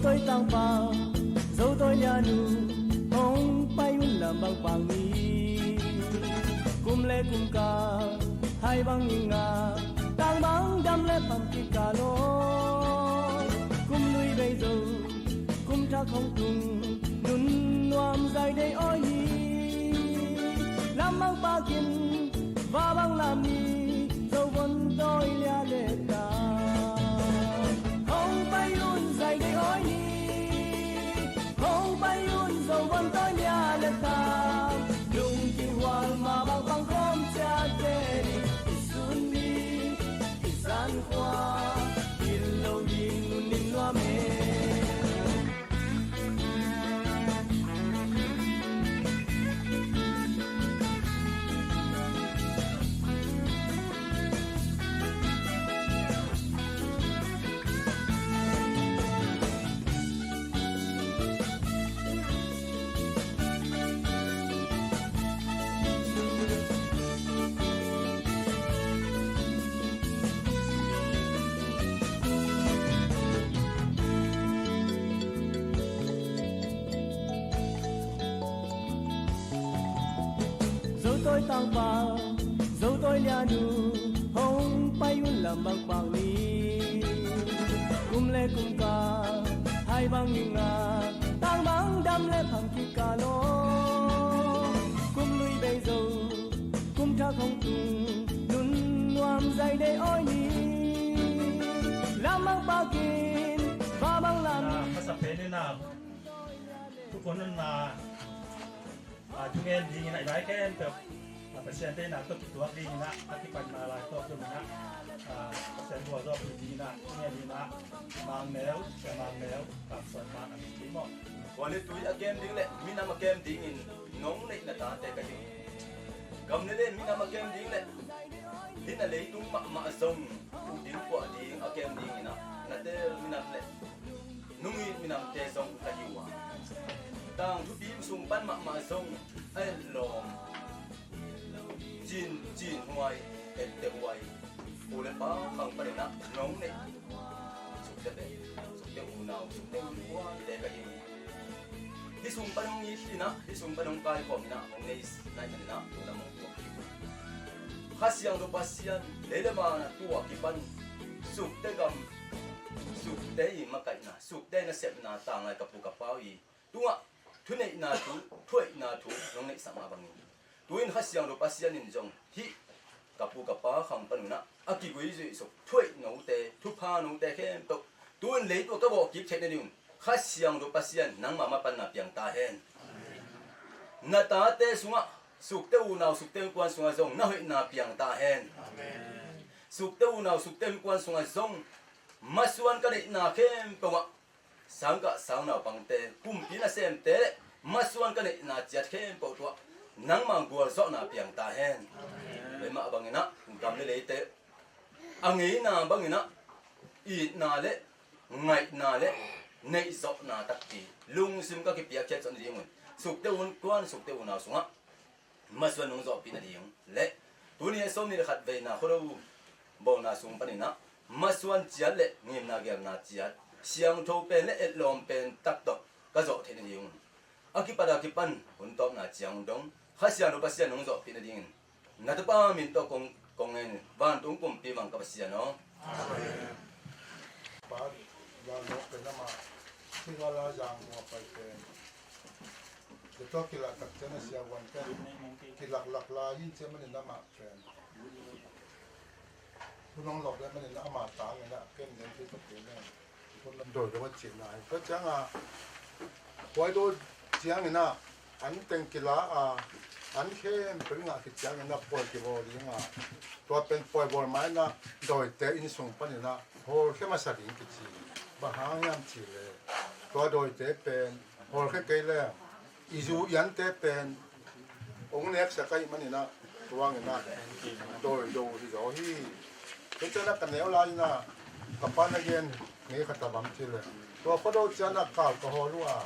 tôi tăng bao dấu tôi nhà nụ hồng bay un làm bằng bằng mi cùng lê cùng ca hai bằng ngà tăng bằng đam lê bằng kỳ ca lô cùng nuôi bây giờ cùng cha không cùng nun noam dài đây oi làm bằng ba kiên và bằng làm mi dấu vân tôi lia lê ta hồng bay un dài đây oi hồng bay un dấu vân tôi lia lê ta lung kỳ hoàng mà bằng bằng không cha tê isun mi isan qua lâu nhìn nun ninh loa mê tôi tăng bao dấu tôi lia nụ hồng bay un làm bằng bằng mi cùng lê cùng ca hai bằng ngà tăng bằng đam lê bằng kỳ ca lô cùng nuôi bây giờ cùng cha không cùng nun noam dài đây oi ni làm bằng ba kiên và bằng làm ภาษาเพนนี่นะทุกคนนั้นมาจุงเงินดีนะหลายแค่แบบPasyente na to tuwa din na ati pag malay to to na pasyente wa do din na ni na mang mel sa mang mel tak sa ma ang mo wali tu again ding le mina ma game ding in nong nei na ta te ka ding gam ne le mina ma game ding le din le tung ma song ding ko ding again ding ina na te mina le nungi mina te song ka hiwa tang tu bim sung pan ma song ai lom jin huai ette huai ule pa khang pa na nong ne suk te unau suk te huai te ka hi hi sung pa nong yi na hi sung pa nong kai kom na ong nei nai na tu na mong ko khasiang do pasian lele ma na tua ki pan suk te gam suk te i ma kai na suk te na sep na ta ngai ka pu ka pau yi tunga thunei na tu thoi na thu nong nei sama bang ni tuin khasiang do pasian in jong hi kapu kapa khang panuna aki gui ji so thoi no te thu pha no te khem to tuin le to ka bo kip che ne niun khasiang do pasian nang ma ma pan na piang ta hen na ta te sunga suk te u naw suk te kwan sunga jong na hoi na piang ta hen amen suk te u naw suk te kwan sunga jong masuan ka ne na khem to wa sangka sang na pang te kum pi na sem te masuan ka ne na chat khem po to nang mang gual so na piang ta hen le ma bangina gam le te angi na bangina I na le ngai na le nei so na takki lung sim ka ki piak chet son di mun suk te un kwan suk te una sunga maswa nung zo pi na ding le tuni so ni khat ve na khoro bo na sung panina maswan chiat le ngim na gyam na chiat siang tho pen le et lom pen tak tok ka zo the ni ding akipada ki pan hun top na chiang dong khasian ro pasian nong zo pi na ding na ta pa min to kong en ban tung kum pi mang ka pasian no amen ba la no pe na ma singala jang mo pa pen de to ki la tak chena sia wan pen ki lak la yin che man na ma pen punong lok le man na ma ta nge na ken den ti to pe ne pun lam do de wa chin na ko chang a wai do chiang na an teng ki la a an khem pringa ki chang na poi ki bo li nga to pen poi bol mai na doi te in sung pan na hol khema sa ring ki chi ba hang yam chi le to doi te pen hol khe ke le izu yan te pen ong nek sa kai man na tuang na doi do di zo hi ke chana ka neo la na ka pa na gen nge kha ta bam chi le to pa do chana ka ko ho lu a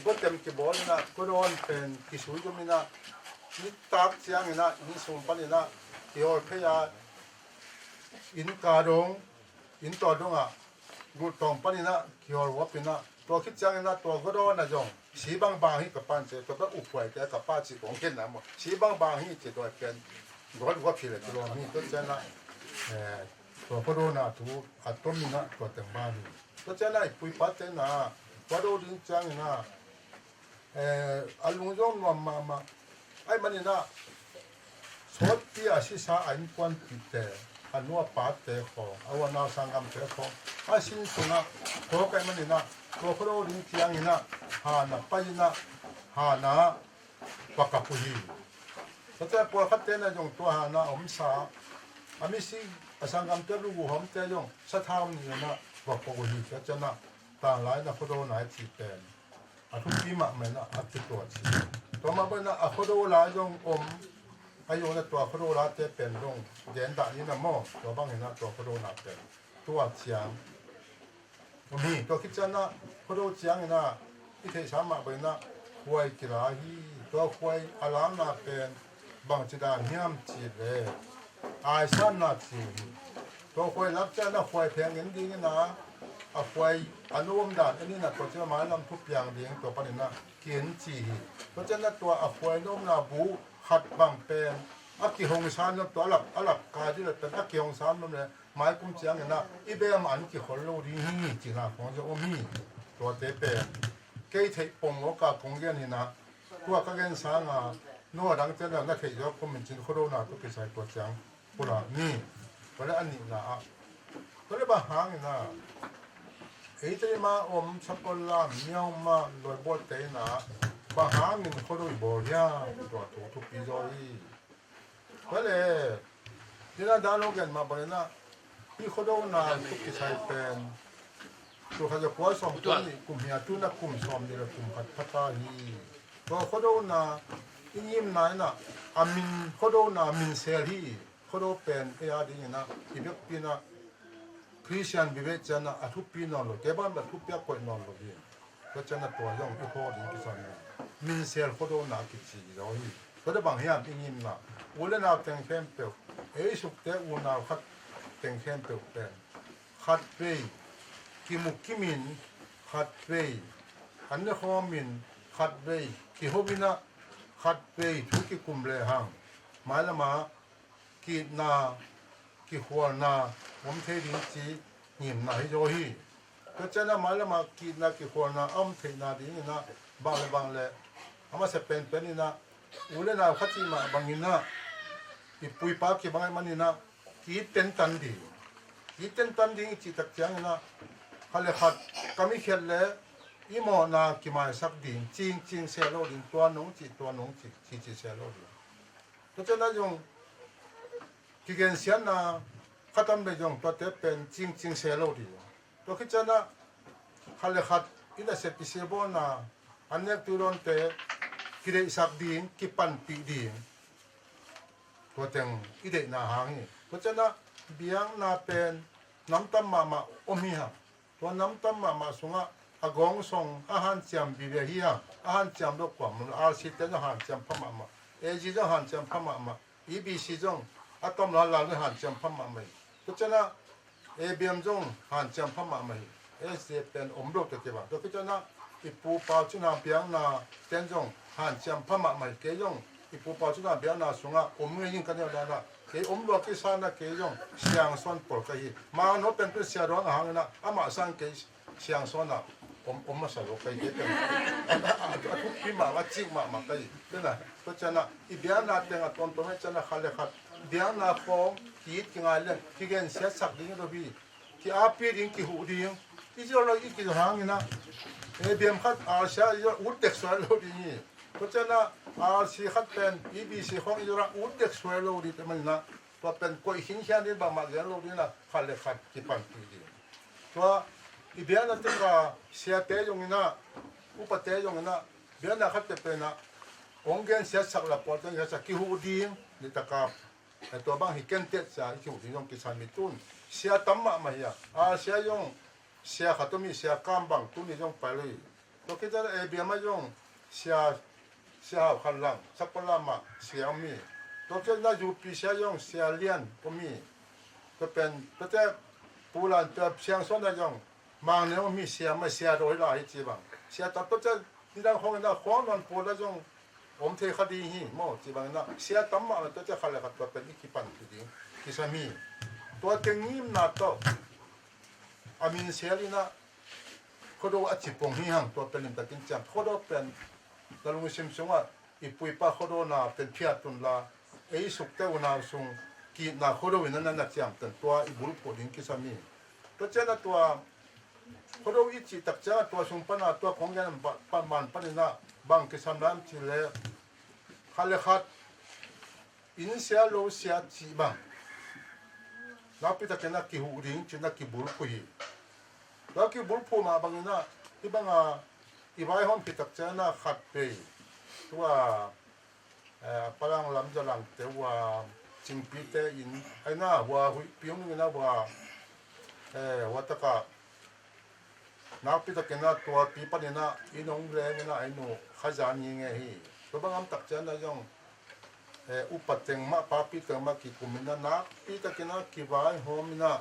ก็เต็มกี่บอลนะก็โดนเป็นกี่สุยก็มีนะนี่ตักเสียงนะนี่ส่งไปนะที่ออกพยาอินกาดงอินต่อดงอ่ะ กูตองปนินะคิววัปินะตัวคิดจังนะตัวก็โดนนะจงสีบางๆให้กับปันเจตัวก็อุปไว้แกกับป้าจีของเห็นนะหมดสีบางๆให้เจตัวเป็นก็ผิดเลยตัวนี้ก็จะนะตัวก็โดนนะตัวอัตมินะตัวเต็มบ้านก็จะนะปุยปัตนะก็โดนจังนะอารมณ์จงมาไอ้มันนะสดที่อาศิสาอันควันติดแต่อันว่าปาเตะของอาวนาสังกัมเตะของอาศินสุนะตัวไอ้มันนะตัวโคโรดินจังนะหานะไปนะหานะปากปุยก็จะปวดขัดเตนะจงตัวหานะอมสาอามิสิสังกัมเตะลูกหอมเตะจงสะท้าวนี่นะปากปุยก็จะนะต่างหลายนะโคโรไหนจีเตนอาทุกีมาเหมือนนะอาทิตย์ตัวชีตัวมาเป็นนะโคโรลายจงอมอายุนะตัวโคโรลาเตเป็นจงเย็นด่านี่นะโม่ตัวบางเห็นนะตัวโคโรลาเป็นตัวเชียงมีตัวคิดจันนะโคโรเชียงนะที่เทชามาเป็นนะหวยกีฬาฮีตัวหวยอารามนะเป็นบางจิดาเฮียมจีเลยไอซันนะจีตัวหวยรับจันนะหวยแพงเงินดีนะหวยอนุวมด่านอันนี้นะตัวเจ้าหมายลำทุกอย่างเลี้ยงตัวปนินะเกียนจีตัวจันนะตัวหวยโน้มนาบูขัดบางเป็นอักกิหงสานตัวอัลลับกาที่เป็นอักกิหงสานมันเลยหมายกุมเจียงนะอีเบมอันกิฮอลโลดีนี่จีน่าของจะโอมีตัวเตเปเกยเทปงโอกาคงเกนี่นะตัวก็เกนสางนัวดังเจนนักเทยอคมจินโคโรนาตัวกิจายตัวเจียงปุระนี่ก็เลยอันนี้นะก็เลยบางหางนะเอตมาอมชัปลาเมียวมาโดยบทเตนะบางหางนี่โคโรอีบอลยาตัวทุกปีจอยก็เลยที่นั่นดาวโลกันมาบอกนะที่โคโรนาทุกกิจายเป็นตัวเขาจะปล่อยสมตัวนี้กลุ่มเฮียตุนักกลุ่มสมเดียวกลุ่มพัฒนาฮีตัวโคโรนาอินิมนายนะอามินโคโรนามินเซลีโคโรเป็นเอียดีนะอีเบกปีนะคริสเตียนวิเวจนะอาทุปีนอนโลเก็บ้านแบบทุกปีก็นอนโลดีก็จะนั่ตัวย่องอีโคดีกิจนะมินเซลโคโรนากิจเราฮีก็ได้บางอย่างอินิมนะวันนั้นเราแต่งเข้มเปล่าสุกเตะวันนั้นขัดแต่งเข้มเปล่าเป็นขัดไปกิมุกิมินขัดไปอันนี้ข้อมินขัดไปกิฮบินะขัดไปทุกกิคุมเลหังหมายละมากินากิหัวนาผมเทดินจีหิมนาฮิโจฮีก็จะน่าหมายละมากินากิหัวนาอ้อมเทนาดีนี่นะบางเลยอามาเสเป็นนี่นะอุเลนาขัดจีมาบางนี่นะอีปุยปากกี่บางมันนี่นะกีเต็นตันดีกีเต็นตันดีจิตตักจังนะฮัลโหลขัดกามิเขลเลยอีโมนากิมาสักดินจริงเซโลดินตัวน้องจิเซโลดินก็จะน่าจงกิเกนเซียนนะขัดทำไปจงตัวเตเป็นจริงเซโลดินตัวคิดจะนะฮัลโหลขัดอินเดเซปิเซโบนะอันนี้ตัวรอนเตกิเลสักดินกิปันปีดินตัวเต็งอีเดนาหางนี่ก็จะนะเบียงนาเป็นน้ำตั้มมาอมีฮะตัวน้ำตั้มมาสุงะอากงส่งอาหารจำบิเวฮีฮะอาหารจำดอกกว่ามันอาศิเตนอาหารจำพม่ามาเอจิจอาหารจำพม่ามาอีบีซีจงอาตอมลาลาอาหารจำพม่ามาก็จะนะเอบีเอ็มจงอาหารจำพม่ามาเอสเป็นอมโรตะเก็บตัวก็จะนะอีปูปาจุนาเบียงนาเต็นจงอาหารจำพม่ามาเกยงอีปูปาจุนาเบียงนาสุงะอมเงินกันเนี่ยนะเกอมโลกิสานะเกยงเสียงส่วนปลกฮีมาโนเป็นตัวเสียร้อนหางนะอามาสังเกเสียงส่วนนะผมมาสรุปไปเยอะเลยทุกปีมาจริงมาไปเนี่ยนะก็จะนะอีเบียนาเต็งตอนตัวให้จะนะขัดเลยขัดเบียนาฟองคิดยังไงเลยที่เกินเสียสักดิ้งตัวพี่ที่อาปีดิ้งที่หูดิ้งที่จะเราอีกกี่หางนะเบียมขัดอาเซียอุดเด็กสวยโลดีนี่ก็จะนะอาเซียขัดเป็นอีบีซีของอีระอุดเด็กสวยโลดีแต่มันนะตัวเป็นก้อยหินแค่นี้บางมาเรียนโลดีนะขัดเลยขัดที่ปันปีดิ้งตัวอีเบียนาเต็งก็เสียเตยงนะอุปเตยงนะเบียนาขัดเป็นนะองค์เกณฑ์เสียสักละปอดตั้งแต่สักกี่หูดิ้งนี่ตะกับแต่ตัวบางหิเกณฑ์เตะจะกี่หูดิ้งยงกิสามิตุนเสียตั้มมาเฮียเสียยงเสียขัดตัวมีเสียกำบังตุนี่ยงไปเลยตัวคิดว่าเบียมายงเสียขันหลังสักปลามาเสียมีตัวคิดว่าอยู่ปีเสียยงเสียเลียนก็มีก็เป็นตัวแต่ปูรันตัวเสียงส่วนนั้นยง mang ne mi sia ma sia roi la hi chi bang sia ta to cha ni dang hong na khong non po la jong om the khadi hi mo chi bang na sia tam ma to cha khala khat pa ni ki pan ti ding ki sa mi to teng nim na to amin selina khodo a chi pong hi hang to pelin ta kin cham khodo pen dalung sim sunga ipui pa khodo na pen phia tun la ei suk te una sung ki na khodo win na cham tan to i bul po ding ki sa mi to cha na to khodo i chi tak cha to sung pa na to khong yan pa man pa ni na bang ki sam lam chi le khale khat in sia lo sia chi bang na pi ta kana ki hu ding chi na ki bul pu hi la ki bul pu ma bang na i bang a i vai hom pi tak cha na khat peตัวพลังลำจะหลังแต่ว่าจิงปีเตอินไอ้หน้าว่าพิงนี่นะว่าว่าตะกะนักปีตะเกนะตัวปีปันนะอินองแรงนะไอ้หนูขจานีไงฮีตัวบางคำตักเจนะยังอุปเตงมาปาปีเตงมากี่กุมินะนักปีตะเกนะกี่วายโฮมินะ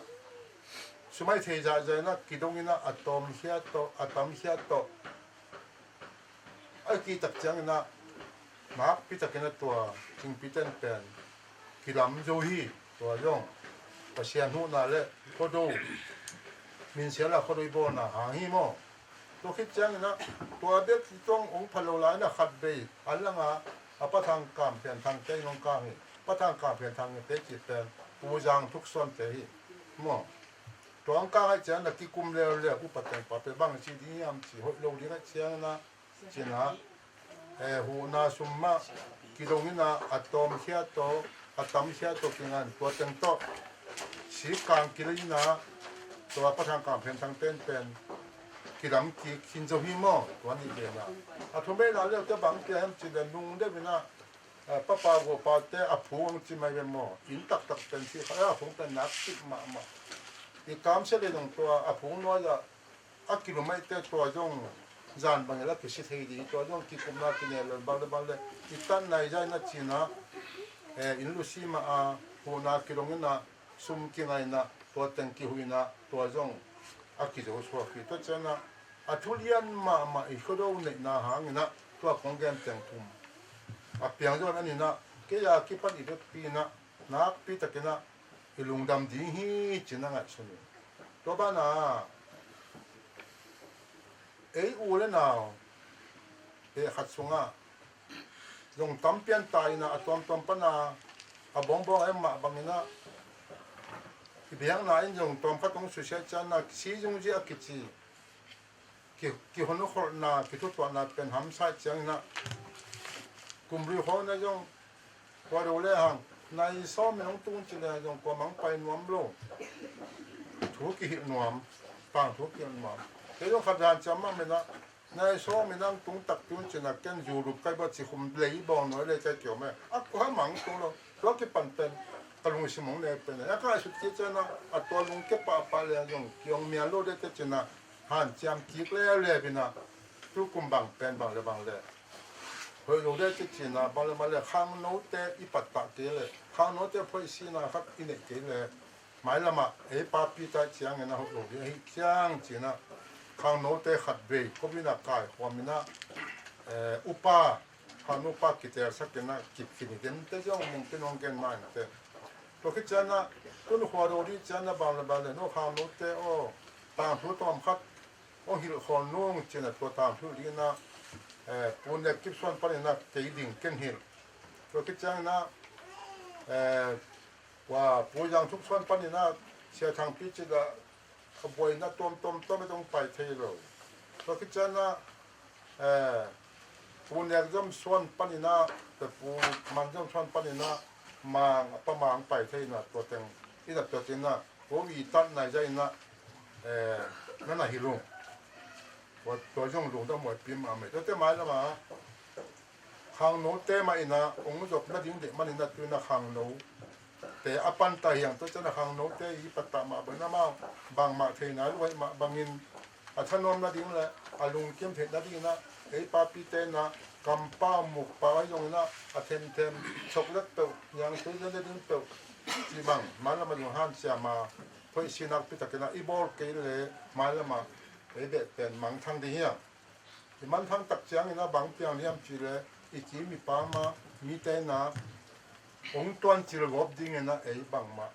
สมัยเทจาใจนะกี่ตรงนี้นะอะตอมเฮียโตอะตอมเฮียโตไอ้กี่ตักเจนะนักพิจารณาตัวจิงพิจารณาเป็นกิลำโจฮีตัวย่องประเสียนหูน่าเล่ก็ดูมินเสียละก็ดูบ่น่ะหาหิโมตัวคิดจังนะตัวเด็กที่ต้ององค์พะโลลายน่ะขัดเบยอันละงะอปะทางกามเปลี่ยนทางใจลงกลางนี่ปะทางกามเปลี่ยนทางเตจิตเป็นปูจางทุกส่วนเตหิโมตัวองค์กลางให้จังน่ะกิกุมเลวเลอุปเตงปะเปบังสิดียามสิโหโลดีให้จังนะจินะหูนาสุมมากิโลงินาอะตอมเฮียโตอะตัมเฮียโตกิงานตัวเต็งโตสีกลางกิโลงินาตัวประธานกลางเป็นทางเต้นเป็นกิลำกิคินโจฮิโมตัวนี้เป็นนะอะทุเมลาเรียกจะบังเกมจิเดนุงเดบินะป้าป้าโกป้าเตอะพูงจิไม่เป็นโมอินตักเป็นที่เขาพูงเป็นนักติดมาอีกคำเสด็จของตัวอะพูงน้อยจะอะกิโลเมตรตัวจงจานบางอย่างก็สิทธิ์ดีตัวน้องที่คุมนาที่เนี่ยเลยบางเลยอีตันในใจนัดจีน่ะอินลุซีมาหัวนากิโลเงินน่ะซุ่มกินไงน่ะตัวเต็งกิหุยน่ะตัวจงอากิโจสวากิตัวเจ้าน่ะทุเรียนมาอีกคนเราเนี่ยน่ะหางน่ะตัวของแกมเต็งทุ่มเพียงจะว่านี่น่ะแค่อยากคิดปันอีกปีน่ะนักปีตะกี้น่ะอีลุงดำดีฮีจีน่ะไงส่วนนี้ตัวบ้านน่ะอูเลยนะขัดสงะลงตั้มเปลี่ยนตายนะตอมปนะบองมาบางนะที่เบียงนายลงตอมพัดตรงสุเชจานะซีจงจีอากิจีกี่คนคนนะกี่ทุกตัวนะเป็นหำใส่จังนะกลุ่มริโฮนะจงว่าดูแลหังในซ้อมไม่ต้องตุ้งจีเลยจงกว่ามังไปนวมโลถูกกี่นวมต่างถูกกี่นวมเรื่องขัดานจำมั่งไม่นะในโซ่ไม่นั่งตุ้งตักตุ้งจีนักแกนยูรูปใกล้บ้านสิคุมเลยบองน้อยเลยใจเกี่ยวไหมก็ให้หมังตุ้งเราเพราะที่ปั่นเป็นตะลุงสมองเลยเป็นแล้วก็สุดที่เจ้านะตัวลุงเก็บปลาเลยยองเมียโลได้เจ้านะหันจำกิ๊กเลยเป็นนะทุกกลุ่มบางเป็นบางเลยเฮ้ยเราได้เจ้านะบางเลยข้างโน้ตเตอีปัตตะเกเลยข้างโน้ตเตพ่อซีนะครับอินเนกเกเลยหมายละมาป้าปีตาเชียงนะเราได้เชียงจีนะข้างโน้ตขัดเบยก็มีนักกายความมีนักอุปาข้างอุปากิเตอร์สักนะกิบฟินิเดนแต่ยังมุ่งเป็นองค์การมันแต่ตัวคิดจานะตัวหัวเราดีจานะบางเลยโน้ข้างโน้ตตามทุกตอมขัดโอ้หิลคนนุ่งจีนะตัวตามทุกดีนะปูนเด็กกิบส่วนปนนะเกยดิ่งเกินหิลตัวคิดจานะว่าปูยังทุกส่วนปนนะเสียทางพิจิตรขบวนนะต้มไม่ต้องไปเที่ยวเราคิดจะนะปูเนี่ยย่อมส่วนปันนะแต่ปูมันย่อมส่วนปันนะมาประมาณไปเที่ยวนะตัวเต็งที่ตัวเต็งนะผมมีตั้งในใจนะนั่นน่ะฮิลุงว่าตัวย่อมลุงต้องหมดปีมาไม่ตัวเต็มหมายแล้วมาข้างโน้ตเต็มมาอีนะองค์จบนั่นยิ่งเด็กมันนะตัวนะข้างโน้แต่อปันตาอย่างตัวเจ้าหน้าข้างโน้ตอีปัตตามาเป็นน้ำมาบางมาเทน่าไว้มาบางอินอัธนมนาดิ้งแหละอาลุงเข้มเทนาดิ้งนะป้าปีเตนะกำป้าหมุกป้ายงนะอาเทมช็อกโกแลตเปล่าอย่างตัวเจ้าดิ้งเปล่าจีบังมาแล้วมาดูฮันเสียมา พอยสินักปิตะกนะอีบอลเกเลมาละมาเอเดเป็นมังทังดีเฮียมันทั้งตักเจียงนะบางเปียงเลียมจีเลอีจีมีปามามีเตนะองตวนจิรกบดิ้งนะเอ้บังมา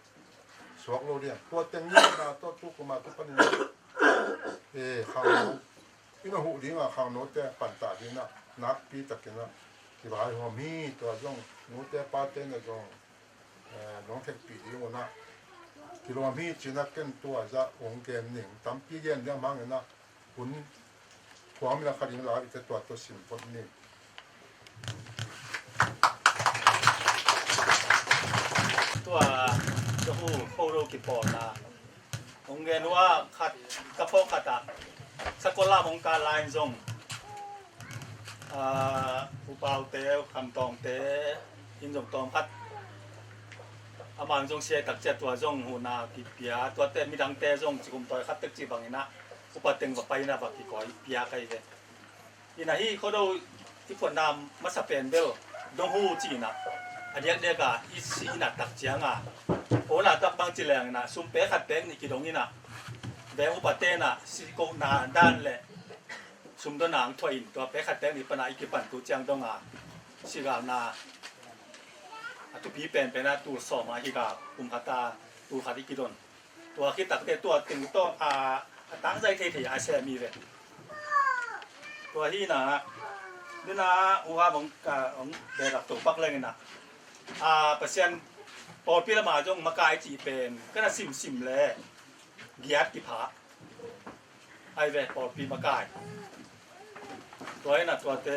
สวกโลเรียนตัวเต็งนี่นะตัวตุกมาตุปันนี่ข้างโน้อีน่ะหูดิ้งอ่ะข้างโน้แต่ปันตาดิ้งนะนักปีตะกินะที่ว่าหัวมีตัวจงโน้แต่ปาเต้นจงน้องเทคปีดิ้งนะที่ว่ามีจีนักเก็นตัวจะองเกนหนึ่งตั้มปีเย็นเรื่องมังนะคุณความมีราคาดิ้งลาอีกตัวสิมปนนี่ตัวจะหูโคโรกิปอตาองเงินว่าขัดกระเพาะขัดตาสกุลามงการลายทรงผู้เป่าเตะคำตองเตะอินทรงตองพัดอามันทรงเสียตักเจ็ดตัวทรงหูนากิเปียตัวเตะมีดังเตะทรงจิกุมต่อยขัดตึกจีบังนะอุปเต็งว่าไปนะบักกิก้อยเปียใครเลยอีน่ะที่เขาดูที่ผลนำมาสเปนเบลดงหูจีนะอันเดียกะอีสีน่ะตักเจียงอ่ะโอ้น่ะตักบางจีแรงน่ะซุมเป๊ะขัดเป๊ะนี่กี่ดงนี่น่ะแบงอุปเตน่ะสิโกนาด้านแหละซุมตัวหนังถอยตัวเป๊ะขัดเป๊ะนี่ปนาอีกปั่นตูเจียงดงอ่ะสิกานาตุพีเป็นนะตูสอมาฮิกากุมคาตาตูขัดอีกกี่ดนตัวคิดตักเตตัวตึงต้องตั้งใจเทๆอาเซมีเลยตัวที่น่ะนี่นะหัวของเดรักตัวปักเลยนะเปอร์เซ็นต์ปอดพิลมาจงมากายจีเป็นก็น่ะซิมเลยเกียรติภาไอเวปอดพิมากายตัวนี้น่ะตัวเต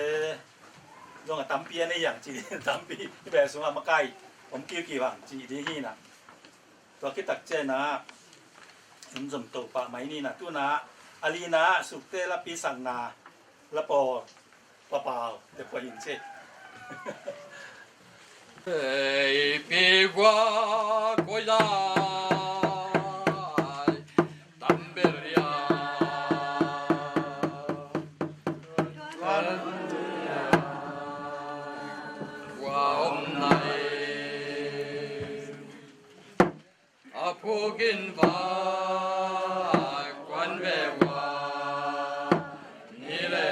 จงตั้มเปียในอย่างจีตั้มปีที่แบบสมมากายผมกี่วันจีดีที่น่ะตัวคิดตักเจนะสมตัวปะไหมนี่น่ะตัวนะอาลีนะสุกเตละปีสังนาละปอเปล่าๆแต่พอเห็นเช่ปีกว่าก็ได้ตั้มเบรียกันว่าไหนผู้กินฟ้าควันเบว่านี่แหละ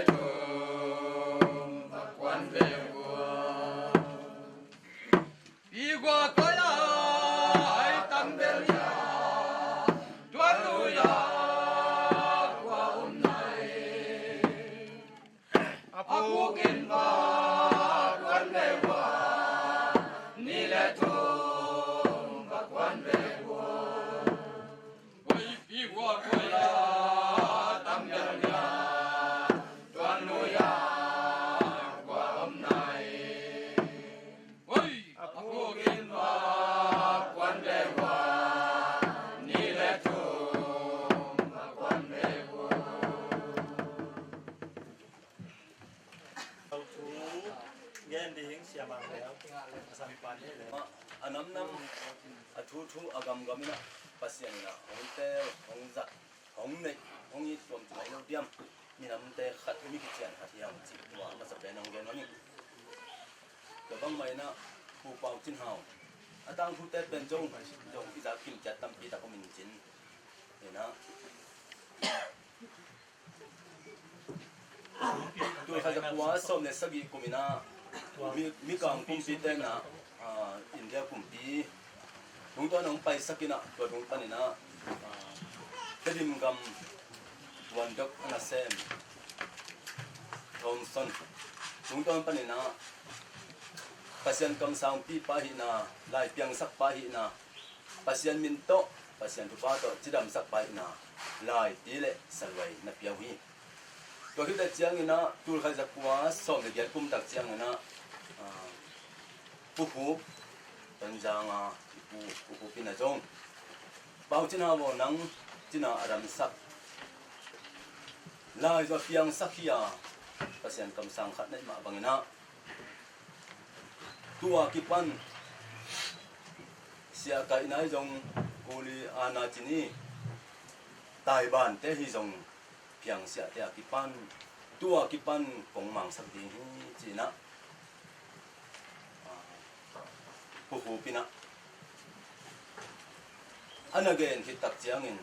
อันนั้นทูอากำกำนะปัสยานะของเตะของจักของเนของยี่ตัวตัวเราเดียมมีน้ำเตะขัดมีกิจการขัดยังจิตตัวมาสเปนองเกนวันนี้แต่บางไม่นะผู้เป่าจินเฮาตั้งผู้เตะเป็นจงที่จะกินจัดตั้มปีตะก็มินจินเห็นนะตัวเขาจะว่าสมเด็จสกีกุมินะมีกองกุมปีเตนะอินเดียกุมปีลุงตัวน้องไปสักกินะตัวลุงปานี่นะเดิมกำวันดอกอนาเซมทอมสันลุงตัวปานี่นะปัสยันกำสังปีปาหินะลายเปียงสักปาหินะปัสยันมินโตปัสยันทุบาโตจิดำสักปาหินะลายตีเละสลายนับยาวีตัวที่ได้เจียงนะตัวเขาจะกว่าส่งเดียร์กุมตักเจียงนะผู้เป็นจางผู้พินาจงบ่าวจินาโวนังจินาอารามสักลายจะเพียงสักยาเปอร์เซ็นต์กำสังขัดในมาบังนะตัวกิปันเสียใจนายจงกุลีอาณาจินีตายบ้านเตหิจงเพียงเสียแต่กิปันตัวกิปันของมังสักดีจีนะผู้พินะ again hitak chiangin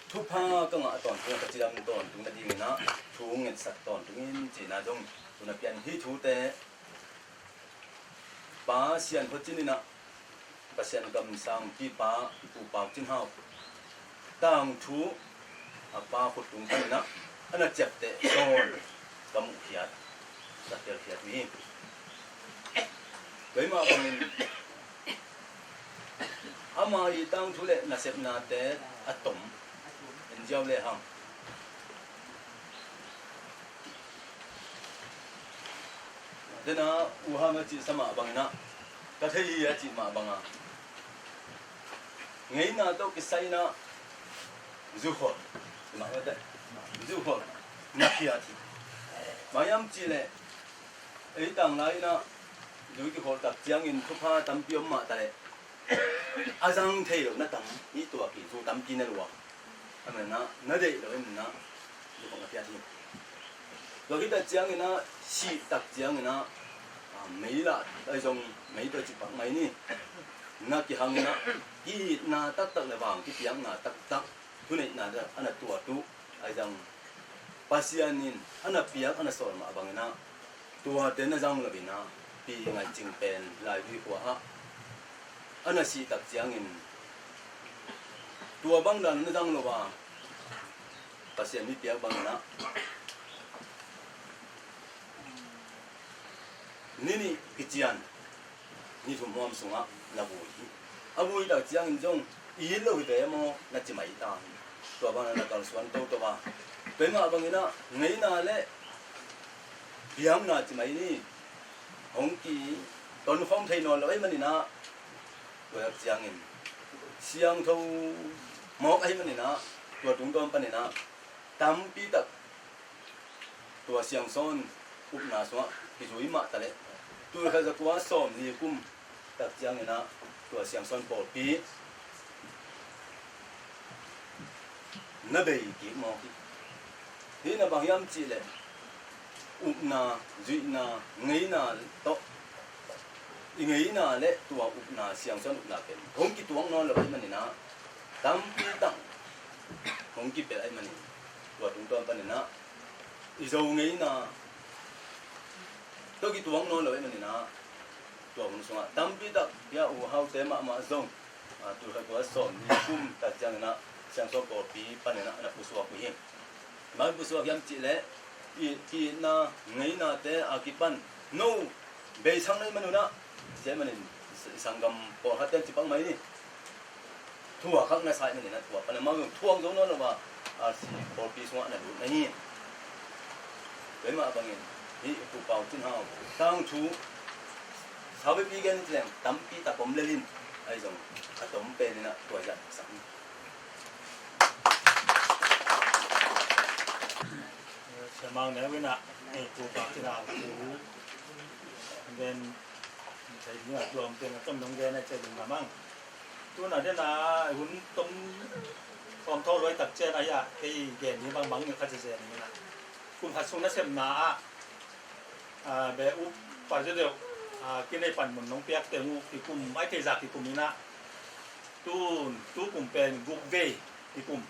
thupa ka nga ton tu ka chiam ton tu na ding na thung en sat ton tungin china jong tu na pian hi thu te pa sian phochinina pasian gam sang pi pa pu pa chin hau tang thu apa khutung kan na ana chep te ton kam khiat sa tel khiat ni với mà bằng ama i tang thu le na sep na te atom en jaw le hang dena u ha ma chi sama bang na ka thei ya chi ma bang a ngei na to ki sai na zu kho ma wa de zu kho na khia ti ma yam chi le ei tang lai na du ki khol tak chiang in thu pha tam piom ma ta le azang thei lo na tam ni to ki thu tam kin na lo ama na de lo in na du ko na pia ti lo ki ta chiang in na si tak chiang in na mấy là đây dòng mấy đôi chụp bằng máy ni na ki hang na ki na tak tak le wang ki piang na tak tak tu nei na da ana tua tu ai dang pasianin ana piang ana sol ma bang na tua ten na jang la bina pi ngai ching pen lai wi kwa ha ana si tak chiang in tua bang dan na jang lo wa pasian mi piang bang na nini kijian ni thu mom sunga na bui abui da chiang in jong i lo de mo na chi mai ta to ba na kal suan to ba pe ma bang ina ngei na le biam na chi mai ni hong ki ton phong thei no loi mani na to chiang in siang tho mo ai mani na to tung tom pa ni na tam pi tak to siang son up na so ki zui ma ta le tu kha za kwa som ni kum tak chiang ina tu siang son po pi na bei ki mo ki hi na bang yam chi le up na zui na ngei na to ngei na le tu up na siang son up na ken hong ki tuang no lo mani na tam pi tang hong ki pe ai mani tu tung ton pa ni na i zo ngei na to ki tuang no lo mani na to mun sunga tampi tak ya u hau te ma zong tu ha ko som ni kum ta chang na chang so ko pi pan na na pu so ku hi ma pu so yam chi le i ti na ngei na te a ki pan no be chang nei manu na je manin sangam po ha te chi pang mai ni thua khak na sai ni na thua pan ma thuang zo no lo ba a si ko pi so na du na ni be ma bang ni hi pu pau chin hao tang thu sao biết gen thì làm tắm pi ta bấm lên ai dùng ta tóm pe nên là tuổi giận sẵn sẽ mang nếu với nè cụ bạc thì nào cụ bên thấy như là tuồng tiền trong đồng gen này chơi đừng làm ăn tu nào thế là huấn tôm còn thâu lối tập chơi này à cái gen như băng băng như khai chơi này nèคุณผัดซุงนักเสพนาเบอุปัจจุบันกินในปั่นเหมือนน้องเปียกแต่งูที่กลุ่มไอ้เทจากที่กลุ่มนี้นะตู้กลุ่มเป็นกุ๊กเว่ที่กลุ่ม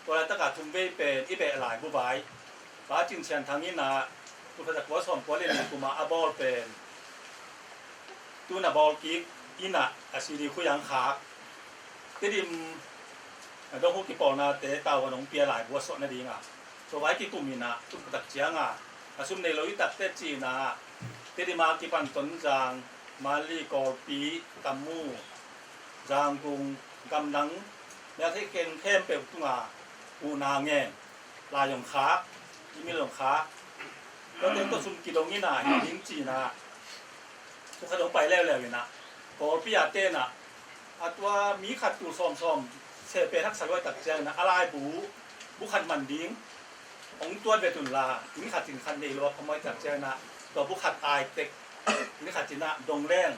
ตัวตะกัดทุ่มเว่เป็นอีเบะหลายผู้ใบป้าจินเชียนทางนี้นะตัวจากวัดสอนกัวเล่นกลุ่มอาบอลเป็นตู้น่ะบอลกิ๊กอีน่ะอาชีดีคุยยังขาที่ดิมต้องพูดกี่ปอนะแต่ตาวันน้องเปียหลายบัวสดนั่นเองตัวไว้ที่กลุ่มนี้นะตุ้มตักเจียงซุ่มในเราอีตักเตจีนะที่ได้มากี่ปันต้นจางมาลีกอปีกัมมูจางกุงกำนังแล้วที่เก่งเข้มเปรี้ยวตุ้งปูนาแง่ลายงค้าที่มีหลงค้าแล้วเต็มต้นซุ่มกี่ตรงนี้นะหิงจีนะทุกขนมไปแล้วเลยนะกอปีอาเต้น่ะอัตว่ามีขัดตูซ้อมเสพเป็นทักษะร้อยตักเจียงนะอะไรบุขัดมันดิ้งของตัวเบตุนลาถึงขัดถึงคันเดลว่าขโมยจับเจ้านะตัวผู้ขัดตายเต็กนี่ขัดจินะดงแรง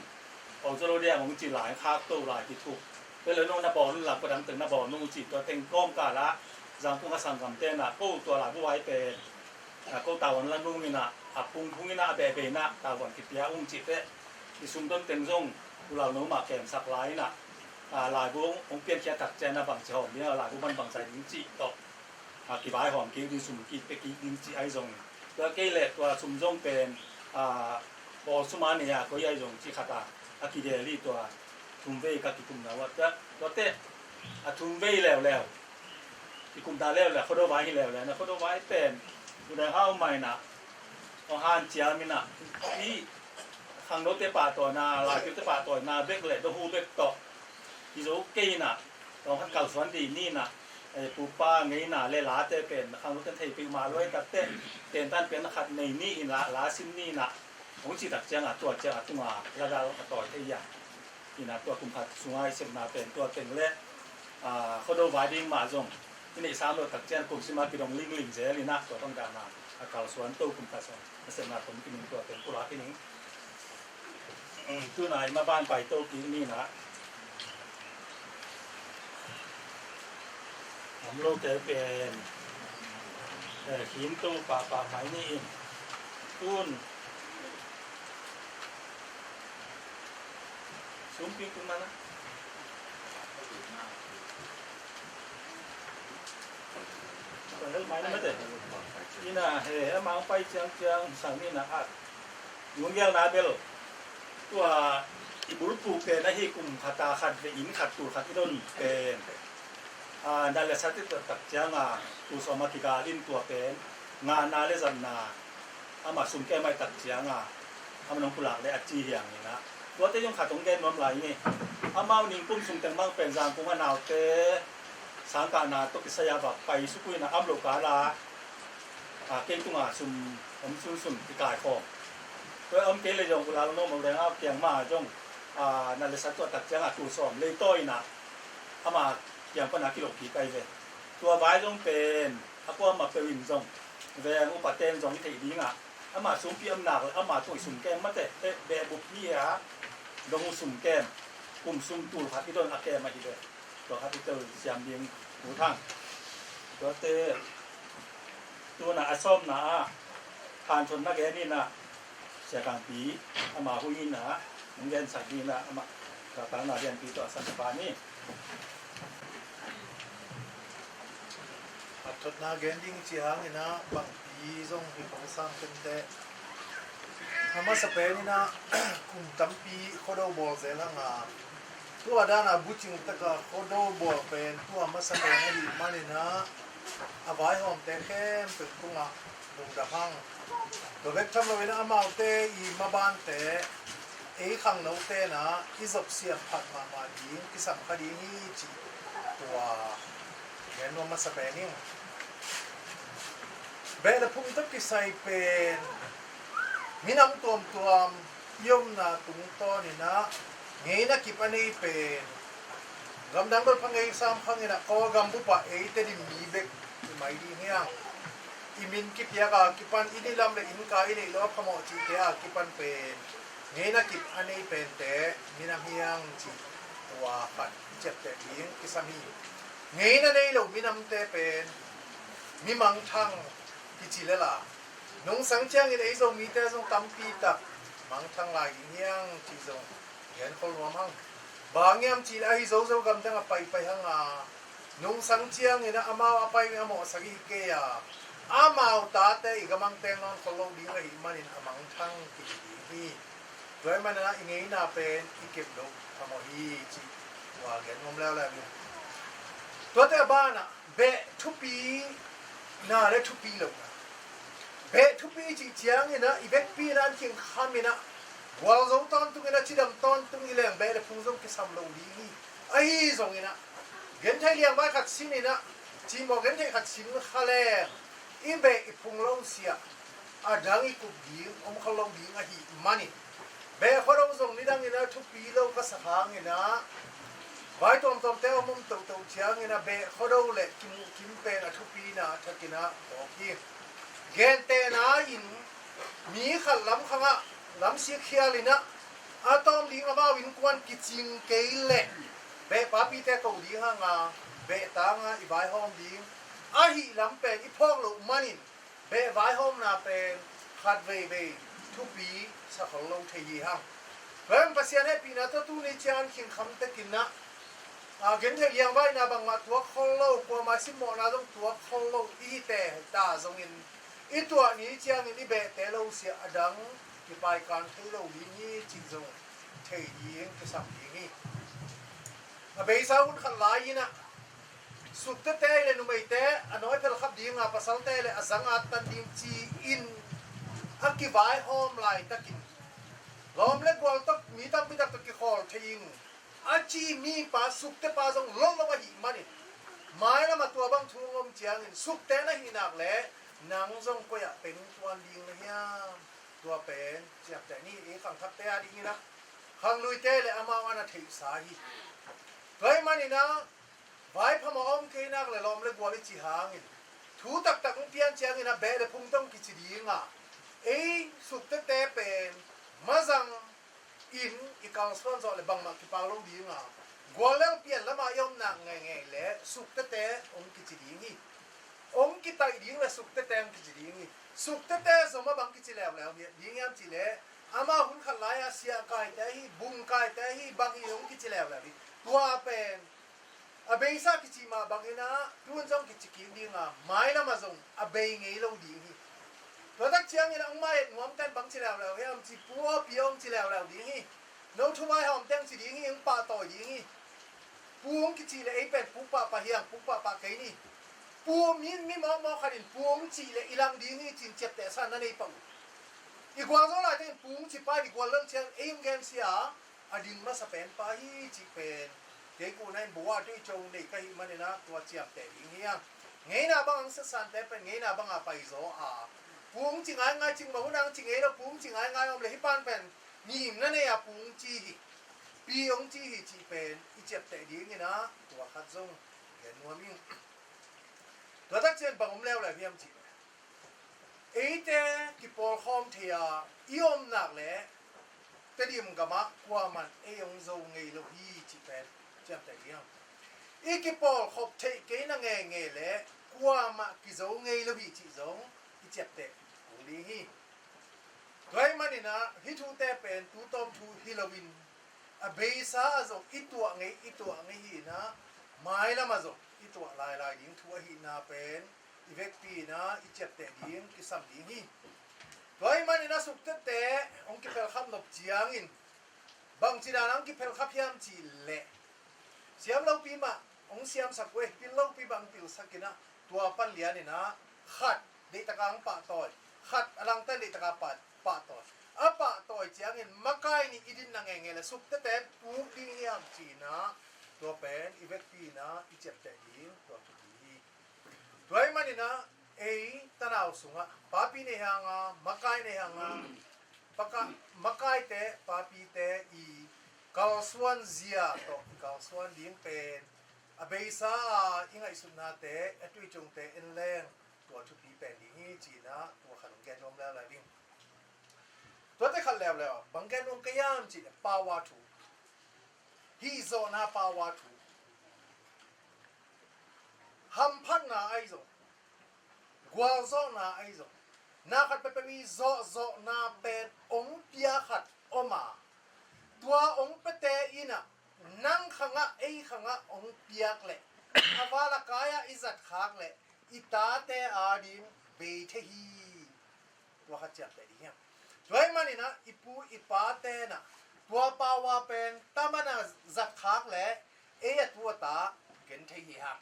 ออกจะโรเดียของจีหลายคาตู้หลายที่ถูกเวลาโน่นบอลหลักประดังตึงนบอลนุ่งจีตัวเต็งก้อมกาละจางพุ่งกระสังกำเต้นกู้ตัวหลายผู้ไว้เป็นกู้ตาวันละนุ่งนี่นะพุ่งนี่นะเบเบนะตาวันกิเปียอุ้งจีเตะที่ซุ่มต้นเต็งซงเราโน้มมาแก่มสักหลายนะ หลายบุ้งองเปลี่ยนแค่ตักแจนนะบางเจ้าเนี่ยหลายบุ้งมันบางใจดิ้งจีต่อกี่ใบหอมกี่ดีสุ่มกี่ไปกี่ดิ้งจีไอ้ทรงตัวเกล็ดตัวสุ่มทรงเป็นบอสุมาเนี่ยก็ไอ้ทรงจีขัดกี่เดลี่ตัวทุ่มเวกับกี่กลุ่มนะว่าจะตัวเตะทุ่มเวแล้วกี่กลุ่มตาแล้วเขาโดนไว้ให้แล้วนะเขาโดนไว้เป็นดูได้ห้าวใหม่นะเอาหันเจียมินะที่ขังรถเตะป่าตัวนาลายเตะป่าตัวนาเบกเลยตัวหูเบกต่อที่รู้เกย์น่ะตอนขัดเก่าสวนดีนี่น่ะปูป้าไงน่ะเลยลาเตะเป็นขังรถเตะไทยปีมาด้วยตัดเตะเต็นตันเป็นขัดในนี่อินลาซิมนี่น่ะผมจีตักเจ้าตัวเจ้าตัวแล้วเราต่อยที่อย่างนี่น่ะตัวกุมภาสุงไอเสมาเป็นตัวเต็งเล่เขาโดนไว้ดิ้งมาจงที่ในสามเราตักเจ้ากลุ่มสิมากิดงลิงเจลินะตัวต้องการมาเก่าสวนตู้กุมภาสวนเสมาผมกินตัวเป็นกุหลาบที่นี้ตู้ไหนมาบ้านไปตู้กินนี่นะผมโลกจะเป็นหินตู้ป่าไม้นี่ตุ้นซุ้มปิ้งตุ้นมานะตัวเล็กไม้นั่นไม่ได้นี่นะเฮ้ยมาไปเจียงสั่งนี่นะยุ่งยากนะเบลตัวอิบุรุปูเป็นนะที่กลุ่มขัดตาขัดอินขัดตูขัดที่โดนเป็นนั่นแหละสัตว์ที่ตัดเจ้าตัวสมาธิการลิ้นตัวเป็นงานนาเลจันนามาสุ่มแก้ไม่ตัดเจ้ามันน้องกุหลาบเลยอาจีอย่างนี้นะตัวเต้ยงขัดตรงแก้นน้ำไหลนี่มาหนิงปุ่มสุ่มแต่งบ้างเป็นจางปุ่มมะนาวเตสังกานาตกิสยาแบบไปสุกุยนะโลกาลาเก่งตัวสุ่มสุ่มที่กายคอตัวเกลเลยจงกุหลาบน้องมันแรงเกี่ยงมาจงนั่นแหละสัตว์ตัวตัดเจ้าตัวสอมเลยต้อยนะมาอย่างปัญหากิโลผีไกลเลยตัวไว้จงเป็นพวกมาเป็นวินจงแวงอุปเทนจงที่ดีงะมาสุ่มปีอำนาจมาตัวสุ่มแก้มมาแต่แบบบุพเพดงสุ่มแก้มกลุ่มสุ่มตูพัดที่โดนอาแกมาทีเดียวตัวพัดที่เจอเสียมเบียงหูทั้งตัวเตตัวน่ะส้มน่ะผ่านชนนักแกนี่น่ะเสียกลางปีมาหุยน่ะมึงเรียนสักดีน่ะมากระตังน่ะเรียนปีตัวสันติปานี่ทดนาเกนดิ้งจีฮังนี่นะบางปีส่งให้ของสร้างเป็นแต่ทำมาสเปนนี่นะคุมตั้มปีโคโดบอลเซลังตัวด้านบุจิงตะกะโคโดบอลเป็นตัวมาสเปนนี่มันนี่นะอาไว้หอมแต่แค่เป็นกุ้งบุงดะพังตัวเล็กทำเราไว้นะมาเตอีมาบ้านแต่ขังเราเตนะที่จบเสียงผัดมาดีที่สำคัญดีนี่จีตัวเห็นว่ามาสเปนนี่เบลพุ่งตะกี้ใส่เป็นมีน้ำตัวยมนาตุงต้นนี่นะเงี้ยนักกิปอันนี้เป็นกำดังก็พังเองซ้ำพังนี่นะก็กำบุปผาแต่ดิมีเบกไม่ดีเนี่ยอิมินกิปยากากิปันอินี่ลำเลยอินกาอินี่ล้อขโมยจีเทียกิปันเป็นเงี้ยนักกิปอันนี้เป็นแต่มีน้ำเฮียงจีตัวปัดเจ็บแต่เลี้ยงกิสามีเงี้ยนั่นเองเรามีน้ำแต่เป็นมีมังทังกิจิเลล่ะน้องสังเชียงไอ้ส่งมีแต่ส่งตั้มปีตักมังทังลายเงี้ยงจีส่งเห็นคนรวมหังบางเงี้ยจีไอ้ส่งกำจังไปหังน้องสังเชียงนี่นะอามาไปอาโมสกิเกียอามาตาเตอีกมังเตงนอนคนลงดิ้งเลยมันนี่มังทังกิจินี่ด้วยมันนะอีเงี้ยน่าเป็นอีเก็บลงทำให้จีว่าเห็นงมแล้วแหละตัวแต่บ้านอ่ะเบะทุกปีน่าเล็กทุกปีเลยเบะทุกปีจีเจียงเนี่ยนะอีเบกปีนั้นเคียงข้ามเนี่ยนะวัวเราตอนตุ้งเนี่ยจีดำตอนตุ้งเนี่ยเบะเลยพุ่งส่งกิสามโลดีนี่ไอ้ส่งเนี่ยนะเห็นไทยเลี้ยงไว้ขัดสินเนี่ยนะจีบอกเห็นไทยขัดสินข้าแรงอีเบะพุ่งลงเสียดังอีกุบดีเขาลงดีอ่ะฮีมันนี่เบะเขาลงส่งนี่ดังเนี่ยนะทุกปีเราก็สักครั้งเนี่ยนะไว้ตอมเต้ามุมเต่าเชียงเนี่ยนะเบะเขาดูเลยกินเป็นทุกปีนะถ้ากินนะบอกยี่เกณฑ์เตนะอินมีขัดล้ำข้างล้ำเสียเขียเลยนะตอมดีมาวินกวนกิจิงเกยเล่เบะป้าปีเต้ตัวดีข้างเบะตางอีใบหอมดีหิล้ำเป็นอีพองลูกมันอินเบะใบหอมน่ะเป็นขัดเวทุกปีสักของเราเทียห้างเพิ่มภาษาให้ปีนะตัวตู้ในจานเขียงคำตะกินนะ เกินเทียงไว้นะบางมาตัวคนโลกว่ามาสิโมนะต้องตัวคนโลกอีแต่ตาทรงอินอีตัวนี้เจียงนี่เบะแต่เราเสียดังที่ไปการที่เราลีนี่จริงจงเทียงที่สัมยิงนี่เบย์สาวคนขันลายนะสุดเตะเลยนุ่มเตะอันน้อยเพลขับดีงาภาษาเตะเลยสังอาตันดิมจีอินอักกิวายหอมลายตะกินล้อมเล็กวอลตักมีตั้งพิทักษ์ตะกิคอลเทียงอาชีมีปาสุกเตปาจงล้มลงมาหิมันนี่ไม้ละมาตัวบางทุ่งอมเจียงสุกเตนะหินักแหละนางจงก็อยากเป็นตัวดิงเลยฮะตัวเป็นเจียบแต่นี่ขังทับเตะดิงนะขังลุยเตะเลยอามาวันอาทิตย์สาหิเฮ้ยมันนี่นะไว้พม่าอมเกนักเลยล้อมเล็กวอลจีหางถูตักตักเพียนเจียงนะเบะเลยพุ่งต้องกิจดีงะสุกเตะเป็นมาจังอินอีกางส่วนจอเลยบางมาคิปาลงดีงากัวเลี้ยงเปลี่ยนแล้วมายอมนางไงเละสุกเตะองกิจดีงี้องกิตายดีงเลยสุกเตะกิจดีงี้สุกเตะสมมาบางกิจแล้วเนี่ยดีงามจิเละอามาหุ่นขันลายอาเซียกายแต่ฮีบุ้งกายแต่ฮีบางฮีองกิจแล้วนี่ตัวเป็นเบย์ซ่ากิจมาบางฮีนะทุนจงกิจกินดีงาไม่ละมาจงเบย์ไงเราดีงี้ตัวตักเชียงนี่นะองไม่งอมเต้นบังจิแล้วเฮ้ยอมจิปัวปีองจิแล้วดีงี้น้องทุ่มไอ้หอมเต้นจิดีงี้ยังป่าต่อยดีงี้ปูองกิจิเลยเป็นปูป่าปะเฮียงปูป่าปะเกยนี่ปูมีมอขัดินปูองจิเลยอีหลังดีงี้จินเจ็บแต่สันนั่นเองปังอีกว่าสองหลายเต้นปูองจิไปอีกว่าเรื่องเชียงเอ็มเกนเสียอดินมาสเปนไปจิเป็นเด็กกูนั่นบัวด้วยจงเด็กก็ฮิมันนะตัวเจ็บแต่ดีงี้ไงนะบางสันแต่เป็นไงนะบางไปโซปูงจิงไงจิงมาหุ่นางจิงเราปูงจิงไงอมเลยฮิปานเป็นมีหิมนั่นเองปูงจีปีองจีจีเป็นอีเจ็บแต่ดีนี่นะตัวขัดซงเห็นว่ามิ่งตัวตักเช่นบังอมแล้วแหละพี่อมจีแต่กิปอลคอมเทียอีอมหนักแหละแต่ดีมันก็มักกว่ามันองโซงไงเราพี่จีเป็นเจ็บแต่ดีอีกิปอลขบเทเกนังไงแหละกว่ามันกิโซงไงเราพี่จีซงอีเจ็บแต่ลีฮีโดยมันนี่นะฮิทูเตเป็นตูตอมทูฮิโลวินเบซ่าจงอีตัวไงฮีนะไม่ละมาจงอีตัวลายดิ้งทัวฮีนะเป็นอีเวกปีนะอีเจ็บแต่ดิ้งกิสัมดิ้งฮีโดยมันนี่นะสุกเตเตองกิเพลขับนบเจียงอินบางจีดานังกิเพลขับยามจีเละเสียมเราปีมาองเสียมสักเวปีเราปีบางปิวสักินะตัวปันเลียนี่นะขัดเดตะกังปะต่อยขัดอลังเต้นเดตะกังปะต่อยปะต่อยเจียงเงินมักไก่นี่อีดินนังเงเลยสุกเตเตปูดิ้งยามจีนะตัวเป็นอีเวกปีนะอีเจ็บแต่ดิ้งตัวทุดีตัวมันนี่นะตะนาวสุงะปาปีเนี่ยฮะมักไก่เนี่ยฮะปะกะมักไก่เตปาปีเตอีกาลสวนเซียตัวกาลสวนดิ้งเป็นเบซ่าอิงไอสุนาเตตุยจงเตอินแรงตัวทุปีเป็นดิ้งจีนะตัวขนมแกนมแล้วอะไรดิ้งตัวเตขันแล้วบางแกนมก็ย่ามจีปาวาทูฮีโซนาปาวาทูฮัมพันนาไอโซกวาโซนาไอโซนาขัดไปมีโซนาเป็นองเปียขัดออกมาตัวองเปเตอินะนั่งขังขังองเปียกเลยอาวาลกายอิจัดขากเลยอิตาเตอาดิมเบเทฮีตัวขัดจับแต่ดีเนี่ยด้วยมันนี่นะอิปูอิปาเตนะตัวปาวาเป็นตามันจัดขากเลยตัวตาเกินเทฮีฮะ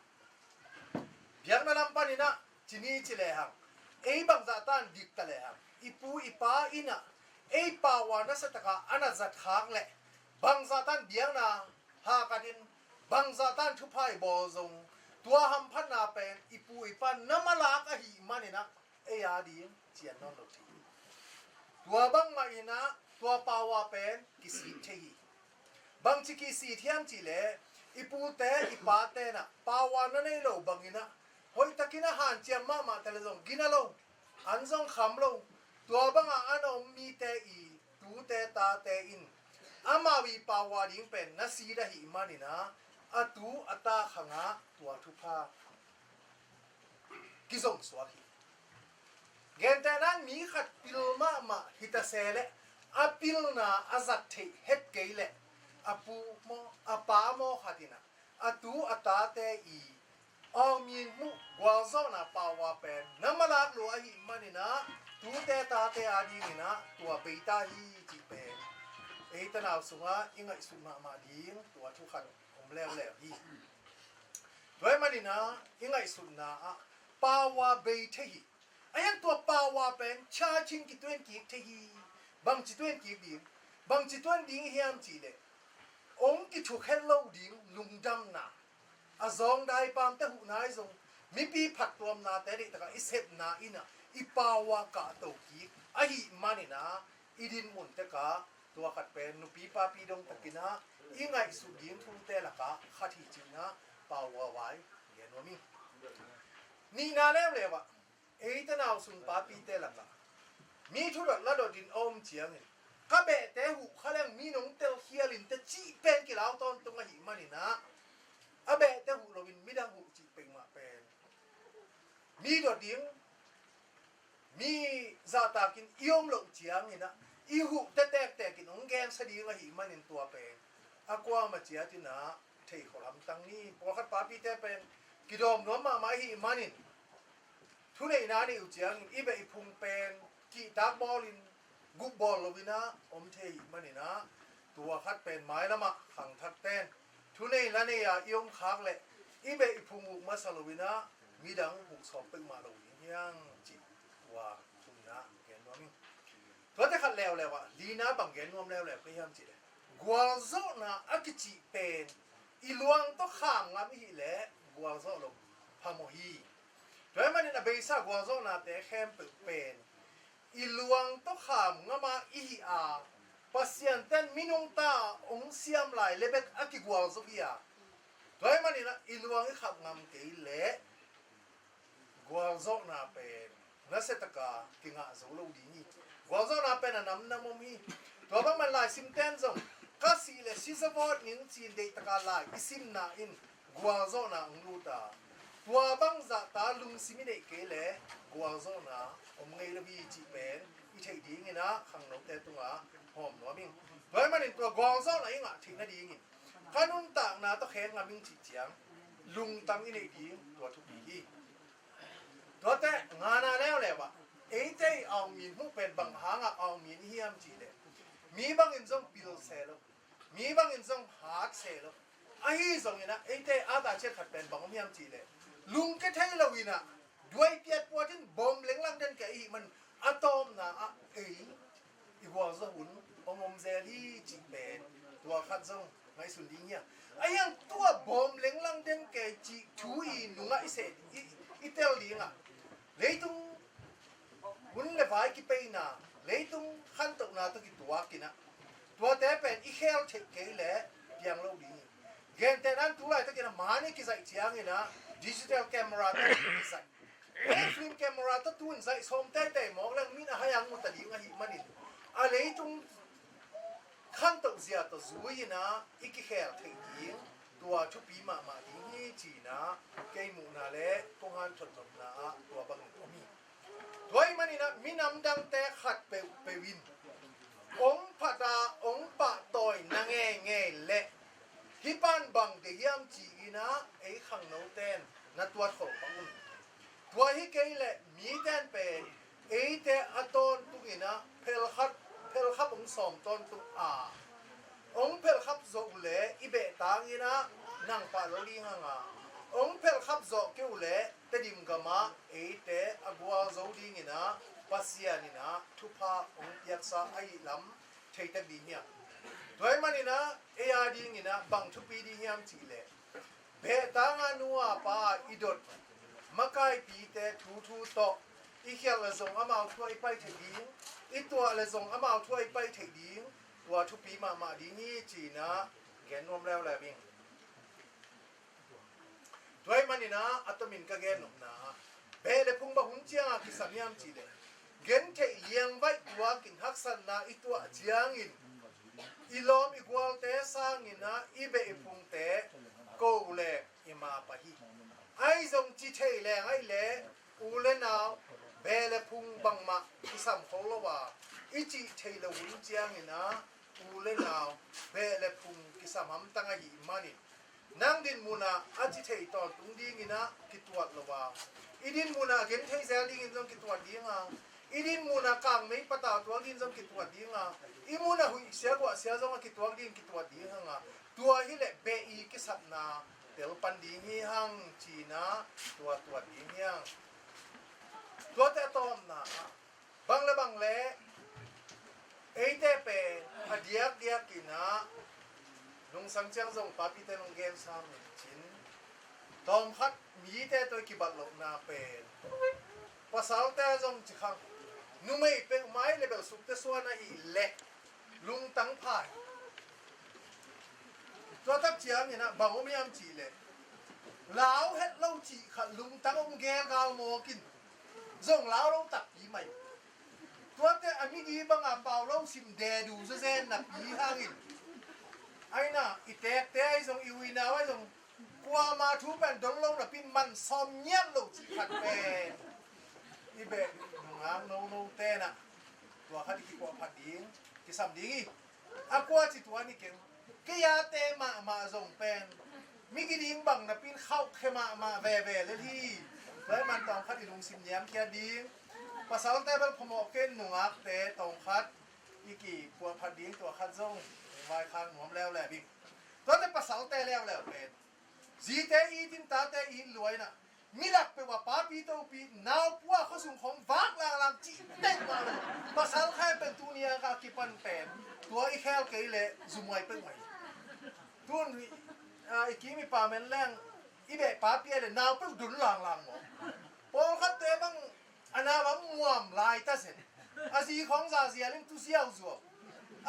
เบียงนั่นลำปานี่นะจินีจิเลหังบางจัตันดิกตะเลหังอิปูอิปาอินะปาวานะสตะกะอันจัดขากเลยบางจัตันเบียงนะหากันดินบางจัตันทุพายบอซงตัวหัมพันนาเป็นอิปูอิปาน้ำมาลากะหิมันนี่นะอาดีนเจียนนนลทีตัวบางมาอินะตัวปาวาเป็นกิสิเทฮีบางชิกิสีเทียมจีเลอิปูเตอิปาเตนะปาวานั่นเองโลบางอินะหอยตะกินะหันเจียมมาแต่ละซงกินะโลอันซงคำโลตัวบางอันอมมีเตอีตูเตตาเตอินอามาวีปาวาดิ้งเป็นนัสีดะหิมันนี่นะอาตูอัตาขังะตัวทุพากิซงสวากีเกณฑ์แต่นั้นมีขัดพิลมาฮิตาเซเลอาพิลนาอาจัดเทเฮ็ดเกยเลอาปูโมอาปาโมขัดินะ atu atate i amin mu gwazo na pawa pen namalak lo ai manina tu te ta te adi na tua beita hi ji pen e ta na sunga inga isuma ma ding tua thu khan om lew lew hi doi manina inga isuna pawa beita hi ayan tua pawa pen cha ching ki twen ki te hi bang chi twen ki ding bang chi twen ding hiam chi le ong ki thu khen lo ding lungdam na azong dai pam te hu nai zong mi pi phat tuam na te ri taka isep na ina ipawa ka to ki a hi mani na idin mun te ka tua khat pen nu pi pa pi dong takina ingai su ding thu te la ka khathi china pawa wai ge no mi ni na le le wa e ta naw sun pa pi te la ka mi thu la do din om chiang ni ka be te hu khaleng mi nong tel hialin te chi pen ki lao ton tung a hi mani na abe te hu lo win mi dang hu chi peng ma pen mi do ding mi za ta kin iom lo chiang ni na i hu te te kin ong gen sa di nga hi manin tua pen akwa ma chia ti na thei kholam tang ni po khat pa pi te pen ki dom no ma ma hi manin thu nei na ni u chiang i be i phung pen ki dak bolin gu bol lo wina om thei manina tua khat pen mai lama khang that ten thu nei la ne ya iom khak le i be i phung ma salowina mi dang hu sop pe ma lo yang chi wa thun na gen no mi to te khat lew lewa li na bang gen nom lew le pe yam chi le gwal zo na akichi pen i luang to kham ngam hi le gwal zo lo phamo hi doi manin a be sa gwal zo na te khem pe pen i luang to kham ngama i a pasian ten minung ta ong siam lai lebek aki gwal zo ya doi manina i luang i khap ngam ke le gwal zo na pen na se taka kinga zo lo di ni gwal zo na pen nam na mo mi to bang man lai sim ten zo ka si le si sa bot ning chin de taka lai isim na in gwal zo na ong lu ta tua bang za ta lung simi de ke le gwal zo na om ngai la bi chi pen i thei ding ina khang no te tunga hom no ming doi manin tua gwal zo na inga thing na ding in kanun ta na to khen nga ming chi chiang lung tang i nei ding tua thu bi hi to te nga na leo le wa e te au min mu pen bang hanga au min hiam chi le mi bang in zong pil se lo mi bang in zong hak se lo a hi zong ina e te a ta che khat pen bang hiam chi le lung ke thai lo wina duai piat puatin bom leng lang den ke i man atom na a e i wa zo hun om zeli chi pen tua khat zong ngai sun ding ya ayang tua bom leng lang den ke chi thu i nunga i se i tel dinga leitung hun le vai ki pe na leitung khan tok na to ki tua kina tua te pen i khel the ke le piang lo bi gen te nan tu lai to kina mani ki sai chiang ina digital camera to ki sai film camera to tun sai som te te mo lang min a hayang mo ta ding a hi manin a leitung khan tok zia to zui na iki khel the ding tua chu pi ma ma ding hi chi na ke mu na le kong han thot thot na tua bang ko mi doi manina minam dang te khat pe win ong phata ong pa toy na nge le hi pan bang de yam chi ina e khang no ten na tua kho pa un tua hi ke le mi ten pe e te aton tu ina phel khap ong som ton tu a ong phel khap zo le i be tang ina nang pa lo li nga ong phel khap zo ke le te dim gama e te agwa zo ding ina pasian ina thupa ong yaksa ai lam thei ta bi nya doi manina e a ding ina bang thu pi di hiam chi le be tanga nuwa pa idot makai pi te thu to i khial la zong amao thoi pai thei ding i tua la zong amao thoi pai thei ding tua thu pi ma di ni chi na gen nom leo la bing doi manina atomin ka gen nom na be le phung ba hun chiang ki samyam chi le gen thei liang vai tua kin haksan na i tua chiang in ilom igual te sang ina ibe ipung te ko le ima pa hi ai zong chi thei le ai le u le naw be le phung bang ma ki sam kho lo wa i chi thei le wun chiang ina u le naw be le phung ki sam ham tang hi mani nang din muna aji thei ton tung ding ina kitwat lawa idin muna gen thei zel ding in jong kitwat dinga idin muna kang mei pata tuang din jong kitwat dinga imuna hui sia kwa sia jong kitwat din kitwat dinga tua hi le be i kisapna tel pan ding hi hang china tua ding yang tua te tom na bang le eite pe adiak dia kina nung sang chang jong papi te nung game sam chin tom khat mi te toy ki bat lok na pen pasal te jong chikhang nu mei pe mai level suk te suana hi le lung tang phai to tak chiang ni na bang om yam chi le lao het lo chi khat lung tang om ge gal mo kin jong lao lo tak pi mai tua te ami di bang a pau lo sim de du se zen na pi hangin ai na itek te ai jong iwi na wa jong kwa ma thu pen dong lo na pin man som nyat lo chi khat pe i be ngang no te na tua khat ki kwa phat ding ki sam ding a kwa chi tua ni ken ke ya te ma jong pen mi ki ding bang na pin khau khe ma ve le thi lai man tong khat i lung sim nyam kia ding pasal te bel phomo ken nungak te tong khat iki kwa phat ding tua khat jong vai khang nuam leo le bi to te pasal te leo pen ji te i tin ta te i luai na milak pe wa pa pi to pi naw puwa kho sung khom wak lang chi te ma pasal khai pen tu nia ka ki pan pen tua i khel ke le zumai pe mai tun i ki mi pa men leng i be pa pi le naw pe dun lang mo pol khat te bang ana bang muam lai ta sen asi khong za sia lim tu siao zo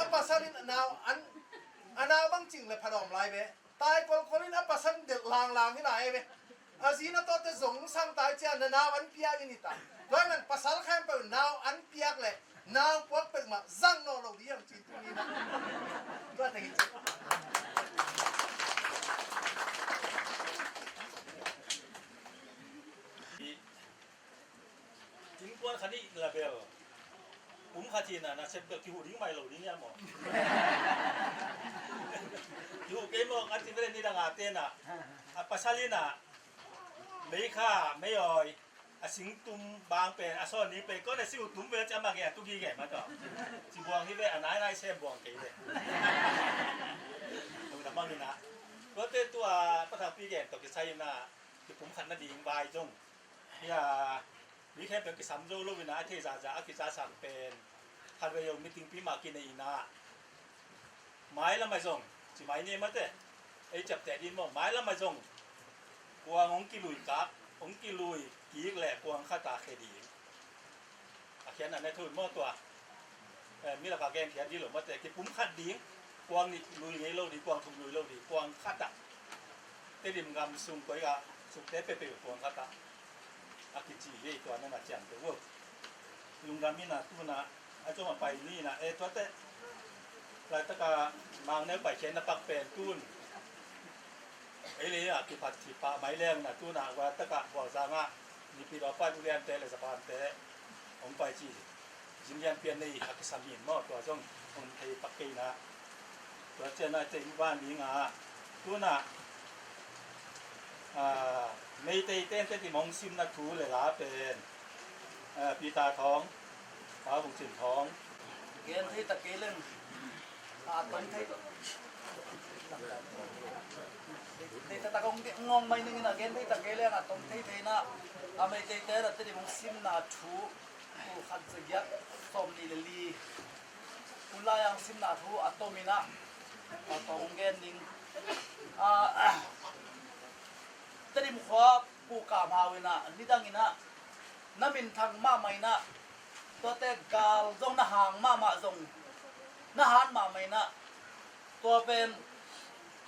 a pasalin naw an ana bang ching le phadom lai be tai kol kolin a pasan de lang hi lai be asi na to te zong sang tai cha na naw an pia ni ta toy nan pasal khan pe naw an piak le naw pok pe ma zang no lo di yang chi tu ni na to ta hi chính quan khá đi là bèo cũng khá chi là xem được kiu đính mày lẩu đính nha mỏ kiu cái mỏ ăn thì bên đi đang ngã tên à pasalina mấy kha mấy rồi sinh tum bang pen son ní pen có thể siêu tum về cho mà cái tu gì cái mà đó chỉ buông cái về nãy xem buông cái đấy đúng là mang đi nè có thểตัวประทับปีแก่ตัวcáiใช่น่ะที่ผมขันน่ะดีบายจงเนี่ยมีแค่เป็นกิสัมโจโลวินาเทศาจาอกิจาสังเป็นคันเวลมิติงปีมากินในอีนาไม้ละไม่จงสิไม้นี่มาเตไอ้จับแต่ดินบ่ไม้ละไม่จงกวางองกิลุยกับองกิลุยกีกแหละกวางข้าตาเคดีอาเขียนอันในทุนหม้อตัวมีละกาแกนเขียนดีหรือมาแต่ที่ปุ้มคัดดิงกวางนี่ลุยนี่โลดีกวางทุมลุยโลดีกวางข้าตาเตดิมกำซุ่มก้อยกะสุกเตเปเปกวางข้าตาอากิจิเยตัวนั้นน่ะจังตัวลุงดามินะตุนะอาจมาไปนี่นะตัวแต่ลายตะกะมางแนวไปเขียนนะปักเป็นตุนเลยอ่ะกิปัดที่ปะไม้แรงน่ะตุนะว่าตะกะบ่ซางะนี่ปีรอป้ายทุเรียนแต่ละสะพานแต่องไปจีจินยันเปลี่ยนในอักษรหินมอตัวจงองไทยปักกีนะตัวเจน่ะเจบ้านนี้งะตุนะไม่เต้นที่มองซิมนักทูเลยละเป็นปีตาท้องฟ้าผงสินท้องเกณฑ์ที่ตะเกียงอาตอนที่ตะกงงงไม่นึงนะเกณฑ์ที่ตะเกียงอาตอนที่นะไม่เต้นที่มองซิมนักทูผู้ขัดเสียดสมลีลีคุณลายังซิมนักทูอัตโตมินะอัตโตงเกณฑ์นิงตริมขวาปูกามาเวนะนี่ดังอินะน้ำมินทางมาไม่นะตัวเตกาลจงนะหางมาจงนะหานมาไม่นะตัวเป็น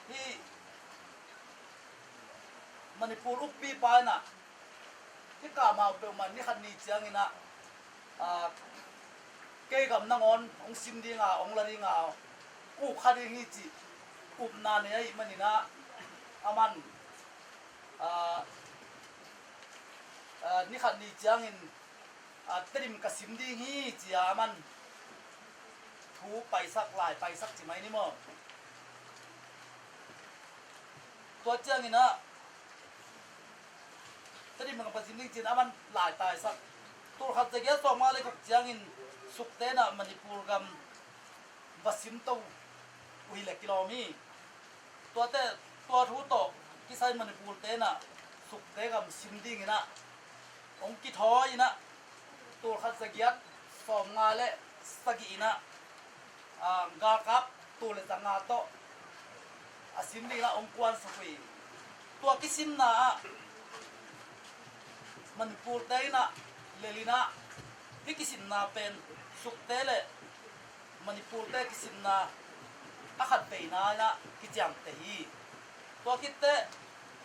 ที่มันปูรุปปีไปนะที่กามาเป็นมันนี่ขันนี้เจียงอินะเกี่ยกับนังอนองซิมดีงาองลาดีงาอุบขัดอย่างนี้จีอุบนานเนี่ยมันนี่นะอามันนี่ขันนี้จังอินตริมกสิมดีฮีจียมันทูไปสักหลายไปสักจีไหมนี่มั้ง ตัวเจียงนี่นะตะดิมันก็สินิ่งจินมันหลายตายสักตัวขัดจะเกียส่งมาเลยกับเจียงอินสุกเตนะมณีปูรกัมวสิมตูอุยเล็กกิโลมีตัวเตตัวทูโตที่ใส่มณีปูรเตนะสุกเตกัมซิมดิ้งนะองกิทอยนะตัวขัดจะเกียส่งมาเลยสกีนะกากับตัวเลจังงาโตซิมดิ้งนะองกวนสุกีตัวกิซิมนะมันปูเตนะเลลินะที่กิสินนาเป็นสุกเตเลมันปูเตกิสินนาอาขัดเตนานะกิจังเตฮีตัวคิดเต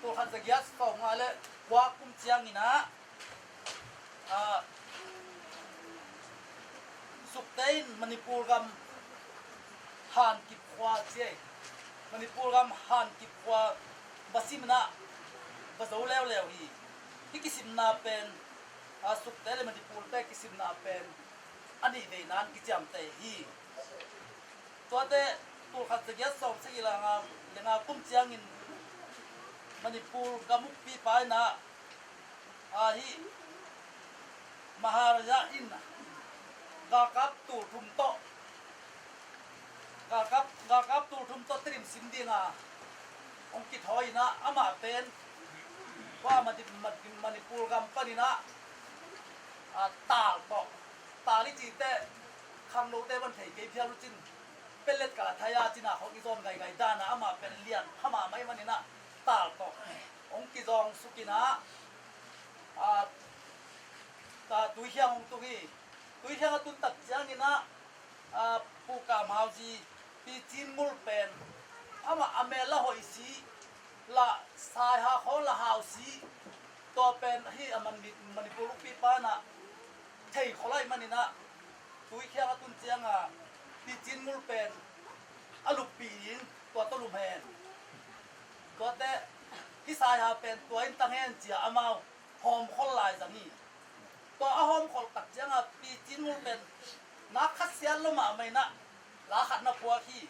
ตัวขัดจะยัดส่งมาเลยว่ากุมจังนี่นะสุกเตนมันปูกัมหันกิบควาเจมันปูกัมหันกิบควาบาซิมนะบาโซเลวเลวฮีที่กิสินนาเป็นสุกเตเลมันดิปูลเตกิสิมนาเป็นอันนี้ในนั้นกิจามเตฮีตัวเตตัวขัดจะยัดส่งสิ่งละงามเลงาคุ้มเจียงอินมันดิปูลกามุกปีไปนะฮีมหาราชอินกากับตูทุมโตกากับตูทุมโตตริมสิมดีงาองกิทอยนะอามาเป็นว่ามันดิปูลกัมปนินะตาบอกตาลิจีเตคังโนเตมันเทเกพิอารุจินเป็นเล็ดกะทายาจินะของกิซอมไกดานะอามาเป็นเลียนหามาไม่มันนี่นะตาบอกองกิซองสุกินะตาตุยเฮียงตุยเฮียงตุนตักจังนี่นะปูกามฮาวจีปีจินมุลเป็นอามาอเมล่าหอยซีละสายหาของละฮาวซีตัวเป็นที่มันปูลุปีป้านะเทยขอไล่มันนี่นะตุยแค่ตุนเจียงปีจินมุลเป็นอลุปียิงตัวตลุมแหนตัวแต่ที่สายหาเป็นตัวอินตังแหนเจียอามาหอมคนลายสังนี้ตัวหอมคนตักเจียงปีจินมุลเป็นนักขัดเสียนลงมาไม่นะลาขัดนักพัวขี้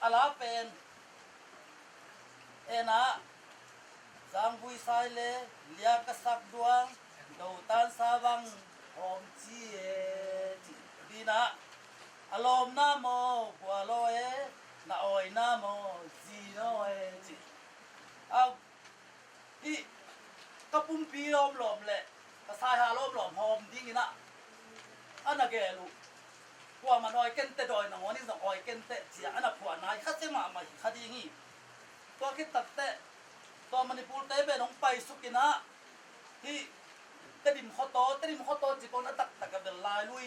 อะไรเป็นนะสังบุยสายเลเลียกสักดวงดูตันสาวังหอมจีดีนะอารมณ์น้ำโมบัวลอยน่าอ้อยน้ำโมจีน้อยจีเอาที่กระปุ่มปีล้อมหลอมแหละกระสายหาล้อมหลอมหอมดีนะอันนั้นแกลูกพวกมันอ้อยเก่นเตะดอยหนังวันนี้ต้องอ้อยเก่นเตะเสียอันนั้นพวกนายข้าเจ้ามาคดีงี้ตัวคิดตัดเตะตัวมันปูเตะเป็นองไปสุกินะที่เตดิมข้อโตจีบนตักกับเดลายลุย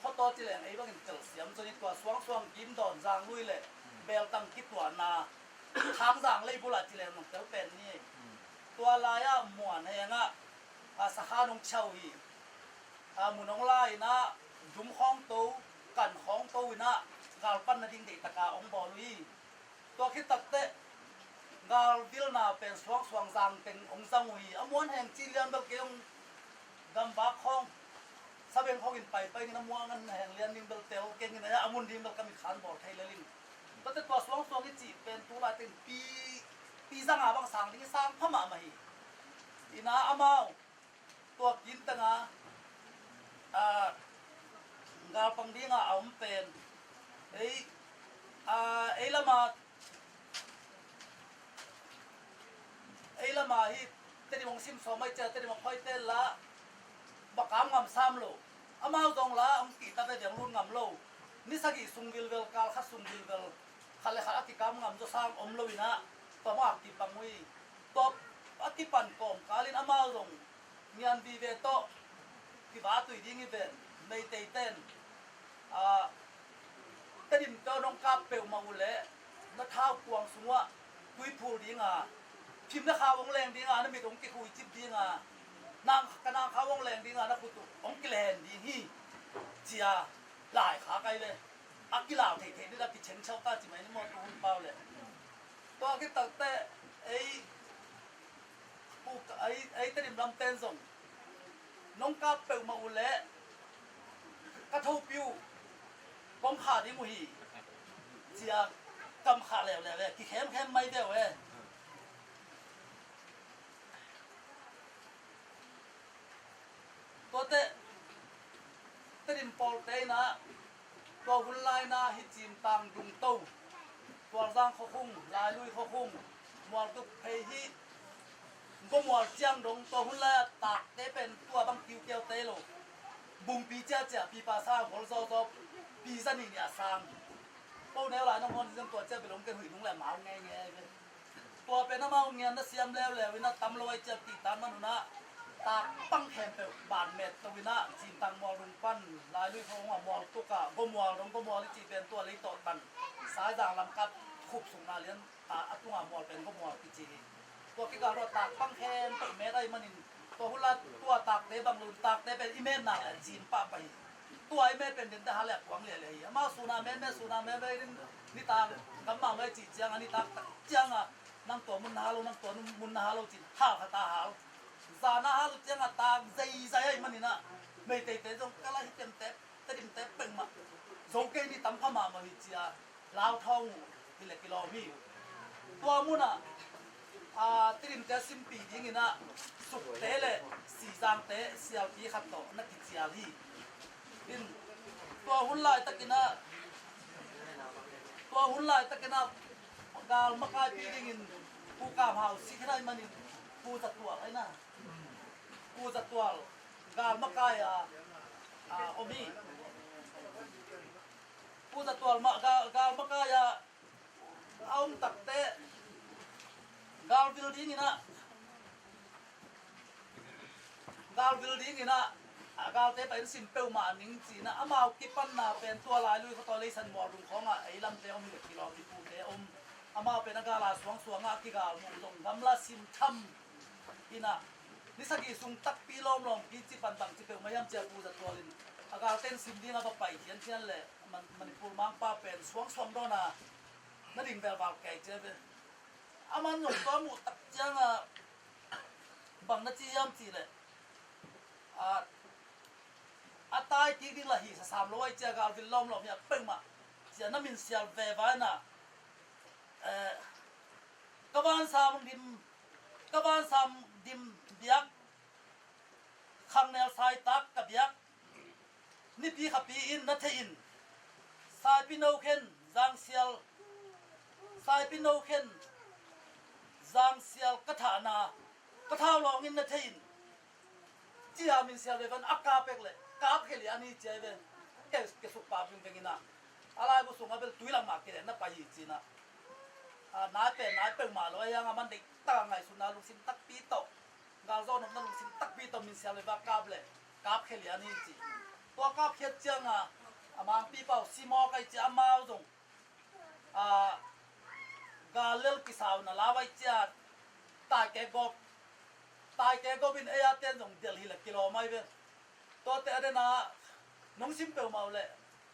ข้อโตจีแหลงไอ้บ้างเจอเสียมจนตัวสว่างกิมดอนจางลุยเลยเบลตังคิดตัวนาทางจางเลยบุหรี่จีแหลงของเต๋อเป็นนี่ตัวลายหมวนเองสาขานงเชาฮีหมุนองไล่นะดุมข้องโตกันข้องโตนะกาลปั้นนาดิงเด็กตะกาองบอลุยตัวคิดตัดเตะกาลวิลนาเป็นสว่างจางเป็นองสังวีอมวนแห่งจีเลียนเบลเกียงกำบักข้องซาเบงข้องกินไปกินน้ำมัวกันแห่งเลียนดิงเบลเตลเก่งนะอมุนดิงเบลกำมีขานบอลไทยเลยลิงตัวเตะตัวสว่างที่จีเป็นตัวลายเป็นปีสังอาบังสังที่สร้างพม่ามาฮีอีน่าอามาวตัวกินตั้งกาลปังดีงาเอาเป็นไอ้ละมาฮีเตดิมงซิมสมัยเจอเตดิมงค่อยเต้นละบักกามงำซ้ำโลอามาตรงละองกีตาเตดิมรุ่นงำโลนิสกิสุงวิลเวลกาลขัดสุงวิลเวลขัดเลยขัดอกิกามงำจะสร้างอมโลวินะตัวมากิปังวิตัวอกิปันกอมกาลินอามาตรงเงียนวีเวโตที่บ้าตุยดิ้งอีเวนในเตยเต้นเตดิมเจ้าน้องกาเปลมาอุเล่นักท้าวกวางสุงวะตุยพูดิ้งพิมพ์นักข่าววงแรงดิ้งนั่นมีตรงกิคุยจิบดิ้งนางกนางข่าววงแรงดิ้งนักขุตุองกิเลนดิ้งฮีเจียหลายขาไกลเลยอักกิลาวเทนี่เราพิเชนเช่าตาจิ๋มนี่มอตูนเปล่าเลยตัวกิตักเตะไอ้เตดิมลำเต้นส่งน้องกาเปลมาอุเล่กระทูปิวป้องขาดิ้งมุฮีเจียกำขาแล้วกี่แคมไม่เดียว ตัวเตะตริมปอลเตนะตัวหุ่นลายนะฮิจิมตังดุงโตตัวร่างเขาคุ้งลายลุยเขาคุ้งมวลตุกเพฮิก็มวลเจียงดงตัวหุ่นลายตากเตเป็นตัวบังคิวเกียวเตโลบุงปีเจ้าเจ้าปีภาษาหัวโซโซปีสันนี่เนี่ยสามพวกแนวหลายน้องคนที่ตัวเจ้าไปลงกันหุ่ยนุ่งแหลมเมาไงตัวเป็นน้ำเมาเงี้ยน่าเสียมแล้ววินาตำลอยเจ้าตีตามมันนะตากปังแคมเปบานเม็ดตัววินาจีนตังมอลุงปั้นลายลุยเขาหัวมอตุกะก็มอลงก็มอลิจีเป็นตัวเล็กตัวตันสายด่างลำกับขุบสูงนาเลี้ยนอัตุงมอลเป็นก็มอลิจีตัวกิการตากปังแคมเปเม็ดได้มันตัวหุ่นละตัวตากได้บางลุนตากได้เป็นอิเมนนาจีนป้าไปตัวอิเมนเป็นเดินทหารแหลกหวังเลยมาสุนาเมนสุนาเมนไปนี่ตากกำมังไว้จีเจียงอันนี้ตากเจียงอ่ะนั่งตัวมุนฮาโลนั่งตัวมุนฮาโลจีข้าวขตาฮาโลซานาฮาโลเจียงอ่ะตากใจมันนี่นะไม่เตะจงกะละฮิเต็มเตะเต็มเป็นมาจงเกนี่ตั้มเข้ามาฮิจียลาวทองฮิเลกิโลมีตัวมุนอ่ะตริมเตะซิมปียิงนะสุดเตะเลยสีจางเตะเสียวที่ขัดต่อนักกิจยาลีดินตัวหุ่นลายตะกินะกาลมะกายปีดิงินผู้กามหาวสิขนาดมันผู้จัดตัวไอ้น่ะผู้จัดตัวกาลมะกายอมีผู้จัดตัวกาลมะกายเอาตักเตะกาลวิลดิ้งนี่นะกาลเตะเป็นสิมเปิลมาหนิงจีนะอามากิปันนาเป็นตัวลายลุยเขาตัวเลยสันมอรุงของไอ้ลำเตอมกิโลที่ปูเตอมอามาเป็นนักลาสวงกิกาลงกำลาสิมทำอินะนิสกิสุงตักปีลมกิจิปันตังจิเปิลมาย่ำเจ้าปูจะตัวลินอากาศเต้นสิมดีนะไปเทียนเลยมันปูมังป้าเป็นสวงโดนะนั่นดิ่งแบบว่าแก่เจ้าเป็นอามันหนุ่มตัวหมูตักจังบังนัดจีย่ำจีเลยตายที่ดิละหี300เจ้ากาลวิลลอมเนี่ยเปิงมาเจ้าน้ำมินเสียเววานะกบานสามดิมเบียกขังแนวสายตักกับเบียกนี่ปีขับปีอินนัทอินสายปีโนเคนจางเซียลกระถานากระเท้าลองอินนัทอินจีอามินเซียเววันอากาเป็กเลยกาบเขลียนี่เจเวนเกสุปาบิงเบงินะอะไรบุษงอาเบลตุยลังมาเกเลนะไปยีจีนะนายเป็นมาเลยยังมันเด็กตั้งไงสุนาลุสิมตักปีโตกาลโซนนั่นลุสิมตักปีโตมินเซียเวว่ากาบเลยกาบเขลียนี่จีตัวกาบเขียเจียงมังปีเป่าซีมอไกจีอามาจงกาเลลกิสาวน่ะลาไว้จีตายแกก็บินเอียเตียนจงเดียลฮิลกิโลไม่เป็นตัวเตะเดนะน้องซิมเปิลมาเลย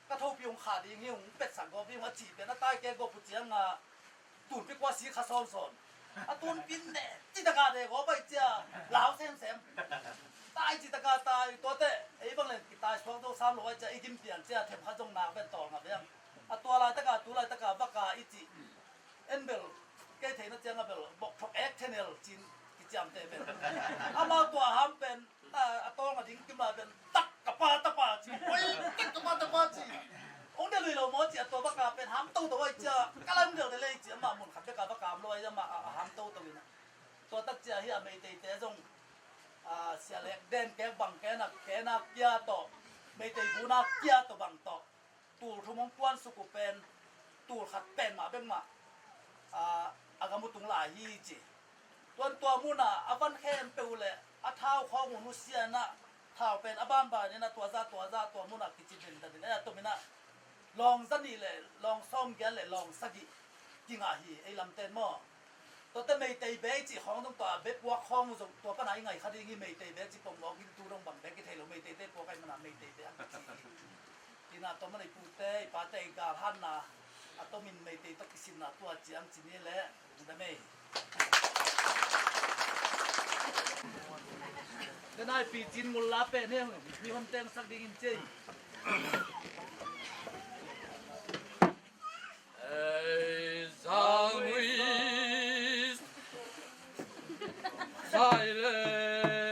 กระทบยงขาดีงี้ผมเป็ดสังก็พี่มาจีบเป็นตายแกก็ปุ่นเจียงตูนไปกว่าสีขาซ้อนตูนกินเนี่ยจิตกาเด็กก็ไปเจ้าลาวเซมตายจิตกาตายตัวเตะไอ้บางเลยตายช่วงตัว300จะไอ้กิมเปลี่ยนเจ้าเทมข้าจงนาเป็นต่อครับยังตัวลายตะกาตัวลายตะกาบักกาอิจิเอ็นเบลแกเทนเจียงเบลบอกทอกเอ็กเทนเนลจีนกิจามเตเป็นอามาตัวหามเป็นตัวมาดิ้งขึ้นมาเป็นตักกะปาจีโอ้ยตักกะปาจีองเดลุยเราหมอจีตัวบักกาเป็นหามตู้ตัวไว้เจ้ากะลังเดือดเลยจีมาหมุนขับเจ้าบักกามลอยจะมาหามตู้ตัวนี้นะตัวตักเจ้าเฮียไม่เตะจงเสียเล็กเด่นแกบังแกนักเกียร์ต่อไม่เตะบูนักเกียร์ต่อบังต่อตูทุ่มงกวนสุกุเป็นตูขัดเป็นมาเป็นมาอากามุตุงหลายยี่จีตัวมุน่ะอวันแค่เปิวเลยอาเท้าของมนุษย์นะเท้าเป็นอบ้านเนี่ยนะตัวมุน่ะกิจเป็นแต่เนี่ยตัวมินะลองสักนี่เลยลองซ่อมแกเลยลองสักกี่งาฮีไอ้ลำเต้นหม้อตัวแต่ไม่เตยเบจีของต้องตัวเบ็ดวัวของมุสตัวปัญหายังไงคดีงี้ไม่เตยเบจีผมลองกินตูต้องบังเบ็ดกิเทลไม่เตยพวกไอ้มันไม่เตยเบจีน่ะตัวมันไอ้ปูเตยปาเตยกาหันน่ะตัวมินไม่เตยตัวกิสินน่ะตัวจีอังจีนี่แหละแต่ไม่ก็ได้ปีจินมุลลาเป้เนี่ยมีคนแต่งสักดิ่งเจSang Luis Silent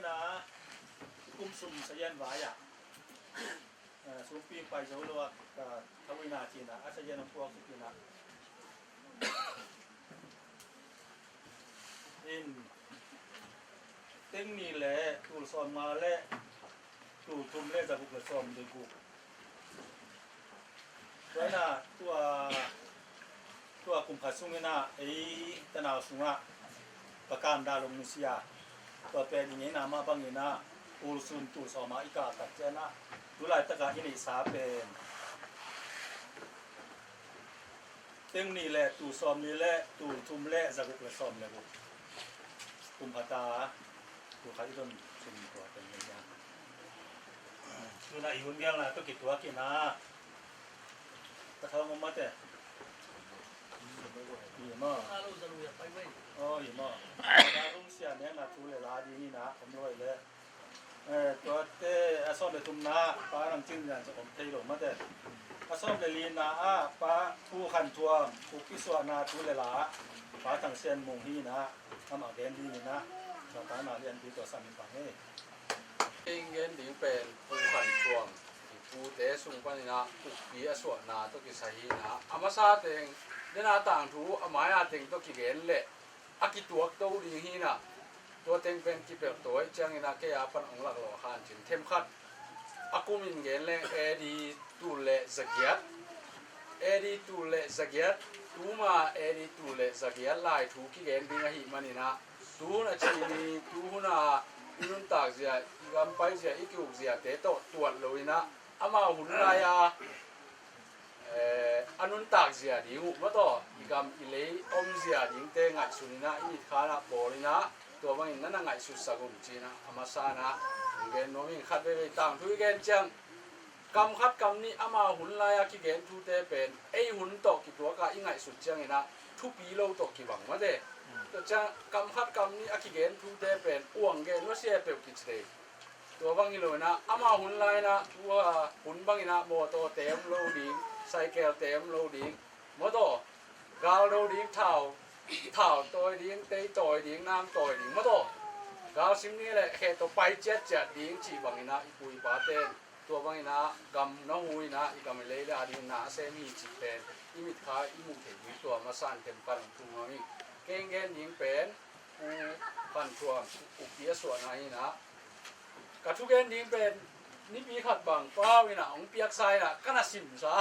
นะกุมซุมสะยันวายะสุปีไปโซโลวะทวินาจีนะอาสยันพวกสุกินะอินเต็งนี่แหละตูสอนมาและตูทุมและจะบุกสอนด้วยกูไว้นะตัวกุมภาสุงนะไอ้ตนาสุงะประการดาลงมุสยาตัวเป็นอย่างนี้นะมาบังนี้นะอูซุนตูสอมาอีกาตัดเจนะดูลายตะกาอินิสาเป็นเต็งนี่แหละตูสอมนี่แหละตูทุมและจะบุกสอนเลยบุกุมภาตาดูเขาที่ต้นชุมตัวเป็นอย่างนี้คือนะอีหุ่นเบี้ยงนะตัวกี่ตัวกี่นะตะเขางมาแต่อีหม้อ ถ้าเราจะรู้อยากไปเว้ย อ๋ออีหม้อนะรุ่งเสียเนี่ยนะทุเลลาดีนี่นะผมด้วยเลยตัวเตอซ่อมเลยทุมนะป้าลังจิ้งอย่างจะผมเทลงมาแต่ซ่อมเลยลีนะป้าผู้ขันทัวผู้กิสวนาทุเลลาป้าทางเส้นมุงฮีนะทำอาเกนดีนี่นะเราป้ามาเรียนดีตัวสามีฝั่งนี้ Ingen ding pen pu han chuang pu te sung pan na pu pi a so na to ki sahi na amasa teng dena tang thu amaya teng to ki gen le aki tuak to ri hi na to teng pen ki pe toy chang ina ke a pan ong lak lo han chin them khat akumin gen le edi tu le zagiat edi tu le zagiat tu ma edi tu le zagiat lai thu ki gen ding a hi manina tu na chi ni tu na nun tak zia gam pai zia ikuk zia te to tuat loina ama hunraya anun tak zia di hu ma to igam ilei om zia ding te ngai sunina i khana bolina to bang nana ngai su sagum china ama sana gen nomin khat be tang thui gen chang kam khat kam ni ama hunraya ki gen thu te pen ei hun to ki to ka i ngai su chang ina thu pi lo to ki bang ma deตัวจะกำคัดกำนี้อคิเกนทูเตเป็นอ้วงเกนว่าเสียเปลวกิจเดตัวบางอีโลนะอามาหุ่นไลนะตัวหุ่นบางอีนะโมโตเต็มโลดิ้งไซเคิลเต็มโลดิ้งโมโตกาวโลดิ้งเท่าตัวดิ้งเตยตัวดิ้งน้ำตัวดิ้งโมโตกาวซิมนี่แหละแค่ตัวไปเจ็ดดิ้งจีบางอีนะอีปุยปาเต้นตัวบางอีนะกำน้องหุยนะอีกำเลยละดิ้งนะเซมีจีเป็นอีมิดขาอีมุกเห็นตัวมาสั่นเต็มปันทุ่งนี้เก่งเงินยิงเป็นผู้พันทัวอุกิยส่วนไหนนะกระทุกเงินยิงเป็นนี่ปีขัดบังเป้าวินะองเปียกใส่ละก็น่าสิมซะ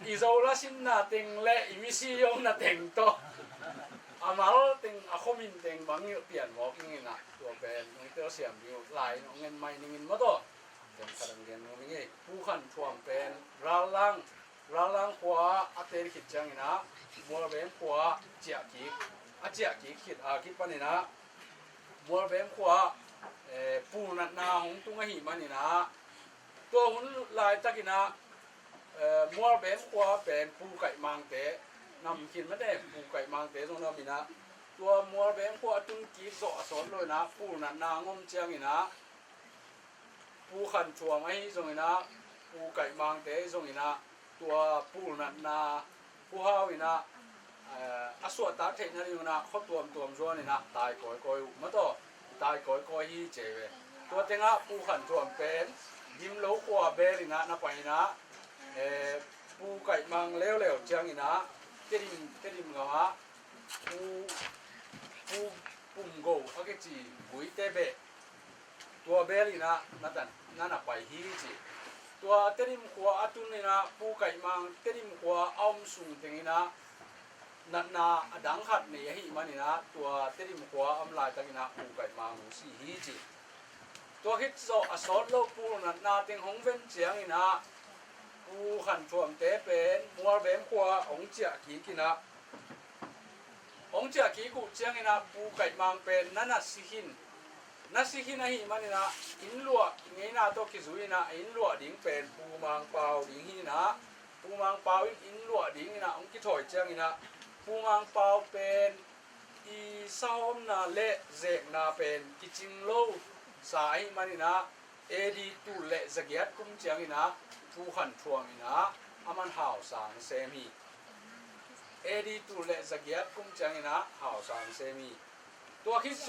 อีโซลาสินน่ะเต็งและอิมิซิยงน่ะเต็งโตอามาลเต็งอาคมินเต็งบางอย่างเปลี่ยนบอกอย่างนี้นะตัวเป็นน้องเตอร์เสียมอยู่หลายน้องเงินไม่เงินมาโตเต็มกระดังเงินน้องนี่ผู้ขันทัวเป็นราลังขวาอัตเตอร์ขิดจังนะมัวเป็นขวาเจียกีอาเจียกีคิดคิดปะนี่นะมัวเป็นขวาปูนัดนาหงตุงหิมันนี่นะตัวหุ่นลายตะกินะมัวเป็นขวาเป็นปูไก่มังเตะนำกินไม่ได้ปูไก่มังเตะตรงนั้นมีนะตัวมัวเป็นขวาตุงกีสอสอนเลยนะปูนัดนางมเจียงนี่นะปูขันชัวไม่ตรงนี้นะปูไก่มังเตะตรงนี้นะตัวปูนัดนาปูห้าวินะอาสวดตาเทนนี่อยู่นะเขาตัวชัวนี่นะตายก่อยมาต่อตายก่อยฮีเจเวตัวเต็งอ่ะปูขันชัวเป็นยิ้มโลขวาเบลินะนับไปนะปูไก่มังเลี้ยวเจียงนี่นะเตดิมกับว่าปูงโกเขาเกจีบุยเตเบตัวเบลินะนั่นนับไปฮีเจตัวเตดิมขวาอัตุนนี่นะปูไก่มังเตดิมขวาอ้อมสูงเต็งนี่นะนัดนาดังขัดนี่ฮิมันนี่นะตัวเตดิมขวาอำลายตังนะปูไก่มังสีฮีจีตัวฮิตโซอสอดโลปูนัดนาเต็งหงเว้นเจียงนี่นะปูขันช่วงเตเป็นมัวเว้นขวาองเจียกีกินะองเจียกีกูเจียงนี่นะปูไก่มังเป็นนั่นน่ะสิหินนัสิหินฮิมันนี่นะอินลัวงี้นะตัวกิจุยนะอินลัวดิ้งเป็นปูมังเปาดิ้งฮีนะปูมังเปาอินลัวดิ้งนี่นะองกิถอยเจียงนี่นะปูมังเปาเป็นอีซ้อมนาเละเจกนาเป็นกิจิงโลสายมันนี่นะเอดีตูเละสเกียดกุ้งเจียงนี่นะผู้ขันทวงนี่นะอามันห่าวสางเซมีเอดีตูเละสเกียดกุ้งเจียงนี่นะห่าวสางเซมีตัวคิดโซ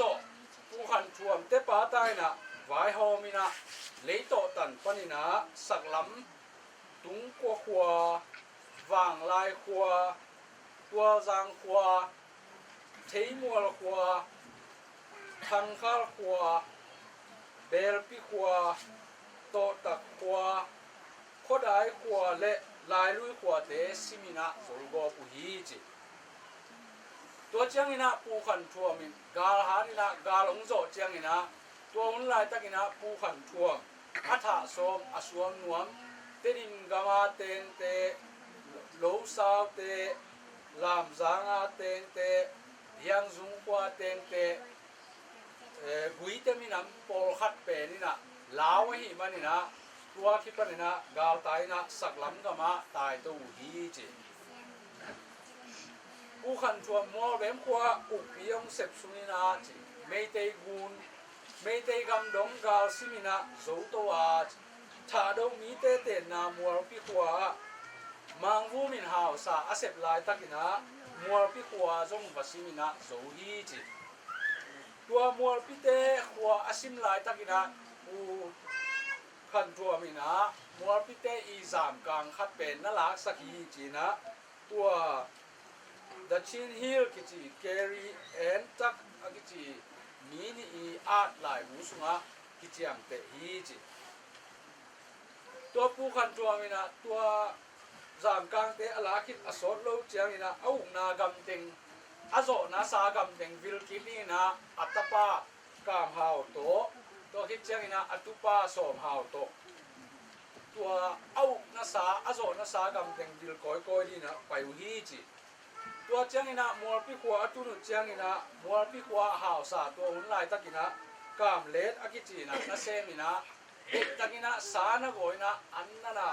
ผู้ขันท่วมเตปาใต้นะวายโฮมินะเลยโตตันปนินะสักลำตุงกัวขัววางลายขัวตัวจางขัวเทมัวขัวทังคาขัวเบลปิขัวโตตักขัวโคดายขัวและลายลุยขัวเตซิมินะโซลโกปุฮีจิตัวเจียงอินะปูขันท่วมกาลหาดินะกาลงโจเจียงอินะตัวหุ่นลายตะกินะปูขันท่วมอัฐสมอสวมนวมเตดินกามาเตงเตโลสาวเตลามจางาเตงเตยังซุงกัวเตงเตกุยเตมินัมปอลขัดเปนี่นะลาวหิมันนี่นะตัวคิดปะนี่นะกาลตายนะสักลำกามาตายตัวฮีจิผู้ขันชัวมัวเวมขัวอุปยงเสพสุนินาจิไม่เตกุนไม่เตกำดงกาลสิมินะโซตัวจิถ้าดงมีเตเตนามัวพิขัวมังวูมินหาวสาอาเสพลายตักินะมัวพิขัวจงวัสิมินะโซฮีจิตัวมัวพิเตขัวอาสิมลายตักินะผู้ขันชัวมินะมัวพิเตอีสามกลางคัดเป็นนลักสักฮีจินะตัวดัชชินฮิลกิจิเกรีเอ็นตักกิจิมีนี่อาดหลายมุสุงะกิจิอังเตฮีจิตัวผู้ขันตัวมีนะตัวจามกลางเตอลาคิดอสอดโลเจียงนี่นะเอานากำเต็งอโซนาสากำเต็งวิลกินี่นะอัตปากามหาวโตตัวคิดเจียงนี่นะอัตุปาสมหาวโตตัวเอานาสาอโซนาสากำเต็งวิลกอยกอยนี่นะไปอุฮีจิตัวเจียงอินะมัวพิขัวตุนุเจียงอินะมัวพิขัวหาวสาตัวหุ่นลายตะกินะกามเลดอากิจีนะนาเซมินะเด็กตะกินะสานะโกยนะอันนั้นนะ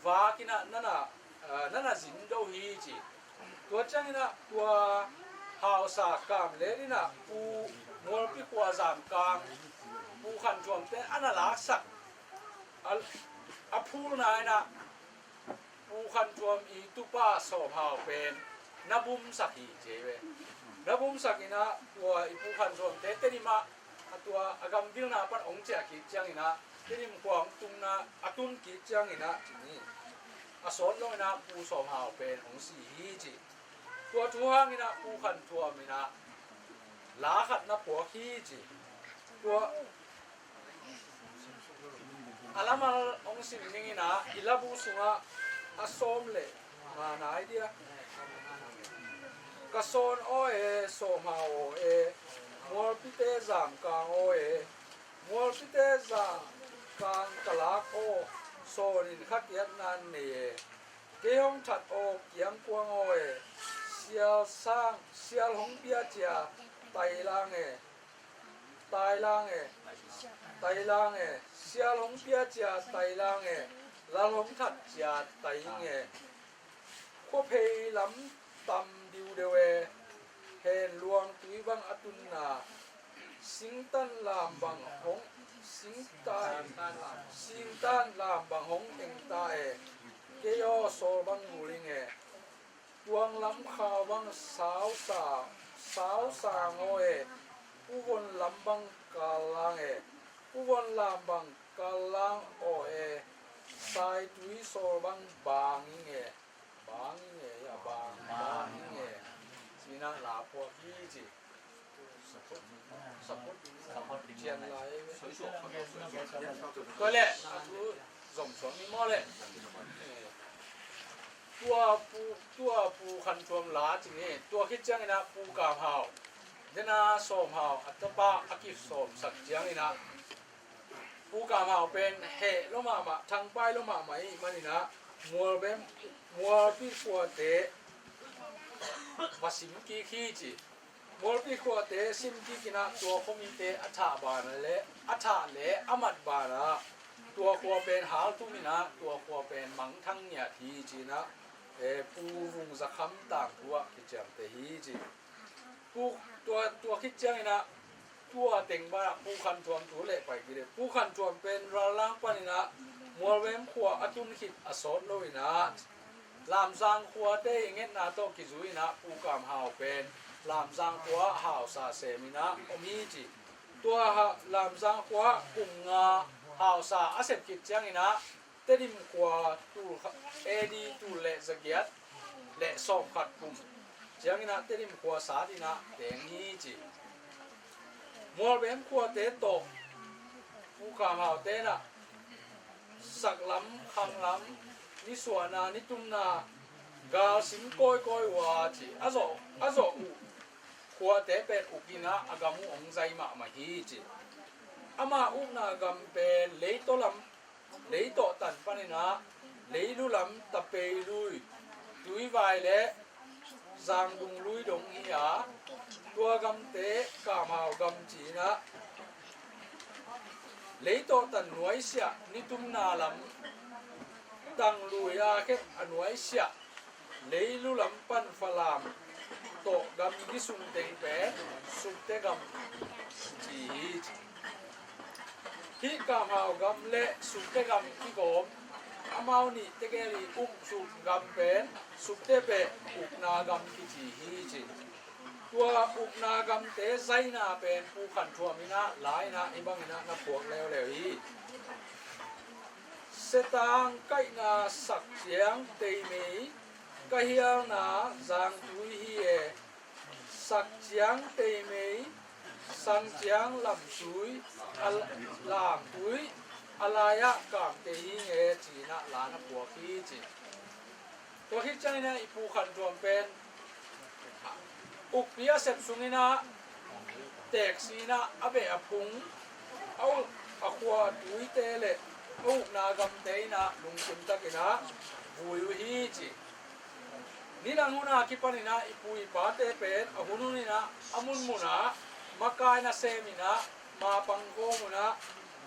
วากินะนั่นน่ะจินโดฮีจีตัวเจียงอินะตัวหาวสากามเลดนะปูมัวพิขัวสามกลางปูขันจวมเตอันนั้นลักษะพูนายนะปูขันจวมอีตุป้าโซหาวเป็นนับุมสักฮีเจเวนับุมสักอินะตัวอีผู้ขันส่วนเตนิมาตัวอากำวิลนาปันองเจกิจังอินะเตนิมขวางตุงนาอตุนกิจังอินะทีนี้อสอนลงอินะผู้สมหาวเป็นองสีฮีจิตัวทุหังอินะผู้ขันตัวมินะลาขัดนับหัวฮีจิตัวอาลามาองสิมินินะอิลาบุสุงะอสอมเลมาไหนเดียกะโซนโอเอโซมาโอเอมัวพิเตจามกางโอเอมัวพิเตจามกางกะลากโอโซนินคักยัดนันเนเกยองถัดโอเกียงกวางโอเอเสียวสร้างเสียวหงเปียเจียไตลางเอไตลางเอไตลางเอเสียวหงเปียเจียไตลางเอลาหงถัดเจียไตเอควเพยลำตำดิวเดเวเฮนลวงตุยบังอตุนนาสิงตันลามบังหงสิงตันลามบังหงเองตาเอเกยอโซบังมูลิงเอตวงลำขาวบังสาวสางโอเอผู้วนลำบังกาลังเอผู้วนลำบังกาลังโอเอสายตุยโซบังบางอิงเอบางอิงเออย่าบางอิงเอจีน่าลาพวกยี่จีสมุดเชียงรายก็เลยทุสมสมนี่มั่วเลยตัวปูขันชวมลาจริงนี่ตัวคิดจังนะปูกามหาวเดน่าสมหาวอัตปาอากิสมสักจังนี่นะปูกามหาวเป็นเหลมาทางป้ายลมาไหมมันนี่นะมัวพี่ขวดเตะวาสิมกีขี้จีมัวพี่ขวดเตะสิมกีกินะตัวคมีเตะอัฐบานเละอัฐเละอามัดบานะตัวขวดเป็นหาตุมินะตัวขวดเป็นมังทั้งเนี่ยทีจีนะปูวุงจะคำต่างตัวคิดจังเตฮีจีปูตัวคิดจังนะตัวเต็งบ้าปูขันจวมตัวเละไปกี่เดปูขันจวมเป็นราล้างปานินะมัวเวมขวอตุนขิดอสอดโลยนะลามซางขวเตยเงินนาโตกิจุยนะปูกามหาวเป็นลามซางขวหาวซาเซมินะอมีจี ตัวลามสังขวากุงงาหาวสาอาเสพกิจจังอินะเตดิมกว่าตูเอดีตูเลสเกียดและสอบขัดกุมจังอินะเตดิมกว่าสาดินะแดงนี้จีมัวเบมกว่าเตโตผู้กำหาวเตนะสักล้ำคำล้ำนิสวนานิตุมนากาสิงก้อยก้อยวาจีอาโซอุขวาเตเป็นอุกินะอากามุองใจมาฮีจีอามาอุนากามเป็นเลโตลำเลโตตันปานินะเลลุลำตะเปลุยดุยไวเละจางดุงลุยดงฮียาตัวกำเตกามาวกำจีนะเลโตตันหน่วยเสียนิตุมนาลำตังลุยอาเก็บอหน่วยเสียเลลุลำปันฟลามโตกำกิสุงเตงเปสุเตกำจีที่กำหาวกำเละสุเตกำที่โกมอามาวนี่เตเกลีอุกสุกำเป็นสุเตเปอุกนากำกิจีฮีจีตัวอุกนากำเตไซนาเป็นผู้ขันทัวมินะหลายนะอิบังนะนับพวกแล้วฮีเสตางไกนาสักเสียงเตมีกะเฮียนาจางตุยฮีเอสักเสียงเตมีสังเสียงลำซุยลามตุยอะไรอะกามเตฮีเงจีนะลานะพวกฮีจีตัวฮิจังนะอีผู้ขันทัวเป็นอุกเปียเสพสุงินะแตกสีนะอเบอพุงเอาอควาตุยเตเลอุกนากำเตนะลุงจิมตะกินะบุยฮีจีนี่นังหุนาคิปนินะอีปุยปาเตเป็นอหุนุนินะอมุนมุนะมากายนะเซมินะมาปังโกมุนะ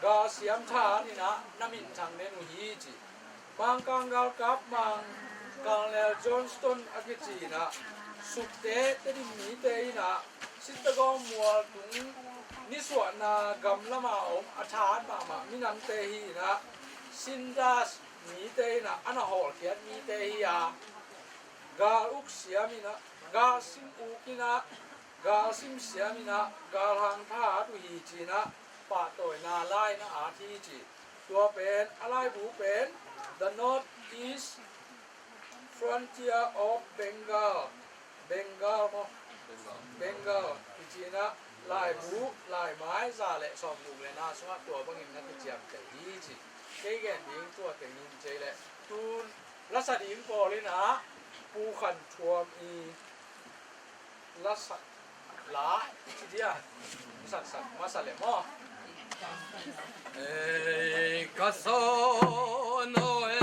กาเสียมทานินะนามินทังเนนุฮีจีมังกังกาลกับมังกังเลจอนสตันอากิจีนะสุเตเตดิมีเตนะสิตกอมัวตุงนิสวนากำละมาอมอาชานมามินังเตฮีนะสินดาสมีเตนะอันหอลเขียนมีเตฮียากาอุกเสียมินะกาซิมอุกินะกาซิมเสียมินะกาลังท่าตุฮีจีนะปะโตยนาไลนะอาทีจีตัวเป็นอะไรบูเป็น the north east frontier of Bengal จีนะลายบูลายไม้ซาเละสองบุกเลยนะสวัสดิ์ตัวบางอินนักเจียมใจฮีจีเกแกนดิ้งตัวเต็งนินใจเลยตูนรัศดีมปอเลยนะปูขันชวมอีรัศลาทีเดียสัตมาสเลมอกาโซโนเอ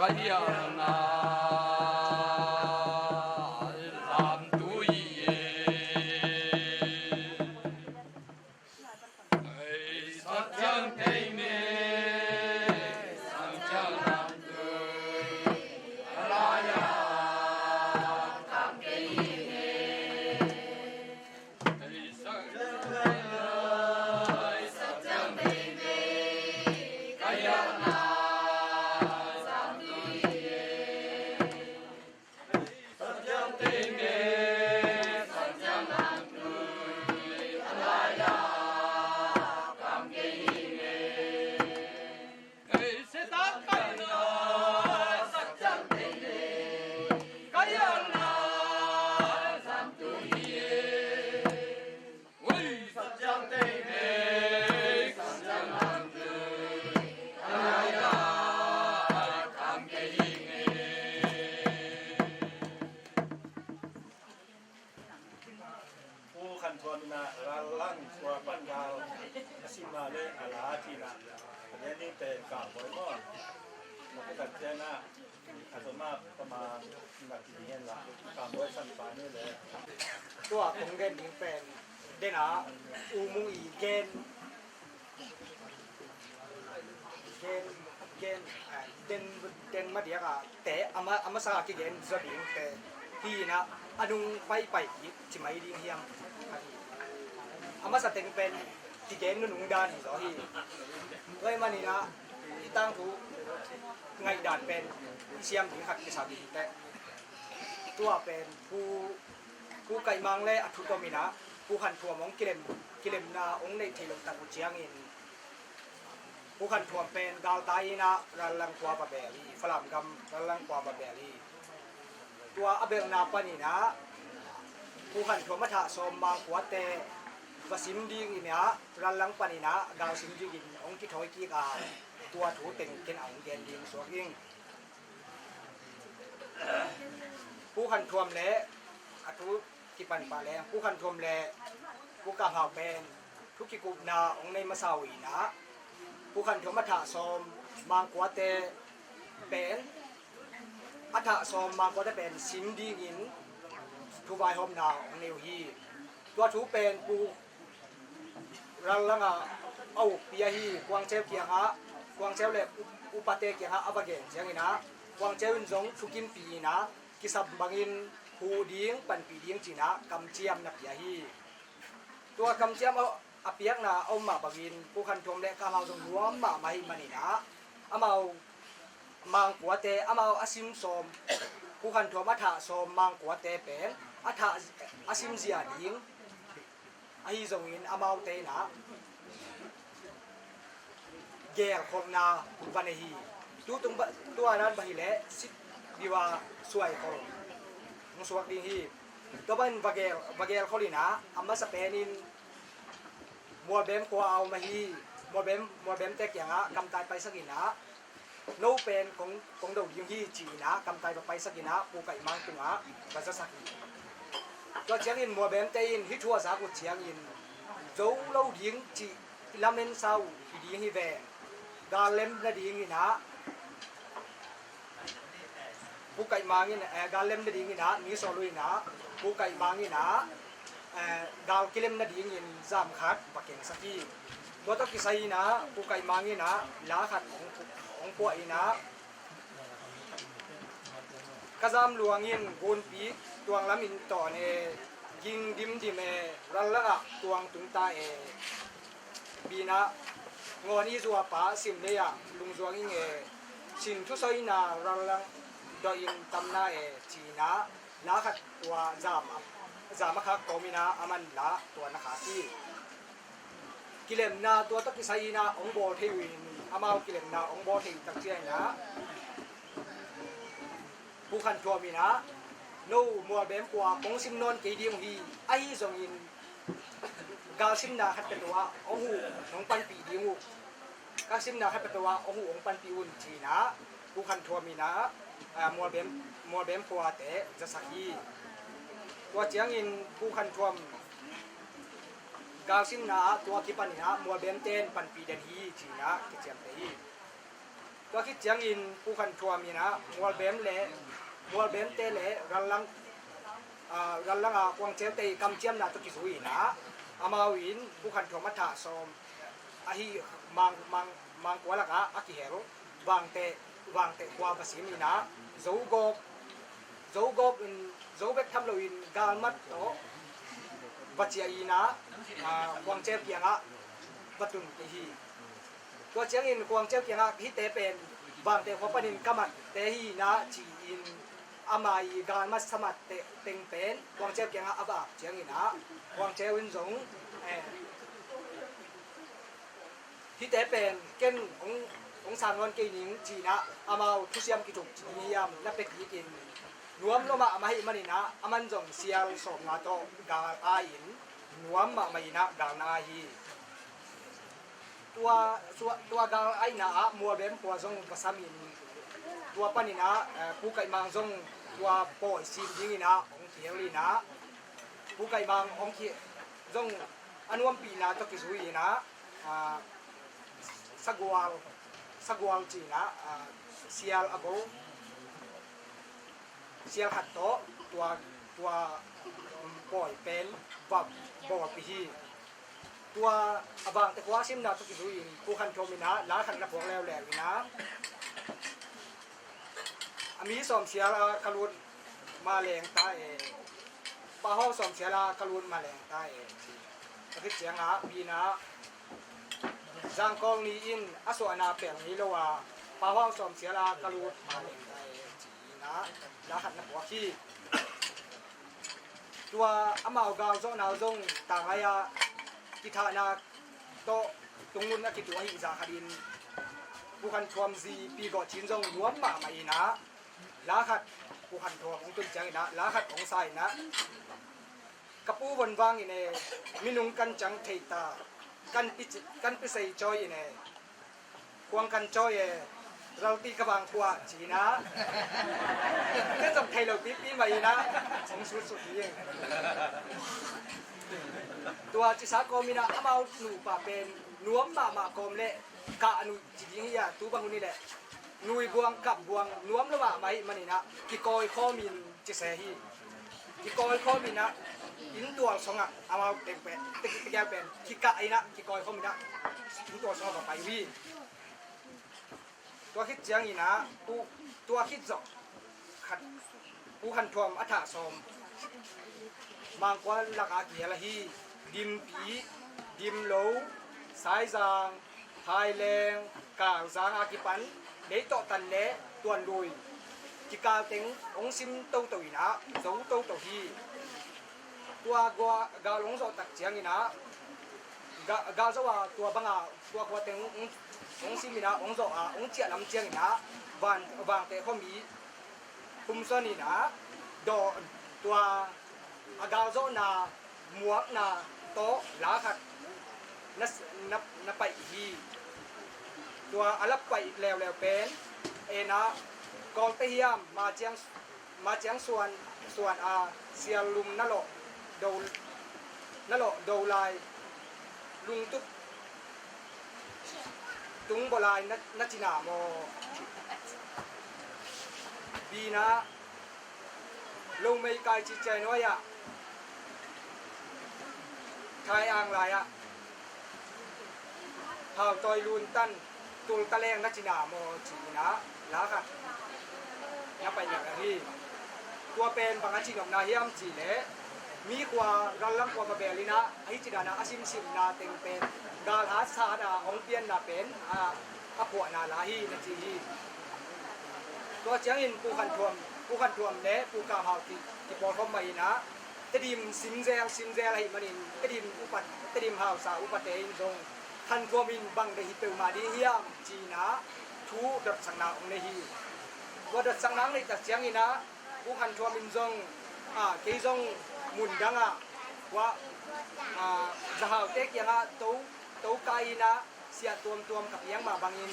กายานา na ralang swa pan gal asima le ala tina ane ni te ka boy mo mo ka tena atoma pama na kinian la ka boy san pa ni le ตัวของเกนยิงเป็นเดนะอูมุงอีเกนเดนมาเดียกะแต่อามาสากเกนจะดิ้งแต่ที่นะอนุงไปจิไม่ดิ้งเฮียมอามาสเต็งเป็นที่เกนนุ่งดานเหรอที่เลยมันนี่นะที่ตั้งถูไงดานเป็นเชียมถึงขัดกิสาดิ้งแต่ตัวเป็นผู้ไก่มังและอัฐุตมินะผู้ขันทัวมองกิเลมนาองในที่ลงตะกุเจียงอินผู้ขันทัวเป็นดาวไตนะรันลังกัวบะเบลีฝรั่งกำรันลังกัวบะเบลีตัวอเบลนาปานีนะผู้ขันทัวมัทะสมมังกัวเตวสิมดิงอินะรันลังปานีนะดาวสิมดิงอินองกิถอยกีกาตัวถูเต็งเกนองเกนดิงสวกิงผู้ขันทัวมและอัฐุที่ปันปาแรงผู้ขันทมแลผู้กาหาเป็นทุกิกุนาองในมาสาวีนะผู้ขันทมมัทะสมมังกัวเตเป็นอัฐะสมมังกัวเตเป็นสิมดีงินทุวายหอมนาองในวีตัวถูเป็นผู้รังลังเอาปียฮีกวางเจ้าเกียงฮะกวางเจ้าเล็บอุปเตเกียงฮะอับเกนเสียงนะกวางเจ้าอินจงทุกิมปีนะกิสับบังอินผู้ดิ้งปันปีดิ้งจีนะกำเจียมนักยาฮีตัวกำเจียมเอาอเปียกนะเอามาบวินผู้ขันทมและกำเอาตรงหัวมาไม่มานี่นะเอามามังกัวเตเอามาอาซิมสมผู้ขันทมอัฐะสมมังกัวเตเป็นอัฐะอาซิมเสียดิ้งไอ้ตรงนี้เอามาเตนะเกลคนนาวันนี้ตัวนั้นบางทีแหละสิดีว่าสวยคนมุสวักดีฮีตัวเป็นบาเกลเขาลีนะอามาสเปนินมัวเบมกัวเอามาฮีมัวเบมเตกอย่างกำตายไปสักกินะโนเป็นของดงยิงฮีจีนะกำตายไปสักกินะปูไก่มังตัวก็จะสักกิตัวเชียงอินมัวเบมเตอินฮิทัวสากุเชียงอินโจเล่ายิงจีลำเล่นเศร้าดีฮีแวดาเล่มนาดีงี้นะผู้ไก่มางี้นะดาเล่มนาดีงี้นะนี่โซลุยนะผู้ไก่มางี้นะดาวกิเลมนาดีงี้จามขัดปักเก่งสักทีตัวต้องกิสัยนะผู้ไก่มางี้นะล้าขัดของพวกอีนะกระซามหลวงงี้กุนปีตัวงละมินต่อเนี่ยยิงดิมรันละตัวงตุงตาบีนะงอนอีจัวป้าสิมเลยลุงจวงอิงสินทุสอยนารังลังดอยินตำนาจีนะลาขัดตัวจามคักโกมินาอามันละตัวนักขาที่กิเลมนาตัวตะกิไซนาองโบเทวินอามากิเลมนาองโบเทวินตักเจียนะผู้ขันทัวมินะโนมัวเบมกว่าของสิมนนกีดีมฮีไอจงอินกาซิมนาขัดเป็นตัวโอ้โหน้องปันปีดีงูกาซิมนาขัดเป็นตัวโอ้โหองปันปีอุ่นจีนะผู้ขันทัวมีนะมัวเบมพัวเตจะสักยีตัวเจียงอินผู้ขันทัวมกาซิมนาตัวคิปันนะมัวเบมเต้นปันปีเดนฮีจีนะกิจเจียมเตยตัวคิดเจียงอินผู้ขันทัวมีนะมัวเบมเต้เละรันลังกวางเจียวเตยกำเจียมนาตุกิสุยนะอามาวินผู้ขันทัวมัทะสมอาฮีมังกัวละกะอากิเฮโรวางเตกว่าภาษีมีนะโจกบโจเบกทำโลอินกาลมัดโตวัจเจียอีนะกวางเจียวเกียงะวัตุนติฮีตัวเจียงอินกวางเจียวเกียงะฮิเตเป็นวางเตขวาปนินกามัดเตฮีนะจีอินอามาอีการมัสมัดเต็งเป็นกวางเจียวเกียงะอับเจียงอินะกวางเจียวอินจงที่เตเป็นเก่งของสารวันเกนิงจีนะอามาทุเซียมกิจุกจีนิยามนับเป็กกินนวมโนมาอามาหิมันนะอามันจงเซียลสองนาโตกาอาอินนวมมาไม่นะกานาฮีตัวกาไอนะมัวเบมปัวจงกษามินตัวปนินะผู้ไก่มังจงตัวปอยซิมยิงนะองเทียรีนะผู้ไก่มังอง zong anuam pina to kisui na sagwal chi na sial ago sial hat to tua poi pen vab bo pi hi tua abang te kwa sim na to kisui ku khan thomina la khan na phok lew lew na ami som sial kalut ma leng ta e pa ho som sial kalut ma leng ta e cái tiếng á vì nó giang con ni in aso ana peng ni lo wa pa wa som sia la kalut ma le chi na la khat na kwa ki tua amao ga zo na zong ta nga ya ki tha na to tungun na ki tu hi za khadin bu kan thom zi pi go chin zong nuam ma ma ina la khat bu kan thom ong tun chang ina la khat ong sai na kapu bon wang ine minung kan chang theita kan pi sei choi ine kwang kan choi e rauti ka bang kwa chi na ke jong thai lo pi mai na song su su ti tua chi sa ko mina amau nu pa pen nuam ma kom le ka anu chi ding ya tu bang ni le nui buang kap buang nuam lo ma mai manina ki koi kho min chi se hi ki koi kho min na in tua songa amau tempe te pen ki ka ina ki koi kho min na in tua songa pa wi tua khit jiang ina tua khit zo khat pu khan thom atha som mang kwa laka ki la hi dim pi dim lo sai giang hai leng ka giang akipan để to tan le tuan lui ki ka teng ong sim to to ina zo to hi tua ga long zo tak jiang ina ga zo wa tua banga tua kwa teng ong sim ina ong zo ong chia lam jiang ina van te kho mi kum son ina do tua aga zo na muak na to la khat na pai hi tua alap pai lew pen ena kong te hiam ma chiang suan a sial lum na lo do lai lung tu tung bolai na china mo bina lo mei kai chi chai no ya thai ang lai a hao toi lun tan tul ta leng na china mo chi na la kha na pa ya ri tua pen bang chi ngom na hiam chi le mi kwa ralang kwa belina ai chi na asim sim na teng pen gal ha sa da ong pian na pen a pho na la hi na chi hi tua chiang in pu khan thuam le pu ka hao ti por khom mai na tedim sim zel hai manin tedim hao sa upat te in dong khan thuam in bang de hi pe ma di hiam chi na thu dat sang na ong ne hi wa dat sang nang le ta chiang ina pu khan thuam in dong ke dong mun danga wa za hao te kyang a to kai na sia tuam kap yang ma bangin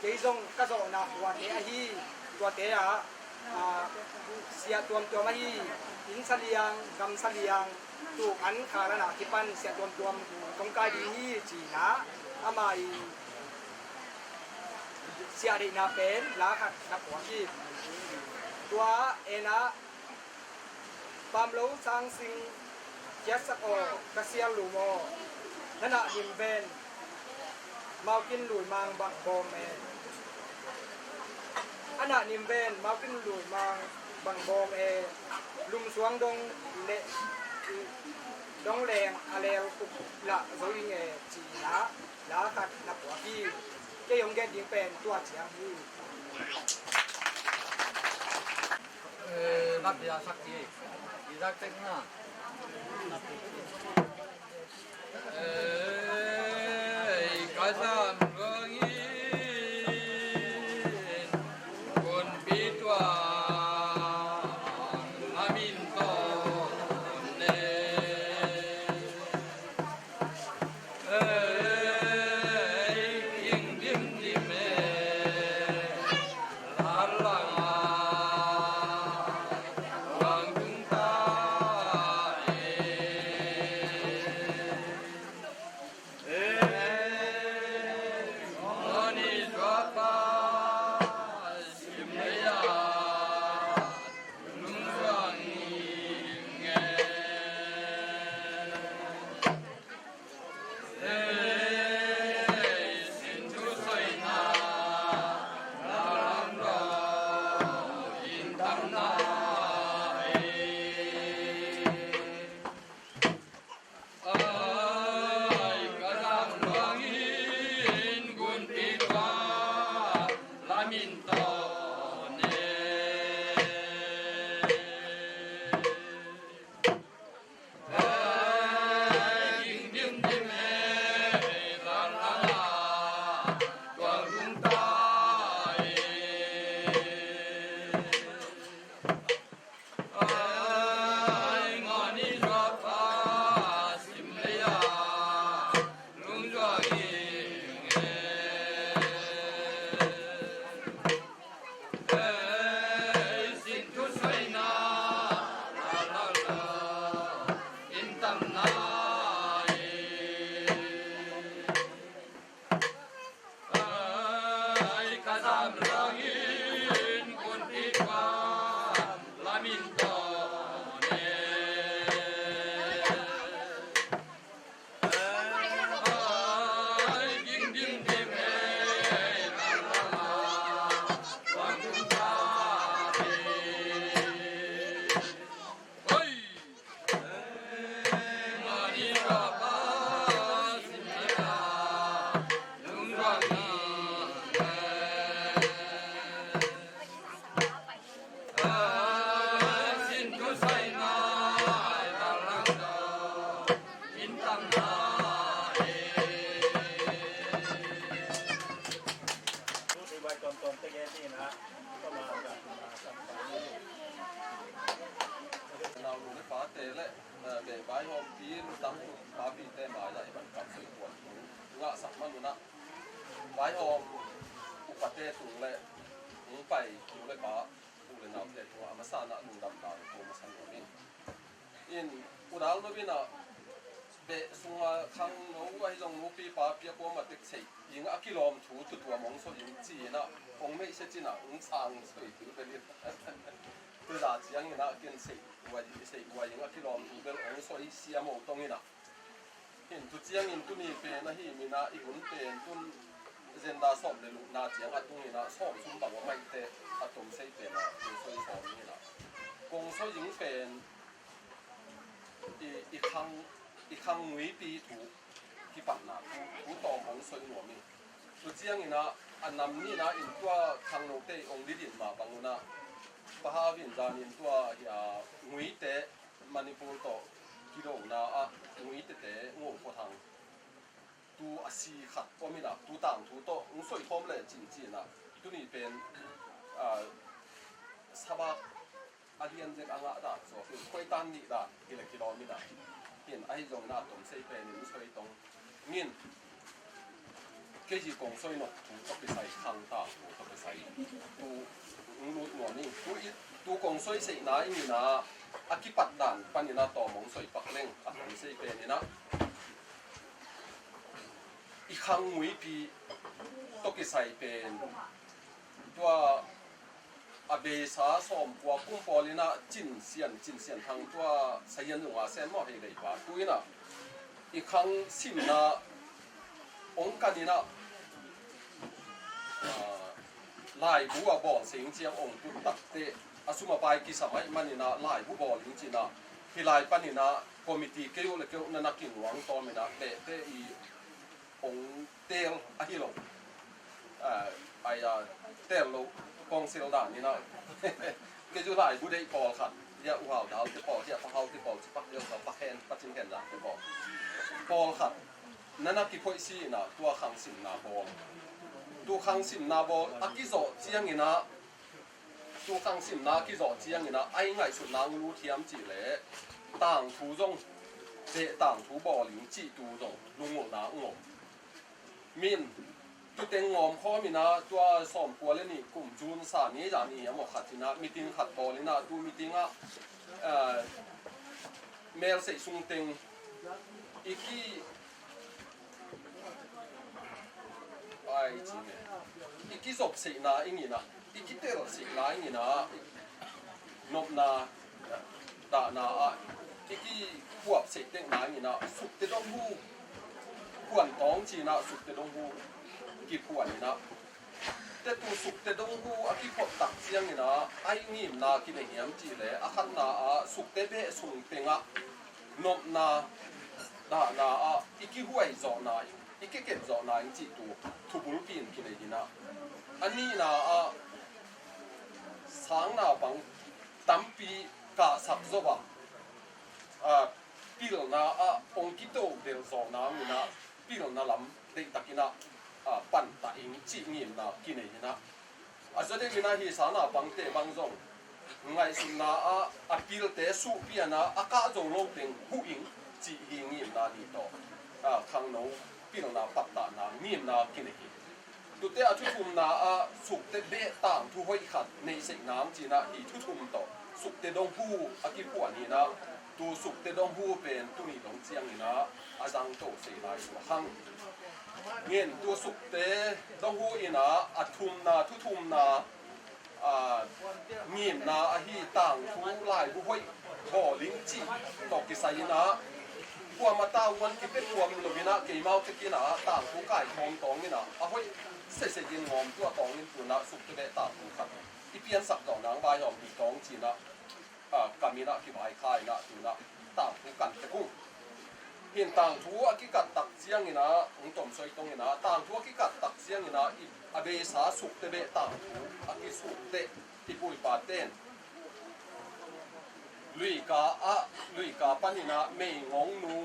ke dong ka zo na wa te a hi tua te sia tuam a hi in saliang gam saliang tu an khara na kipan sia tuam kong kai di hi chi na amai sia ri na pen la khat na kwa hi tua ena pam lo sang sing yes o ka sia lu mo nana him ben mau kin lui mang bang bom e ana nim ben mau kin lui mang bang bom e lum suang dong le dong leng alel ku la zo ing e chi na la khat na kwa ki ke yong gen ding pen tua chiang hiรับยาสักทีดีรักเต็งนะกาซามกงอินคนปีตัวอามินโตเนยิงดิมเมลาลาวังจุงตา tang pa pi te mai la ban kam soi kuan nga sak manu na vai om upate tu le pai tu le ba u le na le tu amasana lu dam ta ko masan no min in udal no bina be sunga khang no wa hi jong no pi pa pi ko ma tek sei ing a kilom thu tu tu mong so ing chi na ong me se chi na ong sang soi tu be li tu da chiang ina ken sei wa ji sei wa ing a kilom thu be ong so i sia mo tong ina hin tu chiang in tu ni pe na hi mi na i gun pe tun zenda som le lu na chiang a tung ina som sum ba wa mai te a tom sei pe na tu so i som ni na kong so ing pen i khang ngui pi thu ki pat na thu tong ong so i no mi tu chiang ina anam ni na in tua khang no te ong li din ma banguna pa ha vin dan in tua ya ngui te manipur to ki do na a ngui te te ngo po thang tu asi khat po mi na tu tang thu to ong so i thom le chin chi na tu ni pen sabak alian je anga da so khoi tan ni da kilometer hiện ai dùng na tổng xây về những xây tông nghiên cái gì cũng xây nó cũng có cái xây thang ta cũng có cái xây tu nút ngõ ni tu cũng xây xây na ini na akibat dan pan ina to mong xây pak leng tổng xây về ni na i khang ngui pi to cái xây về tua abe sa som kwa kum polina chin sian thang tua sayan wa sem mo he dei ba tuina i khang sim na ong kanina lai bu a bo sing chiang ong tu tak te asuma bai ki samai manina lai bu bo ling china hi lai panina committee ke yo le ke na nakin wang to me na te i ong tel a hi lo ai tel lo kong sel da ni na ke ju lai bu dei pol khat ya u hao dao ke pol ya pa hao ke pol pak yo pa hen pa chin hen da ke pol khat nana ki phoi si na tua khang sim na bo tu khang sim na bo aki zo chiang ina tu khang sim na ki zo chiang ina ai ngai su na lu thiam chi le tang thu zong de tang thu bo ling chi tu zong lu ngo na ngo min tu teng ngom kho mi na tua som kwa le ni kum jun sa ni ja ni mo khatina meeting khat bo le na tu meeting a mail se sung teng iki ai chi me iki zop se na ingi na iki tel se na ingi na nop na da na a iki kuap se teng na ingi na suk te dong hu kuan tong chi na suk te dong hu ki puan na te tu suk te dong hu a ki phot tak chiang ina ai ngim na ki ne hiam chi le a khan na a suk te be sung tenga nop na da na a iki huai zo na iki ket zo na chi tu thu bul pin ki ne dina ani na a sang na bang tampi ka sak zo ba pil na a ong ki to del zo na mi na pil na lam de takina pan ta ing chi ngim na ki nei na azade mina hi sana bangte bangjong ngai sun na a pil te su pia na aka zo lo teng hu ing chi hi ngim na ni to khang no pil na pat ta na ngim na ki nei tu te a thu thum na a suk te be tang thu hoi khat nei se nam chi na hi thu thum to suk te dong hu a ki puan ni na tu suk te dong hu pen tu ni dong chiang ni na a jang to se lai wa hang nghiền tua sụp tế đông hu ina thum na thu thum na nghiền na hi tang thu lại bu hoi bỏ lính chỉ tọc cái sai na qua mà ta quan cái biết qua mình lovina cái mau cái kia na tang thu cải thom tong ina hoi se yên ngom tua tong in tu na sụp tế tang thu khát cái pian sập dòng nang bài hòm bị tong chỉ na kamina cái bài khai na tu na tang thu cản cái cung hiện tang thu a ki kat tak chiang ina ung tom soi tong ina tang thu a ki kat tak chiang ina a be sa suk te be tang thu a ki suk te ti pui pa ten lui ka panina me ngong nu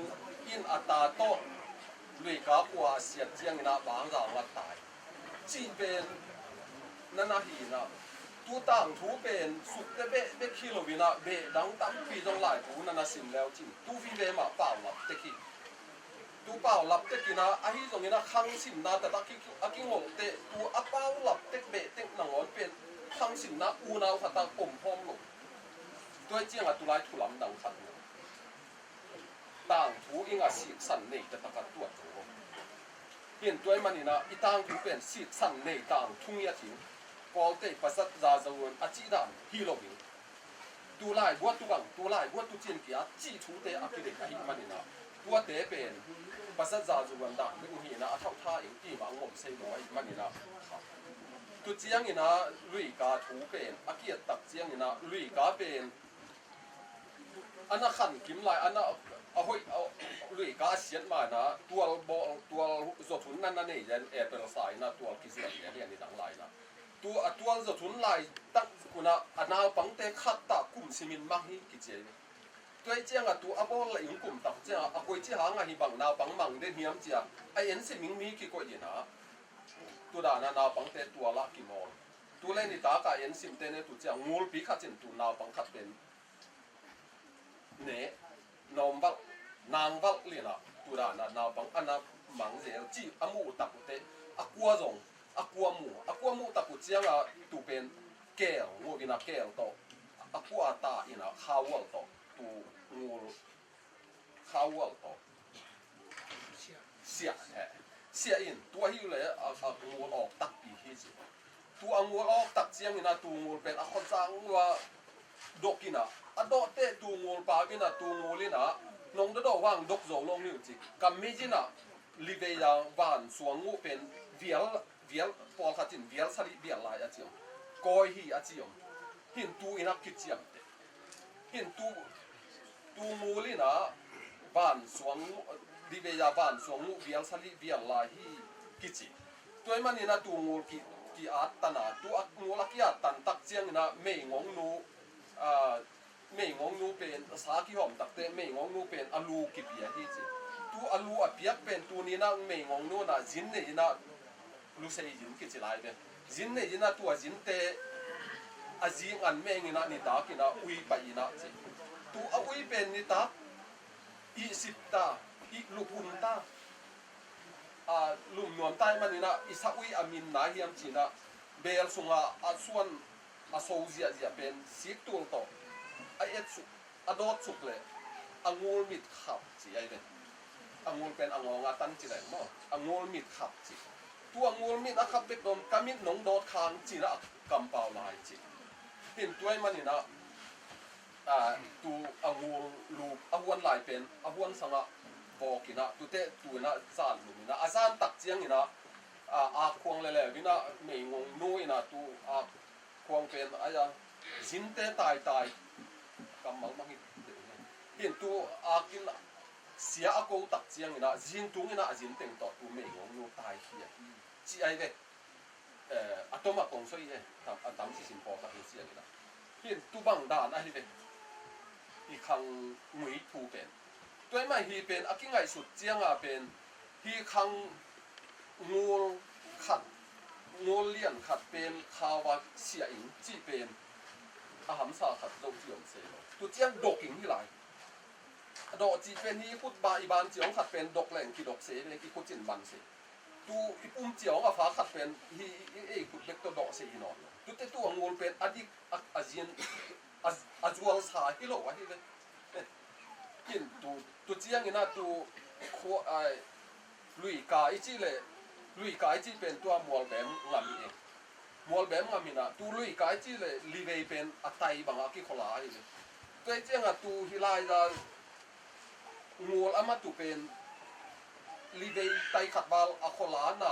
in ata to lui ka kwa sia chiang ina bang ra la tai chi ben nana hi na tu tu tang thu pen suk te be kilovina be dang tam pi jong lai tu na na sim leo chin tu vi be ma pau lap te ki tu pau lap te ki na a hi jong ina khang sim na ta ki aki ngol te tu a pau lap te be te na ngon pen khang sim na u na kha ta pom phom lo toi chiang a tu lai thu lam dang khat tang thu inga si san nei ta ka tu a jo hiện tuổi mà nè ít tăng thu bên xịt sẵn này tăng thung ya thiếu có thể phát sát ra dầu à chỉ đàn hi lo bình tu lại buat tu chiến kia chỉ thu thế à cái đấy cái mà nè buat thế bên phát sát ra dầu đàn bên hi na thâu tha những cái mà ngom xây nói mà nè tu chiang nè lùi cá thu bên à kia tập chiang nè lùi cá bên anh khăn kiếm lại anh hoi lui ka sian ma na tual zo thun nan nei jan apple sai na tual ki sian ya ni dang lai na tual zo thun lai tak kuna anal pang te khat ta kum simin mang hi ki che ni toi chiang a tu abol la ing kum tak cha a koi chi ha nga hi bang na pang mang de hiam cha ai en se ming mi ki ko ye na tu da na pang te tuala ki mo tu le ni ta ka en sim te ne tu cha ngul pi khat chen tu na pang khat ben ne nom bal nang bal li na tu da na bang ana mang je chi amu tak te akwa zong akwa mu tak ku chiang a tu pen kel ngo ina kel to akwa ta ina khawal to tu ngul khawal to sia in tu hi le a ngul ok tak pi hi chi tu angul ok tak chiang ina tu ngul pen a khon sang wa dokina ado te tu ngul pa bina tu ngulina nong do wang dok zo long ni chi kam mi jina live ya van suang ngu pen vial pol khatin vial sari vial lai a chiom koi hi a chiom hin tu ina ki chiam te hin tu ngulina van suang live ya van suang ngu vial sari vial lai hi ki chi toy manina tu ngul ki at tana tu ak ngul ki at tan tak chiang na mei ngong nu mei ngong nu pen sa ki hom tak te mei ngong nu pen alu ki pia hi chi tu alu a piak pen tu ni na mei ngong nu na jin ne na lu sei jin ki chi lai be jin ne na tu a jin te a jing an meng ina ni ta ki na ui pa ina chi tu a ui pen ni ta i sip ta i lupun ta a lum nuam tai man ina i sa ui amin na hiam chi na bel sunga a suan a so zia pen sik tul to ai et su adot suk le angul mit khap chi ai be angul pen angonga tan chi lai mo angul mit khap chi tu angul mit a khap bek dom kamit nong dot khang chi ra kam pau lai chi hin tuai manina tu angul lu awan lai pen awan sanga vokina tu te tu na zan lumina azan tak chiang ina a khwang le vina mei ngong nu ina tu a khwang pen aya jin te tai kam mal mang hin tu akin sia a ko tak chiang ina jin tung ina ajin teng to tu mei ngong nu tai hi chi ai ve atoma kong soi he tam si sim po ta hi sia ina hin tu bang dan a hi ve i khang ngui thu pen toy mai hi pen akingai sut chiang a pen hi khang ngol khat ngol lian khat pen khawa sia in chi pen a ham sa khat zo chiom se tu chiang doking hi lai do chi pen hi kut ba i ban chiong khat pen dok leng ki dok se le ki kut chin ban se tu ipum chiong a fa khat pen hi e kut bek to do se hi no tu te tu ngol pen adik azien azual sa hi lo wa hi ve hin tu chiang ina tu kho ai lui ka i chi le lui ka i chi pen tu amol bem ngam ni mol bem ngam ina tu lui ka i chi le li ve pen atai banga ki khola hi le tu chiang a tu hilai da ngol ama tu pen li ve tai khat bal a khola na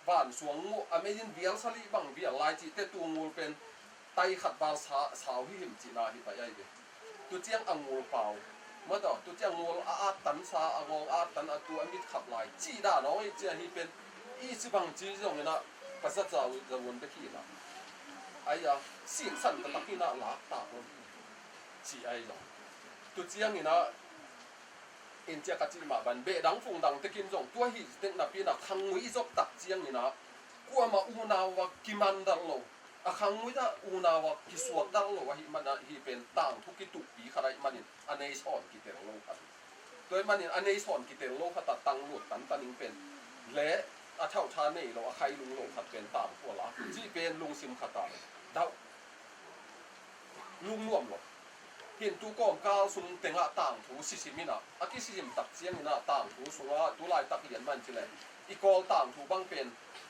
van suang mu amejin vial sali bang vial lai chi te tu ngol pen tai khat bal sa hi him chi na hi pa ai ve tu chiang angol pau ma do tu chiang ngol a tan sa angol a tan a tu amit khap lai chi da no i chi hi pen i chi bang chi jong na pa sa za za won be ki na ai ya sin san ta ki na la ta ko chi ai lo tu chiang ina in chia ka chi ma ban be dang phung dang te kin jong tu hi te na pi na khang ngui jok tak chiang ina kwa ma u na wa kiman dang lo อาคังมุยะอูนาวะกิสวกดังโลวะฮิมันฮิเป็นต่างทุกิตุปีขะไรมันอันนี้สอนกิเตงโลครับโดยมันอันนี้สอนกิเตงโลขะตะตังโลตันตันิงเป็นและอาเท่าทานี่เราใครลุงโลขัดเป็นตามพวกละที่เป็นลุงซิมขะตาดาวลุงน่วมหรอกเห็นตัวก้อมก้าวสุงเต็งละต่างถู40มินะอากิ40ตักเสียงมินะต่างถูสุงะตัวลายตักเหรียญมันจิเลยอีกอลต่างถูบังเป็น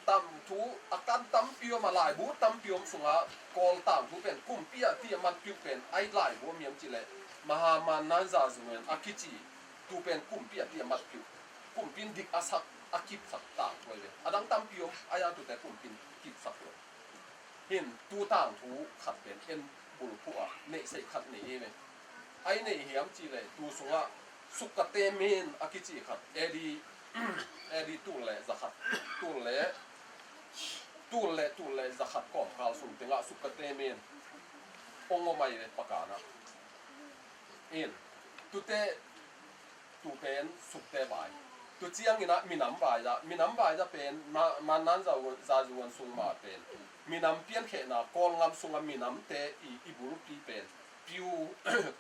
ตำถูอาการตำเปียวมาลายบูตำเปียวสุงะกอลต่างถูเป็นกุมเปียที่มันปิวเป็นไอลายบัวเมียมจิเลยมหามานาซาจุเมนอากิจิตูเป็นกุมเปียที่มันปิวกุมปินดิกอาศักอากิบสักต่างไว้เลยอดังตำเปียวอายาตุแต่กุมปินกิบสักเลยเห็นตัวต่างถูขัดเป็นเอ็นบุรุษผู้เนใส่ขัดนี่ไหมไอเนเหียมจีเลยตัวสุงะสุกเตเมนอากิจิขัดเอดีตูเล่จะขัดตูเล่จะขัดก่อนข่าวสุ่มถึงละสุกเตเมนองค์ไม่เลยประกาศนะตุเตตูเป็นสุกเตบายตุเจียงนี่นะมีน้ำบายจะเป็นมันนั้นจะจวนสุ่มมาเป็นมีน้ำเพี้ยนเขนะกอลงามสุ่มมีน้ำเตอีบุรุษปีเป็นปิว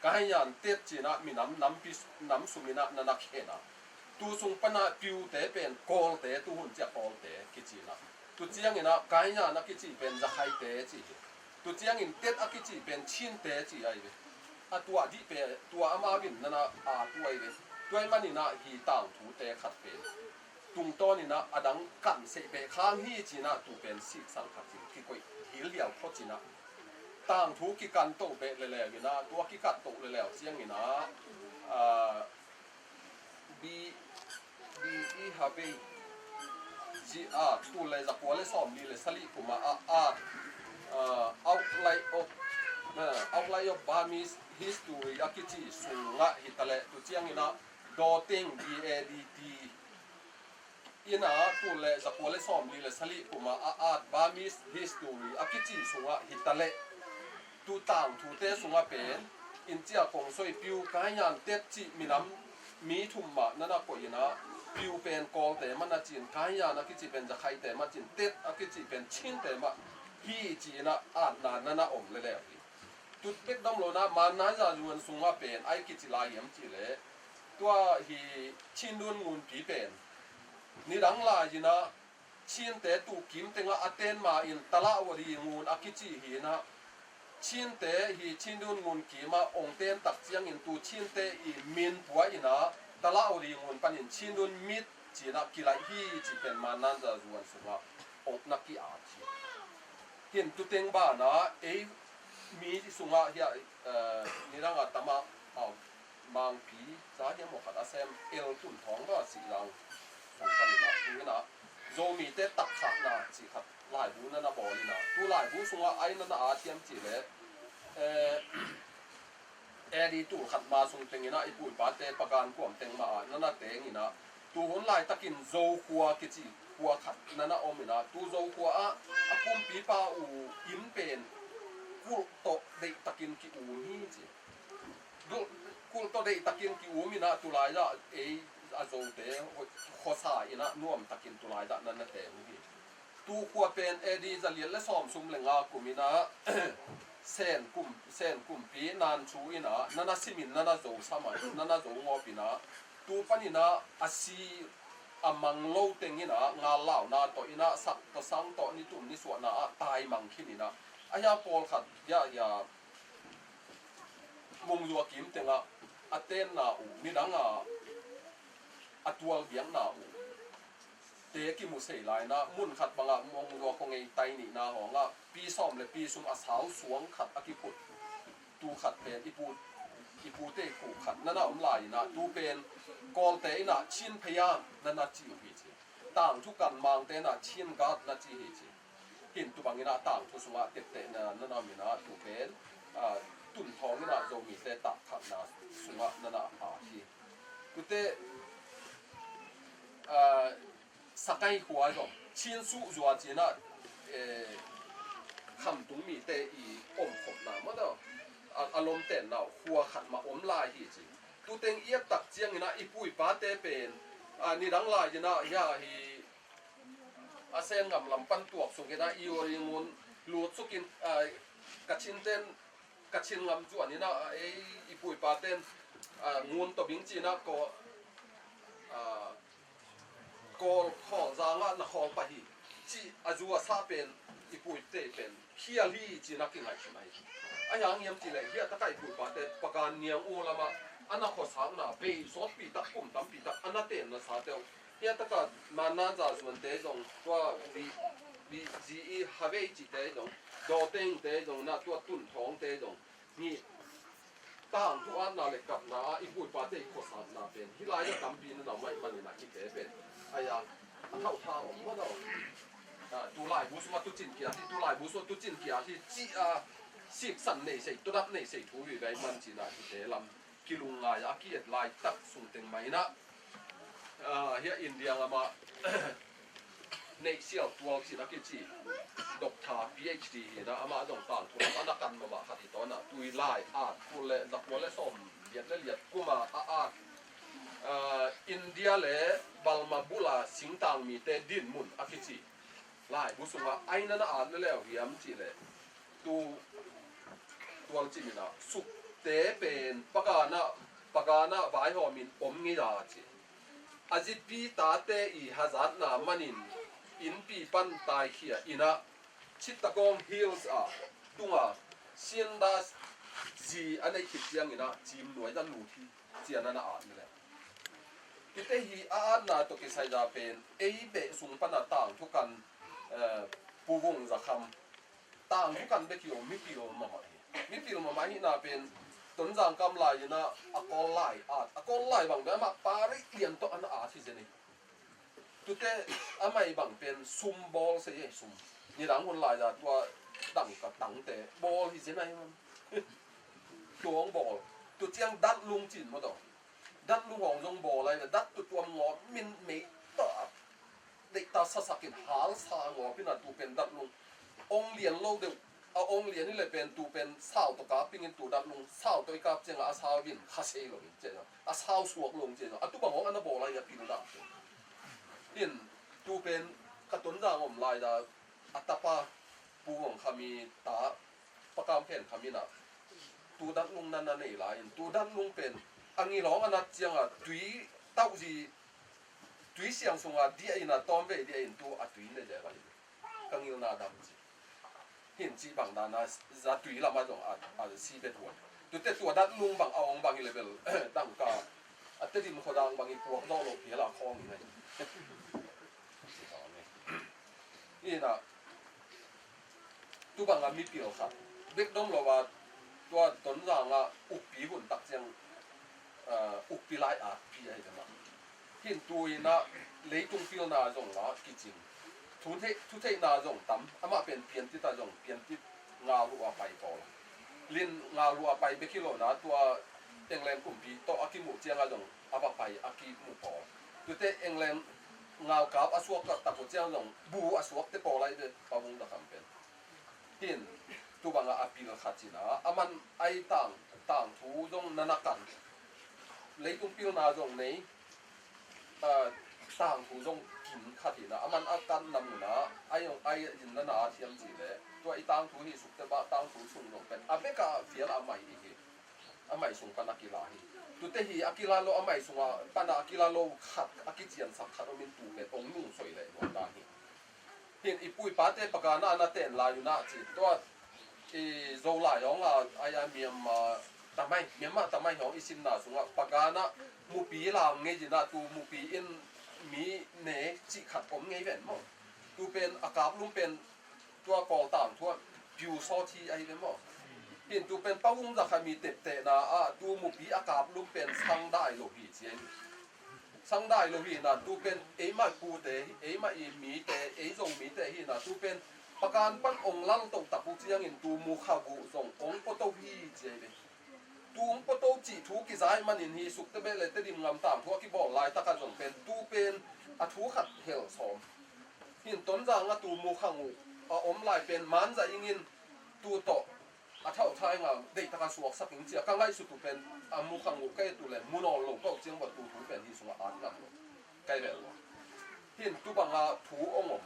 กายยันเตจีนะมีน้ำสุ่มมีนักเขนะตูสุ่มปนะปิวเตเป็นกอลเตตูหุ่นจะกอลเตกิจีนะตุเจียงนี่นะกายยันนักกิจีเป็นจะไฮเตจีตุเจียงนี่เตอักกิจีเป็นชินเตจีไอเวตัวดิเป็นตัวอามาวินนั่นนะตัวไอเวตัวมันนี่นะฮีต่างถูเตขัดเป็นตุงต้นนี่นะอดังกันเสเปข้างฮีจีนะตูเป็นสิสังขัดจีที่กุยหิเลียวพอจีนะต่างถูกิกันโตเปเลยนี่นะตัวกิกันโตเลยเสียงนี่นะบีฮาเบจีตูเลยจะกัวเลยซ้อมนี่เลยสลิกุมาoutline of Burmese history akichi sunga hitale tu chiang ina doting dadt ina tu le zakole som li le sali kuma Burmese history akichi sunga hitale tu tang tu te sunga pen in chia kong soi piu kai yan tet chi minam mi thumma nana ko ina piu pen kol te mana chin kai yan akichi pen za khai te ma chin tet akichi pen chin te ma hi chi na nana om le leตุดเป็ดดำโลนะมาน่าจะรวนสูงว่าเป็นไอ้กิจลายยังจีเลยตัวฮีชินดวนงูนผีเป็นนี่ดังลายนะชินแต่ตูกิมเต็งละอัตเตนมาอินตละวรีงูนอากิจิฮีนะชินแต่ฮีชินดวนงูนกีมาองเตนตักเจียงอินตูชินแต่อีมินปัวอินะตละวรีงูนปันอินชินดวนมิดจีนะกิลายฮีจีเป็นมาน่าจะรวนสูงว่าองนักกีอาชีเห็นตุเต็งบ้านะมีสุงะเฮียนี่ร่างตมาเอาบางผีสาเหตุหมกขัดอาเซมตุ่นท้องก็สีรังของกันนะคือนะโจมีเตตักขาดนะสิครับหลายบูนั่นนะบอลีนะตัวหลายบูสุงะไอ้นั่นนะอาเทียมจีเลยดีตัวขัดมาสุงเต็งนะไอ้ปุ๋ยปาเตประการกวมเต็งมานั่นนะเต็งนี่นะตัวคนหลายตะกินโจขัวกิจิขัวขัดนั่นนะอมนี่นะตัวโจขัวกุมปีปาอูอิมเป็นกูโตเด็กตะกินกิอูนี่จีกูโตเด็กตะกินกิอูมีนะตุลายละอาโจเตข้อสายนะน่วมตะกินตุลายละนั่นนะแต่นี่ตูขัวเป็นดีจะเลียนและซ้อมซุ่มเลงากุมินะเส้นกุมปีนานชูอินะนั่นนะสิมินนั่นนะโจสมัยนั่นนะโจงอปีนะตูปนินะอาศีอามังโลเต็งอินะงาเหล่านาโตอินะสักตะสังโตนิตุมนิสวนะตายมังคินินะอายาปอลขัดยามงยัวกิมเต็งอัตเตนนาอูนี่ดังอัตวัลเบียงนาอูเตกิมุเสยลายนะมุนขัดบังมงยัวคงไอไตนี่นาหองปีซ้อมเลยปีซุมอาสาวสวงขัดอากิพุดตูขัดเป็นอีปูเตกูขัดนั่นน่ะลายนะตูเป็นกอลเตนะชินพยามนั่นน่ะจิวฮีจีต่างทุกกันมังเตนะชินกัดน่ะจิฮีจีเห็นตัวบางนี่นะต่างทุกสมัยเตะๆนะนั่นน่ะมีนะตัวเป็นตุ่นทองนี่นะโจมีเตะตักขัดนะสมัยนั่นน่ะที่กุเตสักไงหัวจ้ะชินสุจัวจีนะคำตุ้งมีเตะอีอมขบนะมั้งเด้ออารมณ์เต้นนะหัวขัดมาอมลายที่จีตัวเต็งเอียบตักเจียงนี่นะอีปุยป้าเตะเป็นนี่ดังลายจีนะเฮียฮีอาเซนกับลำปันตัวส่งกันนะอีโอริงุน ลูดสุกินกะชินเต้นกะชินงำจวนนี่นะไอ้อีปุยปาเต้นงูนตัวบิงจีนะก็ของจางะนะของไปจีอาจัวซาเป็นอีปุยเตเป็นเฮียลี่จีนักกินไงใช่ไหมไอ้ยังยังจีเลยเฮียตะไคร้ปุยปาเต้ปะการเนียงอูละมาอันนั้นขอสั่งนะเบยซอสปีตักปุ่มตั้มปีตักอันนั้นเต้นนะซาเดียวเฮียตะการมานาจาส่วนเตจงตัวบีจีฮาเวจีเตจงดอเต็งเตจงนะตัวตุ่นท้องเตจงนี่ต่างทุกอันน่ะเลยกับนะอีปุยปาเต้ขอสั่งนะเป็นที่ไรจะทำปีนั้นเราไม่มันนี่นะคิดเป็นไอ้ยังเข้าทางว่าเราดูลายบุษมาตุจินเกียที่ดูลายบุษตุจินเกียที่จีสิบสันในใส่ตัวดับในใส่ถูอยู่ในมันจีน่าที่เดลำกิลุงลายอาเกียลายตักส่งเต็งไหมนะเฮียอินเดียมาในเซียวตัวจีนักจีดอกทา PhD นะอามาดองต่างทุนอันนักการมาขัดตอนน่ะตุยลายอาร์ตทุนเล่ดักวัวเล่ส้มเลียดเลียดกูมาอาร์ตอินเดียเล่บัลมาบุลาสิงตังมีเตดินมุนอากิจีลายบุษว่าไอ้นั่นอาร์ตเล่เฮียมจีเล่ตัวจีมินะสุกเตเป็นปากานะวายหอมินอมงี้ดาจีอาจิปีตาเตอีฮาซัดนามันินอินปีปันตายเขียอินะชิตตะกองฮิลส์ตุงเซียนดาจีอันนี้คิดยังอินะจีมหน่วยดันลูที่จีอันนั้นอาร์นี่แหละกิเตฮีอาร์นาตัวกิไซจาเป็นเอเบสุงปนาต่างทุกันปูวงจะคำต่างทุกันเบกิโอมิปิโอมาไม่ฮินาเป็นต้นจางกำไรนะอากอลไลอากอลไลบางเดือนมาปาริเลียนตัวอันอาที่เจนี่ตุเตอไม่บางเป็นซุมบอลเสียซุมนี่ดังคนไลจะตัวดังกับดังแต่บอลที่เจนี่มันตัวของบอลตัวเจียงดัดลุงจินมาต่อดัดลุงของจงบอลอะไรเนี่ยดัดตัวงอมินไม่ต่อเด็กตาสักกินหางสางอพี่น่ะตัวเป็นดัดลุงองเลียนโลกเดียวเอาองเลียนนี่เลยเป็นตูเป็นสาวตัวกาปิ้งตูดับลงสาวตัวกาเจ้าอาสาววินคาเซ่ลงเจ้าอาสาวสวกลงเจ้าตัวบางของอันนั้นบอกอะไรปิ้งดับเห็นตูเป็นกระตุ้นจางอมลายดาอัตปาปูของขามีตาปากกามแผ่นขามีน่ะตูดับลงนั่นนี่หลายตูดับลงเป็นอันนี้ร้องอันนั้นเจ้าตุยเต้าจีตุยเสียงส่งดีไอ้น่ะตอมเวดีไอ้ตัวตุยเนี่ยเจ้าอะไรกังยิงน่าดำจีเห็นจีบังดานะจะตุยละมาจงซีเป็ดหัวตัวเตตัวดัดลุงบังเอาบังอีเลเวลดังกาอัตติมขดังบังอีพวกน้องโลกเหี้ยละคองยังไงนี่นะตัวบังมีเปียวครับเด็กน้องเราว่าตัวต้นจางอุปปีหุ่นตักเจียงอุปปีไลปีอะไรกันนะเห็นตัวนะเลยจงเปียวนาจงละกิจริงทุเทนาจงตั้มอามาเป็นเพียนที่ตาจงเพียนที่งาลัวไปพอละลินงาลัวไปเบคิโลนะตัวเอ็งแรงกลุ่มปีโตอากิมุเจียงจงอาบไปอากิมุพอทุเทเอ็งแรงงากับอาสวกกับตะกุเจียงจงบูอาสวกเตพอไรเดปาวงตะคำเป็นเห็นตัวบางอาปีละขัดจีนะอามันไอต่างทูจงนันกันเลยตุ้งปีนาจงในต่างทูจงขัดนะมันอาการนำนะไอ้ยินนั่นอาเทียมจีเลยตัวไอ้ต่างทูนี่สุดแต่ว่าต่างทูสุ่งลงเป็นอาเมริกาเฟียร์อาไม่อีกอาไม่ส่งปนักกีฬาฮีตัวเตหีอากีฬาโลอาไม่ส่งปนักกีฬาโลขัดอากิจียนสักขัดมินตูเป็นองนุ่งสวยเลยวันดาฮีเห็นอีปุยป้าเตปกานาอันเตนลาอยู่นะจีตัวโซลายองไอ้เมียมาทำไมเมียมาทำไมของอีสินนาส่งปกานามูปีลาเงจินาตูมูปีอินมีเนจิขัดผมไงเป็นมั้งดูเป็นอากาศลุ่มเป็นตัวกอลต่างทั่วผิวซอทีไอเป็นมั้งเห็นดูเป็นป้าวงจากมีเตะเตะนะดูมุบีอากาศลุ่มเป็นสังได้โลหิตเจนสังได้โลหิตนะดูเป็นมากูเตะมามีเตะส่งมีเตะหินะดูเป็นประการปั้นองลังตกตับปูเจียงเห็นดูมูขาบูส่งองปโตฮีเจเป็นตูงปโตจีทูกิจายมันอินฮีสุกเตเบลเลตดิมงามตามทั่วกิบอกลายตะกันส่งเป็นตูเป็นอาทูขัดเฮลสอมหินต้นจางตูมูขังอมลายเป็นมันจะยิงตูโตอาเท่าไทยงาเด็กตะกันสวกสักหิงเจียกังไงสุดตูเป็นมูขังใกล้ตูเลยมูนอลงก็เจียงว่าตูทูเป็นที่สุงอาร์กันใกล้แบบหินตูบังอาทูอง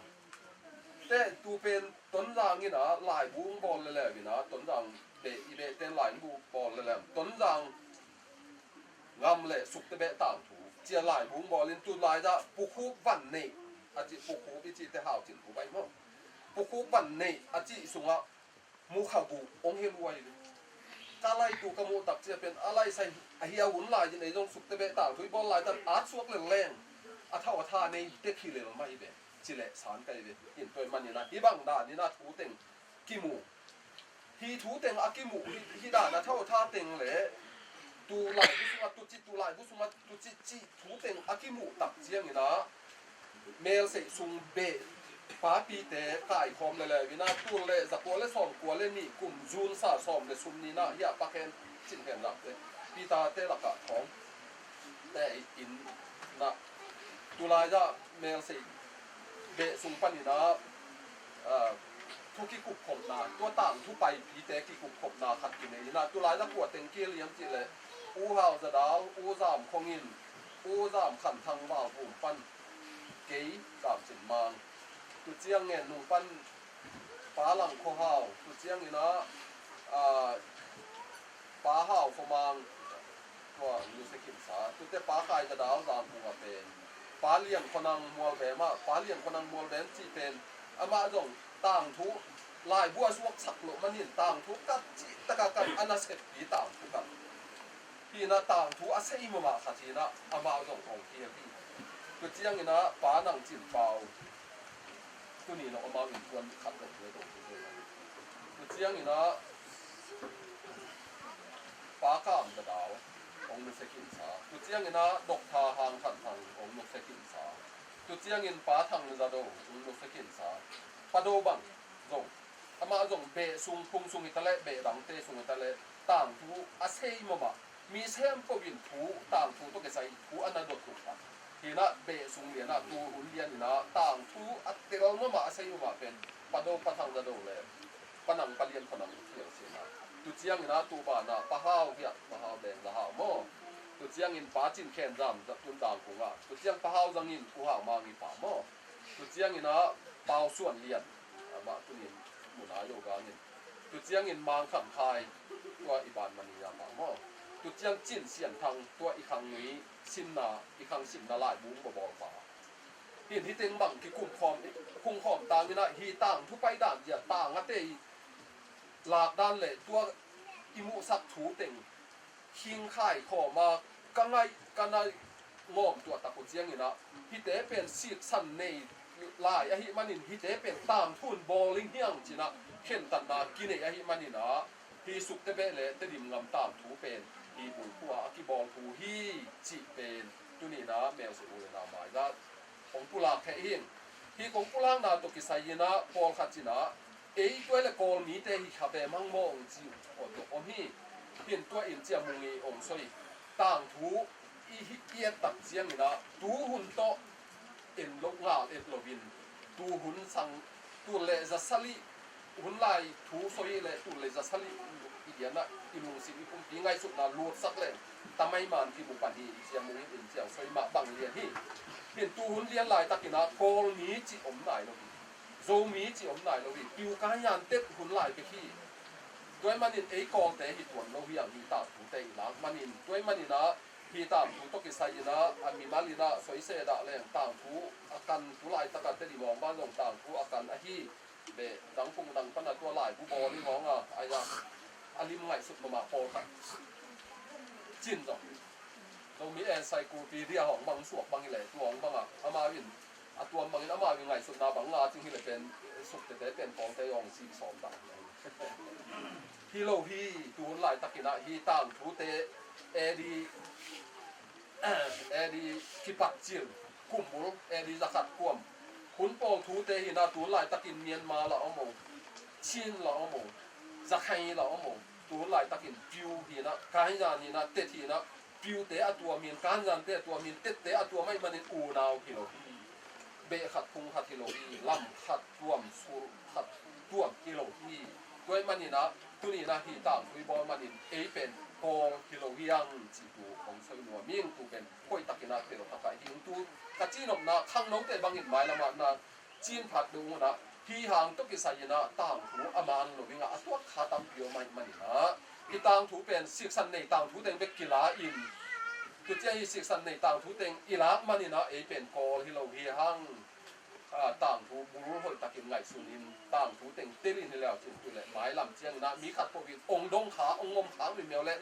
แต่ตูเป็น ต้นรางนี่นะหลายบุ้งบอลเลยแหละพี่นะต้นรางเบะอีเบะเต้นหลายบุ้งบอลเลยแหละต้นรางงำเลยสุกเตเบะต่างถูเจียหลายบุ้งบอลเล่นตุนหลายจะปุกคูวันนี่อาจิปุกคูอีจิเตหาวจินผูไปมั้งปุกคูวันนี่อาจิสุงะมูขาบูองเฮมวยกาไลตูกมูตักเจียเป็นอะไรใส่เฮียหุ่นหลายในตรงสุกเตเบะต่างถูบอลหลายแต่อาร์ตสวกแรงๆอาเท่าท่าในเด็กขี้เหล่าไม่เบะจิเลสารไกเบะเห็นตัวมันนี่นะที่บังดานี่นะถูเต็งกิมูฮีถูเต็งอากิมูฮีดานะเท่าท่าเต็งเลยตูหลายบุษมาตูจิตูหลายบุษมาตูจิจิถูเต็งอากิมูตักเจียงนี่นะเมลเสซุงเบะป้าปีเตะไก่คอมเลยวินาตัวเลยจากตัวเลยสองตัวเลยนี่กลุ่มจูนซาสอมเลยซุมนี่นะเฮียปากแคนจินแคนหลักเลยปีตาเตะหลักะท้องแต่อินนะตัวลายจะเมลเสเบะซุงปันนี่นะทุกที่กุบผมนาตัวต่างทุกไปปีเตะที่กุบผมนาขัดกินนี่นะตัวลายจะปวดเต็งเกลียมจิเลยอู่ฮาวจะดาวอู่ซามคงอินอู่ซามขันทางว่าผมปันเก๋กาบจินมังตุเจียงเนี่ยนุ่งปั้นป้าหลังโคหาวตุเจียงนี่นะป้าหาวขมังว่าอยู่สกินสาตุเตป้าขายจะดาวรามปูมาเป็นป้าเลี้ยงคนนังมัวแบมาป้าเลี้ยงคนนังมัวแบมจีเป็นอามาจงต่างทุลายบัวสวกสักหลมันนี่ต่างทุกัดจีตะกะกันอันนั้นเสร็จปีต่างทุกันพี่นะต่างทุอาศัยมามาขัดทีนะอามาจงของพี่พี่ตุเจียงนี่นะป้านังจินเปล่าตัวนี้เราเอามาเป็นตัวขัดกันเลยตรงนี้เลยตัวเจียงนี่นะป้าข้ามจะดาวองนุสกินสาตัวเจียงนี่นะดอกทาหางขันทางองนุสกินสาตัวเจียงนี่ป้าทางจะดาวองนุสกินสาปะโดบังจงอามาจงเบะซุงพุงซุงอิตาเลเบะดังเตซุงอิตาเลต่างทูอาเซยมามีเซมก็วินทูต่างทูต้องเกษตรทูอันนั้นดอกถูกปะทีน่ะเบะซุงเลียน่ะตูหุ่นเลียนนี่นะต่างทูอัตเตลมามาอาศัยมาเป็นปะโดปะทางจะโดเลยปะนังปะเลียนปะนังเที่ยวเสียนะตุเจียงนี่นะตูบานะปะฮาวเฮียปะฮาวแดงละฮาวโมตุเจียงอินปาจินแคนจำจะตุนด่างกูอ่ะตุเจียงปะฮาวจังอินกูหามางีปะโมตุเจียงนี่นะเปาส่วนเลียนมาตุนินมุนาโยกานินตุเจียงอินมังขับคายตัวอีบานมันนี่ยปะโมตุเจียงจินเสียนทางตัวอีกครั้งนี้สินนาอีกครั้งสินนาลายบุ้งบ่บอกป่าเห็นที่เต็งบังที่คุ้มคอมต่างนี่นะฮีต่างทุไปด่านอย่าต่างอะเตยหลากด้านเลยตัวอิมุสักถูเต็งคิงข่ายขอมากันไงอมตัวตะกุเจียงนี่นะฮีเตเป็นซีดสันในลายอะฮิมันนี่ฮีเตเป็นตามทุนบอลลิงเฮียงจีนะเข็นตันนากินอะฮิมันนี่นะฮีสุกเตเบเลยเตดิมงำตามถูเป็นฮีบุญผู้อากิบอลผู้ฮีจีเป็นตัวนี้นะแมวสิโอเลยนะหมายนะของผู้หลักแค่เองฮีของผู้หลักนะตัวกิไซยนะพอขัดจีนะตัวละกอลมีแต่ฮีขับแบบมังมองจิวอดอมฮีเปลี่ยนตัวอินเจียมุงีองซอยต่างถูอีฮิเกียตักเจียงนี่นะตูหุ่นโตเอ็นลกงาเอ็นโลบินตูหุ่นสังตูเลจะสลีหุ่นลายถูซอยเลยตูเลจะสลีอีเดียนะอิลุงสิบิปุ่มปีไงสุดนะลูดสักเลยทำไมมันที่บุปผาเจียมุงีอินเจียซอยมาบังเลียนฮีเปลี่ยนตูหุ่นเลียนลายตักกินะกอลมีจิอมไหนโลบิโซมีจิอมไหนโลบิปิวการยันเต็ดหุ่นลายไปขี้ด้วยมันอินกองแต่หิตวนโลวิอย่างมีตาถูแต่หลังมันอินด้วยมันอินนะฮีตามถูตกิไซนะอามีมาลีนะสวยเสดะเลยต่างถูอาการถูลายตะกันเตลิมองบ้านลงต่างถูอาการอาฮีเบดังพุงดังปนัดตัวลายผู้บอลนี่มองอ่ะไอ้ยังอาลิมไงสุดมาพอกันจินจ้ะเรามีแอนไซโคปีเดียของบางสวกบางอะไรตัวของบางอ่ะอามาวินตัวบางอามาวินไงสุดนาบางงาจริงที่เลยเป็นสุดแต่เป็นของแต่ยองซีสองต่างฮีโร่ฮีตัวลายตะกินะฮีต่างถูเตเอดีคิปักจิลกุมบุลเอดีจักรกุมคุณปองทูเตหินาตัวลายตะกินเมียนมาละอมงชินละอมงจักรละอมงตัวลายตะกินปิวหินะการยานินะเตหินะปิวเตอตัวเมียนการยานเตตัวเมียนเตตัวไม่มันอูนาวกิโลเบขัดพุงขัดกิโลลำขัดตัวมสูขัดตัวกิโลด้วยมันนี่นะตัวนี้นะฮีต่างคุยบอลมันนี่เป็นกองกิโลเฮียงจีตูของสวยนัวมิ่งตูเป็นค่อยตักกินนะเปรี้ยวตักไก่หิวตูกะจีนอมนะข้างน้องแต่บางหินไม้ละมันนะจีนผัดดูนะ hi hang to ki sayina tang thu amang lo winga atwa khatam pio mai manina ki tang thu pen section nei tang thu teng bek kila in tu che hi section nei tang thu teng ilak manina e pen kol hi lo hi hang tang thu buru hoi takin ngai sunin tang thu teng telin hi law chin tu le mai lam chiang na mi khat po bi ong dong kha ong ngom khang mi mel le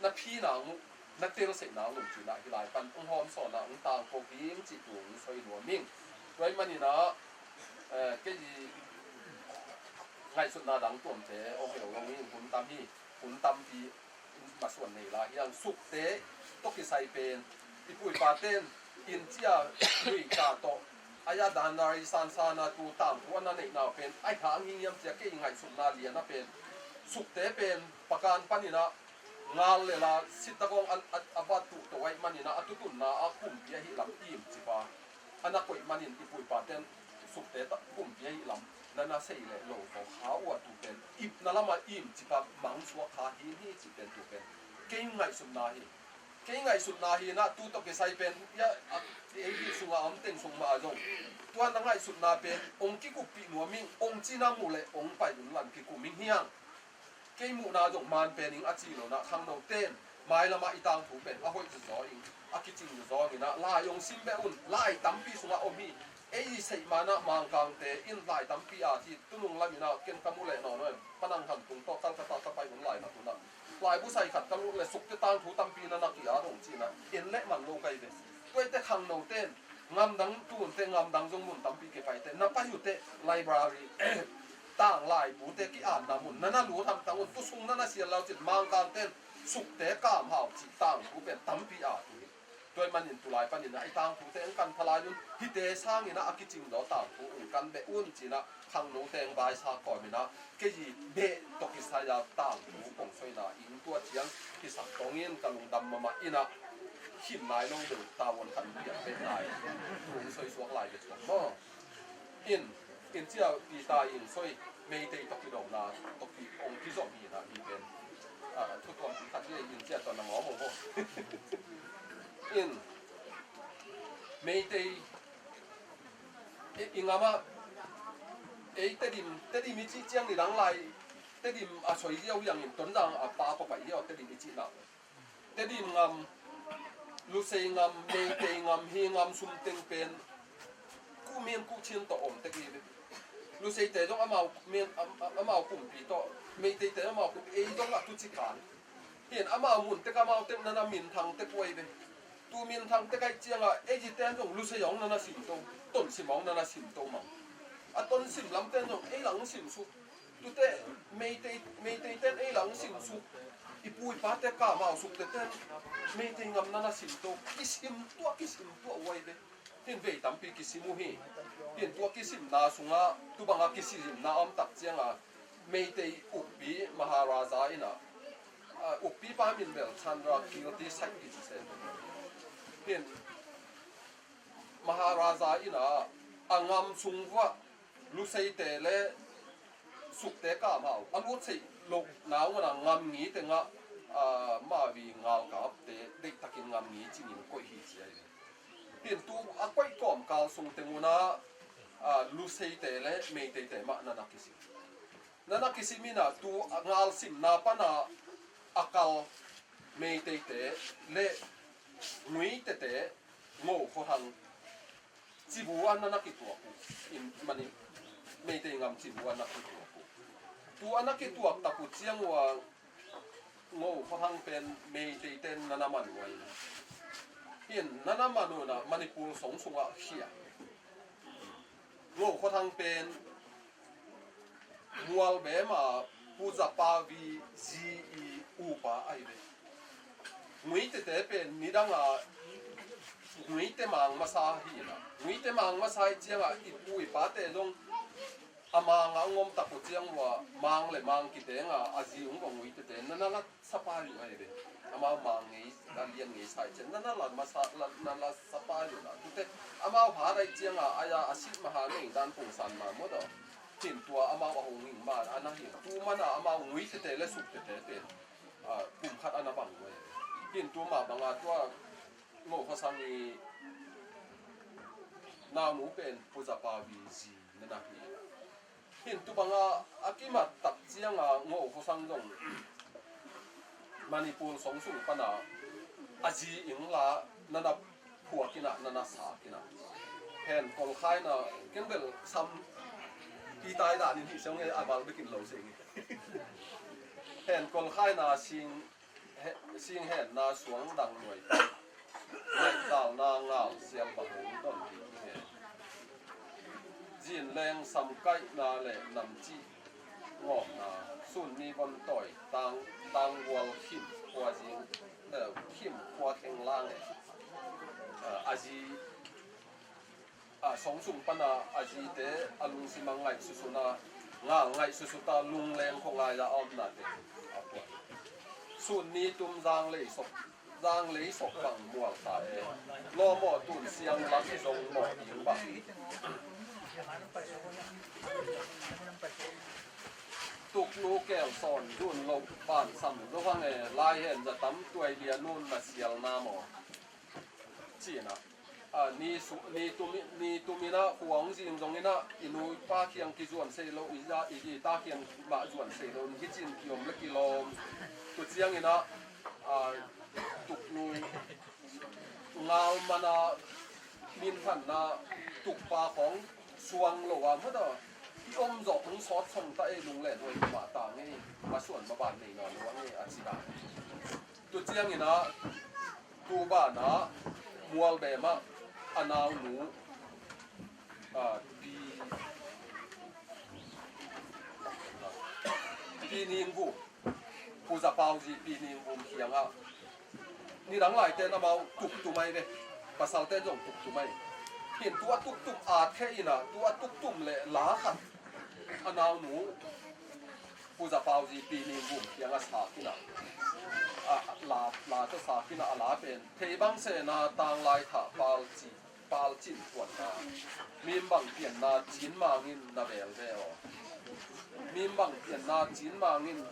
na phi na ngu na tel se na lum chi na hi lai pan ong hom so na ong tang po bi chi tu soi lo ming roi manina cái gì ngày xuân na đắng tuần thế ông hiểu ông ấy hun tam thì mà xuân này là yang suk thế tóc cái sai pen thì bụi ba tên in chia bụi cả to aya đàn nari san san na tu tam tu anh này nào pen ai hàng hình yam chia cái ngày xuân na liền na pen suk thế pen pakan panina ngal le la sitakong abat tu to wai manina atutun na akum pia hi lam im chipa anak koi manin ti bụi ba tên suk te ta kum pi lam nana sei le lo ko hawa tu pen ip na lama im chi pa mang suwa kha hi hi chi pen tu pen ke ngai sum na hi na tu to ke sai pen ya e hi sunga am ten sung ma jong tuan na ngai sum na pen ong ki ku pi no ming ong chi na mu le ong pai dun lan ki ku ming hiang ke mu na jong man pen ing a chi lo na khang no ten mai lama itang thu pen a hoi zu zo ing a ki ching zo ni na la yong sim be un lai tam pi sunga o mi ei sei mana mang kang te in lai tam pi a thi tunung lamina ken kamu le no no panang han tung to kal kata ta pai un lai na tu na lai bu sai khat kalu le suk te tang thu tam pi na na ki a rong chi na in le man lo kai be toi te khang no ten ngam dang tu te ngam dang jong mun tam pi ke pai te na pa yu te library tang lai bu te ki an na mun na na lu tham tang un tu sung na na sia lao chit mang kang ten suk te kam hao chi tang thu pe tam pi a tu tôi mình tu lại phần này tang thu te kan phalai nun hi te sang ina akiching do tang thu kan be un chi na khang no teng bai sa ko mi na ke ji be to ki sa ya tang thu kong soi na in tua chiang ki sak tong yin ka lung dam ma ina hin mai lo de ta won kan bi be nai thu soi suak lai de chong mo in chia pi ta in soi mei te to ki do na to ki ong ki zo mi na hi ben thu tom ki ta ji in chia to na ngo mo in mei te ingama te dim mi chi chiang ni dang lai te dim a choi yau yang in ton dang a pa pa pai yau te dim mi chi na te dim ngam lu sei ngam mei te ngam hi ngam sum teng pen ku mien ku chin to om te ki lu sei te dong amao mien amao kum pi to mei te amao ku e dong la tu chi kan hian amao mun te ka amao te na min thang te poi be tu min thang te kai chiang a e ji ten jong lu se yong na sim to ton sim ong na sim to ma a ton sim lam ten jong e lang sim su tu te mei te ten e lang sim su i pui pa te ka ma su te ten mei te ngam na sim to kisim tu wai be tin ve tam pi kisimu hi tin tu kisim na sunga tu banga kisim na am tak chiang a mei te upi maharaja ina upi pa min bel chandra kirti sai ki se hiền Maharaja ina angam sungwa lu sei te le suk te ka mau alu sei lok naw na ngam ngi te nga ma vi ngao ka te de takin ngam ngi chi nin ko hi chi ai hiền tu a koi kom kal sung te nguna lu sei te le me te ma na kisi mina tu ngal sim na pa na akal me te le ngui te ngo kho hang chi bu an na ki tu in mani me te ngam chi bu an na ki tu an na ki tu ta ku chiang wa ngo kho hang pen me te ten na man wai hian na manu na manipur song sunga hia ngo kho hang pen mual be ma puja pa vi ji i u pa ai be ngui te pen ni dang a ngui te mang ma sa hi na ngui te mang ma sai chiang a i pui pa te long ama nga ngom ta ko chiang wa mang le mang ki te nga a ji ung ko ngui te na sa pa ri ai be ama mang ngi da lian ngi sai chen na la ma sa la la sa pa ri na tu te ama ha dai chiang a aya asit ma ha nei dan pung san ma mo do tin tua ama wa hong ning ma ana hi tu mana ama ngui te le suk te pen kum khat ana bang we tin tu ma banga tua ngo kho sang ni na nu pen puja pa vi ji na hi hin tu banga akimat tak chianga ngo ko sang jong Manipur songsung pana aji ingla nana puakina nana sakina hen kol khaina kembel sam pi tai da ni song e abal bekin lo sing hen kol khaina sing hen na suang dang noi lai dal na ngal siam ba hong don ni jin leng sam kai na le nam chi ngom na sun ni bon toi tang wal khim kwa jing khim kwa kheng lang aji song sung pana aji te alung simang ngai susuna nga ngai susuta lung leng khongai la om na te apwa sun ni tum jang le sok bang mual ta e lo mo tun siang lam song mo ying ba tục lô kèo sòn đun lộc bản sầm lúc hoang này lai hiện ra tắm tuổi bia nôn mà xiao nam mỏ chỉ na ni tumi na huang jing giống như na inu pa kiang ki juan sei lo ija iji ta kiang ma juan sei lo ni chin kiom le kilo tu chiang ina tục lô ngao mana min phan na tục pa khong suang lo wa ma da om dọc cũng sót xong tay lùng lẻ rồi mà tàng ấy mà xuẩn mà bạn này nó ấy à chỉ bạn tụi chiang này nó tu bạn nó mua bè mà anh nào nú pi niên vụ phụ gia bao gì pi niên vụ kiang à ni đắng lại tên nó mau tục tụi mày đây và sau tên dùng tục tụi mày hiện tua tục thế ina tua tục lệ lá khăn anh nào nú phụ gia bao gì pi niên vụ kiang à sa kina là cho sa kina lá bên thế bang se na tang lai thả bao chín quần na mìm bằng tiền na chín mang in na bèo bèo mìm bằng tiền na chín mang in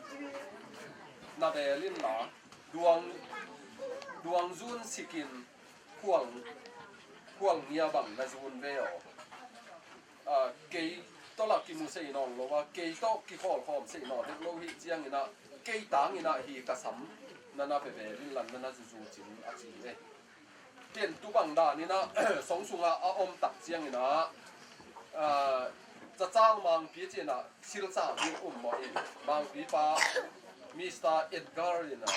na bèo linh lá duang zun sikin kuang nia bằng na zun bèo cây to là kim mu sei non lo wa cây to ki khol khom sei non lo hi chiang ina cây tang ina hi ka sam na pe linh lan na zu chin a chi e tiền tu bằng đà ni na sống sung a om tak chiang ina cha chang mang pi che na sil cha ni mo e mang pi pa Mr. Edgar ina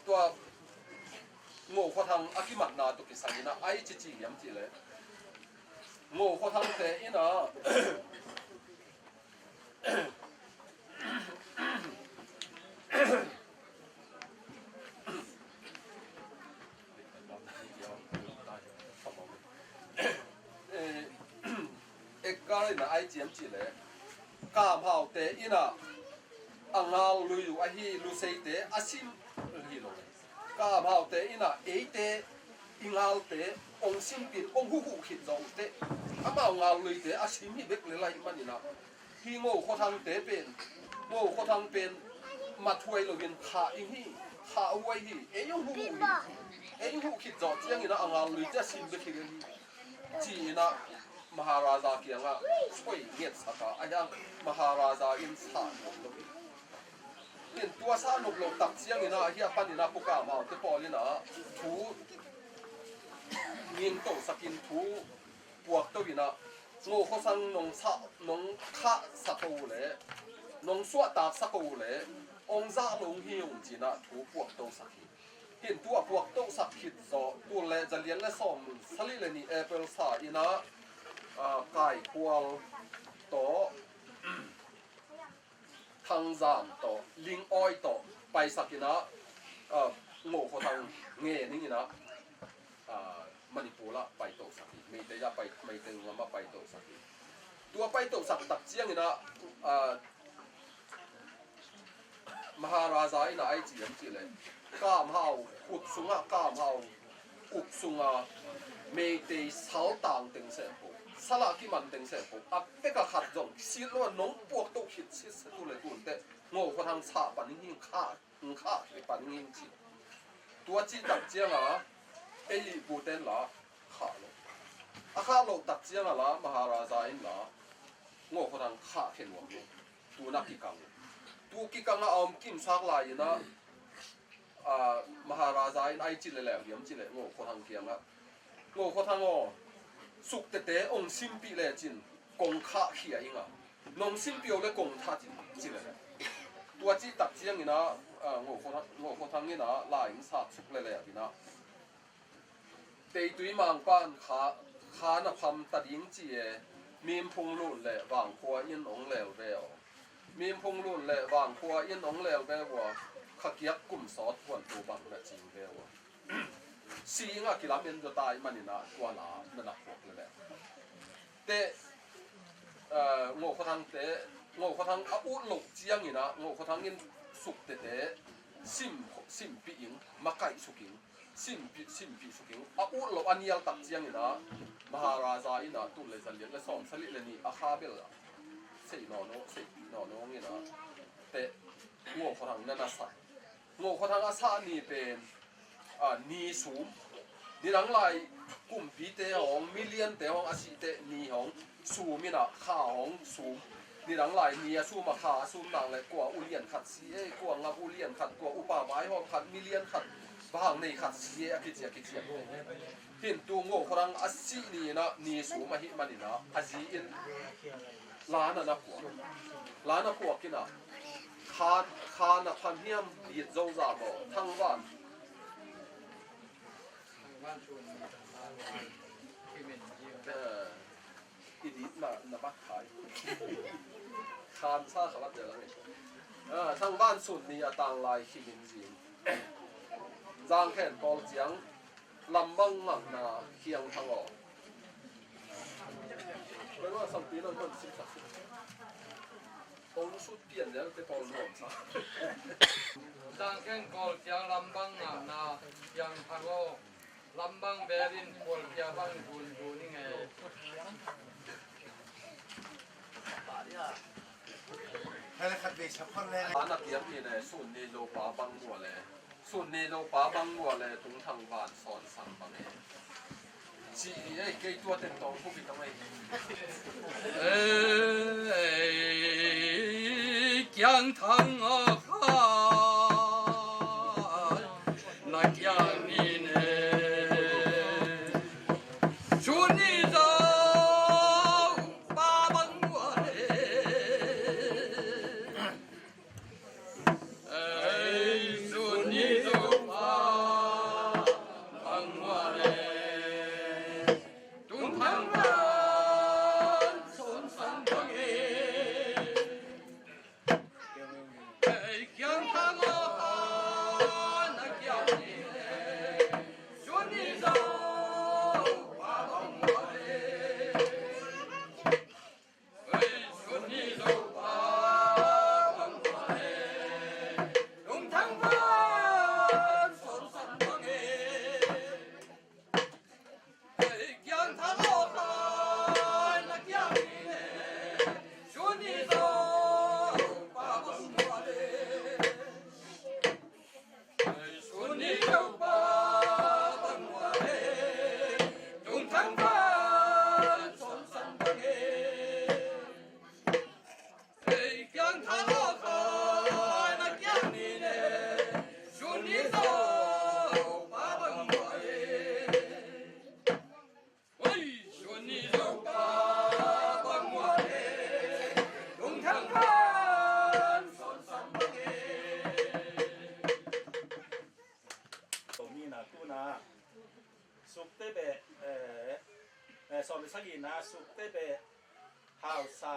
tua ngô kho thang akimat na to ki sai na ai chi yam chi le ngô kho thang te ina Edgar ina ai chiam chi le kam hau te ina angal lui a hi lu sei te asim hi lo ka mau te ina e te ingal te ong sim pin ong hu khit zo te ama ngal lui te asim hi bek le lai manina hi ngo kho thang te pen ma thuai lo bin kha ing hi kha wai hi e yong hu khit zo chiang ina angal lui te sim bek hi chi ina Maharaja kianga soi nget saka ayang Maharaja in sa lo in tua sa nok lo tak chiang ina hi panina puka ma te polina thu ning to sakin thu puak to ina ngo kho sang nong kha sa ko le nong suwa ta sa ko le ong za long hi ong china thu puak to sakhi hin tua puak to sakhit zo tu le jalian le som sali le ni apple sa ina kai kwal to thang zam to ling oi to pai sakina ngo kho thang nge ni ina Manipur la pai to sakhi me te ya pai me te ngama pai to sakhi tua pai to sak tak chiang ina Maharaja ina ai chi yam chi le kam hau khut sunga kam hau uk sunga me te sal tang teng se po sala ki man teng se po a pe ka khat jong si lo nong puak to khit si se tu le tun te ngo kho thang cha pan hi kha ki pan ngin chi tua chi tak chiang a e li bu ten la kha lo a kha lo tak chiang a la Maharaja in la งอคนทางข้าเข็นหวงตูนักกิกังตูกิกังเอากิมซักลายนะมหาราชาไอจิเลแล้วเยี่ยมจิเลงอคนทางเกียงละงอคนทางงอสุกเตะองซิมปีเลจินกงข้าเขียอิงะนงซิมปีเอาเลยกงท่าจิเลตัวจีตักเจียงนี่นะงอคนทางนี่นะลายอิงสักสุกเลยนี่นะเตยตุยมังปานขาหน้าพัมตัดยิงจีมีมพงลุ่นเละวางพัวอินองเหลวเร็วมีมพงลุ่นเละวางพัวอินองเหลวเร็วว่าขักยักกุ่มซอสทวนตัวบังนะจริงเร็วซีงะกิลาเมนจะตายมันนี่นะตัวหลานั่นนักพวกเลยแหละเตงอเขาทางเตงอเขาทางอุหลกเจียงนี่นะงอเขาทางยินสุกเตซิมปีอิงมาไก่สุกิงซิมปีสุกิงอุหลกอันนี้ตักเจียงนี่นะมหาราชาอินะตุลเลยสันเลียนและสอนสลิดเลยนี่อาคาเบลล์เสียนอนนี่นะแต่งอเขาทางนั่นน่ะสังอเขาทางอาซานี่เป็นนีสูงนี่หลังไหลกลุ่มปีเตะของมิลเลียนเตะของอาชีเตะนีของสูงนี่นะขาของสูงนี่หลังไหลนีสูงมาขาสูงหลังเลยกว่าอุเลียนขัดซีกว่างับอุเลียนขัดกว่าอุปาไม้ห้องขัดมิลเลียนขัดบางในขัดซีกิเจียเห็นตัวงอเขาทางอาชีนี่นะนีสูงมาหิมันนี่นะอาชีอินล้านนะพวกกินนะคานนะพันเฮียมดีดเจ้าจ่าบ่ทั้งวัน อีดินะบักขายคานซ่าขวัดเจอแล้วนี่ทางบ้านสุดนี่ต่างลายขี้มินจีนจางแขนกองเจียงลำบังหมักนาเคียงทางออกไม่ว่าสัมปีนั้นคนสิบสักองสุดเปลี่ยนแล้วไปปองหลวงซะจางแขนกองเจียงลำบังหมักนาเคียงทางออกลำบังเบรินโกลเกียบังบุญบุญนี่ไงให้ขัดเบชับคนแรก ร้านนักเรียนนี่เลยส่วนนี้โลปาบังบัวเลยส่วนนี้โลปาบังบัวเลยตรงทางบ้านสอนสั่งบังเองจีไอ้เกยตัวเต็มตองพวกพี่ทำไมเกียงทางออกนักอย่างนี้สุกเตเบสอนสักอีนะสุกเตเบฮาวซา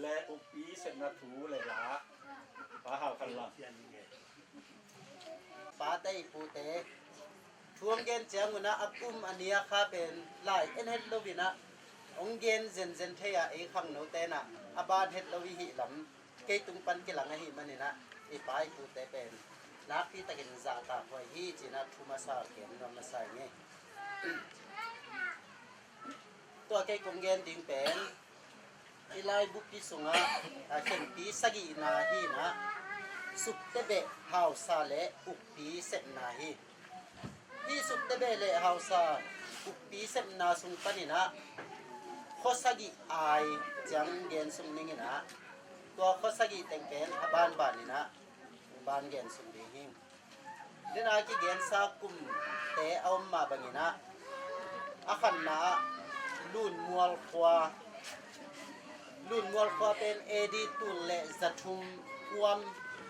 และอุปีเสนาทูเลยละปาฮาวคันละปาเตปูเตช่วงเย็นเจียงนะอักุมอันนี้ค่ะเป็นหลายเอ็นเฮดโลวินะองเย็นเซนเทียไอขังโนเตนะอบาเฮดโลวิหิลำเกตุงปันกิหลังหิมันนี่นะไอปายปูเตเป็นนักที่ตะกินจากตาหอยฮีจีนัทุมาสาเขียนนำมาใส่ไงตัวเกกงเงินดิ่งเป็นอีไลบุกิสุงะเข็มปีสกีนาฮีนะสุดเตเบะฮาวซาเลอุกปีเซนนาฮีที่สุดเตเบะเลฮาวซาอุกปีเซนนาสุงปนินะค สกิไอจังเกนสุงนิงนะตัวโคสกิเต็งเป็นบ้านนี่นะบ้านเกนสุงดีหิงเดินอากิเกนซากุมเตะเอามาบังนะอาขันนะลุ่นมัวขวาเป็นเอดีตุลเลจัตุมความ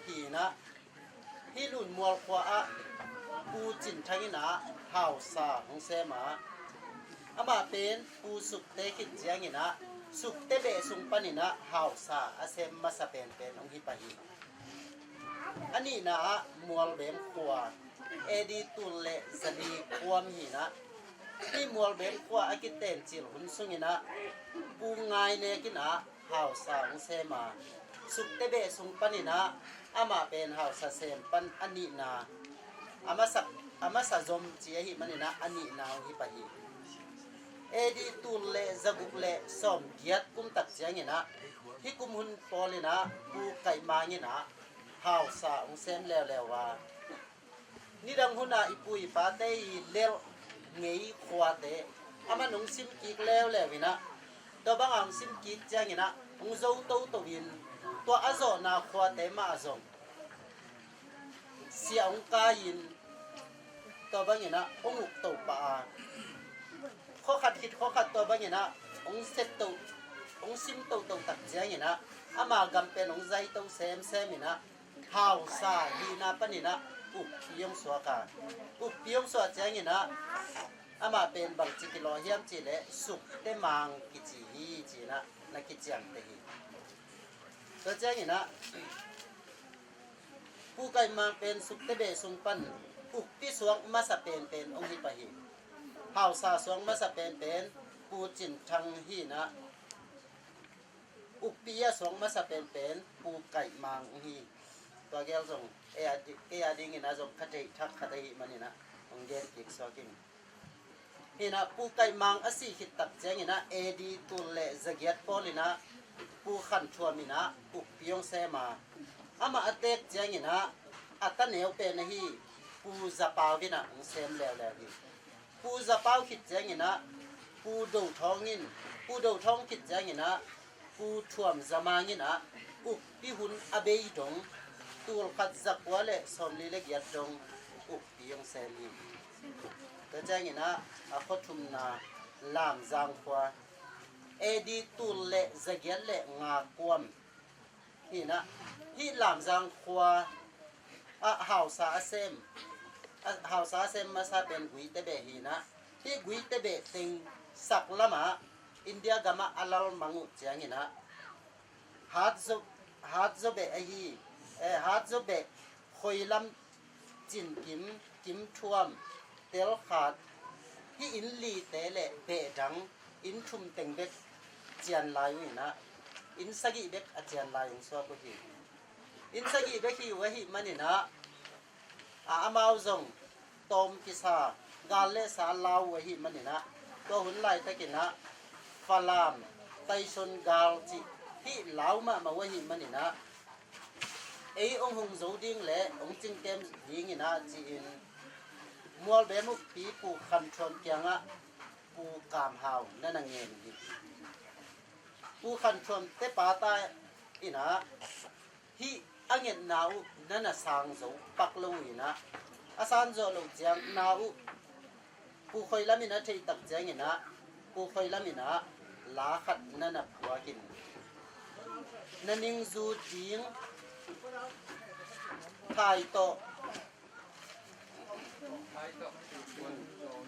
หีนะที่ลุ่นมัวขวาปูจินทังนะหาวซาของเสมาอามาเป็นปูสุกเตกินเจียงนะสุกเตเบสุงปนินะหาวซาอาเซมมาสเป็นองฮิปะฮีอันนี้นะมัวเบมขวาเอดีตุลเลจะดีความหีนะที่มัวเบมขวาอากิเตนจิลหุนสุงินะปูงายเนกินะหาวซาของเสมาสุกเตเบสุงปนินะอามาเป็นหาวซาเซมปันอันนี้นะอามาสะจมเจียหิมันนะอันนี้นาหิปะฮีเอดีตุลเลจักุเลสอมเกียดกุมตักเจียงนะที่กุมหุนปอลินะปูไก่มาเงนะหาวซาองเซมแล้วว่านี่ดังหุนะอีปุยปาเตยเลวเงยขวาเตอามานุงซิมกิกแล้ววินะตัวบางอังซิมกิกเจียงนะองโจโตโตวินตัวอาโจนาขวาเตมาอาโจเสียองกายินตัวบางอย่างนะองหุกตัวปาข้อขัดตัวบางอย่างนะองเซตตัวองซิมตัวตักเจียงอย่างนะอามากำเป็นองใจตัวเซมอย่างนะหาวซาดีนะปนินะอุบพิยงสัวกาอุบพิยงสัวเจียงอย่างนะอามาเป็นบางจิกิโลเฮียมจีเลสุกเตมังกิจิฮีจีนะนักกิจยังเตฮีตัวเจียงอย่างนะผู้ไก่มังเป็นสุกเตเบสุงปันอุกที่สวงมาสเป็นองค์ฮิปะฮีหาวซาสวงมาสเป็นปูจินทังฮีนะอุกปียสวงมาสเป็นปูไก่มังองค์ฮีตัวแก้วส่งเออาดิงินะส่งคัตเตฮิมันนี่นะองเกนกิกสวกิงฮีนะปูไก่มังอสีขิดตักเจงินะเอดีตุเลจะเกียดปอลินะปูขันชวนมินะอุกปียงเซมาอามาอเตกเจงินะอัตเนวเป็นฮีปูจะเปาวินะองเซมแล้วฮีปูจะเปาขิดเจงินะปูดูท้องขิดเจงินะปูท่วมจะมางินะอุกปีหุนอเบยดงตัวขัดจักวะเลสมลีเล็กยัดดงอุกปียงเซมฮีแต่เจงินะอคทุมนาลามจางควาเอดีตุลเลจะเกียเลงากวมนี่นะที่ลามจางควาหาวซาเซมมาซาเป็นกุยเตเบฮีนะที่กุยเตเบติงสักละมาอินเดียกามาอัลลมังุเจียงนะฮัดโซเบอฮีฮัดโซเบคอยลำจินกิมท่วมเตลขาดที่อินลีเตเลเบดังอินชุมเต็งเบกเจียนลายวินะอินสกิเบกอเจียนลายของสวกุฮีอินสกิเบกีวะฮีมันนี่นะอามาอุซงตอมกิซากาเลสาลาววะฮีมันนี่นะตัวหุ่นไล่ตะกินะฟาลามไตชนกาลจิที่ลาวมาวะฮีมันนี่นะไอองหงโจดิงและองจิงเกมยิงนะจีนมัวเบมุกปีปูคันชนเกียงะปูกามหาวนั่นเงินดิปูคันชนเตปาตาอินะฮีอังเงินนาวนั่นสังโจปักลุยนะอาซานโจลุเจียงนาวปูคอยละมินะเทตักเจียงนะปูคอยละมินะลาขัดนั่นผัวกินนันนิงจูจิงไทยโต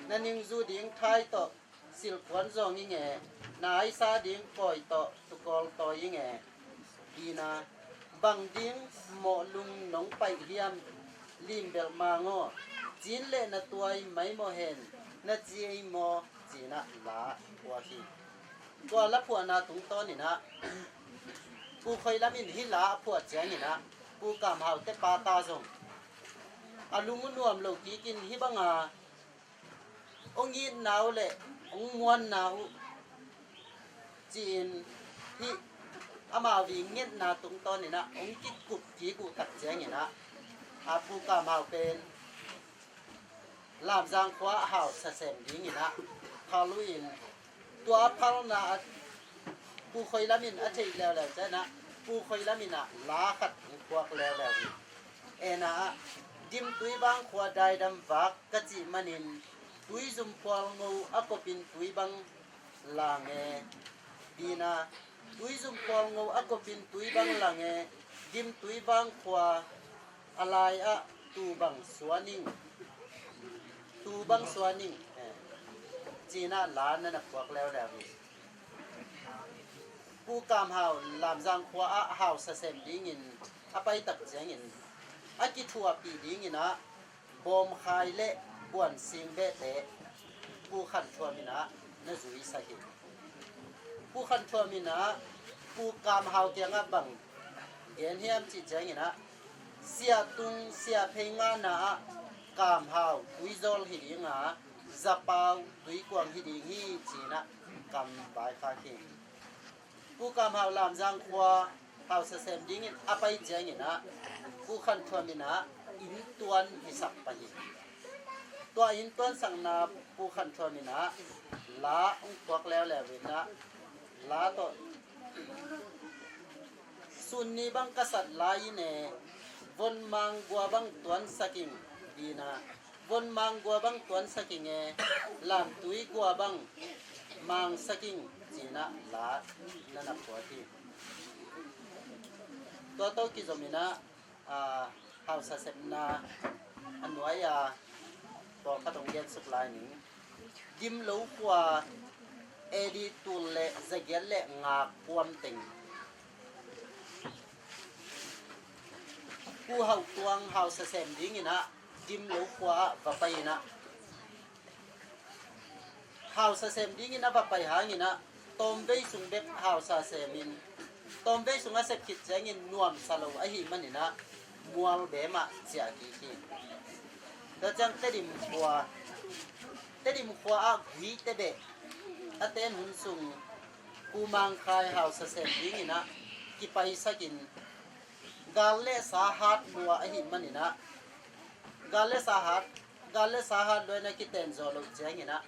นันนิงจูดิงไทยโตสิลควันจงยิงเงนายซาดิงปอยโตตุกอลโตยิงเงดีนาบังดิงหมอลุงน้องไปเฮียมลิมเบลมาโงจีนเล่นตัวไม่โมเห็นนาจีโมจีน่ะลาหัวขี้ตัวละผัวนาตุงต้นนี่นะปูเคยละมินฮิลาผัวเจียงนี่นะปูกามหาวเตปาตาจงอาลุงนวมโลกีกินฮิบังอาองยินหนาวเลยองมวนหนาวจีนที่อามาวิ่งเงียบนาตุงต้นนี่นะองกิกุบกีกุตักเจียงนี่นะอาปูกามหาวเป็นลามจางขวาหาวเสมดีนี่นะทาลุอิน ตัวพัลนาปูคอยละมินอาทิตย์แล้วจ้ะนะปูคอยละมินลาขัดพวกแล้วเอนะดิมตุยบางขวดายดำวักกะจิมันินตุยซุมพวลงูอะกปินตุยบางลางเอดีนะตุยซุมพวลงูอะกปินตุยบางลางเอดิมตุยบางขวอะไรอะตูบังสวนิงตูบังสวนิงจีน่าล้านนั่นพวกแล้วปูกามหาวลามจังขวาหาวสะเซมดิงินอะไปตักเจงินอากิทัวปีดิงินะบอมคายเละบวนสิงเบเตปูขันทัวมินะนจุยสะหิปูขันทัวมินะปูกามหาวเกียงะบังเกนเฮียมจิเจงินะเสียตุงเสียเพงานะกามหาวตุยซอลหิดิงะจะเปาตุยกวางหิดิงฮีจีนะกำบายคาคิปูกามหาวลามจังขวาหาวสะเซมดิงินอะไปเจงินะปูขันทัวมินะอินตวนหิสักปะหิตัวอินตวนสังนาปูขันทัวมินะลาองพวกแล้วเวนะลาตสุนนีบังกษัตริย์ลายเนวนมังกัวบังตวนสกิงดีนะวนมังกัวบังตวนสกิงลามตุยกัวบังมังสกิงจีนะลานันปัวที่ตัวโตกิจมินะหาวสะเซมนาอันไว้ตัวพระตงเย็นสุกลายนี้ยิ้มรู้กว่าเอดีตุลเลจะเกลเลงาความติงผู้หาวตวงหาวสะเซมดิ้งนะยิ้มรู้กว่าว่าไปนะหาวสะเซมดิ้งนะว่าไปหางินะตอมเบยสุงเบ็ดหาวสะเซมินตอมเบยสุงอาเสพคิดแจงินนวมสโลอหิมันนี่นะมัวเบมาเสียกี่แล้วจังเตดิมขัวอากุยเตเบอเตนหุนสุงกูมังคายหาวสะเซมดิ้งนะกิไปสักินกาเลสาหัสบัวอหิมันนี่นะกาเลสาหัสด้วยนะกิเตนโซโลเจงินะ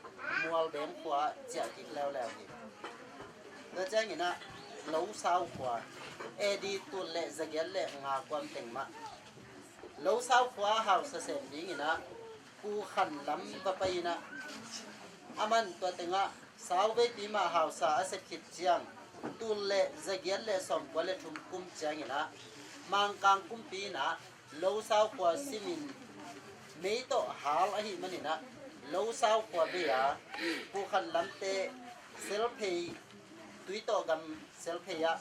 มัวเบมขัวเสียกี่แล้วนี่แล้วเจงินะเหลาสาวขัวเอดีตุลเลจะเกลเลงาความเต็งมาเหลาสาวขัวหาวสะเซมดิ้งนะกูขันลำบะไปนะอามันตัวเต็งะสาวเวทีมาหาวสาอาเสคิดเจียงตุลเลจะเกลเลสมกว่าเลทุมกุมเจียงนะมังกังกุมปีนะเหลาสาวขัวซิมินไม่โตหาลอหิมันนี่นะเหลาสาวขัวเบียกูขันลำเตเซลเพย์ตุยโตกำเซลเพย์ะ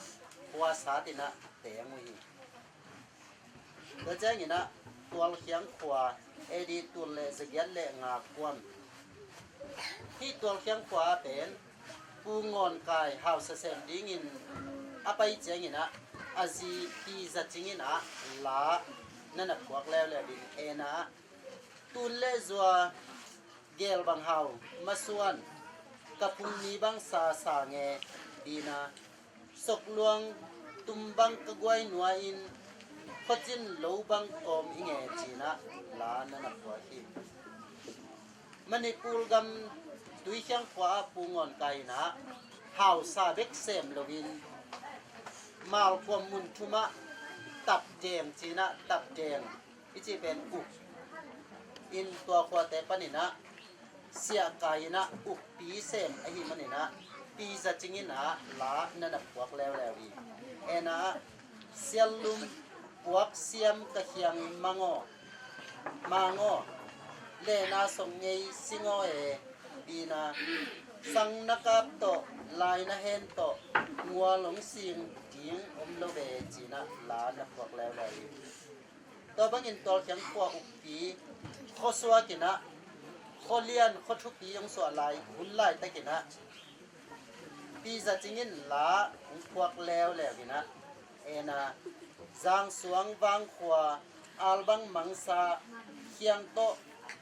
ขัวสาตินะเตงมุยแล้วเจียงนะตัวเขียงขัวเอดีตุลเลจะเกลเลงาความที่ตัวเขียงขวาเป็นปูงอนกายหาวสะเซมดิ้งินอะไปเจงินะอาจีปีจะจิงินะลานั่นพวกแล้วดินเอนะตุลเลจัวเกลบังหาวมาส่วนกับพุงนี้บังสาเงดีนะสกลวงตุมบังกะกวยหนัวอินขจินโลบังกอมอิเงจีนะลานั่นพวกที่มันในปูลกำตุยเชียงขวาปูงอนไก่นะหาวซาเบ็กเซมโลวินมาลความมุนทุมะตับเจงจีนะตับเจงอิจิเป็นอุกอินตัวขวาแต่ปนินะเสียไก่นะอุกปีเซมไอหิมันนี่นะปีจะจิงินะลานั่นพวกแล้วอีเอนะเสียลุมพวกเสียมกะเฮียงมังอเลนาสงเงยสิงอดีนะสังนักบโตลายนะเห็นโตงัวหลงสิงทิ้งโลเบจีนะลานะพวกแล้วตัวบางอินตัวเขียงขวอุกปีข้อสัวกินะข้อเลียนข้อทุกปียังสัวลายหุ่นลายตะกินะปีจะจริงลาพวกแล้วกินะเอนะจางสวงบางขวอัลบังมังซาเขียงโต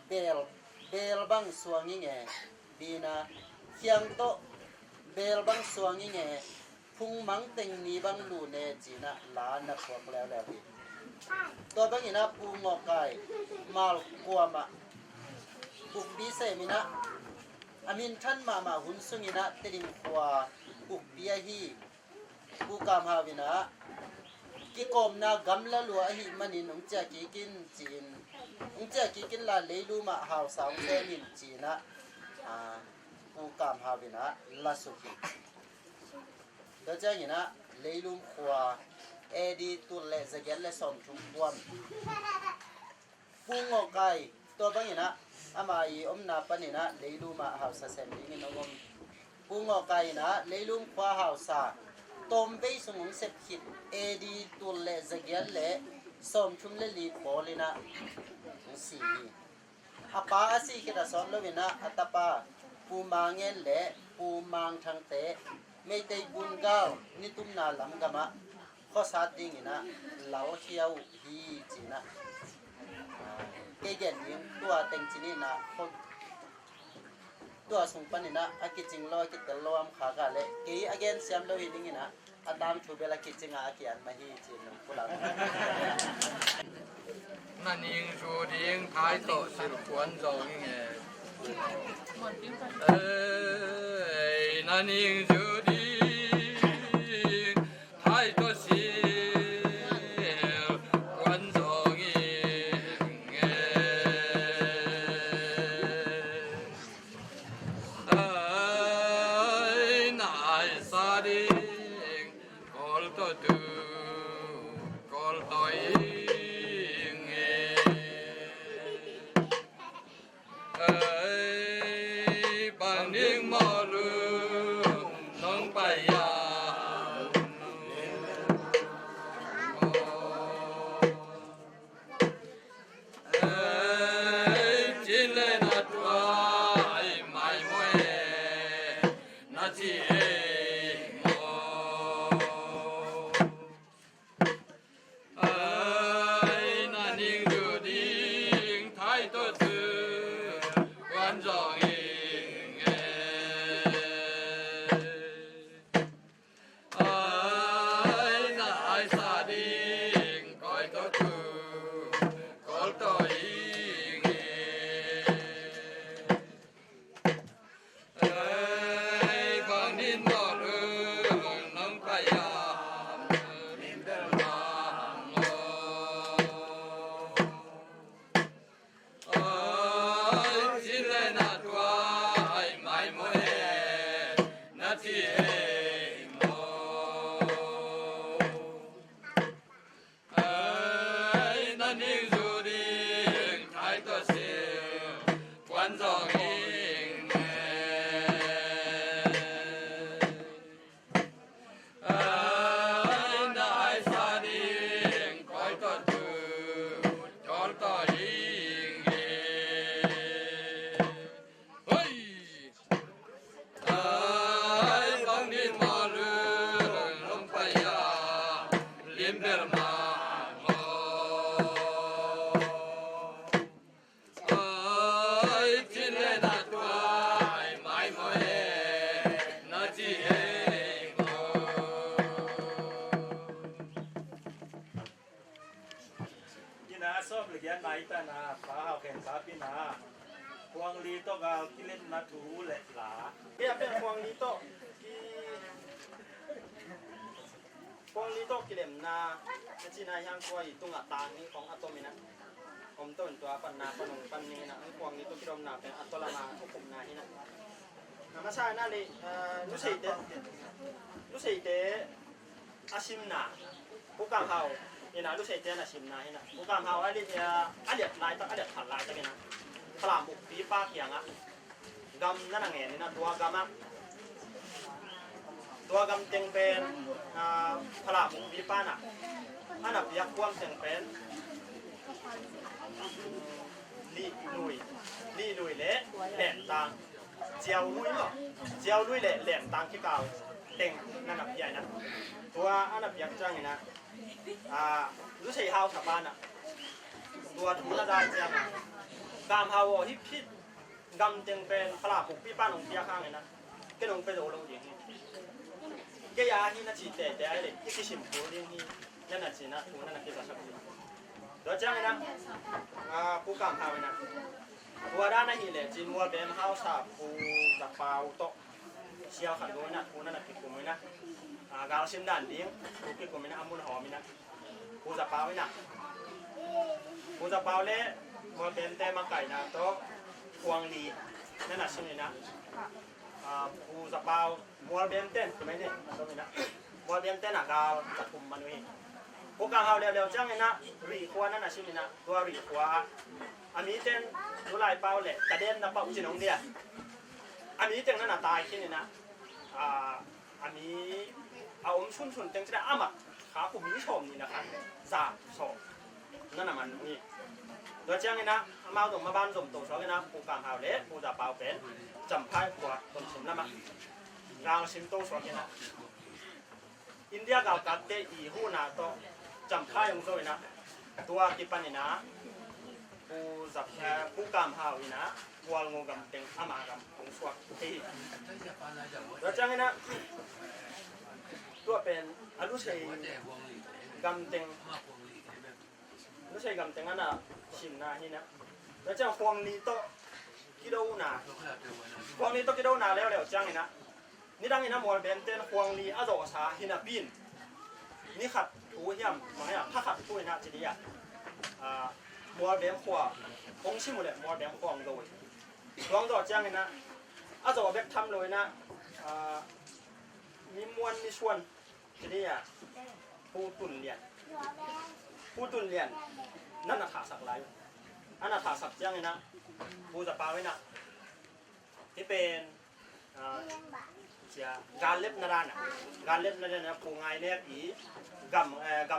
เบลบังสวงงิเงดีนะเขียงโตเบลบังสวงงิเงพุงมังเต็งนีบังลูเนจีนะลานะพวกแล้วพี่ตัวบังอินะปูงอกไก่มาลกัวมะปุกบีเซมินะ อามินท่านมาหุ่นสุงินะติดิมขวาปุกเปียฮีปูกามหาวินะกิกอมนะกำละลัวหิมันนินองเจกิกินจีนองเจกิกินลาเลลูมาหาวสาวเซมินจีนะปูกามหาวินะลาสุกิตัวเจ้าหินะเลลูมขวาเอดีตุเลสเกลเลสอมชุมพวนปูงอไกตัวบังหินะอามาอีอมนาปนินะเลลูมาหาวสาเซมิงินองปูงอไกนะเลลูมขวาหาวสาตอมเบสงเสพขิดเอดีตุเลสเกลเลสอมชุมเลลีโปลินะสีอาปาอาศิกิดาสอนลวินะอัตปาปูมางเงลเลปูมางทังเตไม่ได้บุญก้าวนิตุมนาลำกะมะข้อสาดิ่งนะเหลาเที่ยวฮีจีนะเกเกนยิงตัวเต็งจีนี่นะตัวสงปันนี่นะอากิจิงลอยกิตลอมขากาเลกีอเกนเสียมลอยดิ่งนะอดามชูเบลกิจิงอากิอันมาฮีจีนกุลานั่นยิงชูดิ้งท้ายโตสิบควนจงไงนั่นยิงชูดิ้งท้ายโตสิควนจงไงนายสาดิงกอลโตดูกอลโตกิเลมนาจีนายังกวยตุงอัตานี้ของอะตอมินะอมต้นตัวปันนาปนงปันนี้นะพวกนี้ตัวที่รวมนาเป็นอะตอลานาทุกกลุ่มนานี่นะมาใช่นั่นเลยรู้สึกเดอาชิมนาผู้กำเฮานี่นะรู้สึกเดอาชิมนานี่นะผู้กำเฮาอันนี้อันเดียดลายตั้งอันเดียดขัดลายตั้งนี่นะพลามบุกปีป้าเขียงอ่ะกำนั่นไงนี่นะตัวกำอ่ะตัวกำเต็งเป็นพลาบุวิปานะอันดับยักษ์ความเต็งเป็นลีลุยเละแหลมตังเจียวลุยเนาะเจียวลุยเละแหลมตังที่เก่าเต็งนั่นดับใหญ่นะตัวอันดับยักษ์จังนะรู้สึกเฮาสบานอ่ะตัวทุนได้จังกามเฮาฮิปพิษกำเต็งเป็นพลาบุวิปาของเปียข้างเลยนะก็ลงไปโดนลงอย่างนี้แกยาที่น่าจีแต่ไอ้เด็กที่ชิมโบลิ่งที่นั่นน่ะจีน่ะทุนนั่นน่ะที่จะชอบกินแล้วจังนะผู้กำเฮานะ ตัวด้านในหินเลยจีนมัวเป็นข้าวสาบปูจับเปล่าโตเชียวขันด้วยนะปูนั่นน่ะกินกูไม่นะกาวชิมด่านดิ้งปูกินกูไม่นะอามุนหอมไม่นะปูจับเปล่าไม่นะปูจับเปล่าเละมัวเป็นแต่มาไก่นะโตพวงลีนั่นน่ะชิมเลยนะปูจับเปล่ามัวเป็นเต้นใช่ไหมเนี่ยโตไม่นะมัวเป็นเต้นกาวจับกลุ่มมันไว้พวกกางเขาเร็วๆจังเลยนะรีขวานั่นน่ะชิมเลยนะตัวรีขวาอันนี้เต้นดูลายเปล่าแหละกระเด็นนะเปล่าจีนงเดียอันนี้เต้นนั่นน่ะตายขึ้นเลยนะอันนี้เอาชุนเต้นจะได้อ้ามาขาผมมีชมนี่นะครับจ่าสองนั่นน่ะมันนี่โดยเจ้าเลยนะมาตรงมาบ้านสมตัวสองเลยนะปูกางเขาเละปูจะเปล่าเป็นจำพายขวาต้นชิมแล้วมั้งกางชิมตัวสองเลยนะอินเดียเก่ากัดเตอีหูนาโตจำพายองโซเลยนะตัวกิปันนี่นะปูจับปูกามหาวนี่นะวัวงูกำเต็งอามากำของสวกที่แล้วจังนะตัวเป็นอนุชัยกำเต็งอนุชัยกำเต็งนั่นน่ะชิมนาที่นะแล้วจังฟองนี้โตกิโดนาฟองนี้โตกิโดนาแล้วจังนะนี่ดังนี่นะมอลเบนเต้นฟองนี้อโศกสาหินะบินนี่ขัดถูเหี้ยมมาเนี่ยถ้าขัดถูนะจีดีอ่ะมัวเบี้ยขวาคงชิมหมดเลยมัวเบี้ยขวางโดยลองต่อจ้างเลยนะอาจจะว่าเบี้ยทำเลยนะมีมวนมีชวนทีนี้ผู้ตุนเรียนนั่นน่ะขาสักไรอันน่ะขาสักจ้างเลยนะผู้จะปาไว้นะที่เป็นเสียการเล็บนาดานะการเล็บนาดานะผู้ง่ายเรียกอีก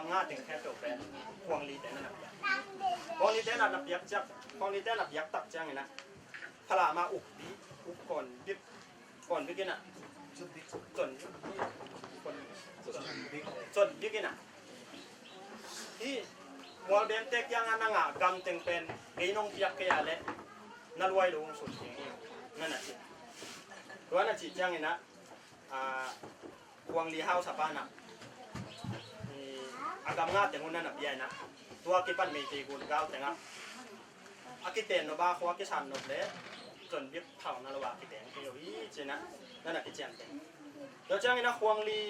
ำง่าถึงแค่จบเป็นพวงลีแต่นั่นน่ะพวงลีแต่นั่นนับยักจับพวงลีแต่นับยักตักจังไงนะพลามาอุบบีอุบก่อนบิ๊กกินอ่ะจนบิ๊กกินอ่ะที่มอลเบนเต็กยังนั่งอ่ะกำเต็งเป็นไอ้น้องเปียกแก่เลยนั่นรวยลงสุดอย่างนี้นั่นน่ะร้อยน่ะจีจังไงนะพวงลีเฮาสปานะagam nga tengun na biya na tua ki pan me ti gun gaw tenga akiten no ba khwa ki san no le chon bip thau na lo wa ki teng ki yo yi china na na ki chen teng do chang ina khwang li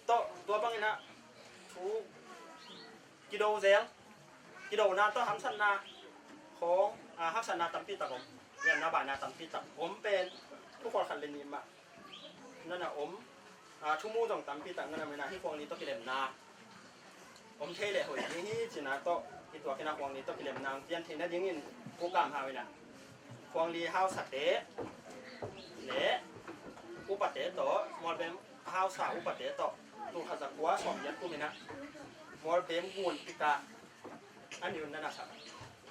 to tua bang ina thu ki do zel ki do na to ham san na khong hak san na tam pi ta kom yan na ba na tam pi ta om pen ทุกคนคันเลนิมะนั่นน่ะชั่วโมงสองตัมปีตังนั่นน่ะไม่น่าที่ฟองนี้ต้องกินเล็มนาเทเลยหอยนี่จีน่าต้องที่ตัวกินฟองนี้ต้องกินเล็มนาเปลี่ยนทีนั้นยังงินกูกามหาไว้น่ะฟองลีห้าวสัตเตะเละอุปเตะต่อมอลเบมห้าวสาอุปเตะต่อตัวขัดจักรวาลสองยัดกูมีนะมอลเบมงูนพิกาอันนี้นั่นน่ะสับ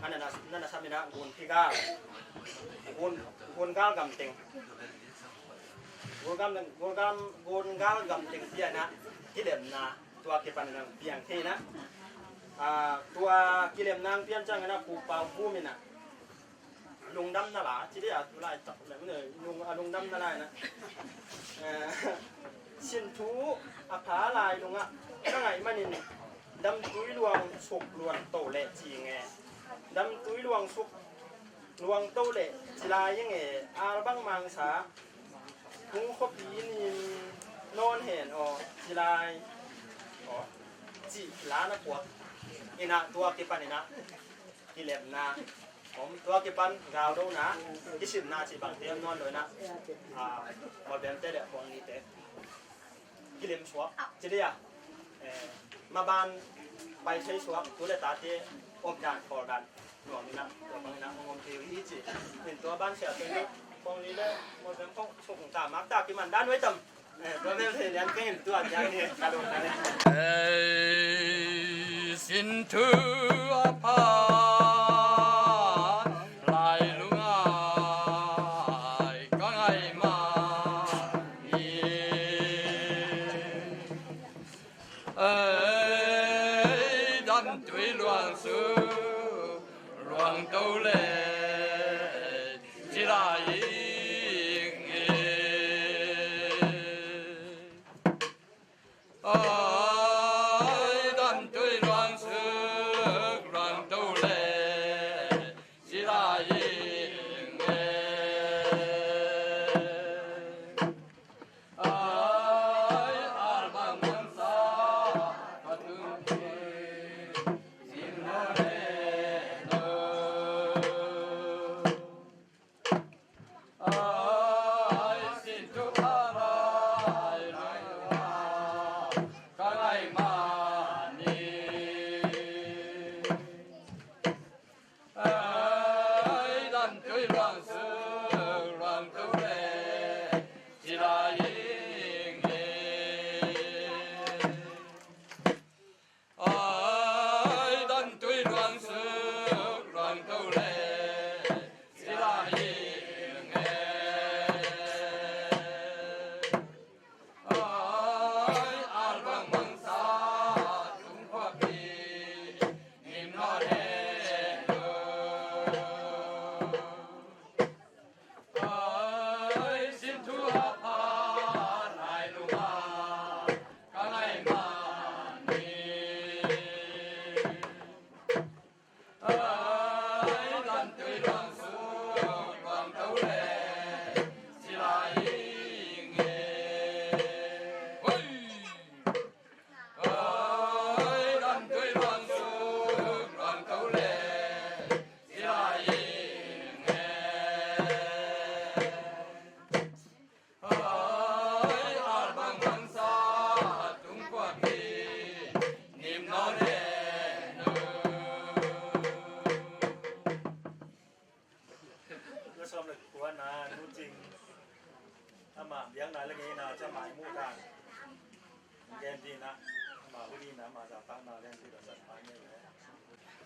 อันนั้นน่ะสับมีนะงูนพิกางูนก้าวกำเต็งงูนก้าวกำเต็งเสียนะกิเลมนาตัวกิปันนังเปียงเทนะตัวกิเลมนางเปียงจังนะปูเปาปูมินะลุงดำนาลาที่ได้อะไรจับอะไรไม่เลยลุงดำนาลานะชินทูอภาลายลุงอ่ะตั้งไงมันนี่ดำตุ้ยลวงสุกลวงโตเละจีไงดำตุ้ยลวงสุกลวงโตเละจีลายยังไงอาบังมังสาหูขบีนินนอนเห็นอ๋อจีลายอ๋อจีล้านะปวดนี่นะตัวกิปันนี่นะกิเลมนาผมตัวกิปันกาวดูนะที่สิบนาจีบางเทียมนอนเลยนะมาเบนเตะเด็กพวกนี้เตะกิเลมชัวจีเดียมาบ้านไปใช้ชัวตัวเลตาเตะอมด่านคอดันหน่วงนี่นะตัวบางนะงงเทียวที่จีเห็นตัวบ้านเสียตัวนี้พวกนี้เลยมาเป็นพวกชงตามักตากิมันด้านไว้ต่ำตัวแม่เห็นยันก็เห็นตัวอย่างนี้กระโดดนั่นเลยสินทุอาภาลายลุงอายก็ไงมาดำตุยหลวงสูหลวงโตเลจิรายิดำตุยหลวงสูหลวงโตเล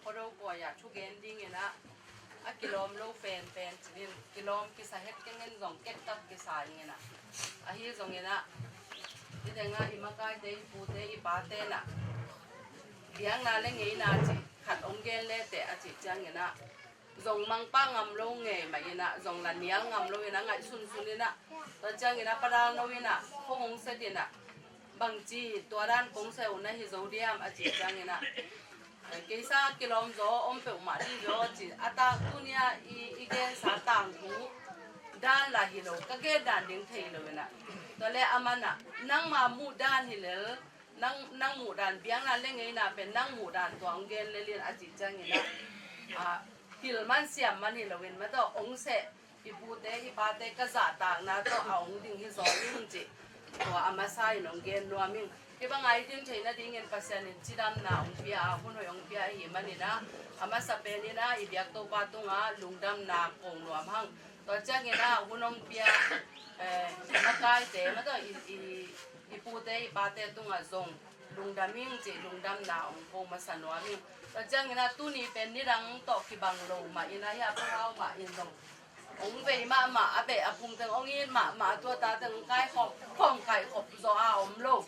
Poro boya chugen ding ina a kilom lo pen chin kilom ki sa het kengen zong ket tak ki sa ngena a hi zong ina idenga imakai dei pu dei pa te na biang na le ngei na chi khat ong gen le te a chi chang ina zong mang pa ngam lo nge ma ina zong la nial ngam lo ina ngai sun ina to chang ina parang no ina khong se dina bang chi to ran kong se una hi zo diam a chi chang ina Kesa kilom zo om pe ma di zo chi ata dunia I gen sa tang thu dan la hi lo ka ge dan ding thei lo na to le amana nang ma mu dan hi le nang mu dan biang na le ngei na pen nang mu dan to ang gen le lin a chi chang ina a hil man siam man hi lo wen ma to ong se I bu te I pa te ka za tang na to ong ding hi zo ning chi to amasai nong gen no aming Iba ngai din China ding en pasyan in chidam na ongpia hun hoyong pia hi manina ama sa penina ibyak to patunga lungdam na kong nuam hang to changena hunong pia makai te ma to ipute ipate tunga zong lungdaming che lungdam na ong kong masanwaming to changena tuni pen ni rang to kibang lo ma ina ya pao ma in dong ong ve ma abe apum teng ong in ma to ta teng kai khop khong kai khop zo a om lo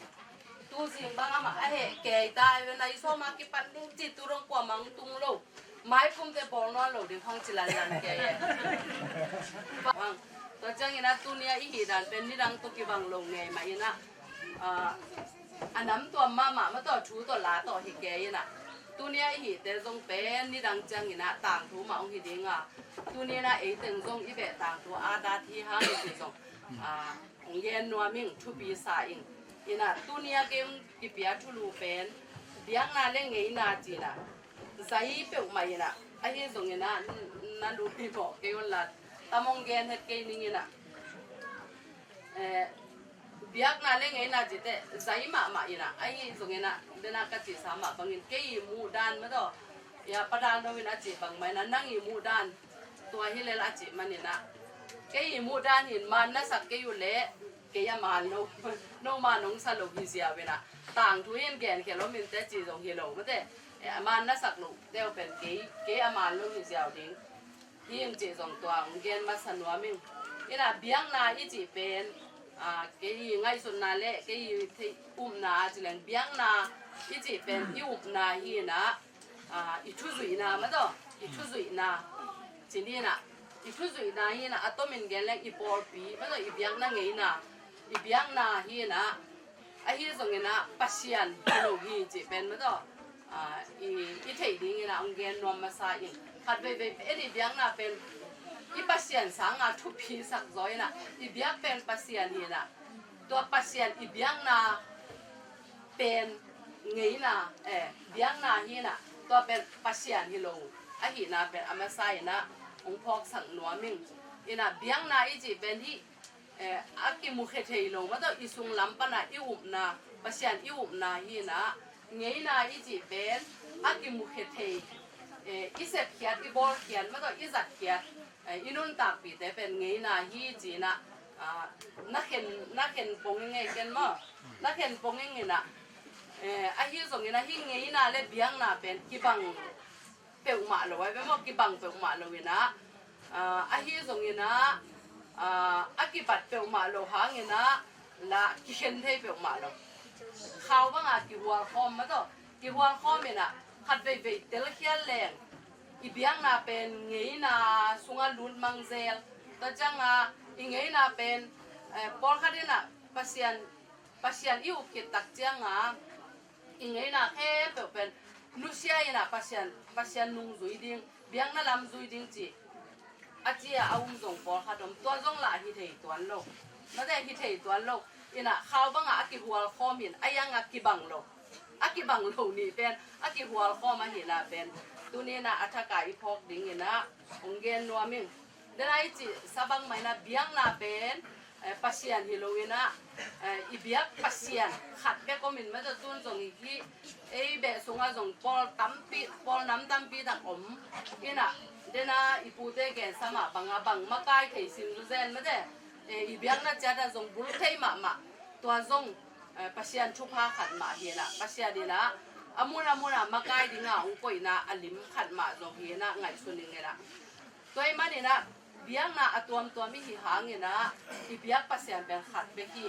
tu sing bang ama he ke dai wen ai so ma ki pan ding chi tu rong kwa mang tung lo mai kum te bol no lo ding phang chilan lan ke bang to chang ina tu nia I hi dan pen ni dang to ki bang lo nge ma ina anam to ma to chu to la to hi ke ina tu nia I hi te jong pen ni dang chang ina tang thu ma ong hi ding a tu nia na e teng jong I be tang thu a da thi ha ni jong ong yen no ming thu bi sa ing ina dunia game kipia thulu pen biang na le ngei na chi na sai pe ma ina a hi zong ina na lu pi bo ke on la tamong gen het ke ning ina biak na le ngei na chi te sai ma ina a hi zong ina de na ka chi sa ma bangin ke mu dan ma do ya padang no ina chi bang mai na nang I mu dan to hi le la chi manina ke mu dan hin man na sak ke yu le ke ya ma no ma nong sa lo hi sia we na tang thu yen gen ke lo min te chi dong hi lo ma te man na sak lo deo pen ke ama lo hi sia ding hing chi dong twang gen ma san wa min ina biang na I chi pen ke ngai sun na le ke thi na chi leng biang na I chi pen I na hi na I thu zui na ma do I thu zui na chi ni na I thu zui na hi na atomin gen leng I por pi ma do I biang na ngei na ibiang na hi na a hi zong ina pasian lo hi chi pen ma do I thei ding ina ong gen nom ma sa in khat ve e biang na pen I pasian sang a thu pi sak zoi na I biak pen pasian hi na to pasian I biang na pen ngei na biang na hi na to pen pasian hi lo a hi na pen ama sa ina ong phok sang no ming อินะเบียงนาอีจีเป็นที่อากิมุขเทยลงมาต่ออีสุงลำปนาอิอุบนาปัสยันอิอุบนาฮีนะเงยนาอีจีเป็นอากิมุขเทยอีเสพเขียดอีบอลเขียนมาต่ออีจัดเขียดอีนุ่นตากปีแต่เป็นเงยนาฮีจีนะนักเห็นปงยังไงกันมั้งนักเห็นปงยังไงนะอาฮีส่งยังไงฮีเงยนาเลยเบียงนาเป็นกิบังเปลวมาเลยไว้ไม่ว่ากิบังเปลวมาเลยนะอาฮีส่งยังไงอากิบัดเปลวมาโลหะเงี้ยนะละกิเข็นเทเปลวมาโลข้าวบ้างอ่ะกิหัวคอมมาต่อกิหัวคอมเนี่ยนะขัดไปเตลเขียนแรงอีเบียงน่ะเป็นเงี้ยนะสุงาลุนมังเซลแต่จังอ่ะอีเงี้ยน่ะเป็นปอลขัดเนี่ยนะปัสยันอิวกิตักจังอ่ะอีเงี้ยน่ะแค่เป็นนุเซียน่ะปัสยันนุ่งจุยดิ้งเบียงน่ะลำจุยดิ้งจีอาเจียเอาส่งปอลขัดตัวจงละฮิเทตัวโลกนั่นแหละฮิเทตัวโลกอีน่ะข้าวบ้างอ่ะกิหัวคอมเห็นไอ้ยังอ่ะกิบังโลอากิบังโลนี่เป็นอากิหัวข้อมาเห็นละเป็นตัวนี้นะอัฐกาอีพอกดิ่งนะองเกนนัวมิงเดี๋ยวไอ้จีสบังไม่นะเบียงนะเป็นปัสยันฮิโลวินะอีเบียกปัสยันขัดเบก็มินมาจะตุนส่งอีกที่ไอ้เบส่งอาส่งปอลตั้มปีปอลน้ำตั้มปีต่างอีน่ะเดี๋ยวนะอีปูเตแกนสมาบังอาบังมาใกล้เขยซิมดูเซนมาเด้อีเบียกน่ะจะได้ส่งบุรุษเทมาตัวส่งปัสยันชุบผ้าขัดมาเฮียนะปัสยันดีนะอามุนมาใกล้ดิ่งอ่ะอุ้งป่วยนะอลิมขัดมาส่งเฮียนะไงส่วนหนึ่งไงนะตัวไอ้มันนี่นะเบียงนะตัวไม่หิหางเงี้ยนะอีเบียกปัสยันเป็นขัดเบกี้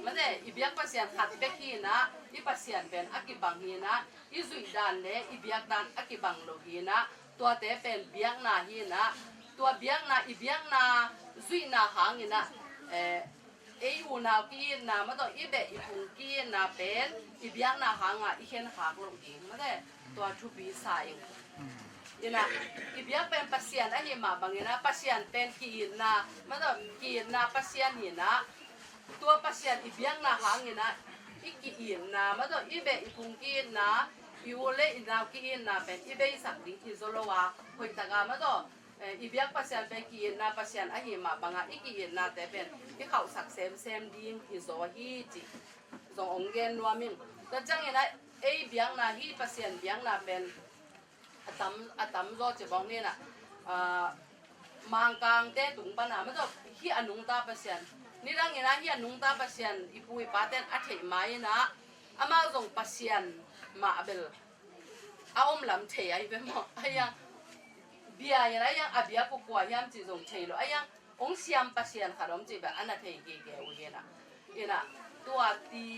มันเนี่ยอีเบียกปัสยันขัดเบกี้นะอีปัสยันเป็นอากิบังเฮียนะอีจุยดานเนี่ยอีเบียกดานอากิบังโลเฮียนะตัวเตเป็นเบียงนาเฮียนะตัวเบียงนาอีเบียงนาจุยนาหางเงี้ยนะไอ้อูนากีนามาต่ออีเบอีพุงกีนาเป็นอีเบียงนาหางอ่ะอีเข็นหางลงอีมาได้ตัวชุบีสายนี่นะอีเบียงเป็นปัสยันไอ้นี่มาบางนะปัสยันเป็นกีนามาต่อกีนาปัสยันนี่นะตัวปัสยันอีเบียงนาหางนี่นะอีกีนามาต่ออีเบอีพุงกีนาอีโอเลอีนากีนาเป็นอีเบสักดิที่โซโลวาคุยตะกามาต่ออีเบียกปัสยันเป็นกีนาปัสยันไอ้นี่มาบางอ่ะอีกีนาแต่เป็นที่เขาสักเซมดิ้งที่โซฮีจิส่งองเกนว่ามิงแต่จังยังไงไอ้เบียงนาฮีปัสยันเบียงนาเป็นอัตมรอจะบอกนี่นะมังกางเตตุงปนาไม่ต้องฮีอนุงตาปัสยันนี่ดังยังไงฮีอนุงตาปัสยันอีปุยปาเตนอัฐิไม้นะอามาส่งปัสยันมาเบลเอาอมลำเทียไปหมดไอ้ยังเบียยังไงยังอาเบียกูกลัวยามจีส่งเทียหรอไอ้ยังองเสียมปัสยันขนมจีแบบอันนั้นเทียเก๋ๆวิ่งนะนี่นะตัวที่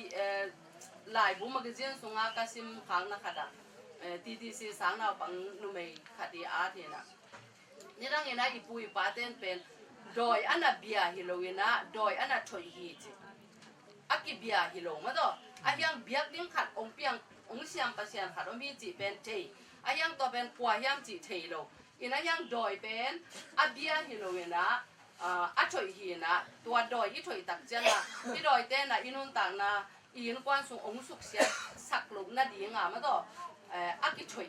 หลายบุ้มmagazineส่งอากาศิมขังนะขนาดTTC สังเราบังนุ่มขัดอาเทนะนี่ดังยังไงอีปุยปาเตนเป็นโดยอันนั้นเบียฮิโลวินะโดยอันนั้นถอยฮีจิอากิเบียฮิโลมาต่ออายังเบียกดิ้งขัดองเปียงองเสียมปัสยันขัดองมีจีเป็นเทอายังตัวเป็นกัวยามจีเทโลอินะยังโดยเป็นอาเบียฮิโลวินะอาถอยฮีนะตัวโดยอีถอยตักเจ้าอีโดยเต้นนะอีนุ่นต่างนะอีนกวนส่งองสุกเสียสักลุกนาดีงามาต่ออากิถอย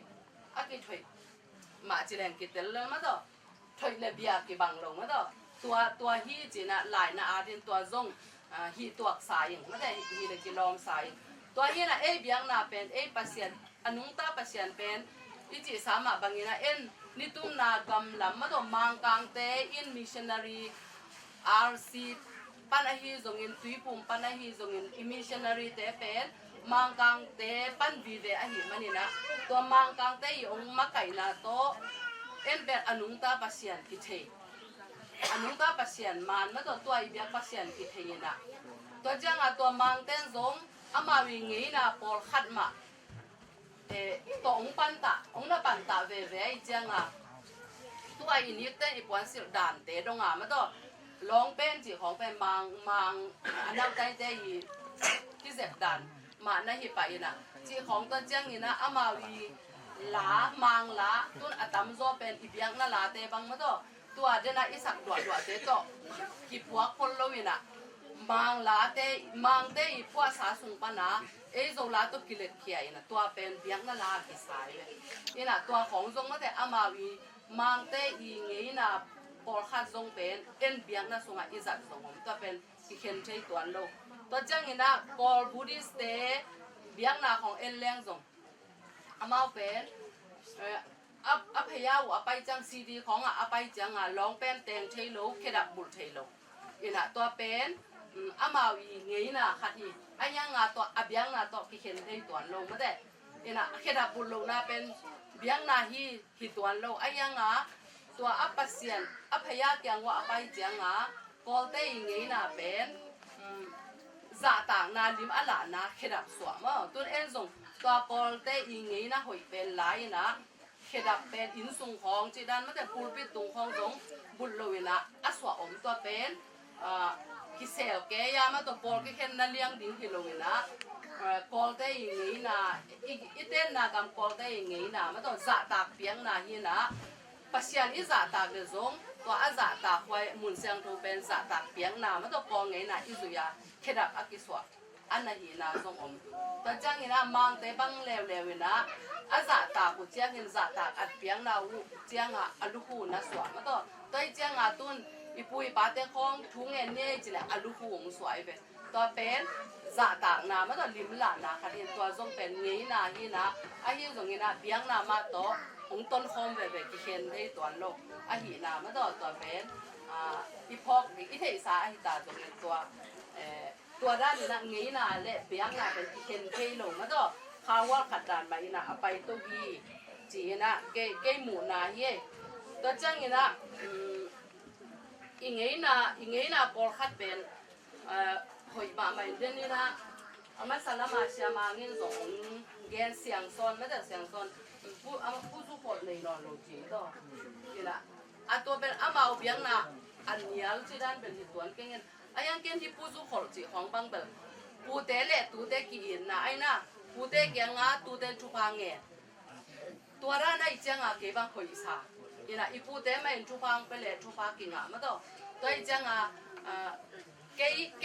มาจีแรงกิเตลเลยมาต่อถอยเลยเบียกิบังลงมาต่อตัวฮีจีน่ะหลายน่ะอาดินตัวซงฮีตัวสายมาแต่ฮีเลยกิลอมสายตัวฮีน่ะเอเบียงน่ะเป็นเอปัสยันอนุงตาปัสยันเป็นอีจีสามารถบางยีน่ะเอ็นนิตุนากำลำมาต่อมังกังเตอินมิชชันนารีRCปันฮีซงอินตุยปุ่มปันฮีซงอินมิชชันนารีเตเป็นมังกังเตปันวีเวอหิมันนี่นะตัวมังกังเตยองมาไก่นาโตเอ็นเป็นอนุงตาปัสยันกิเทอนุงตาปัสยันมันมาตัวอีเบียปัสยันกิเทนะตัวจังอ่ะตัวมังเต้นซงอามาวิงเงยนะปอลขัดมาตัวองปันตาองน่ะปันตาเวเวอีจังอ่ะตัวอีนี้เต้นอีปวนสิลด่านเตดงอ่ะมาตัวลองเป็นจีของเป็นมังอันนั้นใจเตยที่เสพด่านมาในหิปะอีน่ะจีของตัวเจียงนี่นะอามาวีลามังลาตุนอัตมโซเป็นอีเบียงน่ะลาเตบังมาตัวเดน่ะอีสักดัวเตโตกิพวกคนโลวิน่ะมังลาเตอีพวกสาสุงปนะเอโซลาตัวกิเลสเขียอีน่ะตัวเป็นเบียงน่ะลากิสายเว้ยอีน่ะตัวของทรงมาแต่อามาวีมังเตอีเงยน่ะ ปอลคาซงเป็นเอ็นเบียงนะสงอิจัดสงมตัวเป็นกิเคนใช้ตัวโลตัวจังนะกอลบูดิสเตเบียงนาของเอ็นแรงสงอามาเป็นอัพยาวอไปจังซีดีของอไปจังร้องเป็นแตงใช้โลเคดับบุตรใช้โลอินะตัวเป็นอามาวีเงยนะค่ะที่อายังตัวอเบียงนาตัวกิเคนใช้ตัวโลมาได้อินะเคดับบุตรโลนาเป็นเบียงนาฮีตัวโลอายังตัวอัปเสียนอัพยาเกียงว่าไปเจียงกอลเตยงี้น่ะเป็นซาต่างนาลิมอะลานาเคดับสวมตัวเอ็นส่งตัวกอลเตยงี้น่ะหอยเป็นหลายนะเคดับเป็นอินสุงของจีดันมันแต่ปูปิตุงของสงบุลโลวินะอสวะอมตัวเป็นกิเซลเกยามาตัวกอลกิเคนนาเลียงดิ้งฮิโลวินะกอลเตยงี้น่ะอีเต้นนากำกอลเตยงี้น่ะมาตัวซาตากเปียงนาฮีนะปัสยันอิจาตากเดซงตัวอาจาตากไว้มุนเสียงทูเป็นจาตากเปียงนามันตัวกองไงนะอิจุยาเคดับอากิสวะอันนั้นฮีนาซงอมตัวจังฮีนามังเตบังเลวนะอาจาตากกูเจียงหินจาตากอัดเปียงนาวูเจียงอลูคูนะสวะมันตัวเจียงตุนอีปุยปาเตคองทุงเงินเนี่ยจิแหละอลูคูงสวยเป็นตัวเป็นจาตากนามันตัวลิมลานาคันตัวซงเป็นไงนาฮีนะไอฮีซงฮีนาเปียงนามาตัวองต้นคอมแบบกิเคนได้ตัวโลกอาหินามาตัวเป็นอีพอกอีเทสาอาหิตาตัวด้านนี้นะงี้นาและเปียงนาเป็นกิเคนเทลงมาตัวข้าวว่าขัดดานไปนะไปตัวกีจีนะเกหมูนาเย่ตัวจังนี้นะอีงี้นาปอลขัดเป็นหอยบะไม่เด่นนี่นะอามาสารมาเชียมาเงินสองแกนเสียงซอนไม่แต่เสียงซอนผู้สุขในนอนโลจีต่อนี่ละตัวเป็นอามาเบียงนะอันนี้ที่ด้านเป็นที่ตัวเก่งไอ้ยังเก่งที่ผู้สุขจีของบางเบลผู้เตะเล่ตัวเตะกินนะไอ้น่ะผู้เตะเก่งตัวเตะชุพังเงตัวร้านไอ้เจ้าเก็บบางคนซานี่ละอีผู้เตะไม่ชุพังไปเล่ชุพังกินมาตัวไอ้เจ้าเก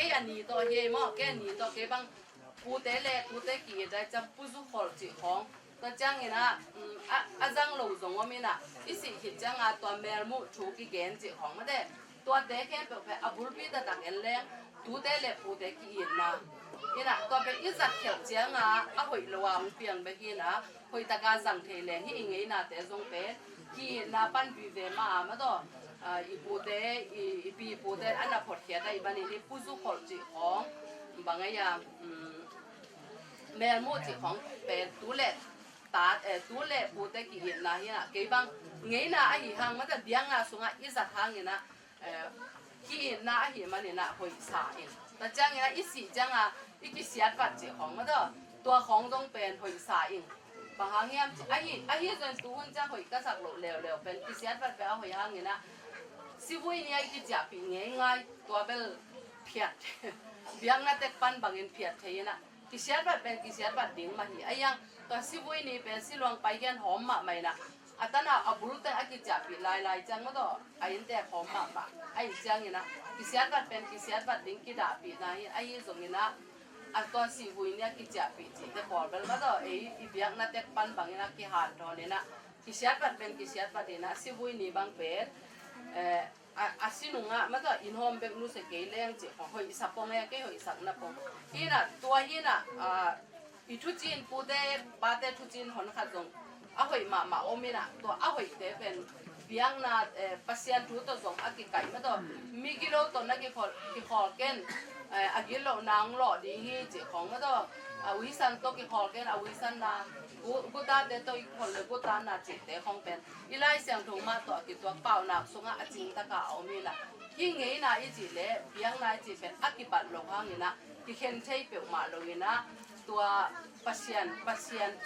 ย์อันนี้ตัวเย่มั้งเกย์นี้ตัวเก็บบางผู้เตะเล่ผู้เตะกินได้จำผู้สุขจีของตัวจังเงี้ยนะอาจังเราส่งว่ามีนะอีสิหิจังตัวเมลมุชูกิเกนจิของมันเด้ตัวเด็กแค่แบบบุลปีแต่ตักเอ็นแรงตัวเด็กเล็บผู้เด็กกินนะนี่นะตัวเป็นอีสักเขียวจังหอยระวังเปลี่ยนไปกินนะหอยตะการสั่งเทเลที่อย่างงี้นะแต่ส่งเป็นกินนะปั้นปีเวมาตัวอีผู้เด็กอีปีผู้เด็กอันนั้นพอดเขียนได้บ้านนี้ผู้สุขจิของบางอย่างเมลมุจิของเป็นตัวเล็กตาตัวเล็บผู้เด็กกินนะเฮียเก็บบางเงี้ยนะไอ้ห่างมันจะเบี้ยงสงอิสักห่างเงี้ยนะกินนะไอ้มันเนี่ยนะหอยสายแต่จังเงี้ยอีสีจังอีกิเสียดปัจจัยของมันตัวของต้องเป็นหอยสายบางเงี้ยไอ้จนตัวมันจะหอยก็สักหลุดเร็วเป็นกิเสียดปัจจัยหอยห่างเงี้ยนะสิวุ้ยเนี่ยกิจับปีง่ายตัวเป็นเพียดเบี้ยงนะแต่ปันบางเงินเพียดเทียนะกิเสียดปัจเป็นกิเสียดปัจดิ่งมาหีไอ้ยังตัวสิบุยนี่เป็นสิลวงไปกันหอมมากไหมนะอัตนาอับรุแต่อากิจับปีลายจังก็ตัวไอ้ยันแต่หอมมากไอ้จังนี่นะกิเสียดปัดเป็นกิเสียดปัดดิ้งกิดาปีนะไอ้ยี่สงนี่นะอันตัวสิบุยเนี่ยกิจับปีจีแต่พอเป็นก็ตัวไอ้เบียงนั่นแต่ปันบางนี่นะกิหาดตอนนี้นะกิเสียดปัดเป็นกิเสียดปัดนี่นะสิบุยนี่บางเป็นอาศินุงมันก็อินโฮมแบบนู้นเสกเลี้ยงจีของหอยสับปงเนี่ยก็หอยสักนะปงที่น่ะตัวที่น่ะอีทุจินปูเดปาเตทุจินหอนขัดตรงอาหอยมาโอมินะตัวอาหอยเตเป็นเบียงนาปัสยันทุตัวส่งอากิไก่มาตัวมีกิโลตัวนักกิขอเกนอากิโลนางหล่อดีฮีจีของมาตัววิสันตัวกิขอเกนวิสันนากูตาเตตัวอีกคนเลยกูตานาจีเตของเป็นอีไลเสียงถุงมาตัวกิตัวเป่าหนักส่งอาจิงตะกาโอมินะยิ่งไงนะอีจีเล่เบียงนาจีเป็นอากิบัตลงห้างนี่นะกิเข็นใช้เปียวมาลงนี่นะตัวปัสยัน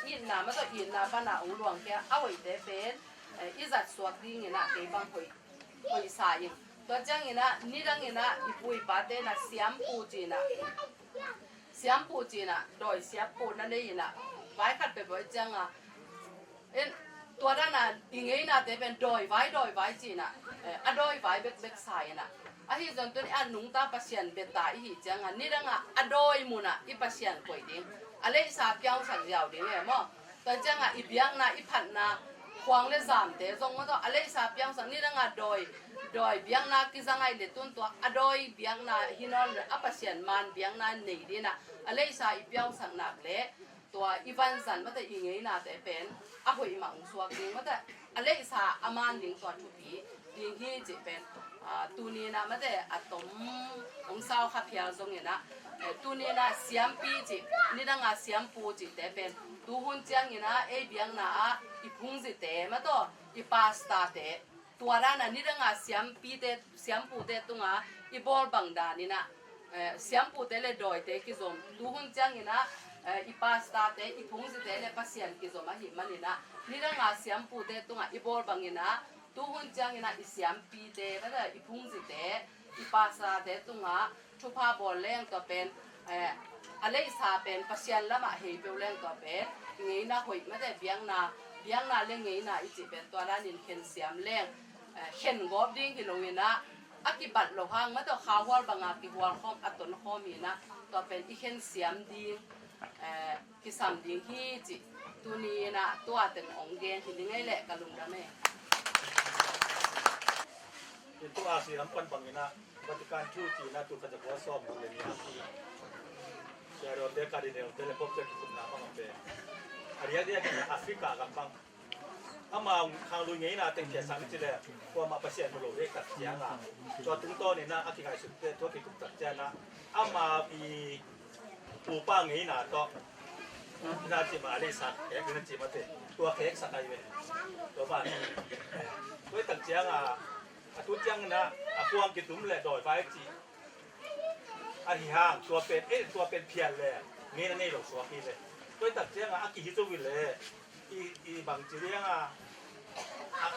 อินนามันก็อินนาบ้านนาอุลวงแกเอาไว้เตเป็นอิจัดสวดดิ้งนะเก็บบางหอยสายตัวจังนะนี่ดังนะอีปุยปาเตนะเสียมปูจีนะโดยเสียปูนั่นเองนะไว้ขัดไปบ่อยจังตัวด้านนั้นยังไงนะเตเป็นโดยไว้จีนะโดยไว้เบ็กสายนะอาทิตย์จนตัวนี้นุ่งตาปัสยันเบตาอีหิจังนี่ดังโดยมุนะอีปัสยันป่วยดิ้งอะไรสาบยาวสักยาวดิ้งมั้งแต่จังอีเบียงนะอีพันนะควางเลสามเตะทรงมันต้องอะไรสาบยาวสักนี่ดังโดย ดอยเบียงนากิจังไงเลตุนตัวอดอยเบียงนาฮินอนอปะเสียนมันเบียงนานี่ดินะอะเลซาอีเปียวสังนักเลตัวอีวันสันมาแต่อีไงนาแต่เป็นอะหวยมังสวกดิมาแต่อะเลซาอามันลิงตัวทุปีลิงฮีจิเป็นตูนี้นะมาแต่อะตมองซาวขับเพียซงเนี่ยนะตูนี้นะเสียมปีจินี่ดังอาเสียมปูจิแต่เป็นตูหุ่นเจียงเนี่ยนะเอเบียงนาอีพุงจิแต่มาตัวอีปาสตาแต่ตัวร้านน่ะนี่ดังอาเสียมปีแต่เสียมปูแต่ตุงอาอีบอลบังดานี่นะเสียมปูแต่เลยดอยแต่กิจมตูหุ่นเจียงเนี่ยนะอีปาสตาแต่อีพุงจิแต่เลยปัสเซียนกิจมหิมันนี่นะนี่ดังอาเสียมปูแต่ตุงอาอีบอลบังเนี่ยนะตูหุ่นเจียงเนี่ยนะอีเสียมปีแต่มาแต่อีพุงจิแต่อีปาสตาแต่ตุงอาชุพาบอลแรงตัวเป็นอะเลซาเป็นปัสเซียนละมาเฮเปลแรงตัวเป็นไงนะหอยมาแต่เบียงนาเล่งไงนะอีจิเป็นตัวร้านนินเข็นเสียมแรงเข็นกอบดิ้งที่ลงนี่นะอากิบัดโลหังมาตัวข้าวหัวบางอากิหัวข้อมอัตนข้อมีนะตัวเป็นอีเข็นเสียมดิ้งกิสามดิ้งฮีจิตัวนี้นะตัวเป็นองเกนที่ไงแหละกะลุงดะแม่เป็นตัวอาเซียนปันบางนี่นะปฏิการชูจีนะตัวกระจะบ่ซ้อมอยู่ในนี้ที่ya ro de kadi de helicopter ki kunna pa ngbe ariya de ki afrika gampang ama khang lu ngei na teng ke sang chi le ko ma pasien lo re kat ya nga cho tung to ni na aki ga su te to ki ku tak ja na ama pi pu pa ngei na to na chi ma le sa ke ki chi ma te to ke sa kai we to ba ko tak ja nga atu jang na akuang ki tum le doi fa chiอันที่ห้างตัวเป็นเพียรเลยงี้นั่นนี่หรอกสวกีเลยตัวตัดเจ้าอ่ะกี่ฮิตวิลเลยอีบางจีเรียงอ่ะ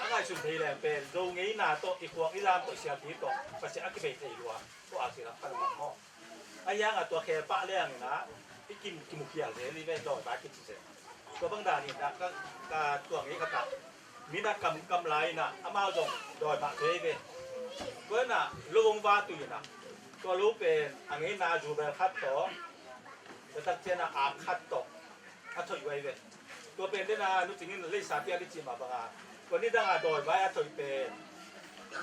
อะไรสุดที่เลยเป็นโรงงี้นาโตอีกพวกอีรามตัวเสียทีโตภาษาอังกฤษไม่ได้ด้วยตัวอาศิลปะมันห้องไอ้ยังอ่ะตัวแค่ปะเรื่องนี่นะที่กินมุกเพียรเลยนี่เป็นดอยบากิจิเสตัวบางด่านนี่นะก็ตัวงี้ก็ตัดมีนักกำไรนะอามาจงดอยบาเลยไปเพราะน่ะลงวาตุยนะตัวรู้เป็นอันนี้นาจูเบลคัตโตแล้วตักเจนาอาคัตโตอัตถอยไว้เว้ตัวเป็นได้นานุจิงินเลยสาเปียดิจิมาบังอาวันนี้ดังอาโดยไว้อัตถอยเป็น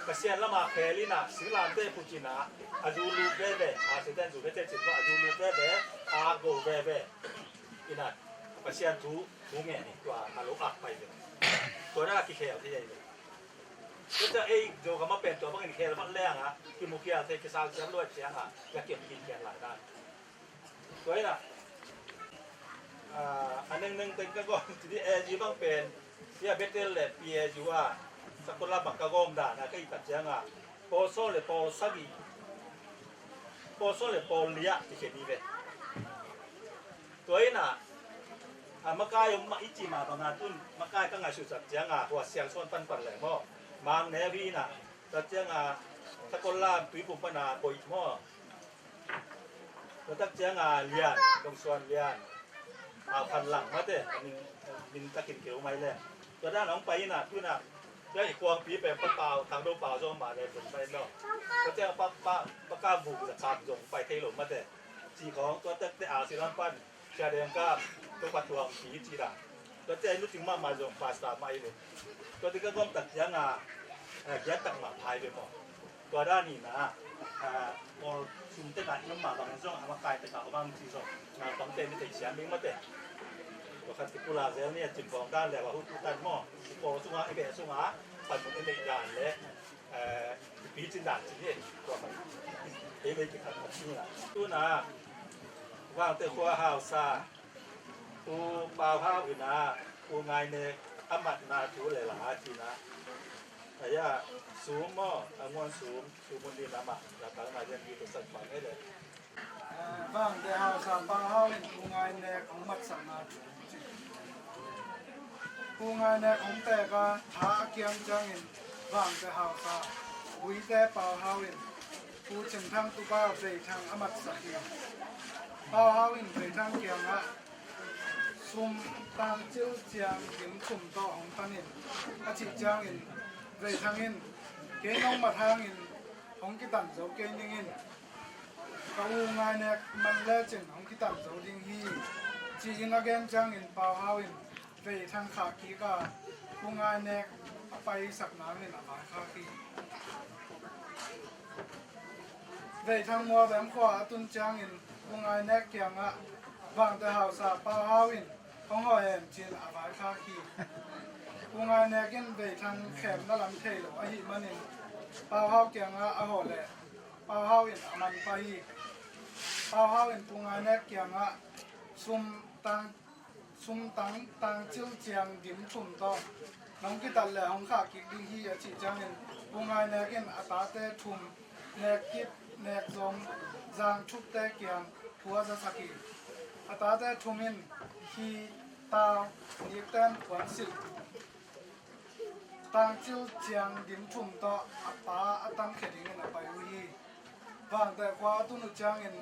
กระเซียนละมาเคลินาสิลามเตปุจินาอาจูลูเบเบอาเซเดนจูเบเตจิว่าอาจูลูเบเบอาโกเบเบอินัดกระเซียนทูเงี้ยนี่ตัวอาลูอักไปเว้ตัวนั้นกี่เคลที่ใหญ่เลยก็จะโจก็มาเป็นตัวบางทีเคลมันแรงอ่ะที่มุกยาเทกิซาลเสียงรวดเสียงอ่ะอยากเก็บกินแกงหลายได้สวยนะอันนึงตึงก็ก่อนที่จีบางเป็นที่เบตเตอร์เลยปีจีว่าสักคนละบังกะกอมด่านะก็อีกตัดเสียงอ่ะโปโซเลยโปซาบีโปโซเลยโปเลียที่เขียนนี่เลยสวยนะมากายมาอิจิมาบางงานตุ้นมากายก็งานสุดสักเสียงอ่ะหัวเสียงส่วนปันปันเลยมั้งมังเนวีน่ะตัดเจียงตะกลาตุยปุ่มปนาปอยหม้อตัดเจียงเลียนตรงส่วนเลียนพันหลังมาเด้มินตะกินเขียวไม่เลยตัวด้านน้องไปน่ะคือน่ะได้อีกควงปีแบบเปล่าทางโดเปล่าจงมาเลยผมไปเนาะตัดเจียงปะก้าบุกจะขาดจงไปเทหลงมาเด้จีของตัวเตะอาศิรันปั้นชาเดียงก้าตัวปัดทวงผีจีด่าตัวเจ้านุจิงมาจงปาสตาไม่เลยตัวที่ก็ก้มตัดเสียงแย่ตักมาพายไปหมดตัวด้านนี้นะพอชุมเตกันน้ำมาบางช่วงมากายแต่เขาบางทีส่งบางเต้นไม่ติดเสียงมิ้งมาเต้ตัวขัดติกุลาเซลเนี่ยจิตของด้านแหลกว่าหุ่นตันหม้อโปสุงาไอเบสุงาปันหมดไอเบยานและปีจินด่านจินเนี่ยตัวมันไอเบจิขัดกับชื่อนะตัวน่ะว่างเตะขัวฮาวซาปูเปล่าข้าวอื่นนะปูไงเนี่ยอามัดนาถูเลยหลาจีนะแต่ย่าสูงหม้ออางวนสูงบนดินน้ำมันราคามาเรียนดีตัวสัตว์ฝังให้เลยบางแต่เฮาสามบางเฮาผู้งานแนกของมัดสังนาผู้งานแนกของแต่ก็หาเกียงจังอินบางแต่เฮาซาวิแต่เป่าเฮาอินผู้จึงทั้งตุบ้าไปทางอมัดสักเกียงเป่าเฮาอินไปทางเกียงละซุ่มตางเจ้าเจียงถึงสุ่มต่อของท่านอินอาชิจางอินไปทางอินเกน้องมาทางอินของกิตันเจ้าเกนยิงอินเขางานเนี่ยมันเล่จึงของกิตันเจ้าดิงฮีจีอินอาเกนจางอินเป่าเฮาอินไปทางขากีก็ผู้งานเนี่ยไปสักน้ำอินอาบาขากี về thang mua bém khoa tuân trang in cùng ai nét kiang ạ vàng tới hào sa bao hao in không hỏi em chỉ là vài khá khi cùng ai nét in về thang kèm nó làm thế lộ ai mà in bao hao kiang ạ à hồ lệ bao hao in man phải bao hao in cùng ai nét kiang ạ sum tăng chiêu chiang điểm chum to nông cái tật lệ không khác cái đi hi chỉ trang in cùng ai nét in à ta te chum nét kip nét zong giang chúc te kiang thua ra saki ata te thumin hi ta ni ten kwan sil tang chiu chiang dim chum to apa atang kheding na pai hi wang te kwa tu nu chang in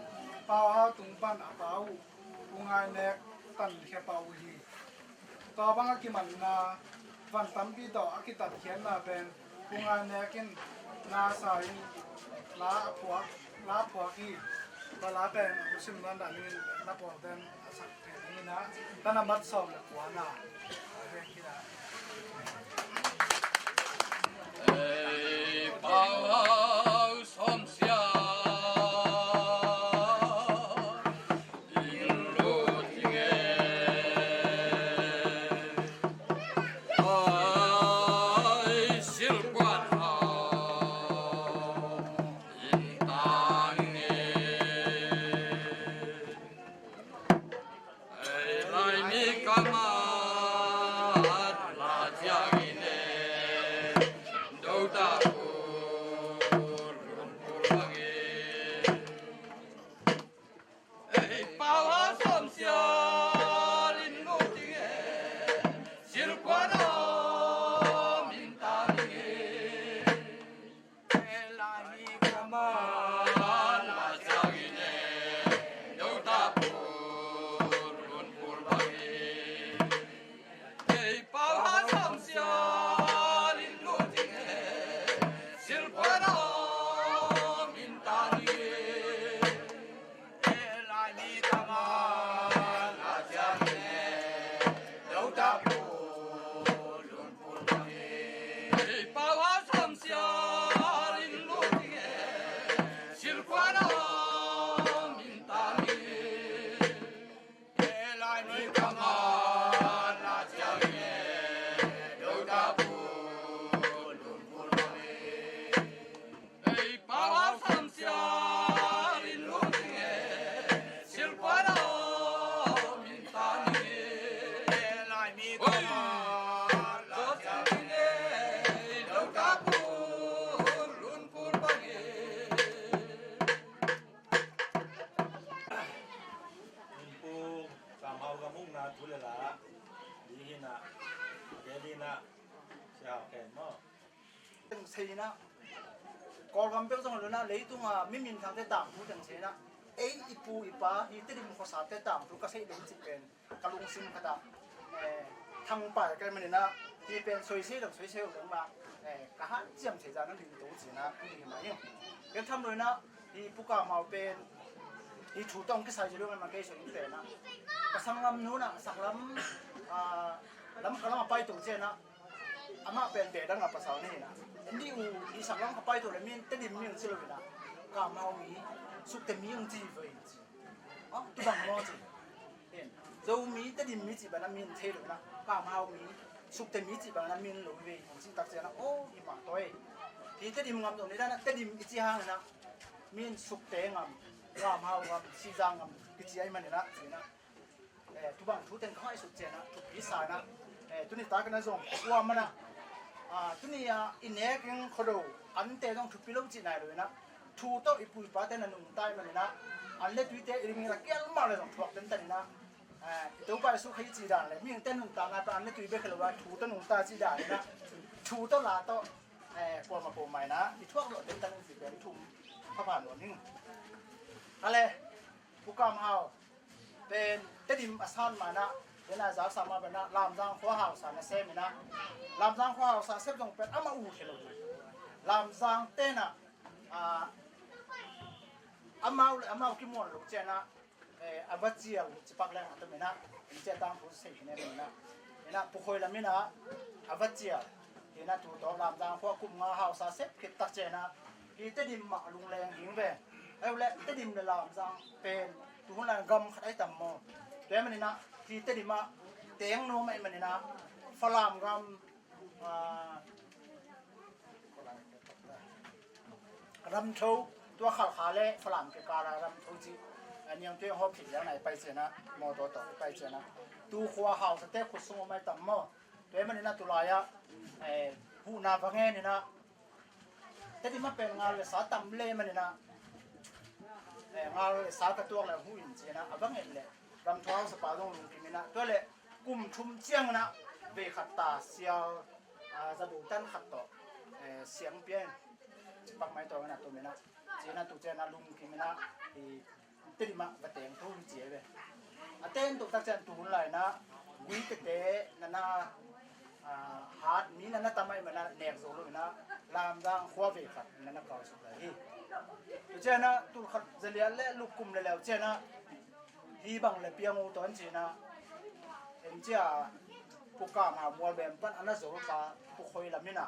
pao ha tung pan apau ungai nek tan khe pau hi to bang ki man na van tam pi to akitat khian na ben ungai nekin na sa in la phua ki ba la ben sim nan da ni na po den sak te ni na tan mat som la kwa na ve ki da bao som sia thế na còn cầm beo trong đó lấy tung à mình thằng tết tạm thu chẳng thế na ấy ipu ipa i tết đi một sát tết tạm thu cái xây đến chỉ pen cái lung sim cái đó thằng phải cái mình na thì pen xoay xe được mà cả hát chiếm thời gian nó liền đấu chỉ na cái gì mà nhỉ cái thằng rồi na thì bút cả màu pen thì chủ động cái sai rồi mà cái số những pen na cái sang lâmนู้na sang lâm lâm cái lâm bay tụng trên na ama pen để đang ngập pasal này na ini di saklang kapai tu lemin tadi miang silo na ka mau mi suk te miang ji vai tu bang mo ji en zo mi tadi mi ji bana min the lo na ka mau mi suk te mi ji bana min lo ve sin tak se na o i ma toi ti tadi ngam tu ni da na tadi mi ji hang na min suk te ngam ka mau ngam si jang ngam ki ji ai man na na tu bang thu ten khai suk je na tu pi sa na tu ni ta ka na zong wa ma na tunia inek yang khodo ante dong thupilong chi nai lo na thu to ipui pa te na nung tai ma na anle tuite iring la kel ma le dong thok ten tan na to pa su khai chi dan le mi ten nung ta nga pa anle tui be khlo wa thu to nung ta chi dan na thu to la to po ma po mai na i thok lo ten tan si ben thum pha pan lo ning ale pukam hao ben tedim asan ma na ena za sama bena lam jang kho hao sa na se mina lam jang kho hao sa sep jong pet ama u khelo lam jang te na ama ki mon lo che na avachia chipak la ta mina che tang pu se ne mina ena pu khoi la mina avachia ena tu do lam jang kho kum nga hao sa sep khit tak che na อีตะดิมมาลุงแรงหิงแวนแล้วแหละตะดิมละลามซังเป็นตุนละกำขัดไอ้ตำมอแต่มันนี่นะที่ตะดิมมาเตียงโนไม่มันนี่นะฝรั่งกำรำโชตัวขาขาเละฝรั่งเกการรำโชจีอันยังตัวหอบผิดแล้วไหนไปเสียนะมอตัวต่อไปเสียนะตัวขวาเฮาสเต็ปขุดสมไม่ต่ำมอแต่มันนี่นะตุลายะผู้นาฟังเงี้ยนี่นะแต่ที่มันเป็นงานเลยสาต่ำเล่มันนี่นะงานเลยสากระตัวอะไรหูอินเสียนะฟังเงี้ยเลยรำท้องสปาลงลุงกินนะตัวเลยกุมชุมเชียงนะเบขัดตาเสียวจะดูตันขัดต่อเสียงเปลี่ยนปักไม้ตัวนั้นตัวนี้นะเจนะตัวเจนะลุงกินนะตีมาบัดเตงทุ่งเจี๋ยไปเต้นตัวตักเจนตัวไหลนะวิเตเตนั่นนะฮาร์ดนี้นั่นนะทำไมมันนะแหนกโซลุนะลามดังขวาเวขัดนั่นนะเก่าสุดเลยตัวเจนะตัวขัดเจริญและลูกกุมเลยแล้วเจนะฮีบังเลยเปียงอูตอนเจนะเอ็มเจ้าผู้กล้ามามัวแบบปั้นอันนั้นโซลุปะผู้คอยลำนี่นะ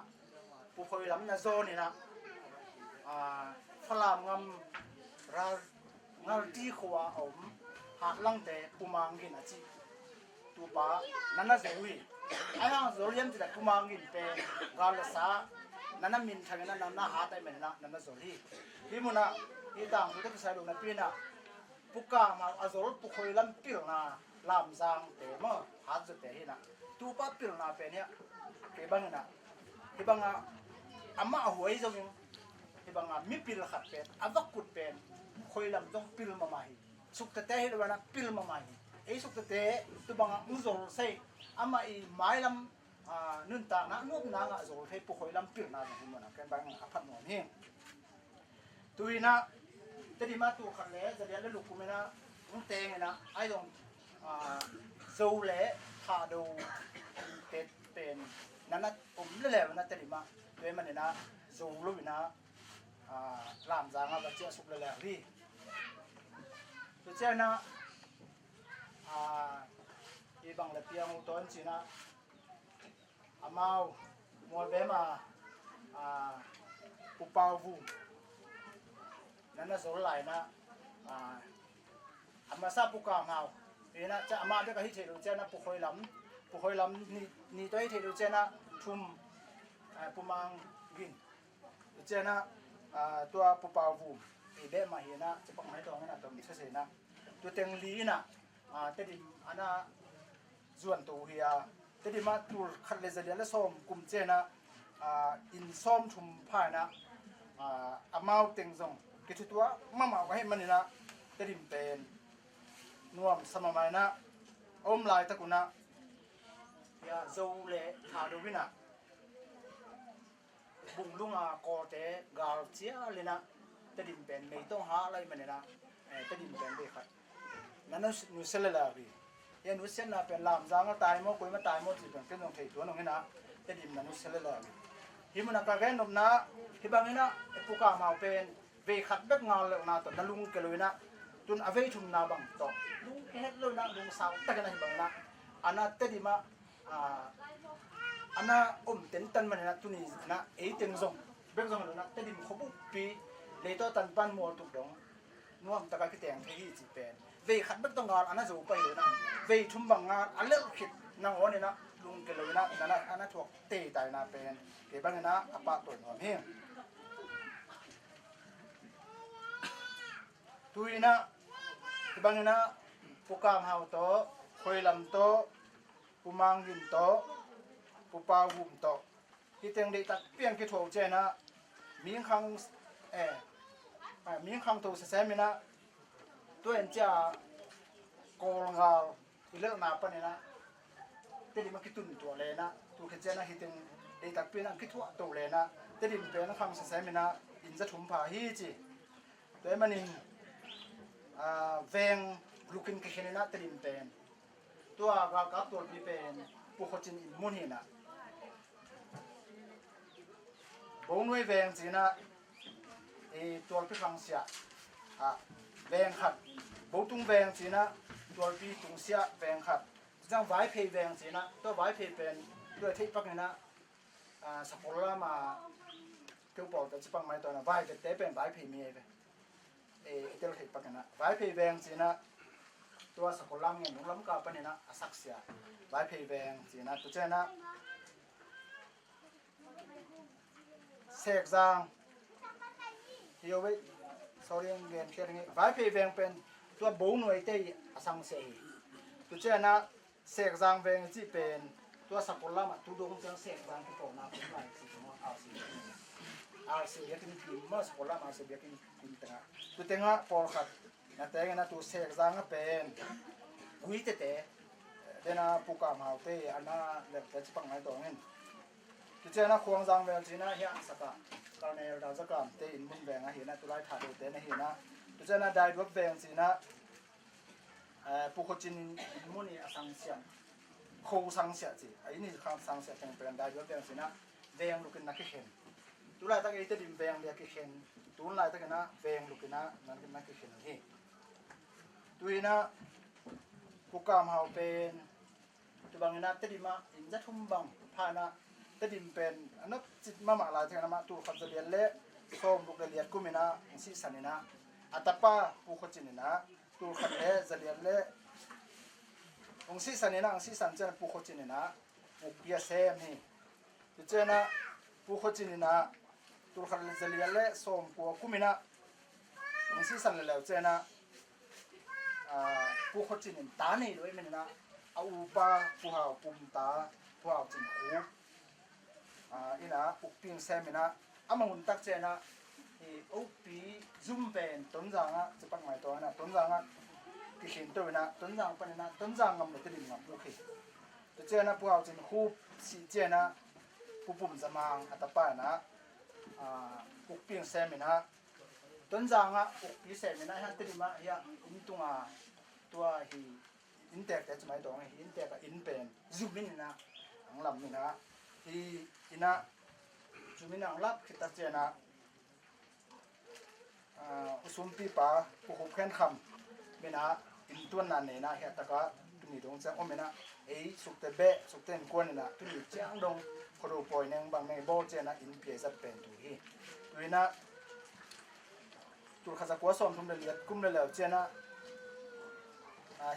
ผู้คอยลำนั่นโซนี่นะฝรั่งงาที่ขวาอมหากลังแต่ปูมังกินอาชีตัวป้านั่นน่ะเสียวิไอ้ห่างโซเลียมจะปูมังกินเป็นกาลสานั่นน่ะมินทางนั้นนั่นน่ะหาได้เหมือนนั่นน่ะโซลีที่มุนะที่ต่างประเทศใส่ลงในปีน่ะปุกกามาอาโซลปุกคอยลันปิลน่ะลามซังแต่เมื่อหาจุดแต่ที่น่ะตัวป้าปิลน่ะเป็นเนี่ยที่บางน่ะที่บางอาม่าหวยจงที่บางมีปิลขัดเป็นอาวักกุดเป็นคอยลำต้องปิลมาใหม่สุกแต่เห็นว่านะปิลมาใหม่ไอ้สุกแต่ตัวบางมุโซลใส่อามาอีไม้ลำนุ่นต่างนะนุ่มนางอ่ะโซลให้ปุกคอยลำปิลน่ะอย่างนี้นะแกบางอภัทรหน่อยนี่ตัวนี้นะแต่ที่มาตัวขัดเละจะเรียนแล้วลูกกูไม่นะมึงเตงนะไอ้ตรงโซลเละขาดูเป็นนั่นนะผมเล่นแล้วนะแต่ที่มาด้วยมันเนี่ยนะโซลรู้นะลามจางแบบเจ้าสุกเลยแหละพี่ตัวเจ้านะอีบังเล็บเปียงต้นจีนะอามามัวเบมาอุปาวูนั่นน่ะโซลไหลนะอามาซาปุกามานี่นะจะอามาเด็กที่เทดูเจ้านะปุกคอยล้ำนี่ตัวที่เทดูเจ้านะทุ่มปุมังกินเจ้านะตัวปูปาวูอีเบมาเห็นนะจะปักไม้ตรงนั้นตรงนี้เสียนะตัวเต็งลีนะแต่ดิอันน่ะส่วนตัวเฮียแต่ดิมาตัวขัดเลเซเลียนและส้มกุมเจนะอินส้มชุมพายนะอามาเต็งซงกิจตัวมาไว้ให้มันนี่นะแต่ดิเป็นนวมสมัยนะอมลายตะกุนะยาโซเลหาดูวินะบุ้งลุงโกเตกาลเชียเลยนะแต่ดินเป็นไม่ต้องหาอะไรมันนะแต่ดินเป็นเด็กครับนั่นนุเซลลาบียันนุเซลลาเป็นลามจางก็ตายหมดคุยมาตายหมดสิเป็นต้องเทตัวน้องนะแต่ดินนั่นนุเซลลาบีที่มันก็แค่นมนะที่บางนี่นะผู้กล้ามาเป็นเวขัดเบ็กงานเลยนะตอนนั้นลุงเกลือนะจนเอาไว้ชุมนาบังต่อลุงแค่เลยนะลุงสาวแต่กันนะบางนะอันนั้นแต่ดิมาอันน่ะเต็นตันมันนะตุนี้นะเต็งซงเบ็กซงเลยนะแต่ดิมขบุปีเลยตัวตันปันมัวตุกดงนัวตะกะกิแตงที่จีเป็นเวขัดเบ็กต้องงานอันนั้นสูไปเลยนะเวชุมบังงานอันเลิกขิดนางหัวนี่นะลุงเกเลยนะนั่นอันนั้นถูกเตะตายนะเป็นเก็บบ้างนะอปะตัวหอมเฮียตุยนะที่บางนะปุกามเฮาโตคอยลำโตปุมังยินโตปูปาวุมโตที่เต็งได้ตัดเปลี่ยนกิโถเจนะมีขังมีขังตัวเสมินะตัวเอ็นจ่าโกลงาที่เลิกนาปนี่นะแต่ดิมันกิตุนตัวเลยนะตัวเจนะที่เต็งได้ตัดเปลี่ยนกิโถตัวเลยนะแต่ดิมันเป็นขังเสมินะอินจะถุมผาฮีจีตัวมันนี่เวงลูกินกิเขนนะแต่ดิมันเป็นตัวกับตัวพี่เป็นผู้คนจีนมุนหินะบงด้วยแวงจีนะตัวพี่ขังเสียแวงขัดบงตุ้งแวงจีนะตัวพี่ตุ้งเสียแวงขัดจังไว้เพย์แวงจีนะตัวไว้เพย์เป็นด้วยที่ปักนี่นะสกุลละมา tu po ta chipang mai to na vai te pen vai phi mi ve tel khit pakana vai phi veng china tua sakolam nge nunglam ka panina asaksia vai phi veng china tu chena sek jang hiyo ve sorry gen kering vai phi veng pen tua bo noi te asang se tu chena sek jang veng chi pen tua sakolam tu dong chang sek jang ki po na ku lai chi moเอาสิเบียกินพิมมาสโคลามาสิเบียกินพิมตะตุเตงะปอขัดนะเตงะนะตุเสกจางะเป็นกุยเตเตเดนะปุกามหาเตอันนะเล็บเตจิปังไมตองินตุเจนะควงจางเวลจินะเฮียสกะกาเนลดาซะกามเตอินมุนแบงะเฮนะตุไลถาโดเตนะเฮนะตุเจนะไดดวบแบงจินะปุโคจินมุนีอสังเสียโคสังเสียจิไอ้นี่คังสังเสียเป็นไดดวบแบงจินะแบงลุกินนักเข็นตุลาตะเกตดิมแวงเลียกิเข็นตุลาตะกนะแวงลุกนะนั่นก็นักกิเข็นนี่ตุยนะกุกามเฮาเป็นตุบังนะตะดิมาอินจะทุ่มบังพานะตะดิมเป็นอันนั้นจิตมามาลายทางนะมาตุขับจะเลียนเละส้มลุกเลียนกุมินะสิสันนะอัตปะผู้ขจินนะตุขับเละจะเลียนเละองสิสันนะองสิสันเจนผู้ขจินนะอุปยาเซมนี่ตุเจนะผู้ขจินนะตัวขันจะเลี้ยเละส่งกัวกุมินะมันสิสันแล้วเจนะผู้คนจีนตาในด้วยมันนะเอาอุปาผู้หาปุ่มตาผู้หาจินหูอีนะอุปปิงเซมินะอามังุนตักเจนะอุปปีซุ่มเป็นต้นจางอ่ะจะปังหมายตัวนะต้นจางอ่ะที่เห็นตัวนะต้นจางปนนะต้นจางงำเลยที่ดิ่งงำโอเคตัวเจนะผู้หาจินหูสีเจนะผู้ปุ่มจะมังอัตป้านะอุปปิงเซมินะต้นจางอ่ะอุปปีเซมินะฮันติมาเฮียอินตุงอ่ะตัวฮีอินเตกแต่สมัยตอนอินเตกกับอินเป็นซูมินนะอังลำมินะฮีอินะซูมินอังลับคิดตัดเจนะอุสุมปีปาผู้ขุบแค้นคำมินะอินตัวนั้นเนี่ยนะเฮียตะกะตุนีดงเจ้าอมินะสุกเตเบะสุกเตนกวนนะตุนีเจ้าดงครูปอยนึงบางในโบเจนะอินเพียจะเป็นตัวฮีด้วยนะตัวข้าศึกว่าสอนทุ่มเรียดกุ้มเรียดเจนะ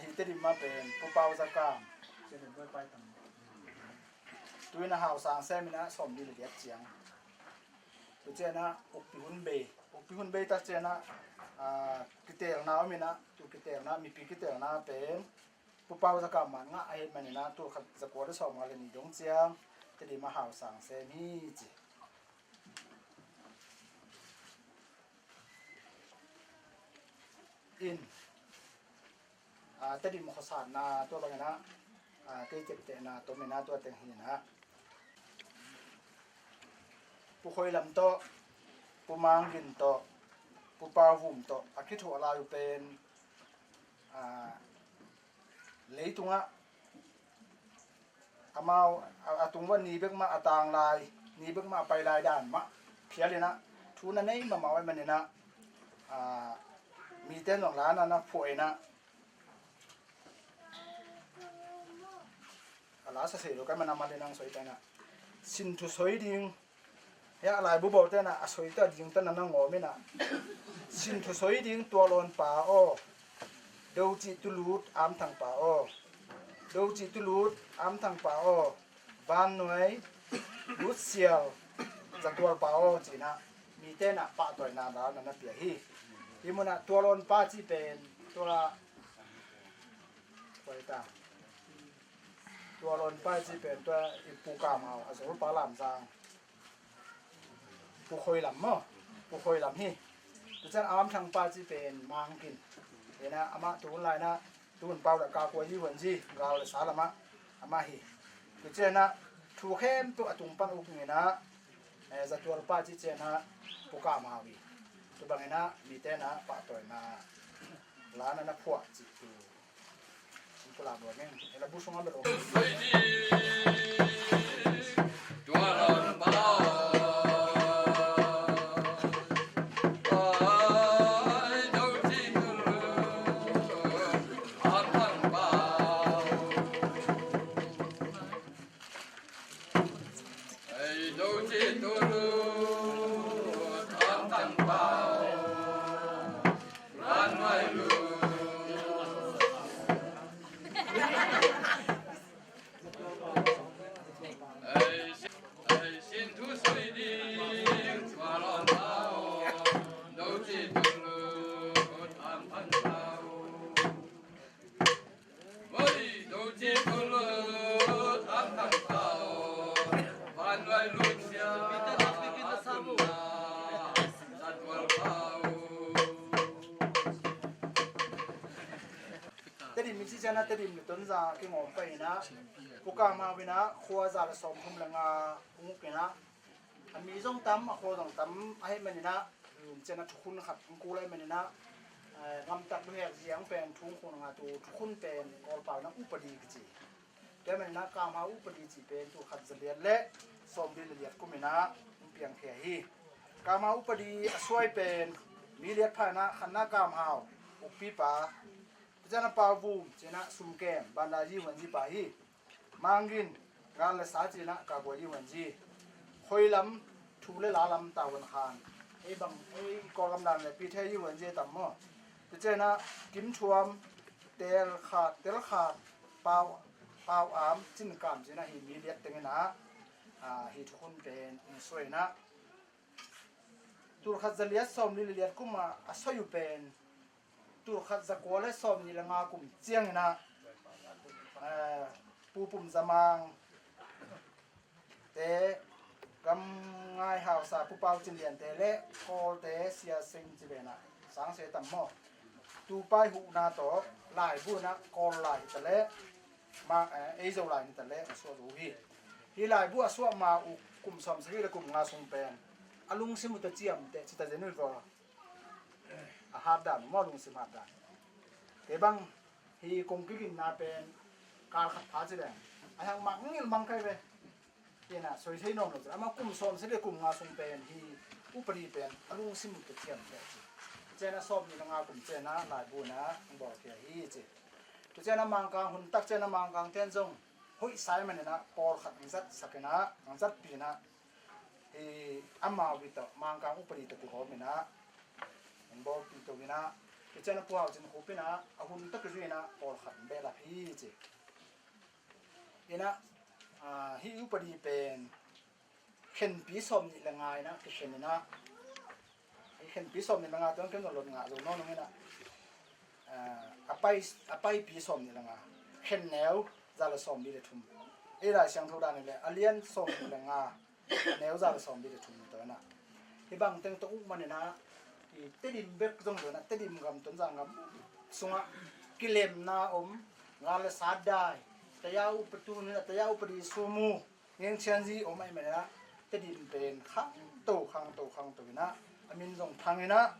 ฮิตดิมาเป็นผู้เป่าจักรามเจนด้วยไปตั้งด้วยนะหาวสางเซมินะสมดีเรียดเจียงตัวเจนะอุปหุนเบตัดเจนะกิเตลนามินะตัวกิเตลนามีปีกิเตลนาเป็นผู้เป่าจักรามมันง่ายมันนะตัวข้าศึกว่าสอนมาเลยนิยมเจียงจะดีมาหาวสางเซมิจีอินแต่ดิมขสานนาตัวบางนะเกยเจ็บเตนะตัวไม่นาตัวเต็งหินะผู้คอยลำโตผู้มังกินโตผู้ปาหุ่มโตอาคิดหัวลายเป็นเลยตุงะอามาอาตุงว่านีเบิกมาอาตางลายนีเบิกมาไปลายด่านมะเพียเลยนะทุนนั้นนี่มาไว้มันเนี่ยนะมีเต้นหลังร้านนะป่วยนะอะไรสักสิ่งเราก็มันนำมาเล่นนังสวยแต่นะสินทุสวยดิ้งเฮ้ยอะไรบุบบอกแต่นะสวยแต่ดิ้งแต่นั่งงอไม่นะสินทุสวยดิ้งตัวลอนป่าอ้อดูจิตุลูดอามทางป่าอ้อดูจิตุลูดอามทางป่าอ้อบ้านหน่วยลูดเสียวจากตัวป่าอ้อจีนะมีเต้นอ่ะป่าต่อยนาดานั่นนะเปียฮีที่มันอ่ะตัวลอนป่าจีเป็นตัวไปตาตัวลอนป้ายจีเป็นตัวปูกามเอาสมมติปลาหลามจางปูคอยหลำมั้งปูคอยหลำฮีตัวเจ้าอามทางป้ายจีเป็นมังกินเห็นนะอามาตัวอะไรนะตัวเปล่าแต่กากวยยี่หวนจีเราเลยสารละมะอามาฮีตัวเจ้านะถูกเข้มตัวตุ่มปันอุกเงินนะจะตัวป้ายจีเจ้านะปูกามเอาวีตัวบางเงินนะมีเต้นะปะต่อยนะร้านนั้นนะพวกจีตัวColaborament e la bouche on a besoin. Hey, don't chi chana terim ni ton za ki ngom pa ina puka ma bina khwa za la som thum langa ung kena ami zong tam a kho dong tam a he manina chana thukun khat ku lai manina ngam tak bu hek jiang pen thung khun nga tu thukun pen kol pa na upadi ki te manina ka ma upadi chi pen tu khat zalian le som bi le liat kumina piang khe hi ka ma upadi aswai pen mi liat pha na khanna kam haw upi pa jana pa vu chena sum kem banda ji wan ji pa hi mangin gal la sa chena ka go ji wan ji khoilam thu le la lam ta wan khan e bang e ko gam dan le pi the ji wan ji tam mo chena kim chuam tel khat pau am chin kam chena hi mi liat tengena hi thukun pen soina tur khat zalia som ni liat kuma asoyu pen tur khat zakole som ni langa kum chiang na pupum zamang te gam ngai hau sa pu pau chin lian te le kol te sia sing chi be na sang se tam mo tu pai hu na to lai bu na kol lai te le ma e zo lai ni te le so ru hi lai bu aswa ma u kum som se le kum nga sung pen alung simu ta chiam te chita jenu ro a har dan mo lung sim har dan ke bang hi kong ki na pen kar khat pha chi le a hang mang ngil mang kai ve ke na soi sei nom lo ama kum som se le kum nga sung pen hi upari pen alung simu ta chiam te chena som ni nga kum chena lai bu na bo ke hi chi tu chena mang kang hun tak chena mang kang ten jong hoi sai man na por khat zat sakena zat pi na e amma vito mangka upari te ko mina bol pi to mina ke chana pu hau chen ko pina ahun tak ri na or khat be la hi che ina hi upari pen khen pi som ni la ngai na ke khen na hi khen pi som ni la nga ton ken lo nga lo no no mina apai pi som ni la nga khen neu za la som ni le thum e ra sang tho da ni le alien som ni la nga nếu ra som đi để chúng tôi na thì bằng tên tôi cũng mà này na thì tết đêm bếp trong rồi na tết đêm gầm tuấn giang gầm sung á cái lem na ngà là sát đai tayau petu na tayau pedi sumu yang chen ji ai mà na tết đêm bên khang tàu na amin dòng thang na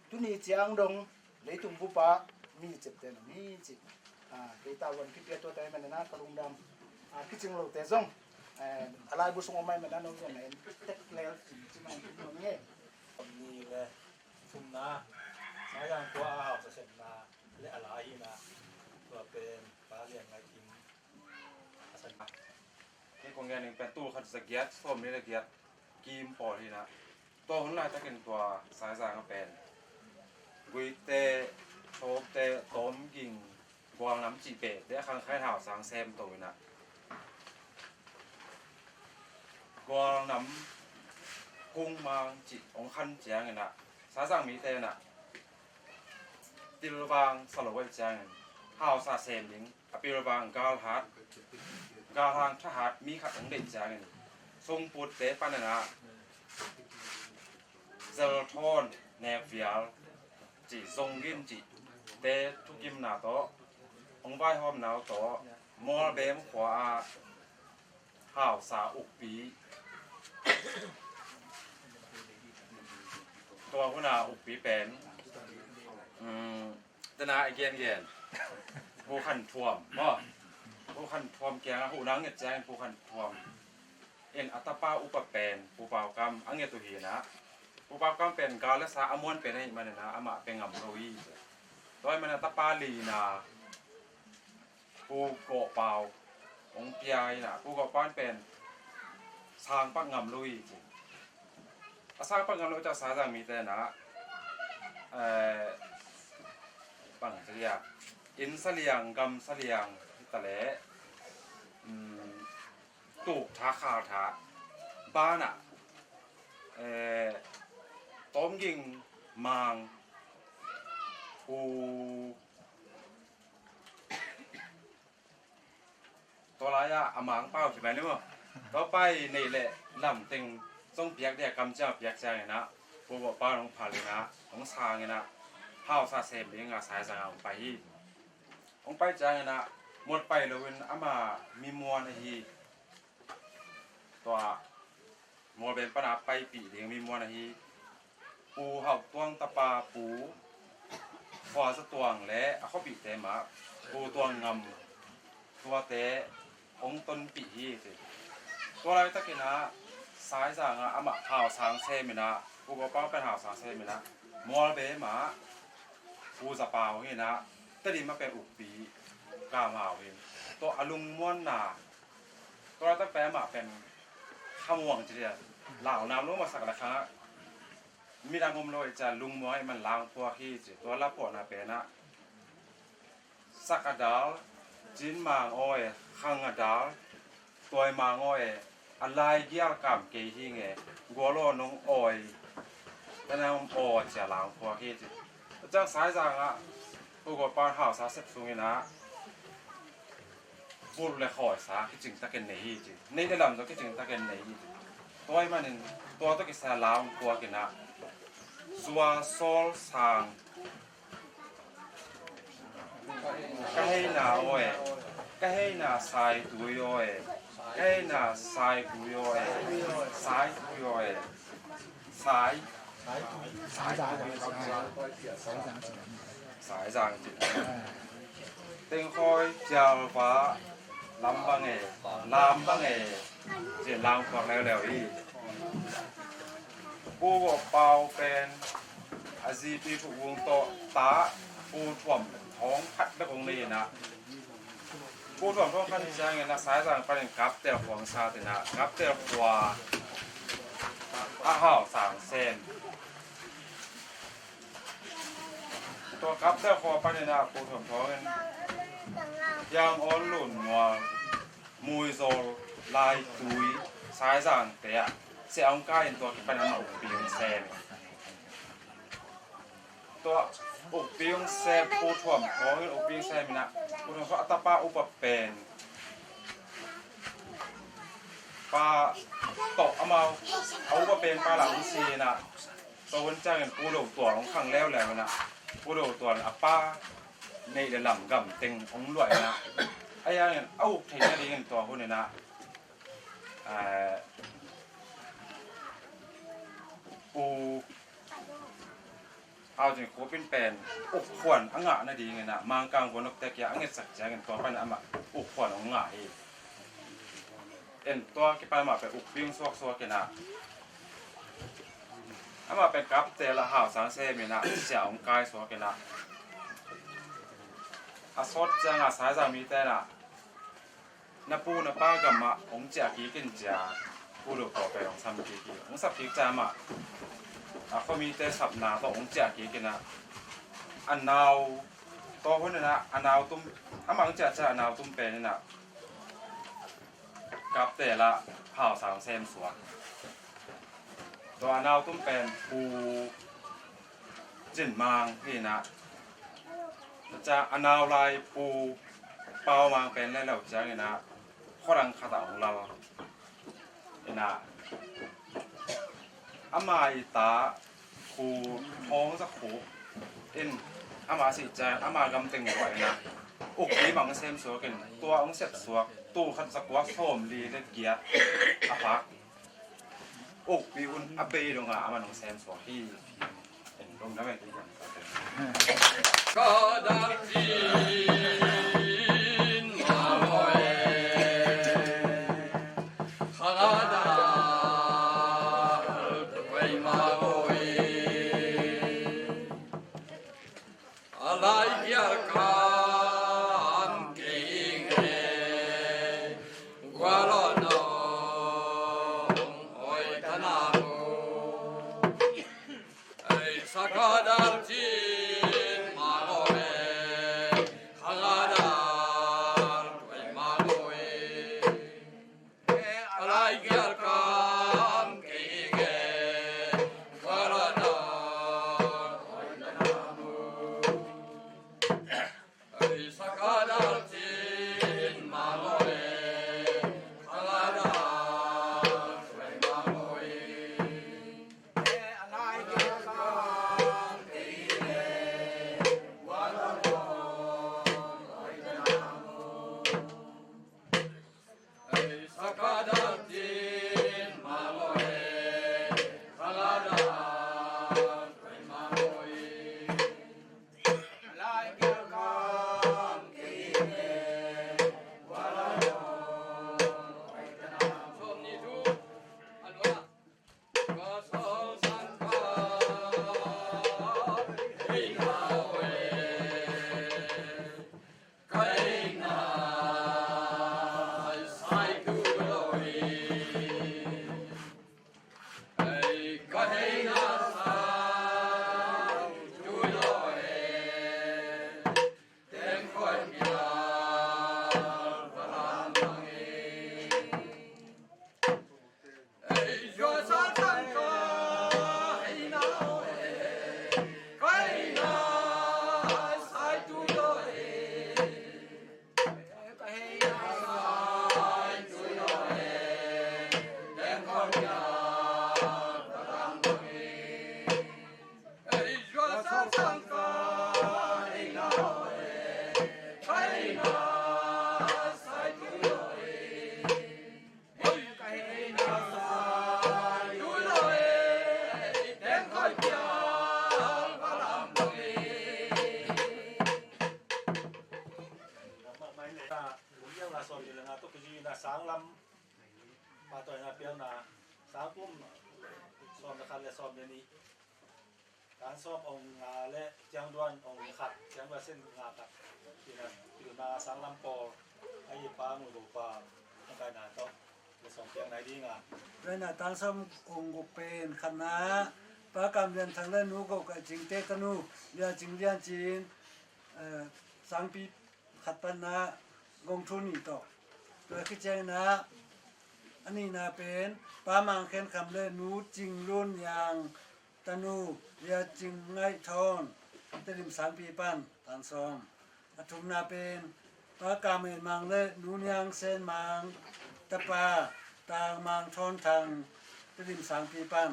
tu ni chiang dong lấy tung bu pa mi chep tên mi chip cái tàu vẫn cái kia tôi tay mà na kalung dam cái chừng lâu té dong alai bu sung mai mà nó rồi này tết leo chỉ mà nó nghe ni le sum na sai yang kwa ha sa sen na le alai naตัวเป็นปลาเลี้ยงไงกินasan cái con nghe nàyเป็นตู้ขัดสเกียร์ส้มนี่ละเกียร์กิมปอที่นะตัวหุ่นลายจะเป็นตัวสายสางก็เป็นกุยเตโชบเตต้มกิ่งกวางน้ำจีเป็ดได้ข้างไข่เท้าสางแซมตัวนะกวางน้ำกุ้งมังจิองคันเจียงนะสายสางมีเตนะติลบางสลบไว้เจียงข้าวซาเซมยิงอภิรบางกาลฮัดกาลางทหารมีขัดของเด็กเจียงทรงปูดเตปันนะเซลทอนเนฟิลจีทรงกินจีเตทุกิมนาโตองใบหอมหนาวโตมอลเบมขวาข้าวสาอุกปีตัวคุณอาอุกปีเป็นตนาไอเกียนผู้ขันท่วมบ่ผู้ขันท่วมแกงหูนังเงียดแจ้งผู้ขันท่วมเอ็นอัตปาอุปแปนผู้เป่ากรรมอังเงียตุหีนะผู้เป่ากรรมเป็นกาลสาอมวนเป็นให้มันนะอามาเป็นงำโรยโดยมันอัตปาลีนาผู้โกเป่าองเปียนะผู้โกป้านเป็นสร้างปักงำลุยสร้างปักงำลุยจากสาจังมีแต่นะปังเสียอินเสลียงกำเสลียงตะเละตูกท้าข่าวท้าบ้านอ่ะต้มยิงมังปูตัวไรอะอามังเป้าใช่ไหมเนี่ยมั้งต่อไปนี่แหละลำเต็งต้องเปียกเดียกำเจ้าเปียกใจนะปูบอกป้าของผาเลยนะของซางนะข้าวซาเซมเลี้ยงสายสางไป องไปจังนะหมดไปแล้วเว้นอามามีมวนฮีตัวมอเป็นปนาไปปีเดียงมีมวนฮีปูเฮาตวงตะปาปูขอสะตวงและเขาปีเตมาปูตวงงำตัวเตองต้นปีฮีสิตัวอะไรตะกินะสายสางอามาหาวสางเซมินะปูบ่ป้าเป็นหาวสางเซมินะมอเบมาปูสะปาวนี่นะตะดิมาเป็นอุปีกามาเวนตัวอลุงม่วนนาตัวตะแปมาเป็นขมวงจีเดียเหล่าน้ำลงมาสักละครั้งมีดังงมลอยจะลุงม้อยมันล้างตัวขี้จีตัวละปอนาเป็นนะสักดาลจินมางอ้อยขังดาลตัวมางอ้อยอะไรเกี่ยวกับเกยที่ไงกัวโลน้องอ้อยแต่น้องอ้อยจะล้างตัวขี้จีจังสายจังอ่ะผู้ก่อปานห่าวสาเสพสุงินะพูดเลยขอยสาคิดจึงตะเกนในฮีจีในเดลัมตัวคิดจึงตะเกนในฮีจีตัวมันนึงตัวตะกิสาลามตัวกินะซัวโซลซางก็ให้นาโอ้ยก็ให้นาสายตุยโอ้ยก็ให้นาสายตุยโอ้ยสายตุยโอ้ยสายจางจิเต็งคอยเจ้าฟ้าลำบังลำบังเจียนลำฟังแล้วอีปูเป่าเป็นอาซีปีถูกวงโตตาปูถ่วมท้องพัดไปของนี่นะปูถ่วมท้องพัดจางเงินนะสายจางไปกับเตลฟองซาตินะกับเตลฟัวห่าวสามเซนตัวกับเตลฟัวไปนะปูถ่วมท้องเงินยางอ่อนหลุ่นงัวมุยโซลายตุยสายจางเตะเสียงก้ายตัวที่เป็นอุปยงแซมตัวอุปยงแซมปูถ่วมท้องอุปยงแซมนะปูถ่วมเขาอัตปาอุปเป็นปลาตกเอามาเอาอุปเป็นปลาหลังซีนะตัววันจ้างปูโดตัวของขังแล้วนะปูโดตัวอัปปาในเดือนหลังกำเต็งองรวยนะไอ้ยังเนี่ยเอาเทียนดีกันตัวคนเนี่ยนะปูเอาจริงโคเป็นแปลนอุกขวัญอ่างะน่ะดีไงนะมังกรคนนกแต่แกอ่างเงี้ยสักแจกันตัวไปนะอ่ะอุกขวัญอ่างะเอ็นตัวกี่ไปมาเป็นอุกปิ้งซวกกันนะอ่ะมาเป็นกับแต่ละห่าวสังเสมีนะเสียองกายซวกกันนะอาสดจังอาสายจามีแต่ละนับปูนับป้ากับมาองเจ้ากี่กันจ้าปูดูต่อไปองซ้ำกี่องสับกี่จ้ามาเขามีแต่สับนาต่อองเจ้ากี่กันนะอันนาวต่อคนนั้นนะอันนาวตุ้มอามังเจ้าอันนาวตุ้มเป็นนี่นะกับแต่ละเผ่าสามเซนสวนตัวอันนาวตุ้มเป็นปูจินมังนี่นะจะอนาวลายปูเปามาเป็นแล้วเราจะไงนะข้อรังคาตาของเราเนี่ยนะอามาอิตาคูท้องสักคูเอ็นอามาสิใจอามากำเต็งไหวนะอุกนี้บางเซมสัวกันตัวองเสร็จสัวตู้ขัดสกวักโสมลีเล็กเกียร์อาพักอุกปีอุ่นอาเบย์ดงอามาน้องเซมสัวที่เอ็นตรงนั้นไม่ได้ยังKadarjin mahoe Kadar dway mahoe Alay yarkan kinge Gwalono hoy kanano Ay sakadarjin นะสางลำมาต่อยนาเปียวนาสางกุ้มซ้อมนะครับและซ้อมเดี๋ยวนี้การซ้อมองค์งาและจังดวนองค์ขัดจังว่าเส้นงาครับที่นั่นอยู่นาสางลำปอไอ้ปลาหมูดูปลาทางการนาต้องและซ้อมเปียงไหนดีงาด้วยนะตั้งซ้อมองค์กุเป็นคณะปากำเรียนทางเล่นนูก็จริงเตตนูเรียนจริงสังปีขัดปัญหากงทุนนี่ต่อโดยคิดใจนะอันนี้นะเป็นปามังเข็นคำเล่นนูจริงรุ่นอย่างตนูเรียจริงไงทอนตริมสังปีปันตันซ้อมอทุมนาเป็นปากำเรียนมังเล่นนูยังเส้นมังตะปาต่างมังทอนทางตริมสังปีปัน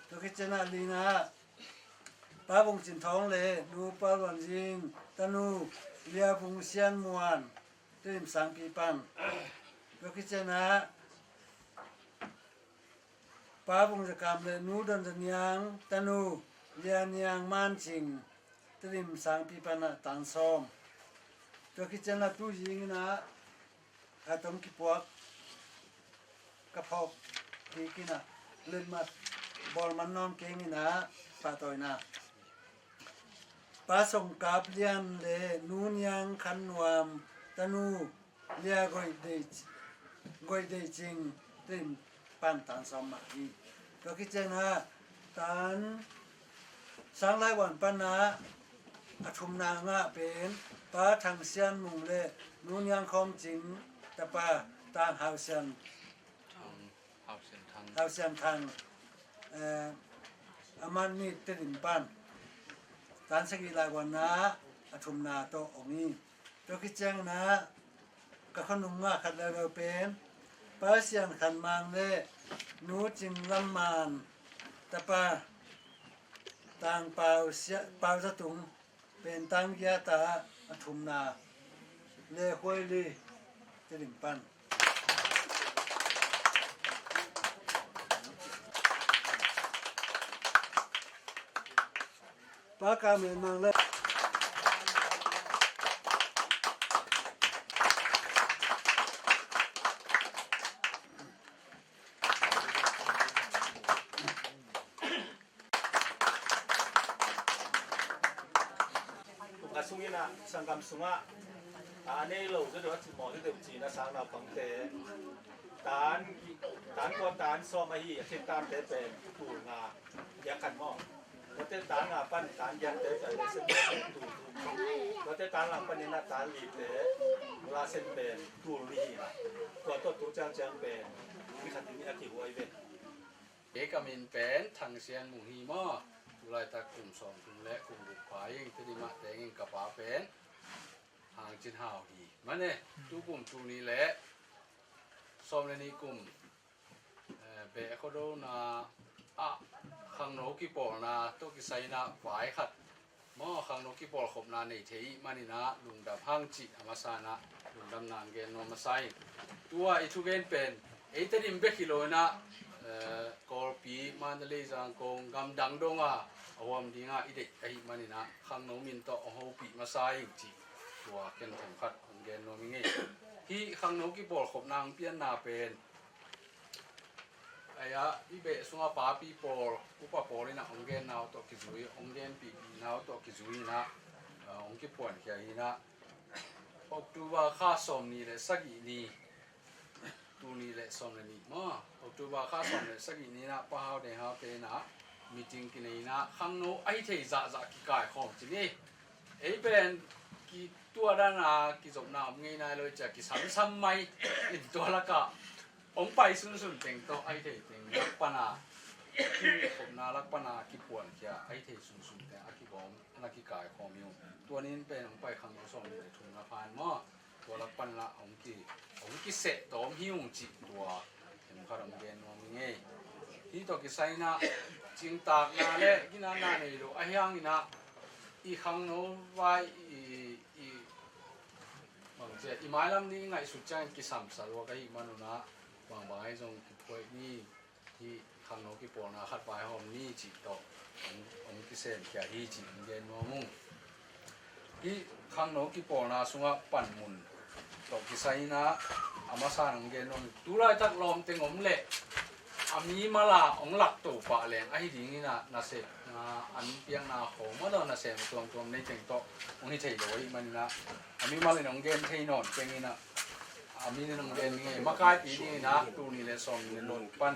ตัวคิดจะน่าลีนะป้าบงจินท้องเลยนูป้าหวันยิงตะนูเลียบุงเซียนมวนตริมสังปีปันตัวคิดจะนะป้าบงจะกรรมเลยนูดนจันยังตะนูเลียนยังมานจิงตริมสังปีปันตังซ้อมตัวคิดจะนะตู้ยิงนะอาตมกิปวกกระเพาะดีกินะเล่นมาบอลมันนอนเก่งนี่นะปาต่อยนะปาส่งกาบเลียนเลนูนยังคันวามตะนูเลียกอยเดจริงติมปันตันสมัยก็คิดเจนะตันสังหลายวันปันนะอทุมนางะเป็นปาทางเซียนมุงเลนูนยังคอมจริงแต่ปาตางหาวเซียนทางอามันนี่ติดปันตานสกีลายวันนะอทุมนาโตองนี้ตัวคิดแจ้งนะกะขนุมมาขัดแล้วเป็นปาเสียนขันมังเลนูจิงลำมานตะปาต่างเปล่าสตุงเป็นตังยาตาอทุมนาเลห้วยลีติดปันปากาเมนมังเลยสุงินะสังกัมสุงะอันนี้เราจะดูว่าหมอที่เดิมจีนะสังเราฟังเตตานก่อนตานซ้อมมาอีกเช่นตานเตเป็นตูงาอยากกันหม้อเราเต้นตานงาปั้นตานยันเตะไปเส้นเป็นตูเราเต้นตานหลังปั้นนี่นะตานลีเตะเวลาเส้นเป็นตูลีนะตัวตูจังเป็นมีขันติมีอาทิหัวอีเวนเอกมินเป็นทางเซียนมุฮีมอตุลายตากลุ่มสองกลุ่มและกลุ่มบุกผายิงที่ดิมาแต่งกับป๋าเป็นหางจินหาวฮีมันเนี่ยทุกกลุ่มตูนี้แหละซ้อมในนี้กลุ่มเบะเขาดูนะขังโนกิปอลนะตัวกิไซนะฝ่ายขัดหม้อขังโนกิปอลขบนาในเทียมันนี่นะลุงดับห้างจิอามาสานะลุงดำนางเกนนมาไซตัวไอทุเกนเป็นไอเตดิมเบกิโลนะกอลปีมันเลยจังกงกำดังดงอวมดีงาอีเด็กไอมันนี่นะขังโนมินโตโฮปีมาไซจิตัวเกนถึงขัดของเกนโนมิงที่ขังโนกิปอลขบนางเปียนนาเป็นไอ้อีเบสุงาปาปีปอลอุปปอลนี่นะองเกนนาวตอกิจุยองเกนปีนาวตอกิจุยนะองกิปวนแค่นี้นะออกตัวข้าสมนี่เลยสักอีนี่ตูนี่เลยสมนี่มั้งออกตัวข้าสมเลยสักอีนี่นะป้าเขาเดี๋ยวเขาเป็นนะมีจริงกินนี่นะข้างโน้ไอ้เที่ยจะกิกายของจริงนี่ไอ้เป็นกิตัวด้านน่ะกิจบน้ำง่ายๆเลยจะกิซ้ำไม่อินตัวละก็องไปสุนเต็งโตไอเทเต็งลักปนาที่ผมนาลักปนากิปวนเขียไอเทสุนเต็งอากิบอมนักกิกายของมิวตัวนี้เป็นองไปขังสองในถุงละพานม้อตัวลักปนาองกิเสะตัวหิวจิตัวเห็นเขาทำเกณฑ์ว่าไงที่ตัวกิไซนะจิงตากนาเล่กินานาในโลไอยังนี่นะอีขังโนไว้บางทีอีไม้ลำนี้ไงสุดใจกิสัมสารวะก็อีมันนะบางไอ้ตรงพวกนี้ที่ข้างนอกที่ปอนาขัดไปหอมนี่จีโตผมกิเซนแค่ที่จีเย็นนัวมุงที่ข้างนอกที่ปอนาสุงะปั่นมุนตกกิไซนะ อามาสานองเกนองตุลายทักลอมเต็งอมเละอามีมาลาองหลักตัวปะแรงไอ้ดิ่งนี่นาเสกอันเปียงนาโหมาดอนนาเสกตัวในเต็งโตองนี่เทยเลยมันนะอามีมาเลยน้องเกนเทยนอนเต็งนี่นะอามีน้องเกนนี่มาใกล้ปีนี่นะตัวนี้เลยส่งเงินนนปั้น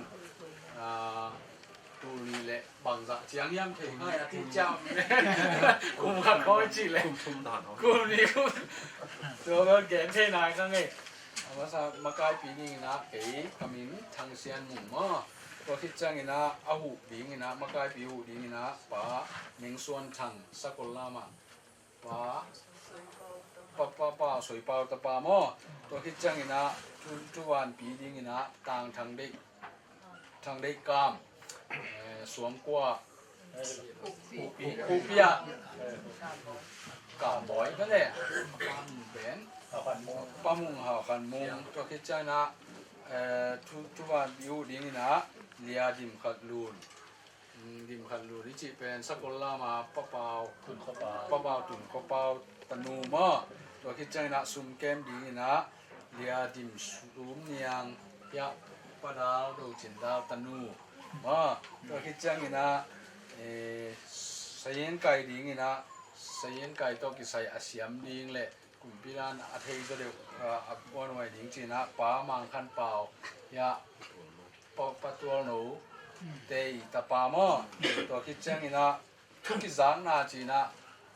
ตัวนี้แหละบางจะเจียงย่ำเทง่ายนะที่เจ้าคุมขัดคอยจีเลยคุมนี่คุมตัวก็เกนเทนายข้างไงอามาซามาใกล้ปีนี้นะเก๋ขมิ้นทางเซียนหมุ่งมาตัวคิดจังนี่นะอาหูดีนี่นะมาใกล้ปีหูดีนี่นะป้าเมิงส่วนทางสกุลลามาป้าสวยเปล่าตะปามอตัวคิดจังนี่นะทุกวันปีนี้นะต่างทางได้กามสวมกว่าคูเปียกาบอยนั่นแหละเป็นปามุงหาคันมุงตัวคิดใจนะทุกวันอยู่ดีนี่นะเลียดิมขัดลูนนี่จีเป็นสกุลลามาป้าเปาตุนข้าวเปาตนูมาตัวคิดใจนะซุ่มแก้มดีนี่นะเลียดิมซุ่มเนียงยะปะดาวดูจินดาวตนูมาตัวคิดจังนี่นะสายนไก่ดิ้งนี่นะสายนไก่ตัวกิใส่อาเซียมดิ้งเลยกลุ่มพิรานอาเทยก็เดียววันวันดิ้งจีนะป้ามังคันเปล่ายาปะตัวหนูเตยตะปามอตัวคิดจังนี่นะทุกกิจานนาจีนะ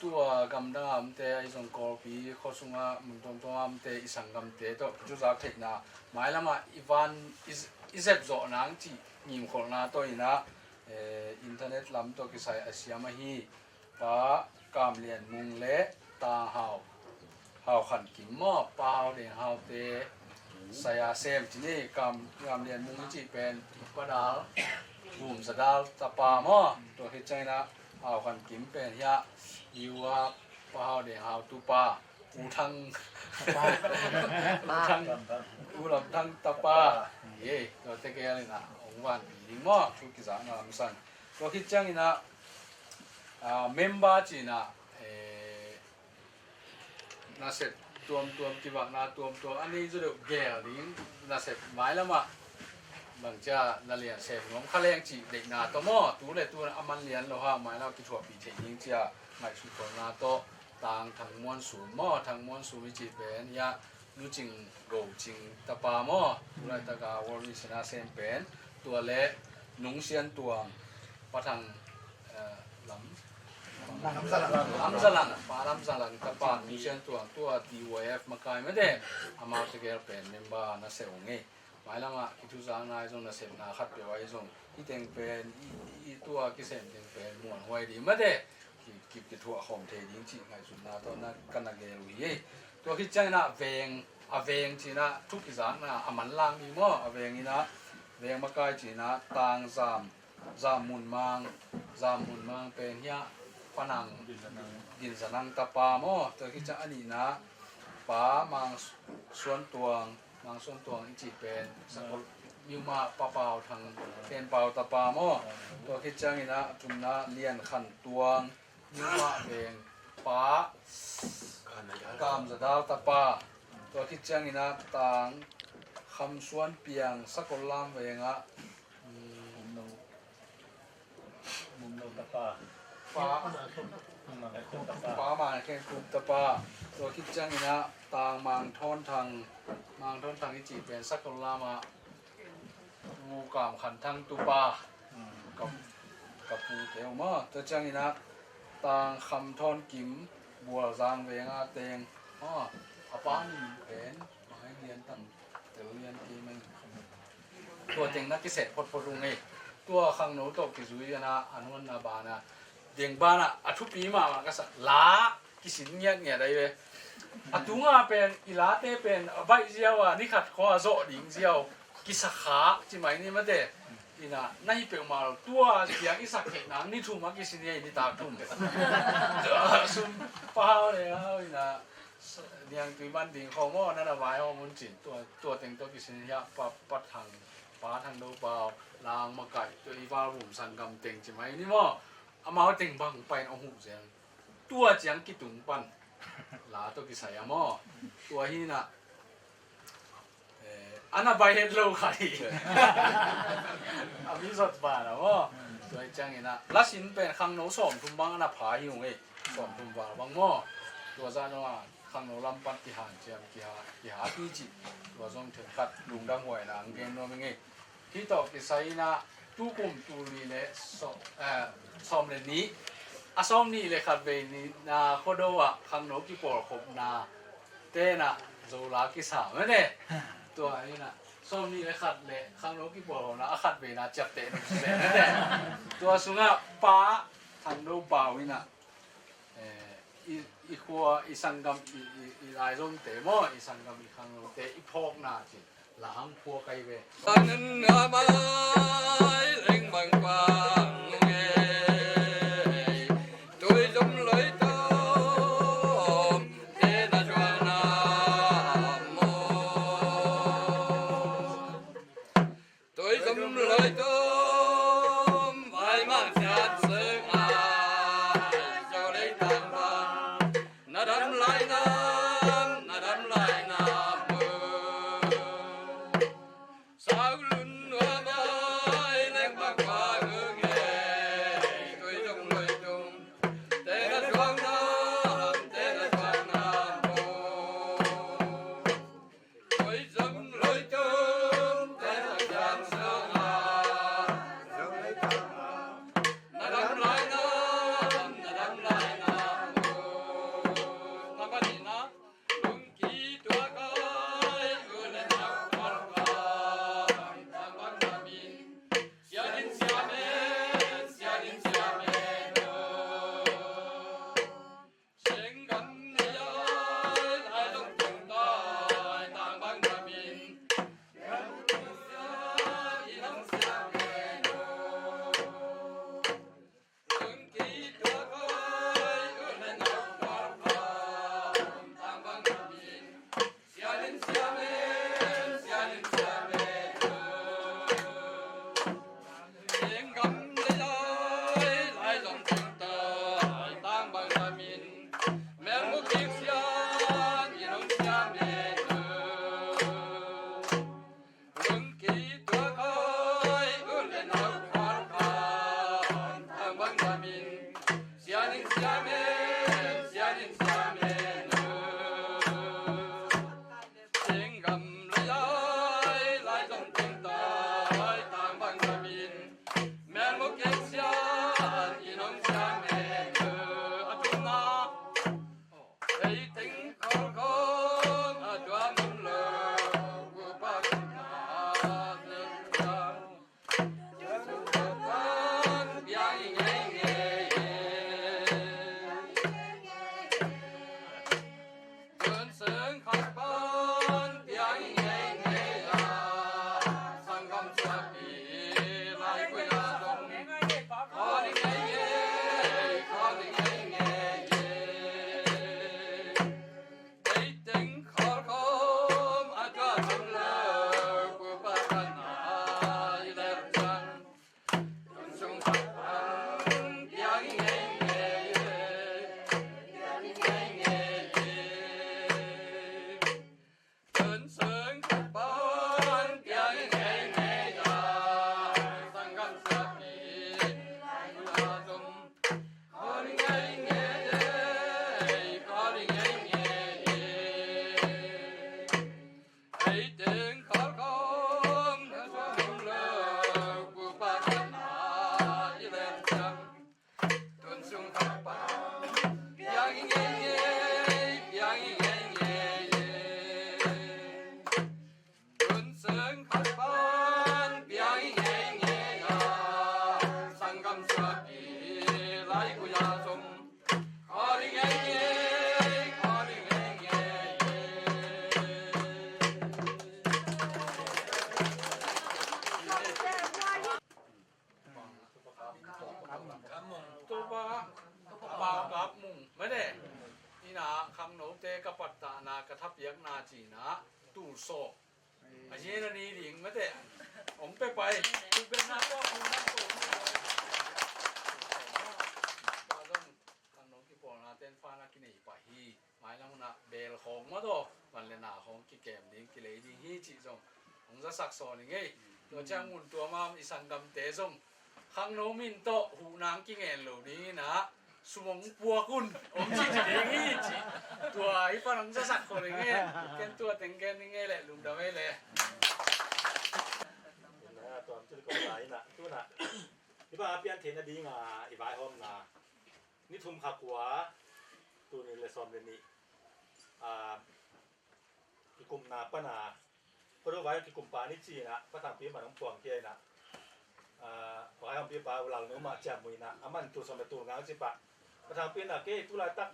ตัวกำดังเตยไอซงกอปีข้อสุงะมุนตรงตัวเตยสังกำเตยตัวจุดจากเทนะหมายละมาอีวันอิเซบโจนังจียิมคนนาตัวนะอินเทอร์เน็ตลำตัวกิใส่อาเซียมาฮีป้ากามเลียนมุงเละตาหาวขันกิมมอป้าเลียนหาวเตสายอาเซมที่นี่กามเลียนมุงจีเป็นปะดาลบุ่มสะดาลตะปามอตัวเฮใจนะหาวขันกิมเป็นยะยูว่าป้าเลียนหาวตุปาอูทังอูลำทังตะปาเย่ตัวเตเกเลยนะวันดีมากทุกกิจการนะมิสันตัวคิดจังนี่นะเมมเบอร์จีนะน่าเสร็จตัวที่ว่าน่าตัวอันนี้จะเรียกแก่ดิ้งน่าเสร็จหมายแล้วมาบางจะน่าเรียนเสร็จน้องข้าแรงจีเด็กนาตัวตัวเลยตัวอามันเรียนเราฮะหมายแล้วกิจวัตรปีเทยิงจะไม่สุดคนนาตัวต่างทางมวลสูงทางมวลสูงวิจิตเป็นยารู้จริงโกจริงตะปามตัวไรตะกาวอริชนาเซมเป็นตัวเละนุ่งเสียนตัวปะทังลำสลังปลาลำสลังตะปานุ่งเสียนตัวDYF มาไกลไม่ได้อามาตะเกียบเป็นเมมเบอร์น่าเสียงไงหมายละมาคิดดูสังนายจงน่าเสียงน่าขัดไปไว้จงที่เต็งเป็นตัวกิเซมเต็งเป็นมวนหวยดีไม่ได้กิบกิทั่วของเทดิ้งจีไงสุดนาตอนนั้นกันนักเกลุยตัวคิดใจนะเวงจีนะทุกกิจนะอามันล่างมีมั้งเวงนี่นะเวงมาไกลจีนะต่างจามมุนมังเป็นยะปนังดินสนังตะปามอตัวคิดจะอันนี้นะป้ามังส่วนตัวอีจีเป็นสกุลมิวมาปะเปาทางเป็นเปาตะปามอตัวคิดจะนี่นะจุนนะเลียนขันตัวมิวมาเป็นป้ากามจะดาวตะปาตัวคิดจะนี่นะต่างคำส่วนเปียงสกุลลามเวงะมุมโนตะปาป้ามาแค่คุมตะปาตัวคิดจังนี่นะต่างมังทอนทางอิจิเป็นสกุลลามะงูกามขันทางตุปากับปูเตียวมาตัวจังนี่นะต่างคำทอนกิมบัวจางเวงอาเตงอาป้านี่เป็นมาให้เรียนตั้งแต่เรียนที่มันตัวเต็งนักกิเศษพดรุงไงตัวขังโนตกิจุยนะอนุนาบานะเดียงบ้านะอัทุปีมาก็สักล้ากิสินเงี้ยได้เลยอัตุงาเป็นอิลาเตเป็นใบเจียวนี่ขัดคอโซดิงเจียวกิสขาจิไหมนี่มาเดอินะนั่นเป็นมาตัวเสียงอิสักเห็นนังนี่ทุ่มมากิสินเงี้ยนี่ตาทุ่มซุ่มเปล่าเลยครับอินะเดียงตุยบ้านดิ่งของมั่วนั่นเอาไว้ห้องมุนจิตตัวเต็งตัวกิสินเงี้ยปัดทางป้าทางโดเปล่าลางมาไก่ตัวอีฟ้าหุ่มสังกำเต็งจิไหมนี่มั่วเอามาเต็งบังไปเอาหูเสียงตัวเจียงกิตุงปันลาตัวกิสายมอตัวฮีน่ะ อันน่ะใบเฮ็ดโลไข่อามีสดบานะว่าสวยจังนี่นะละสินเป็นคังโนสอมทุมบังอันน่ะผาหิวเอ้สอมทุมบาบังม้อตัวซะเนาะคังโนลำปัดที่หานเจียมที่หาที่จิตัวทรงถึงขัดลุงดังหวยนะอังเกนโนมิงเอ้ที่ตอกที่ไสนะตู้กุมตูลีและซอมเลนี้อะซอมนี่เลยขัดเบนี่นาโคโดะคังโนกิปอลคบนาเตนะโซลากิสาแม่เนี่ยตัวนี้นะซอมนี่เลยขัดเลยคังโนกิปอลนะอะขัดเบนะจับเตนแม่เนี่ยตัวสุงะป้าทันโดบาวินะอีคัวอีสังกัมอีลายร่มเตมออีสังกัมอีคังโนเตอีพอกนาจิหลังพัวไกเวสันงาไม้เล็งบางกว้างเงยโดยจมเลยตอมเตนะจวงนาโมโดยจมเลยตอมไว้มาจัดเสืออาเจ้าได้ทางบ้านนาดำไหลน้ำนาดำไหลน้ำจีนะตู้โซอันนี้นะนี่หลิงไม่แต่ผมไปทุกเป็นน้ำก็คุณน้ำตัวก็ต้องทางน้องกิปอนาเต้นฟ้านักกินอีไปฮีหมายแล้วนะเบลของมาตัววันเลนาของกิเกมดิ้งกิเลดิ้งฮีจีจง องจะสักสอนนี่ไงตัวจ้างมุนตัวมามอีสังกำเตซงข้างโนมินโตหูนางกิงเอ็นเหล่านี้นะสมองปัวกุนองจิตเองอีจิตัวอีปนังจะสักคนนี่แกนตัวแต่งแกนนี่ไงแหละลุงดำไม่เลยตัวจุดก็หลายนะตัวน่ะอีบ้าเปลี่ยนเทนดีงาอีบ้าหอมนานี่ทุ่มขักหัวตัวนี้เลยซ้อมเรนนี่อีกลุ่มนาปนาเพราะว่าอีกลุ่มปานี่จีนะพระทางปีมันต้องปวงเกยนะว่าให้ปีปาเราเนื้อมาจับมือนะมันตัวสมัยตัวงานสิปะพระทางปีน่ะเกยตุลาตัก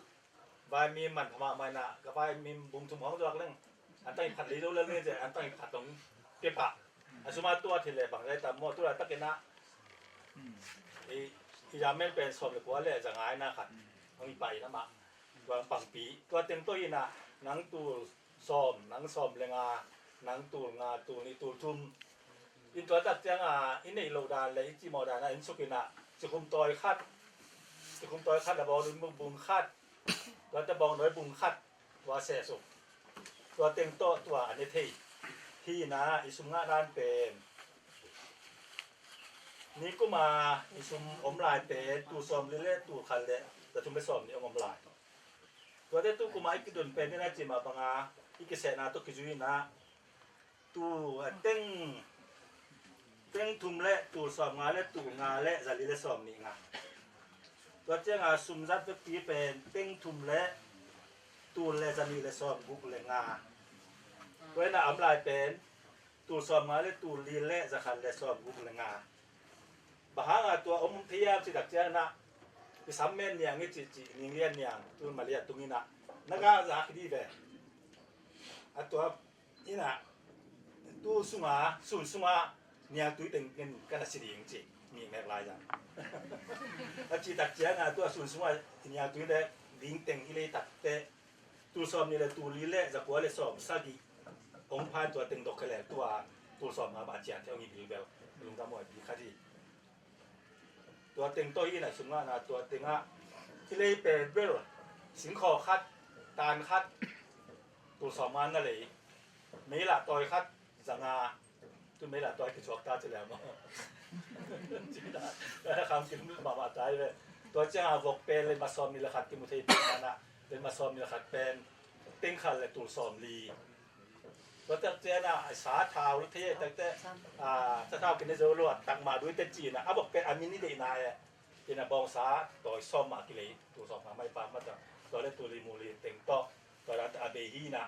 วายมีมันทำมานะกับวายมีบุ้มทุ่มของตัวเรื่องอันตั้งผัดลีโร่เรื่องนี้จะอันตั้งผัดตรงเปียปะสมมติตัวที่เลยบางได้แต่หมดตุลาตักเกนะที่ยามไม่เป็นสมเลยกว่าเลยจะง่ายนะครับต้องมีไปนะมาวางปังปีตัวเต็มตัวอีน่ะหนังตูซ้อมหนังซ้อมเลยงาหนังตูงาตูนี่ตูทุ่มอินตัวตัดจังอินในโลดาเลยจีมอดานะอินสุกินะจะคุมตัวคัดจะคุมตัวคัดแต่บอลดุนบุ้งคัดตัวจะบองน้อยบุ้งคัดว่าเสสุตัวเต็มโตตัวอันนี้ที่นะอิสุงะด้านเป็นนี่ก็มาอิสุมอมลายเป็นตูซ้อมเล่ตูคันเล่แต่ทุ่มไปซ้อมนี่อมลายตัวเด็กตู้กุมาอีกดุนเป็นนี่นะจีมาบังอาอีกเสนาตุกิจุยนะตู้เต็งทุ่มเละตู้ซ้อมงาเละตู้งาเละจะลีเละซ้อมนี่งาตัวเจ้าสุ่มจัดไปปีเป็นเต็งทุ่มเละตู้เละจะลีเละซ้อมบุกเละงาตัวน่ะอำลายเป็นตู้ซ้อมงาเละตู้ลีเละจะคันเละซ้อมบุกเละงาบางตัวอมพยายามสิดักเจ้านะไปซ้ำแม่นเนี่ยงี้จีนิเรียนเนี่ยตัวมาเรียนตรงนี้นะนักจากดีแบบตัวนี่นะตัวสุมาเนี่ยตัวเป็นเงินกันสิริจริงมีแม่ลายอย่างจีตักเจ้านะตัวสุมาเนี่ยตัวเนี่ยลิงเต็งอีเลยตัดเตะตัวซ้อมนี่แหละตัวลีเละจะกลัวเลยซ้อมสักทีองค์พานตัวเต็งดอกแหละตัวซ้อมมาบาดเจ็บเท่านี้ดีแบบลุงตาหมวยดีคดีตัวเต็งตัวอีน่ะสุมานะตัวเต็งที่เลยเป็นเบลสิงคอคัดตานคัดตัวสองมันนั่นเลยไม่ละต่อยคัดสังาตัวไม่ละต่อยกิจวัตรตาจะแล้วมั้งจริงนะแต่คำกินมาใจเลยตัวเจ้าบอกเป็นเลยมาซ้อมนี่แหละคัดที่มุทัยเป็นนะเลยมาซ้อมนี่แหละคัดเป็นเต็งคันเลยตัวซ้อมลีตัวเจ้าน่ะสาเท้าหรือเทแต่สาเท้ากินในโจรวดตักมาด้วยเตจีนะบอกเป็นอามินิเดนายเป็นบองสาต่อยซ้อมมากิเลยตัวซ้อมมาไม่ปามาจากตัวเล่นตัวรีมูลีเต็งโตตัวรัตอาเบฮีนะ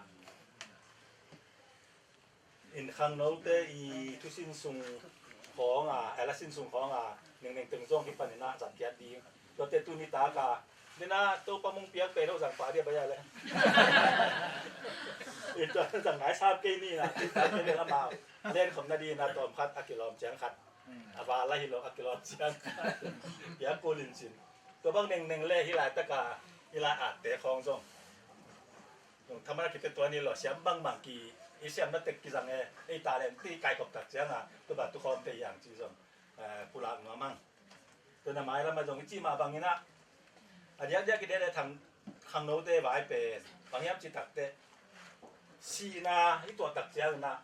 อินข้างโน้ตอีทุสินซุงของเอลสินซุงของหนึ่งตึงจ้องที่ปันนะจัดเกียรติดีตัวเตตุนิตากาเนี่ยนะตัวปมงเปียกเป็นเราสั่งฝาเดียบไปเลยอีกตัวสั่งหลายชาตินี่นะเป็นเรื่องมาเล่นของนาดีนะตอมคัดอักิลอมเจียงคัดอาบาลาฮิโลอักิลอมเจียงเปียกโกลินจินตัวบางหนึ่งเล่ฮิลายตะกาฮิลายอาเตะของจงธรรมะคิดเป็นตัวนี้หรอเสียมบางกีอีเสียมนั่นเต็กกิจังไอตาเลนที่ไกลกับตักเจียงตัวแบบทุกคนเป็นอย่างจีจงผู้หลักหัวมั่งตัวน้ำไม้แล้วมาจงจีมาบางนี้นะอันนี้กินได้ทางข้างโน้ตได้ไว้เป็นบางอย่างจีตักเตะสีนะอีตัวตักเจียงนะ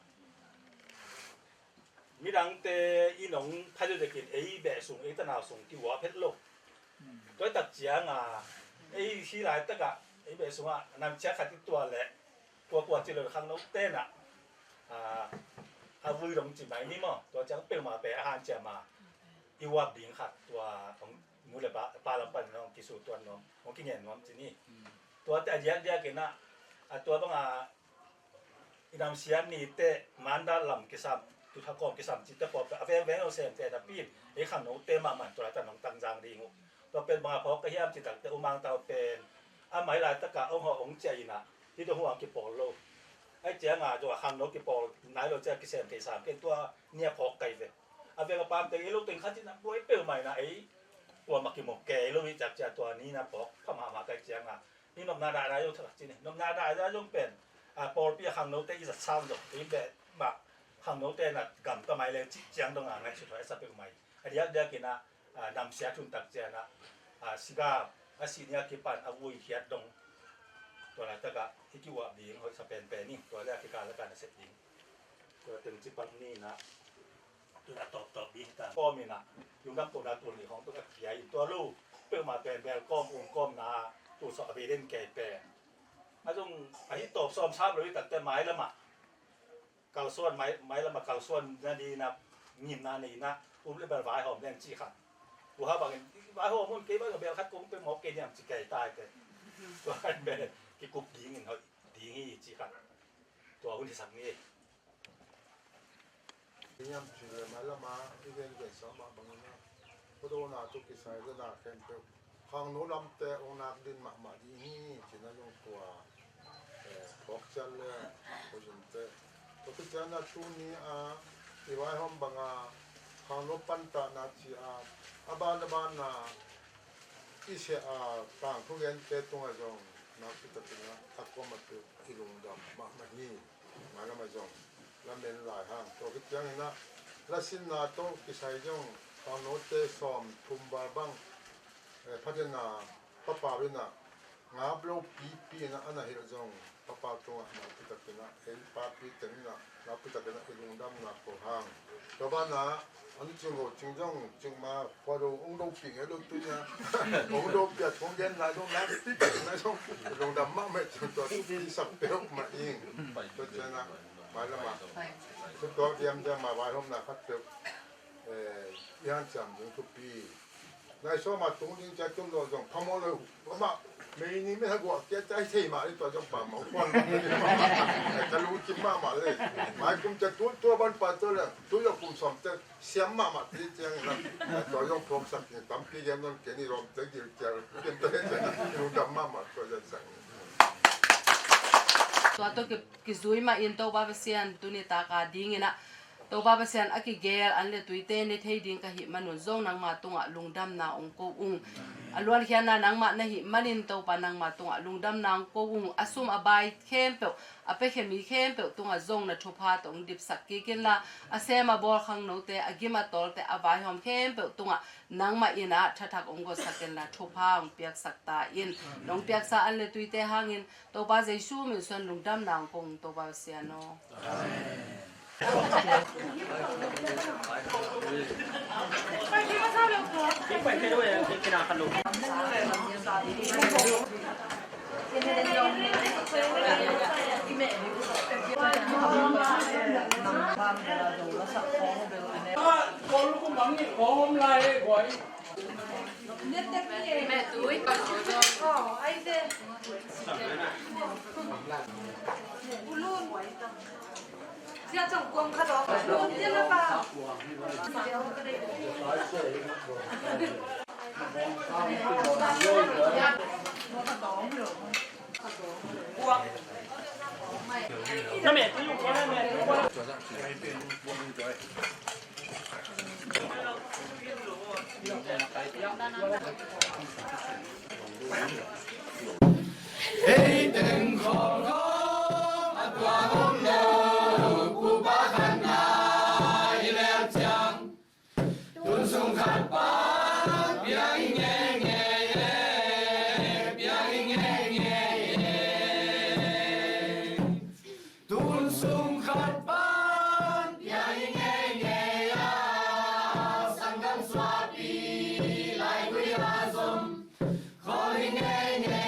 มีดังเตะอีน้องพายจะกินไอแบบส่งไอตะนาวส่งที่หัวเพชรโลกตัวตักเจียงไอที่ไรตะกะไอแบบส่งนำเชื้อขัดที่ตัวแหละกว่าจีเลยข้างโน้ตเต้นวุ้ยลงจีบไหมนี่มั้งตัวจังเป็นมาเป็นอาหารเจ้ามาอีวับดิ่งขัดตัวของมูลปลาลำปันน้องกิสุตัวน้องของกินเงินน้องจีนี่ตัวแต่เดียกินนะตัวต้องอีน้ำเสียนี่เตะมันดาลำกิสัมตุทะกอมกิสัมจิตตะปอบเอาแหวนเอาเส้นแต่ปีนไอ้ข้างโน้ตเตะมามันตัวแต่น้องตังจางดีงูตัวเป็นมาพอกระเทียมจิตตะแต่อุมังเตาเป็นหมายหลายตะกะองค์ของเจนะที่ตัวหัวกิปอลโลไอ้เจ้าตัวข้างโน้ตกิปอลไหนเราจะกิเส้นกิสามเป็นตัวเนี่ยพอกไก่เลยเอาเวลาปามเตะลูกเต็งขั้นที่นั่นป่วยเปรี้ยวใหม่นะไอ้ตัวมักกิโมแก่ลูกจากตัวนี้นะพอกเข้ามาไก่เจ้านี่นมนาดาได้ยกถนัดจีนี่นมนาดาได้ยกเป็นปอลเปียข้างโน้ตเตะอีสัตว์ซ้ำดอกไอ้แบบบักข้างโน้ตเตะน่ะกำตัวใหม่เลยจีเจียงตรงไหนสุดท้ายสับเป็นใหม่อันนี้เดี๋ยวกินนะนำเสียทุนตักเจ้านะสิกาสิเนี่ยกิปันอาวุธเขียดตรงตัวนั้นตะกะที่กี่ว่าดีเขาจะเป็นนี่ตัวแรกที่การและการเสร็จดี ตัวถึงจิปันนี่นะตัวตอบดีต่างก็มีนะอยู่กับตัวตัวนี้ของตัวใหญ่ตัวลูกเพื่อมาเป็นแบบก้อมองค์ก้อมนาตัวสอบไปเล่นแก่แปรมาต้องไอ้ที่ตอบซ้อมช้าเลยตัดแต่ไม้แล้วมาเกาส่วนไม้แล้วมาเกาส่วนนั่นดีนะยินนานี่นะอุ้มเล่นแบบวายหอมแรงจี้ขัดกูฮะบางวายหอมมันเก็บไว้กับเบลคัดกุ้งเป็นหมอเกณฑ์อย่างจีไก่ตายกันตัวไอ้เบลกิกุบยิงเห็นเขาดีงี้จี้ขัดตัวคนที่สั่งนี่ยามจุเลยมาละมาอีเวนต์เกษมาบางนะพอโดนอาตุกิสายก็น่าแข็งเปข้างโน้นลำแต่องนักดินมาดีนี่จีน่ายงตัวพกจันเลยพอจนเตะพอที่จะน่าตูนี้อีไว้ห้องบางข้างโน้นปันตานาจีอาบ้านน่ะอีเสียต่างทุเรียนเตะตรงไอ้จงนักพิจารณาทักก็มาตัวที่ลงดำมานี่มาแล้วมาจงแล้วเป็นหลายห้างตัวพิจารณาแล้วสินนาโตกิสายจงข้างโน้นเตะซ้อมทุ่มบาบังพัฒนาปะปาวินะงาบโลปีนะอันนั้นเรื่องจงปะปาตรงนั้นพิจารณาเห็นปาปีเต็มนะนับพิจารณาลงดำนักโกหังตัวบ้านนะอันจึงก็จึงจ้องจึงมาพอเราองค์ดงปีให้เราตัวเนี่ยองค์ดงเปียกองเย็นหลายตรงนั้นในช่องลงดำมากไม่จึงตัวที่สับเปรี้ยวมาเองตัวเจนะมาแล้วมาตัวเตรียมจะมาไว้ห้องนะคัดเก็บย่างจำถึงทุกปีในช่วงมาตรงนี้จะจมเราจงพมเลยว่าไม่นี่ไม่ทักว่าแกใจใช่มาไอ้ตัวจงป่าหมอควันจะรู้จิ้มมาเลยหมายคุณจะตัวบ้านป่าตัวเลยตัวเราคุณสมจะเสียมมาที่เจียงนะตัวจงพร้อมสักทีตั้มที่ยังนั่นแกนี่รอมจะเกี่ยวจะเป็นตัวจะรู้ดำมาตัวจะสั่งตัวกิซุยมาอินโตบาเซียนตุนิตากาดิ้งนะตัวบาเซียนอากิเกลอันเลตุยเตนิเทดิงกะหิมันนซงนางมาตุงะลุงดำนาองโกอุงอลวนเขียนนางมานะหิมันินโตปานางมาตุงะลุงดำนางโกอุงอสุมอบายเข้มเปออเปเคมีเข้มเปตุงะซงนะทุพาตองดิบสักกิกินละอเซมาบอลขังโนเตอกิมาตอลเตอบายหอมเข้มเปตุงะนางมาอินะทัทักองโกสักเกนละทุพาองเปียกสักตาอินน้องเปียกซาอันเลตุยเตหางินตัวบาเจซูมิส่วนลุงดำนางคงตัวบาเซียโนsia chong kwang kha do luôn tiên là ba nó mẹ cứ dùng cái này Hey, đừng khó Hãy subscribe cho kênh Ghiền Mì Gõ để không bỏ lỡ những video hấp dẫn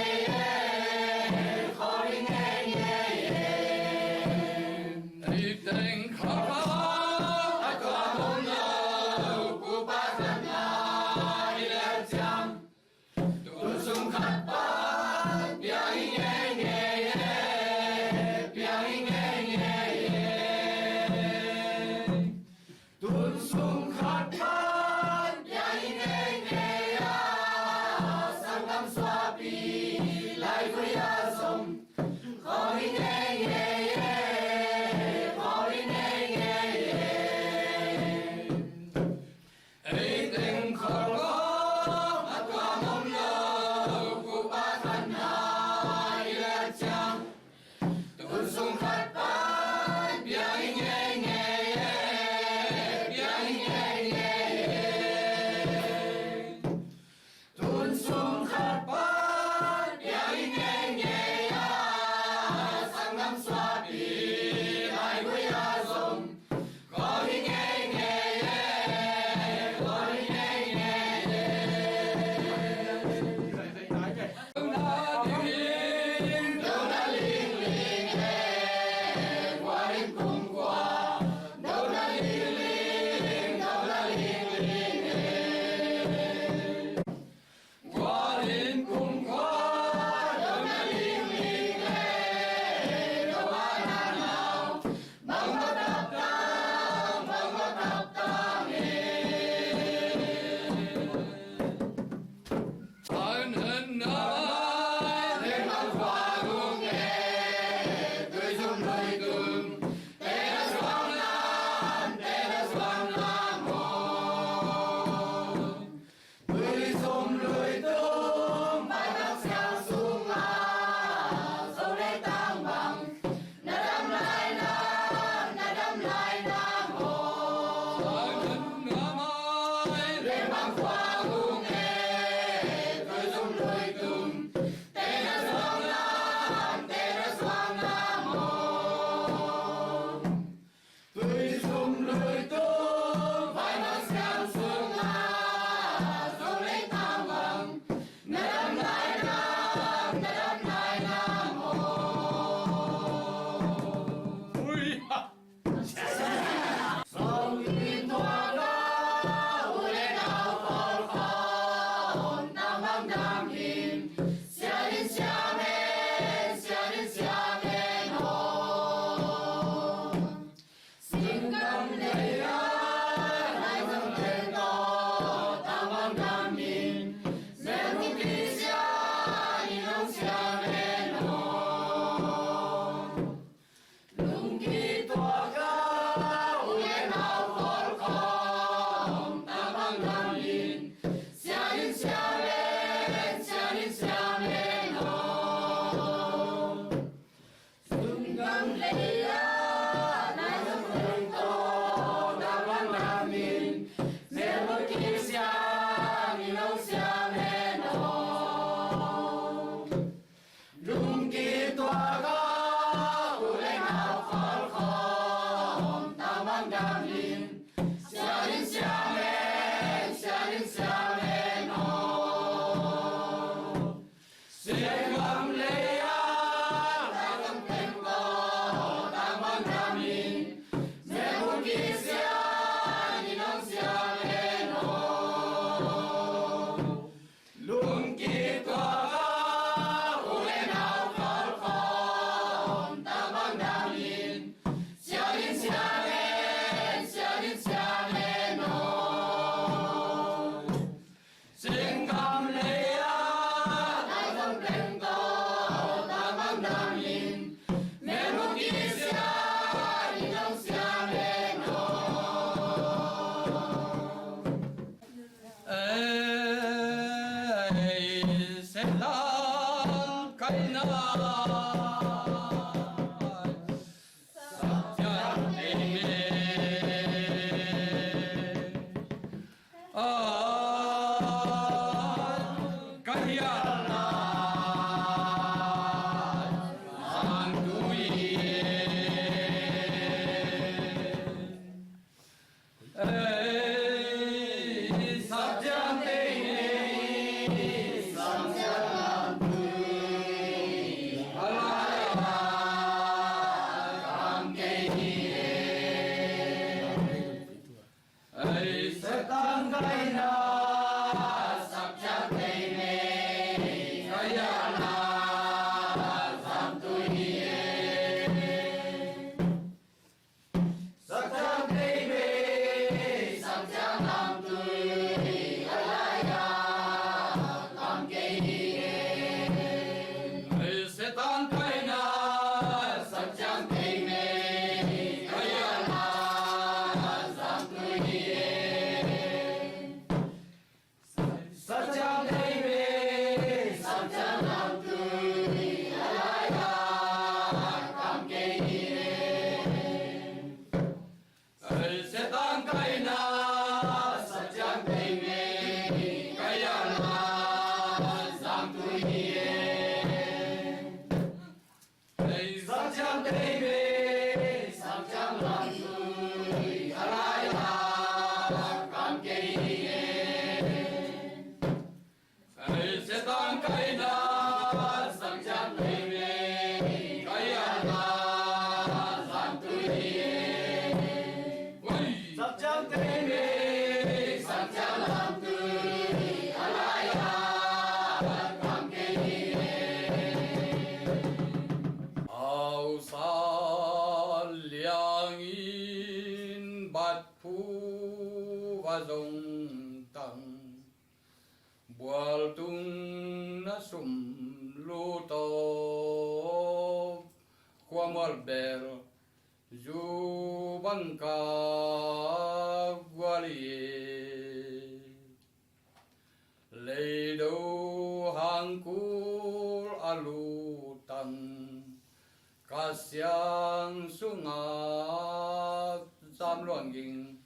Kasyang sungat zamluanging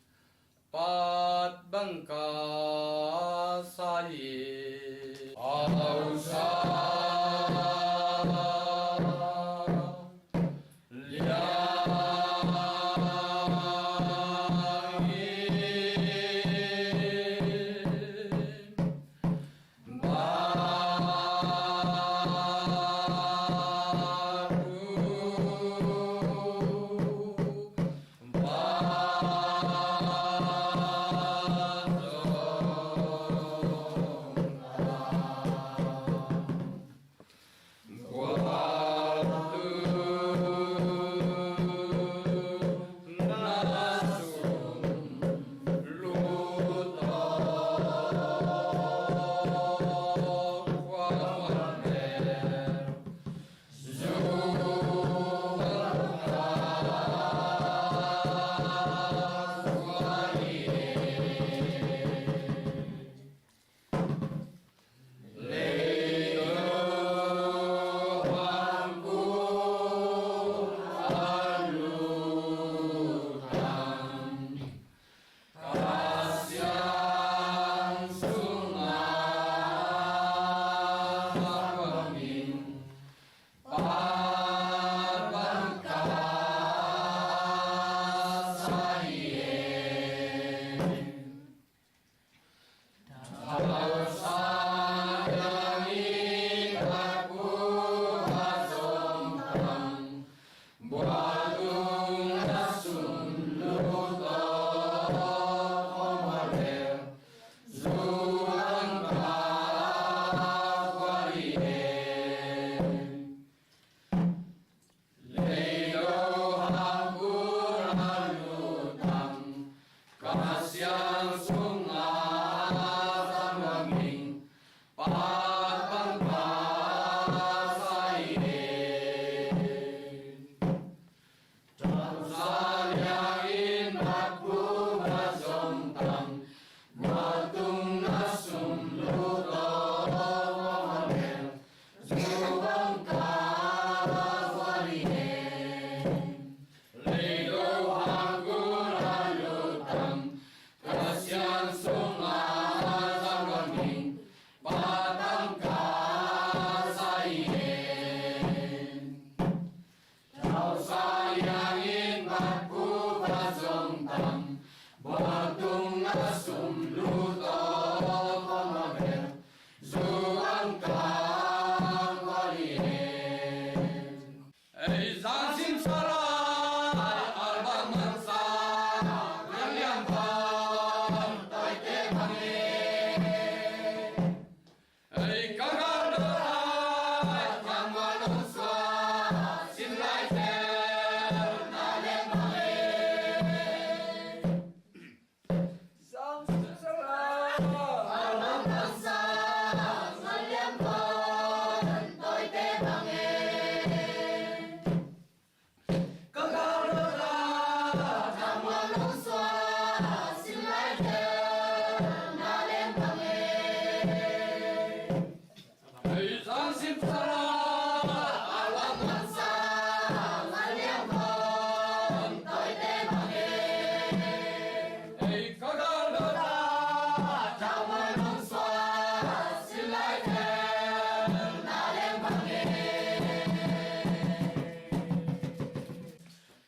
pat bangka saye ausa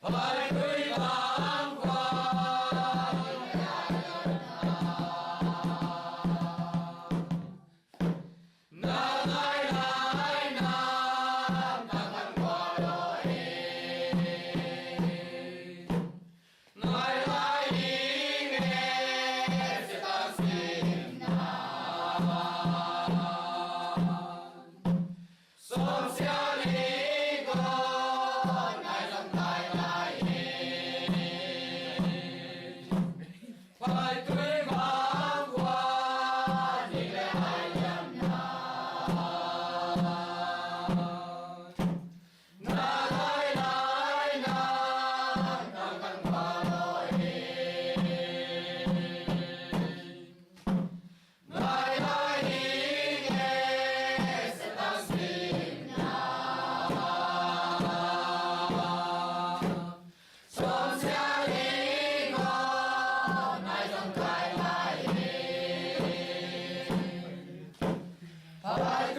Hãy subscribe cho kênh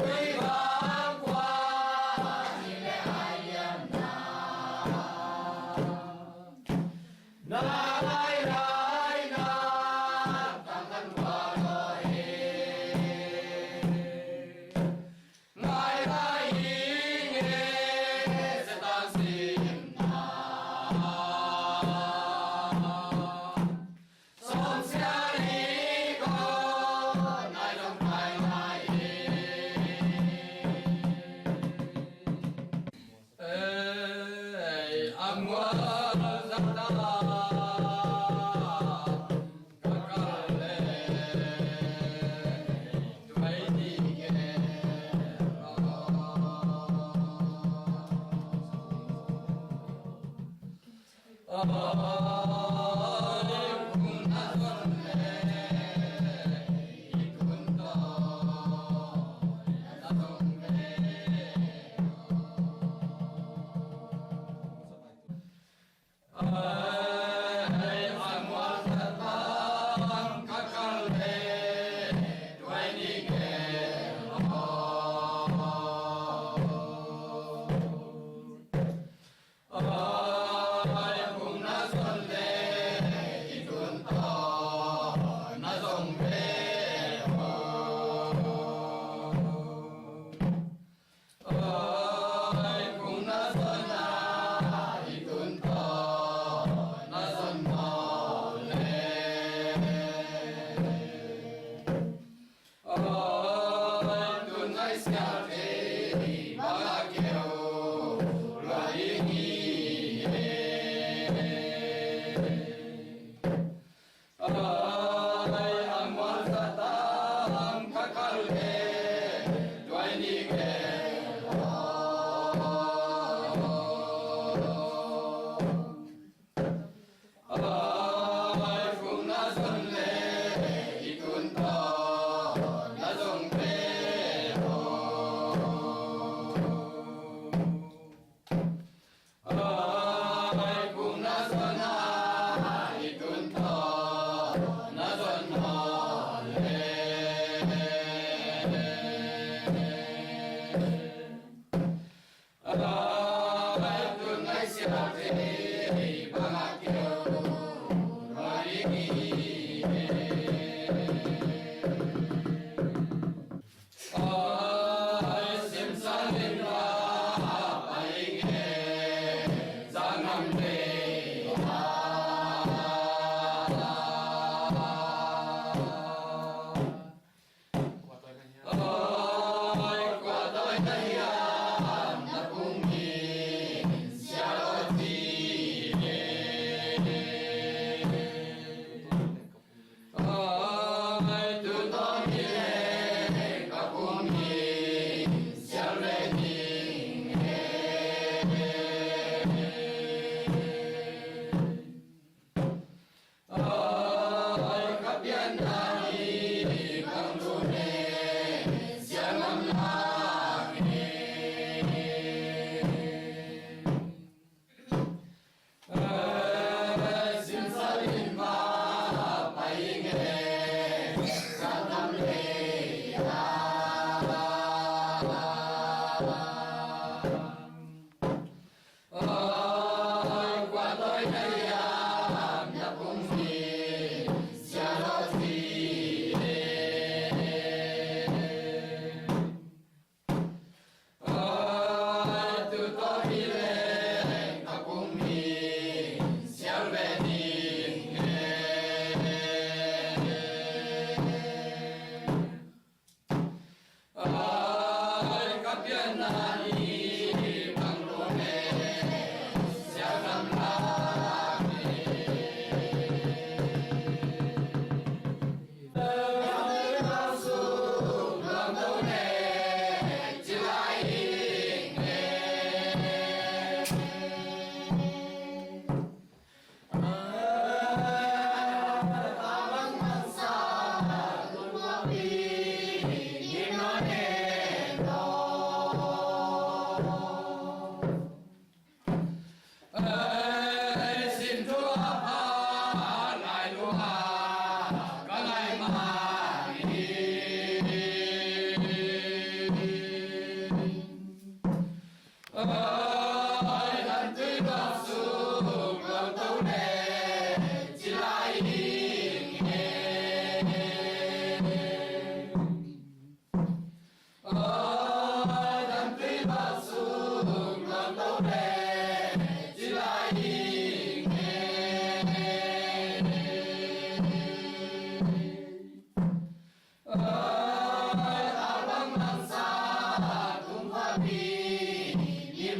Ghiền Mì Gõ để không bỏ lỡ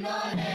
None